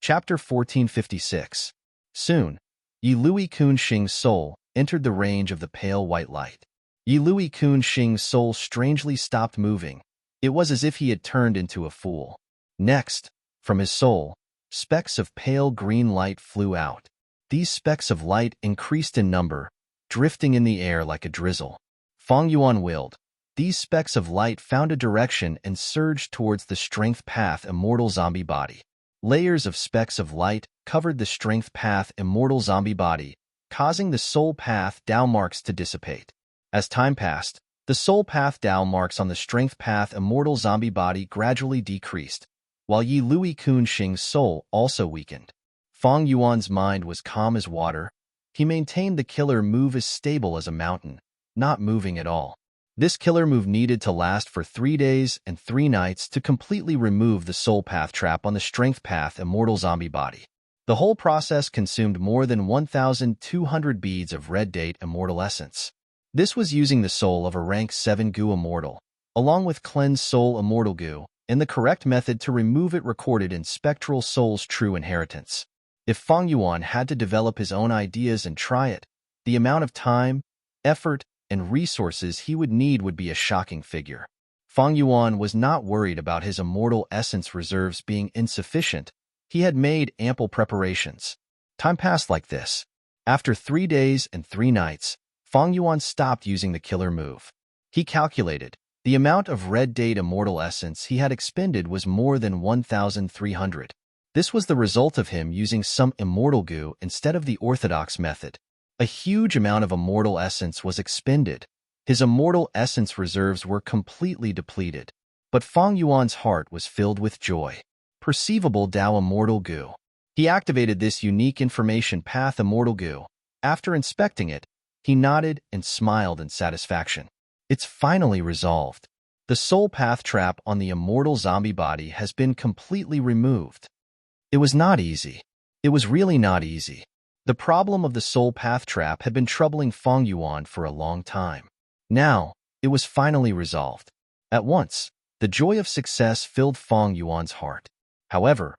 Chapter 1456. Soon, Yi Lui Kun Xing's soul entered the range of the pale white light. Yi Lui Kun Xing's soul strangely stopped moving. It was as if he had turned into a fool. Next, from his soul, specks of pale green light flew out. These specks of light increased in number, drifting in the air like a drizzle. Fang Yuan willed. These specks of light found a direction and surged towards the strength path immortal zombie body. Layers of specks of light covered the strength path immortal zombie body, causing the soul path Dao marks to dissipate. As time passed, the soul path Dao marks on the strength path immortal zombie body gradually decreased, while Yi Lui Kun Xing's soul also weakened. Fang Yuan's mind was calm as water. He maintained the killer move as stable as a mountain, not moving at all. This killer move needed to last for 3 days and 3 nights to completely remove the soul path trap on the strength path immortal zombie body. The whole process consumed more than 1,200 beads of red date immortal essence. This was using the soul of a rank 7 Gu immortal, along with cleansed soul immortal Gu, and the correct method to remove it recorded in spectral soul's true inheritance. If Fang Yuan had to develop his own ideas and try it, the amount of time, effort, and resources he would need would be a shocking figure. Fang Yuan was not worried about his immortal essence reserves being insufficient. He had made ample preparations. Time passed like this. After 3 days and 3 nights, Fang Yuan stopped using the killer move. He calculated. The amount of red date immortal essence he had expended was more than 1,300. This was the result of him using some immortal Gu instead of the orthodox method. A huge amount of immortal essence was expended. His immortal essence reserves were completely depleted. But Fang Yuan's heart was filled with joy. Perceivable Dao Immortal Goo. He activated this unique information path Immortal Goo. After inspecting it, he nodded and smiled in satisfaction. It's finally resolved. The soul path trap on the immortal zombie body has been completely removed. It was not easy. It was really not easy. The problem of the soul path trap had been troubling Fang Yuan for a long time. Now, it was finally resolved. At once, the joy of success filled Fang Yuan's heart. However,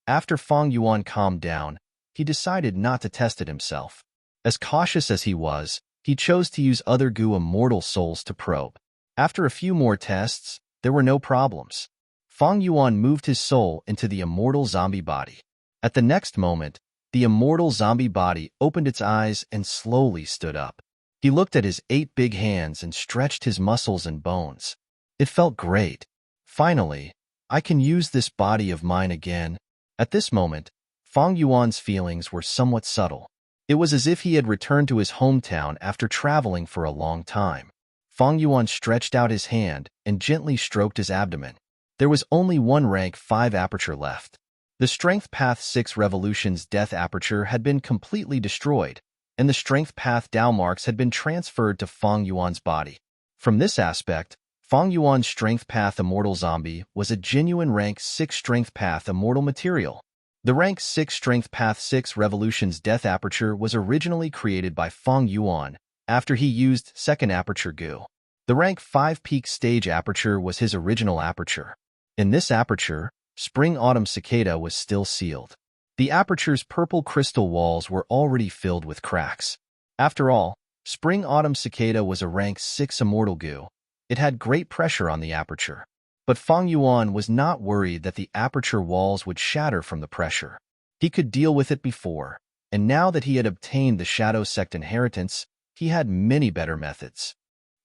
after Fang Yuan calmed down, he decided not to test it himself. As cautious as he was, he chose to use other Gu immortal souls to probe. After a few more tests, there were no problems. Fang Yuan moved his soul into the immortal zombie body. At the next moment, the immortal zombie body opened its eyes and slowly stood up. He looked at his 8 big hands and stretched his muscles and bones. It felt great. Finally, I can use this body of mine again. At this moment, Fang Yuan's feelings were somewhat subtle. It was as if he had returned to his hometown after traveling for a long time. Fang Yuan stretched out his hand and gently stroked his abdomen. There was only one rank 5 aperture left. The Strength Path 6 Revolution's Death Aperture had been completely destroyed, and the Strength Path Dao marks had been transferred to Fang Yuan's body. From this aspect, Fang Yuan's Strength Path Immortal Zombie was a genuine Rank 6 Strength Path Immortal material. The Rank 6 Strength Path 6 Revolution's Death Aperture was originally created by Fang Yuan after he used Second Aperture Gu. The Rank 5 Peak Stage Aperture was his original aperture. In this aperture, Spring-Autumn Cicada was still sealed. The aperture's purple crystal walls were already filled with cracks. After all, Spring-Autumn Cicada was a Rank 6 Immortal Gu. It had great pressure on the aperture. But Fang Yuan was not worried that the aperture walls would shatter from the pressure. He could deal with it before, and now that he had obtained the Shadow Sect inheritance, he had many better methods.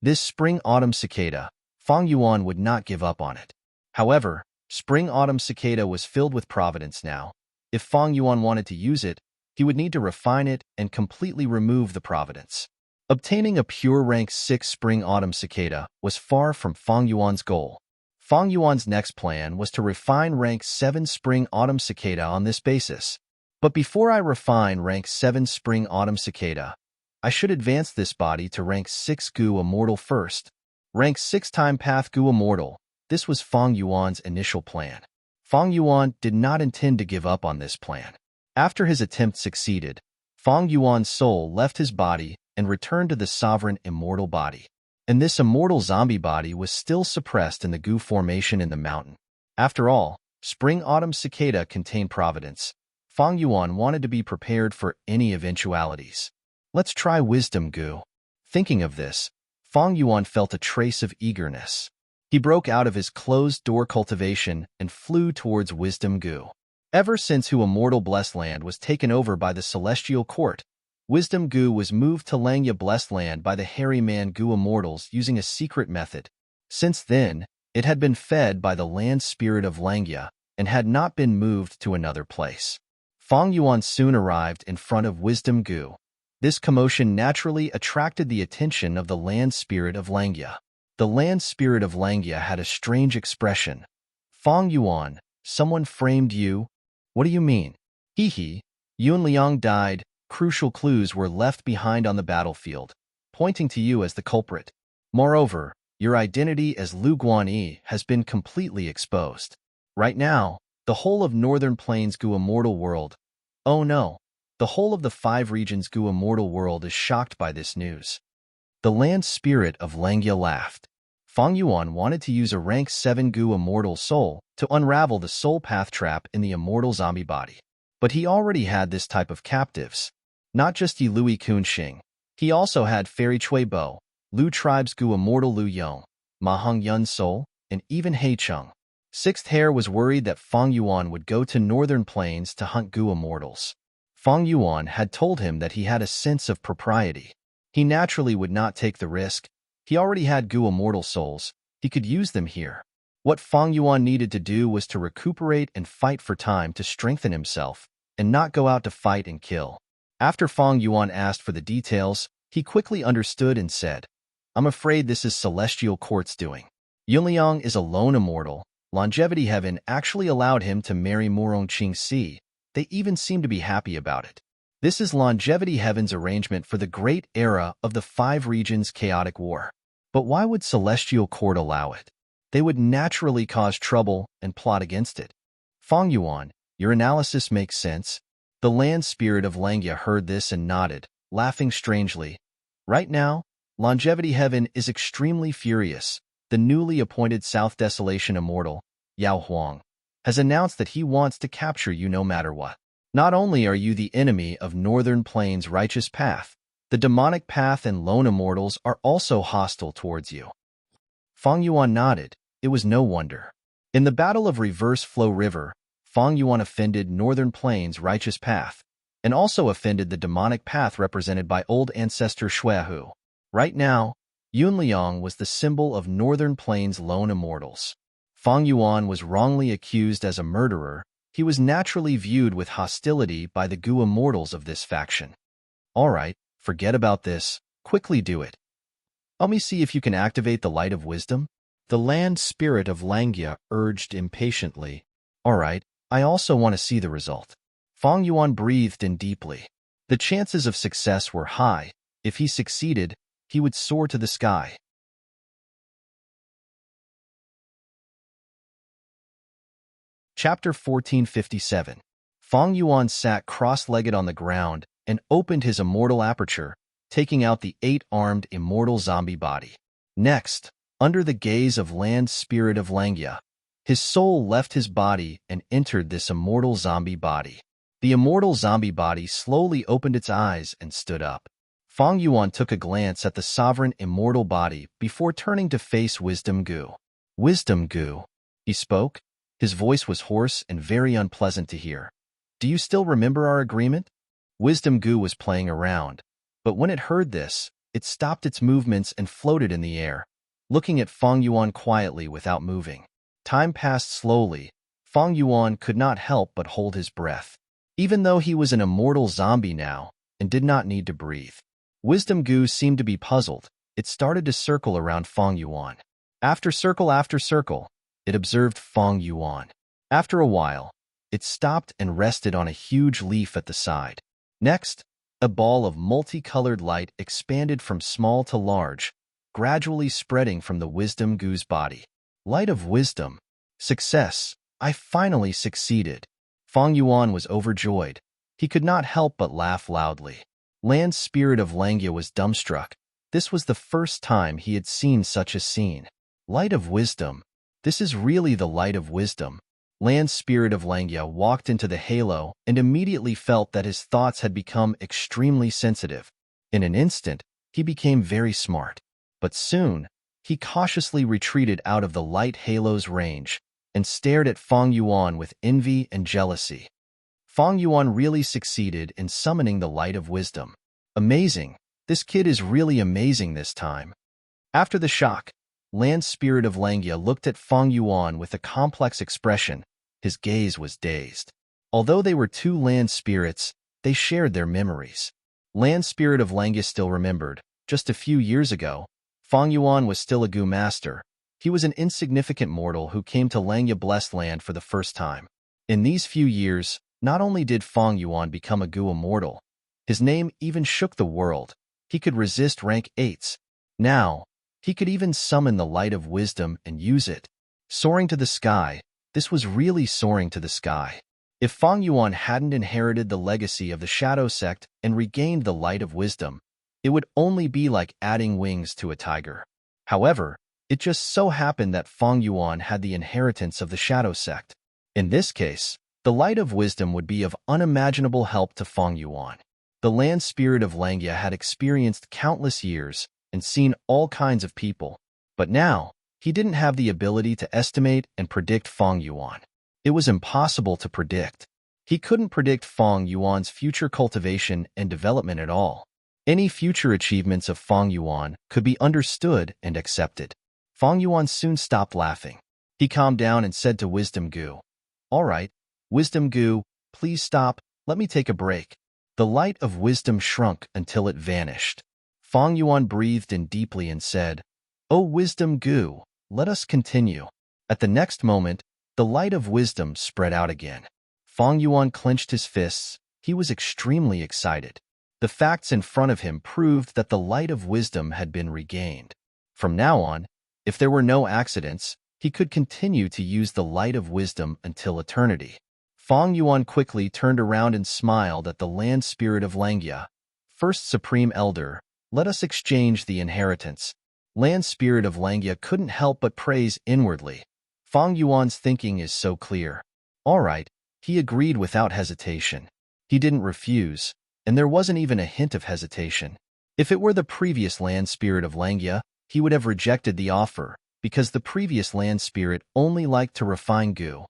This Spring-Autumn Cicada, Fang Yuan would not give up on it. However, Spring-Autumn Cicada was filled with providence now. If Fang Yuan wanted to use it, he would need to refine it and completely remove the providence. Obtaining a pure Rank 6 Spring-Autumn Cicada was far from Fang Yuan's goal. Fang Yuan's next plan was to refine Rank 7 Spring-Autumn Cicada on this basis. But before I refine Rank 7 Spring-Autumn Cicada, I should advance this body to Rank 6 Gu Immortal first. Rank 6 Time Path Gu Immortal. This was Fang Yuan's initial plan. Fang Yuan did not intend to give up on this plan. After his attempt succeeded, Fang Yuan's soul left his body and returned to the sovereign immortal body. And this immortal zombie body was still suppressed in the Gu formation in the mountain. After all, Spring-Autumn Cicada contained providence. Fang Yuan wanted to be prepared for any eventualities. Let's try Wisdom Gu. Thinking of this, Fang Yuan felt a trace of eagerness. He broke out of his closed-door cultivation and flew towards Wisdom Gu. Ever since Hu Immortal Blessed Land was taken over by the Celestial Court, Wisdom Gu was moved to Langya Blessed Land by the Hairy Man Gu Immortals using a secret method. Since then, it had been fed by the land spirit of Langya and had not been moved to another place. Fang Yuan soon arrived in front of Wisdom Gu. This commotion naturally attracted the attention of the land spirit of Langya. The land spirit of Langya had a strange expression. Fang Yuan, someone framed you? What do you mean? Hee. Yun Liang died. Crucial clues were left behind on the battlefield, pointing to you as the culprit. Moreover, your identity as Lu Guanyi has been completely exposed. Right now, the whole of Northern Plains Gu Immortal World, oh no, the whole of the 5 regions Gu Immortal World is shocked by this news. The land spirit of Langya laughed. Fang Yuan wanted to use a Rank 7 Gu Immortal Soul to unravel the soul path trap in the immortal zombie body. But he already had this type of captives. Not just Yi Lui Kunxing. He also had Fairy Chui Bo, Lu Tribe's Gu Immortal Lu Yong, Ma Heng Yun Soul, and even Hei Chung. Sixth Hair was worried that Fang Yuan would go to Northern Plains to hunt Gu Immortals. Fang Yuan had told him that he had a sense of propriety. He naturally would not take the risk. He already had Gu Immortal Souls. He could use them here. What Fang Yuan needed to do was to recuperate and fight for time to strengthen himself, and not go out to fight and kill. After Fang Yuan asked for the details, he quickly understood and said, I'm afraid this is Celestial Court's doing. Yunliang is a lone immortal. Longevity Heaven actually allowed him to marry Murong Qingxi. They even seem to be happy about it. This is Longevity Heaven's arrangement for the great era of the 5 regions chaotic war. But why would Celestial Court allow it? They would naturally cause trouble and plot against it. Fang Yuan, your analysis makes sense. The land spirit of Langya heard this and nodded, laughing strangely. Right now, Longevity Heaven is extremely furious. The newly appointed South Desolation Immortal, Yao Huang, has announced that he wants to capture you no matter what. Not only are you the enemy of Northern Plains' righteous path, the demonic path and lone immortals are also hostile towards you. Fang Yuan nodded. It was no wonder. In the Battle of Reverse Flow River, Fang Yuan offended Northern Plains' righteous path, and also offended the demonic path represented by old ancestor Xuehu. Right now, Yunliang was the symbol of Northern Plains' lone immortals. Fang Yuan was wrongly accused as a murderer. He was naturally viewed with hostility by the Gu immortals of this faction. All right, forget about this. Quickly do it. Let me see if you can activate the light of wisdom. The land spirit of Langya urged impatiently. All right, I also want to see the result. Fang Yuan breathed in deeply. The chances of success were high. If he succeeded, he would soar to the sky. Chapter 1457. Fang Yuan sat cross-legged on the ground and opened his immortal aperture, taking out the 8-armed immortal zombie body. Next, under the gaze of land spirit of Langya, his soul left his body and entered this immortal zombie body. The immortal zombie body slowly opened its eyes and stood up. Fang Yuan took a glance at the sovereign immortal body before turning to face Wisdom Gu. Wisdom Gu, he spoke. His voice was hoarse and very unpleasant to hear. Do you still remember our agreement? Wisdom Gu was playing around, but when it heard this, it stopped its movements and floated in the air, looking at Fang Yuan quietly without moving. Time passed slowly. Fang Yuan could not help but hold his breath. Even though he was an immortal zombie now and did not need to breathe. Wisdom Gu seemed to be puzzled. It started to circle around Fang Yuan. After circle, it observed Fang Yuan. After a while, it stopped and rested on a huge leaf at the side. Next, a ball of multicolored light expanded from small to large, gradually spreading from the Wisdom Gu's body. Light of wisdom. Success. I finally succeeded. Fang Yuan was overjoyed. He could not help but laugh loudly. Land spirit of Langya was dumbstruck. This was the first time he had seen such a scene. Light of wisdom. This is really the light of wisdom. Land spirit of Langya walked into the halo and immediately felt that his thoughts had become extremely sensitive. In an instant, he became very smart. But soon, he cautiously retreated out of the light halo's range and stared at Fang Yuan with envy and jealousy. Fang Yuan really succeeded in summoning the light of wisdom. Amazing. This kid is really amazing this time. After the shock, Land spirit of Langya looked at Fang Yuan with a complex expression. His gaze was dazed. Although they were two land spirits, they shared their memories. Land spirit of Langya still remembered. Just a few years ago, Fang Yuan was still a Gu master. He was an insignificant mortal who came to Langya blessed land for the first time. In these few years, not only did Fang Yuan become a Gu immortal, his name even shook the world. He could resist rank 8s. Now, he could even summon the light of wisdom and use it. Soaring to the sky, this was really soaring to the sky. If Fang Yuan hadn't inherited the legacy of the Shadow Sect and regained the light of wisdom, it would only be like adding wings to a tiger. However, it just so happened that Fang Yuan had the inheritance of the Shadow Sect. In this case, the light of wisdom would be of unimaginable help to Fang Yuan. The land spirit of Langya had experienced countless years and seen all kinds of people, but now, he didn't have the ability to estimate and predict Fang Yuan. It was impossible to predict. He couldn't predict Fang Yuan's future cultivation and development at all. Any future achievements of Fang Yuan could be understood and accepted. Fang Yuan soon stopped laughing. He calmed down and said to Wisdom Gu, "All right, Wisdom Gu, please stop, let me take a break." The light of wisdom shrunk until it vanished. Fang Yuan breathed in deeply and said, "O wisdom goo, let us continue." At the next moment, the light of wisdom spread out again. Fang Yuan clenched his fists. He was extremely excited. The facts in front of him proved that the light of wisdom had been regained. From now on, if there were no accidents, he could continue to use the light of wisdom until eternity. Fang Yuan quickly turned around and smiled at the land spirit of Langya. "First Supreme Elder, let us exchange the inheritance." Land spirit of Langya couldn't help but praise inwardly. Fang Yuan's thinking is so clear. All right, he agreed without hesitation. He didn't refuse, and there wasn't even a hint of hesitation. If it were the previous land spirit of Langya, he would have rejected the offer, because the previous land spirit only liked to refine goo.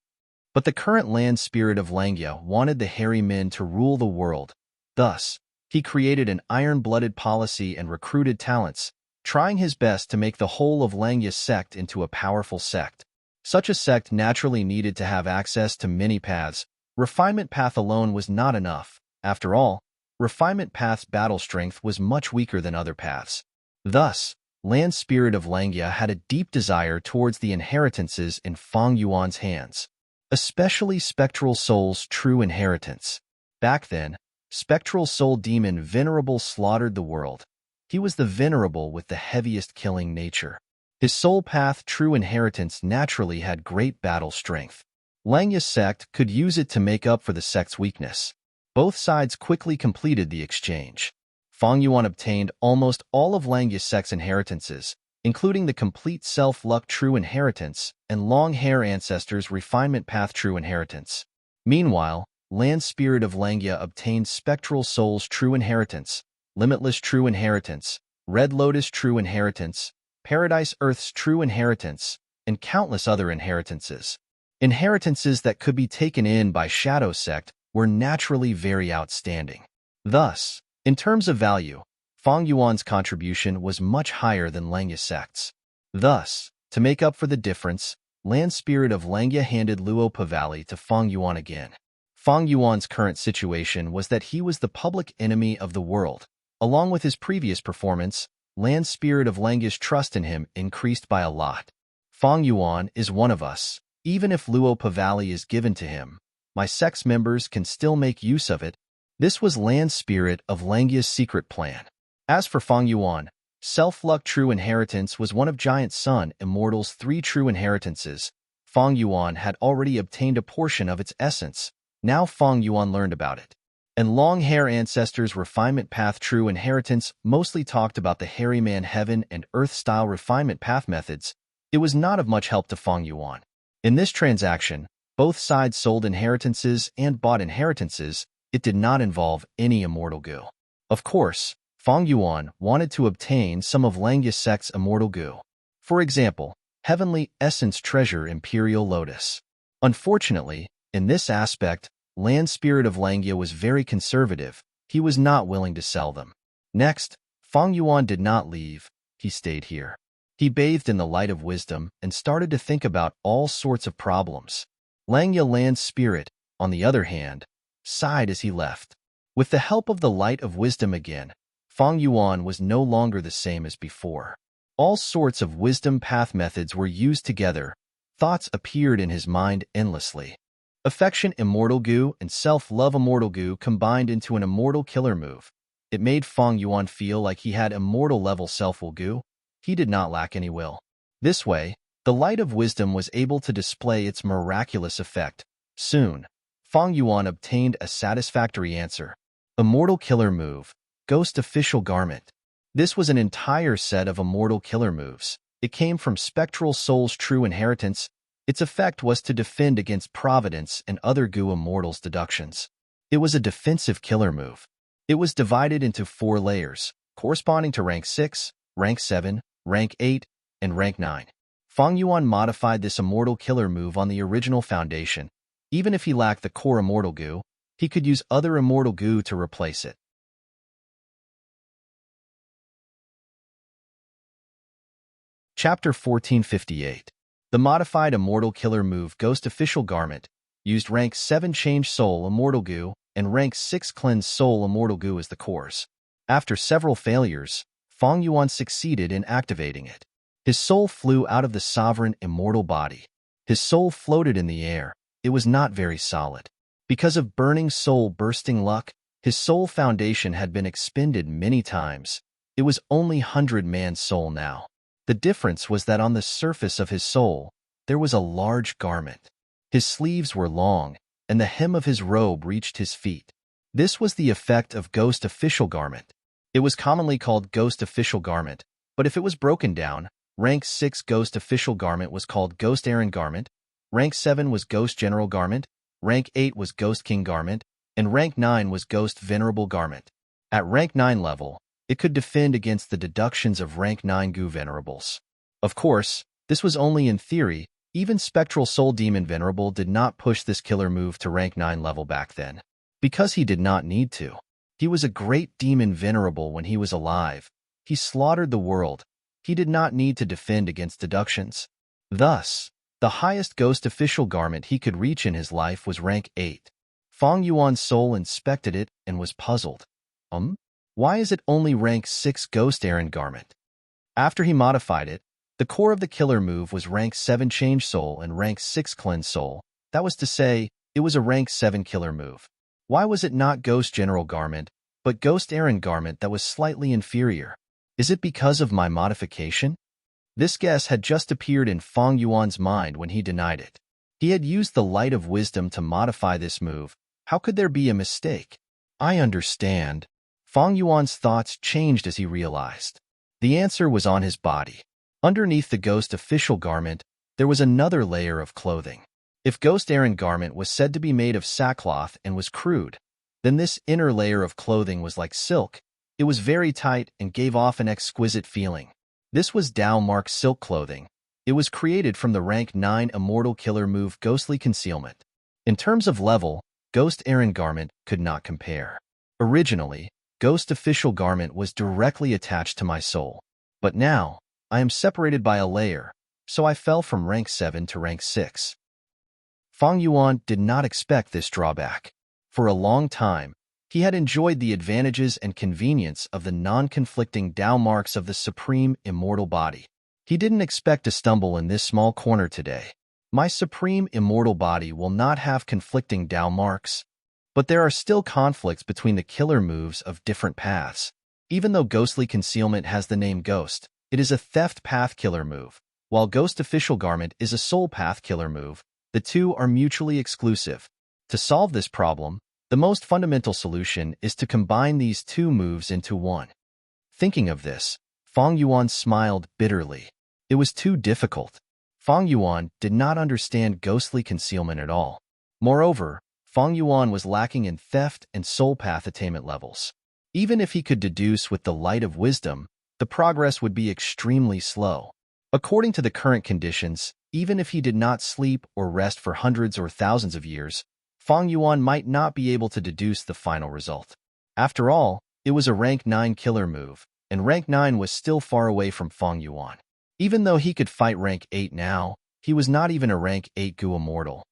But the current land spirit of Langya wanted the hairy men to rule the world. Thus, he created an iron-blooded policy and recruited talents, trying his best to make the whole of Langya's sect into a powerful sect. Such a sect naturally needed to have access to many paths. Refinement path alone was not enough. After all, refinement path's battle strength was much weaker than other paths. Thus, land spirit of Langya had a deep desire towards the inheritances in Fang Yuan's hands, especially Spectral Soul's true inheritance. Back then, Spectral Soul Demon Venerable slaughtered the world. He was the Venerable with the heaviest killing nature. His soul path true inheritance naturally had great battle strength. Langya's sect could use it to make up for the sect's weakness. Both sides quickly completed the exchange. Fang Yuan obtained almost all of Langya's sect's inheritances, including the complete self-luck true inheritance and long hair ancestors refinement path true inheritance. Meanwhile, land spirit of Langya obtained Spectral Soul's true inheritance, limitless true inheritance, red lotus true inheritance, paradise earth's true inheritance, and countless other inheritances. Inheritances that could be taken in by Shadow Sect were naturally very outstanding. Thus, in terms of value, Fang Yuan's contribution was much higher than Langya sect's. Thus, to make up for the difference, land spirit of Langya handed Luopa Valley to Fang Yuan again. Fang Yuan's current situation was that he was the public enemy of the world. Along with his previous performance, land spirit of Langya's trust in him increased by a lot. Fang Yuan is one of us. Even if Luopa Valley is given to him, my sect's members can still make use of it. This was land spirit of Langya's secret plan. As for Fang Yuan, self-luck true inheritance was one of Giant Sun Immortal's 3 true inheritances. Fang Yuan had already obtained a portion of its essence. Now Fang Yuan learned about it. And long hair ancestors refinement path true inheritance mostly talked about the hairy man heaven and earth style refinement path methods. It was not of much help to Fang Yuan. In this transaction, both sides sold inheritances and bought inheritances. It did not involve any immortal goo. Of course, Fang Yuan wanted to obtain some of Langya sect's immortal goo. For example, Heavenly Essence Treasure Imperial Lotus. Unfortunately, in this aspect, land spirit of Langya was very conservative. He was not willing to sell them. Next, Fang Yuan did not leave. He stayed here. He bathed in the light of wisdom and started to think about all sorts of problems. Langya land spirit, on the other hand, sighed as he left. With the help of the light of wisdom again, Fang Yuan was no longer the same as before. All sorts of wisdom path methods were used together. Thoughts appeared in his mind endlessly. Affection immortal goo and self-love immortal goo combined into an immortal killer move. It made Fang Yuan feel like he had immortal level self-will goo. He did not lack any will. This way, the light of wisdom was able to display its miraculous effect. Soon, Fang Yuan obtained a satisfactory answer. Immortal killer move, Ghost Official Garment. This was an entire set of immortal killer moves. It came from Spectral Soul's true inheritance. Its effect was to defend against Providence and other goo immortals' deductions. It was a defensive killer move. It was divided into 4 layers, corresponding to rank 6, rank 7, rank 8, and rank 9. Fang Yuan modified this immortal killer move on the original foundation. Even if he lacked the core immortal goo, he could use other immortal goo to replace it. Chapter 1458. The modified immortal killer move Ghost Official Garment used rank 7 Change Soul immortal goo and rank 6 cleanse soul immortal goo as the cores. After several failures, Fang Yuan succeeded in activating it. His soul flew out of the sovereign immortal body. His soul floated in the air. It was not very solid. Because of burning soul bursting luck, his soul foundation had been expended many times. It was only 100-man soul now. The difference was that on the surface of his soul, there was a large garment. His sleeves were long, and the hem of his robe reached his feet. This was the effect of Ghost Official Garment. It was commonly called Ghost Official Garment, but if it was broken down, Rank 6 Ghost Official Garment was called Ghost Aaron Garment, Rank 7 was Ghost General Garment, Rank 8 was Ghost King Garment, and Rank 9 was Ghost Venerable Garment. At Rank 9 level, it could defend against the deductions of Rank 9 Goo Venerables. Of course, this was only in theory. Even Spectral Soul Demon Venerable did not push this killer move to Rank 9 level back then, because he did not need to. He was a great demon venerable when he was alive. He slaughtered the world. He did not need to defend against deductions. Thus, the highest Ghost Official Garment he could reach in his life was Rank 8. Fang Yuan's soul inspected it and was puzzled. Why is it only Rank 6 Ghost Aaron Garment? After he modified it, the core of the killer move was Rank 7 Change Soul and Rank 6 Cleanse Soul. That was to say, it was a Rank 7 killer move. Why was it not Ghost General Garment, but Ghost Aaron Garment that was slightly inferior? Is it because of my modification? This guess had just appeared in Fang Yuan's mind when he denied it. He had used the light of wisdom to modify this move. How could there be a mistake? I understand. Fang Yuan's thoughts changed as he realized. The answer was on his body. Underneath the Ghost Official Garment, there was another layer of clothing. If Ghost Aaron Garment was said to be made of sackcloth and was crude, then this inner layer of clothing was like silk. It was very tight and gave off an exquisite feeling. This was Dao Mark silk clothing. It was created from the Rank 9 Immortal Killer move Ghostly Concealment. In terms of level, Ghost Aaron Garment could not compare. Originally, Ghost Official Garment was directly attached to my soul. But now, I am separated by a layer, so I fell from Rank 7 to Rank 6. Fang Yuan did not expect this drawback. For a long time, he had enjoyed the advantages and convenience of the non-conflicting Dao marks of the Supreme Immortal Body. He didn't expect to stumble in this small corner today. My Supreme Immortal Body will not have conflicting Dao marks. But there are still conflicts between the killer moves of different paths. Even though Ghostly Concealment has the name Ghost, it is a theft path killer move, while Ghost Official Garment is a soul path killer move. The two are mutually exclusive. To solve this problem, the most fundamental solution is to combine these two moves into one. Thinking of this, Fang Yuan smiled bitterly. It was too difficult. Fang Yuan did not understand Ghostly Concealment at all. Moreover, Fang Yuan was lacking in theft and soul path attainment levels. Even if he could deduce with the light of wisdom, the progress would be extremely slow. According to the current conditions, even if he did not sleep or rest for hundreds or thousands of years, Fang Yuan might not be able to deduce the final result. After all, it was a Rank 9 killer move, and Rank 9 was still far away from Fang Yuan. Even though he could fight Rank 8 now, he was not even a Rank 8 Goo Immortal.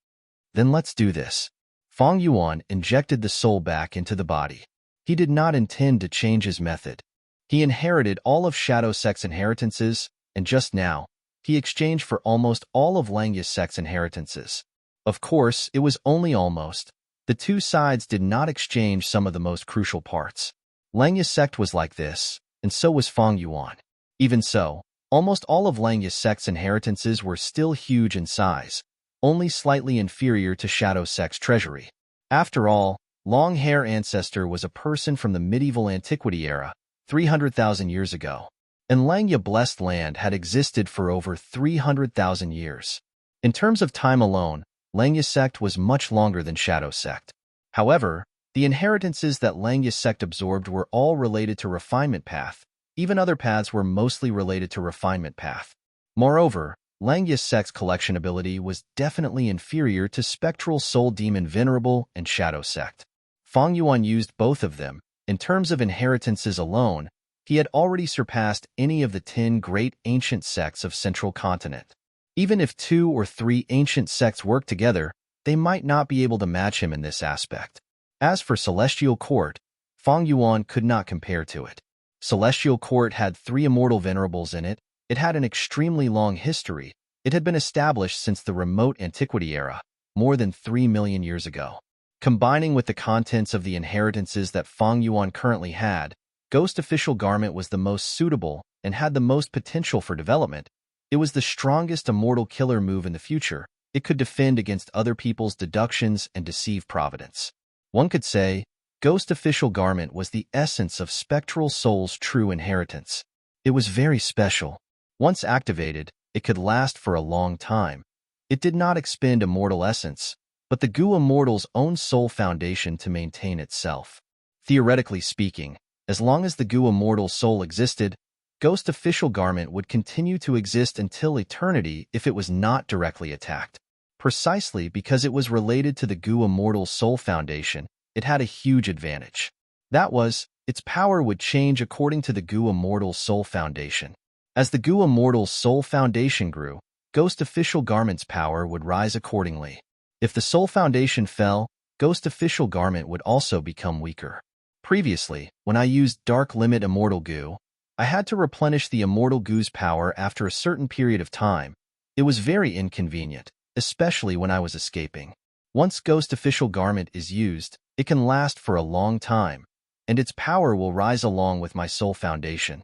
Then let's do this. Fang Yuan injected the soul back into the body. He did not intend to change his method. He inherited all of Shadow Sect's inheritances, and just now, he exchanged for almost all of Langya's Sect's inheritances. Of course, it was only almost. The two sides did not exchange some of the most crucial parts. Langya's sect was like this, and so was Fang Yuan. Even so, almost all of Langya's sect's inheritances were still huge in size, only slightly inferior to Shadow Sect's treasury. After all, Long Hair Ancestor was a person from the medieval antiquity era, 300,000 years ago, and Langya Blessed Land had existed for over 300,000 years. In terms of time alone, Langya sect was much longer than Shadow Sect. However, the inheritances that Langya sect absorbed were all related to Refinement Path. Even other paths were mostly related to Refinement Path. Moreover, Langya sect's collection ability was definitely inferior to Spectral Soul Demon Venerable and Shadow Sect. Fang Yuan used both of them. In terms of inheritances alone, he had already surpassed any of the 10 great ancient sects of Central Continent. Even if 2 or 3 ancient sects worked together, they might not be able to match him in this aspect. As for Celestial Court, Feng Yuan could not compare to it. Celestial Court had 3 immortal venerables in it. It had an extremely long history. It had been established since the remote antiquity era, more than 3 million years ago. Combining with the contents of the inheritances that Feng Yuan currently had, Ghost Official Garment was the most suitable and had the most potential for development. It was the strongest immortal killer move in the future. It could defend against other people's deductions and deceive Providence. One could say, Ghost Official Garment was the essence of Spectral Soul's true inheritance. It was very special. Once activated, it could last for a long time. It did not expend immortal essence, but the Gu Immortal's own soul foundation to maintain itself. Theoretically speaking, as long as the Gu Immortal soul existed, Ghost Official Garment would continue to exist until eternity if it was not directly attacked. Precisely because it was related to the Gu Immortal soul foundation, it had a huge advantage. That was, its power would change according to the Gu Immortal soul foundation. As the Gu Immortal soul foundation grew, Ghost Official Garment's power would rise accordingly. If the soul foundation fell, Ghost Official Garment would also become weaker. Previously, when I used Dark Limit Immortal Gu, I had to replenish the Immortal Gu's power after a certain period of time. It was very inconvenient, especially when I was escaping. Once Ghost Official Garment is used, it can last for a long time, and its power will rise along with my soul foundation.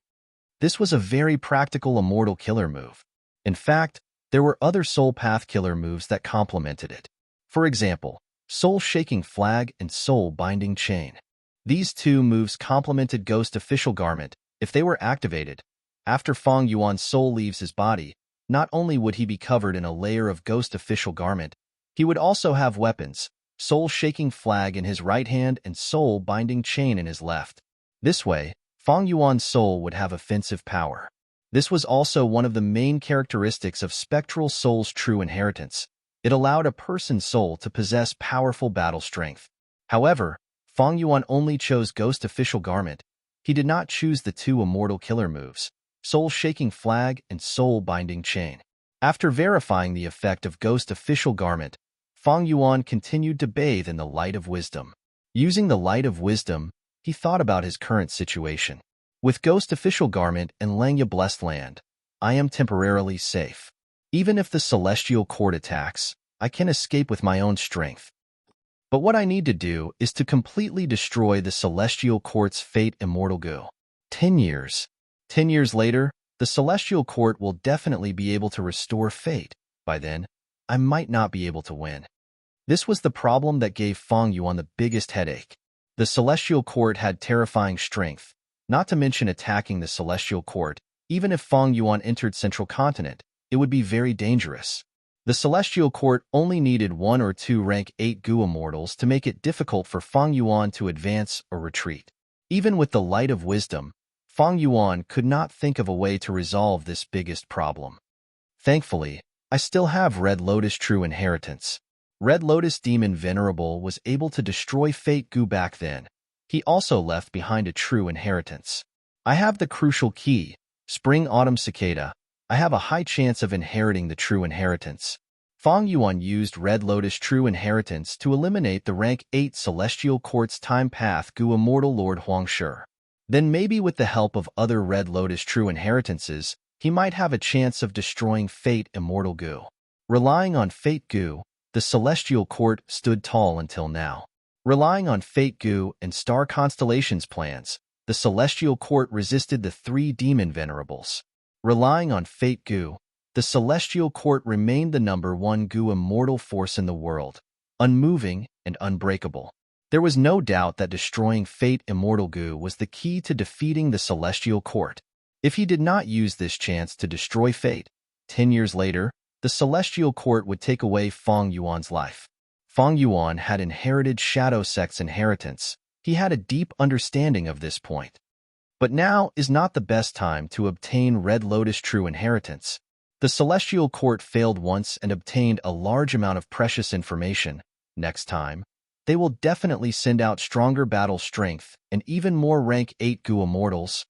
This was a very practical immortal killer move. In fact, there were other soul path killer moves that complemented it. For example, Soul Shaking Flag and Soul Binding Chain. These 2 moves complemented Ghost Official Garment. If they were activated, after Feng Yuan's soul leaves his body, not only would he be covered in a layer of Ghost Official Garment, he would also have weapons, Soul Shaking Flag in his right hand and Soul Binding Chain in his left. This way, Feng Yuan's soul would have offensive power. This was also one of the main characteristics of Spectral Soul's true inheritance. It allowed a person's soul to possess powerful battle strength. However, Feng Yuan only chose Ghost Official Garment. He did not choose the 2 immortal killer moves, Soul Shaking Flag and Soul Binding Chain. After verifying the effect of Ghost Official Garment, Feng Yuan continued to bathe in the light of wisdom. Using the light of wisdom, he thought about his current situation. With Ghost Official Garment and Langya Blessed Land, I am temporarily safe. Even if the Celestial Court attacks, I can escape with my own strength. But what I need to do is to completely destroy the Celestial Court's Fate Immortal Gu. 10 years. 10 years later, the Celestial Court will definitely be able to restore Fate. By then, I might not be able to win. This was the problem that gave Feng Yuan the biggest headache. The Celestial Court had terrifying strength, not to mention attacking the Celestial Court. Even if Feng Yuan entered Central Continent, it would be very dangerous. The Celestial Court only needed 1 or 2 rank 8 Gu Immortals to make it difficult for Feng Yuan to advance or retreat. Even with the light of wisdom, Feng Yuan could not think of a way to resolve this biggest problem. Thankfully, I still have Red Lotus True Inheritance. Red Lotus Demon Venerable was able to destroy Fate Gu back then. He also left behind a true inheritance. I have the crucial key, Spring Autumn Cicada. I have a high chance of inheriting the true inheritance. Feng Yuan used Red Lotus True Inheritance to eliminate the rank 8 Celestial Court's Time Path Gu Immortal Lord Huangshi. Then maybe with the help of other Red Lotus True Inheritances, he might have a chance of destroying Fate Immortal Gu. Relying on Fate Gu, the Celestial Court stood tall until now. Relying on Fate Gu and Star Constellation's plans, the Celestial Court resisted the 3 Demon Venerables. Relying on Fate Gu, the Celestial Court remained the #1 Gu immortal force in the world, unmoving and unbreakable. There was no doubt that destroying Fate Immortal Gu was the key to defeating the Celestial Court. If he did not use this chance to destroy Fate, 10 years later, the Celestial Court would take away Feng Yuan's life. Feng Yuan had inherited Shadow Sect's inheritance. He had a deep understanding of this point. But now is not the best time to obtain Red Lotus True Inheritance. The Celestial Court failed once and obtained a large amount of precious information. Next time, they will definitely send out stronger battle strength and even more rank 8 Gu Immortals.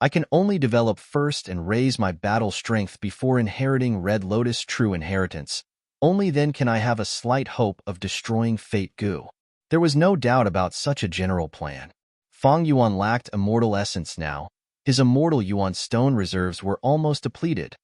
I can only develop first and raise my battle strength before inheriting Red Lotus True Inheritance. Only then can I have a slight hope of destroying Fate Gu. There was no doubt about such a general plan. Fang Yuan lacked immortal essence now. His immortal Yuan stone reserves were almost depleted.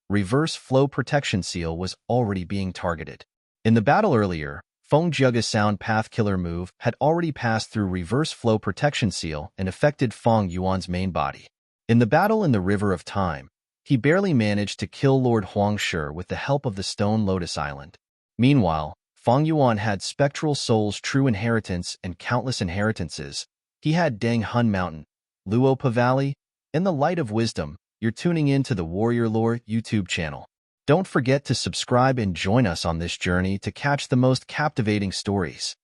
Reverse flow protection seal was already being targeted. In the battle earlier, Feng Jiage's sound path killer move had already passed through reverse flow protection seal and affected Feng Yuan's main body. In the battle in the River of Time, he barely managed to kill Lord Huangshi with the help of the Stone Lotus Island. Meanwhile, Feng Yuan had Spectral Soul's true inheritance and countless inheritances. He had Deng Hun Mountain, Luopa Valley, and the Light of Wisdom. You're tuning in to the Warrior Lore YouTube channel. Don't forget to subscribe and join us on this journey to catch the most captivating stories.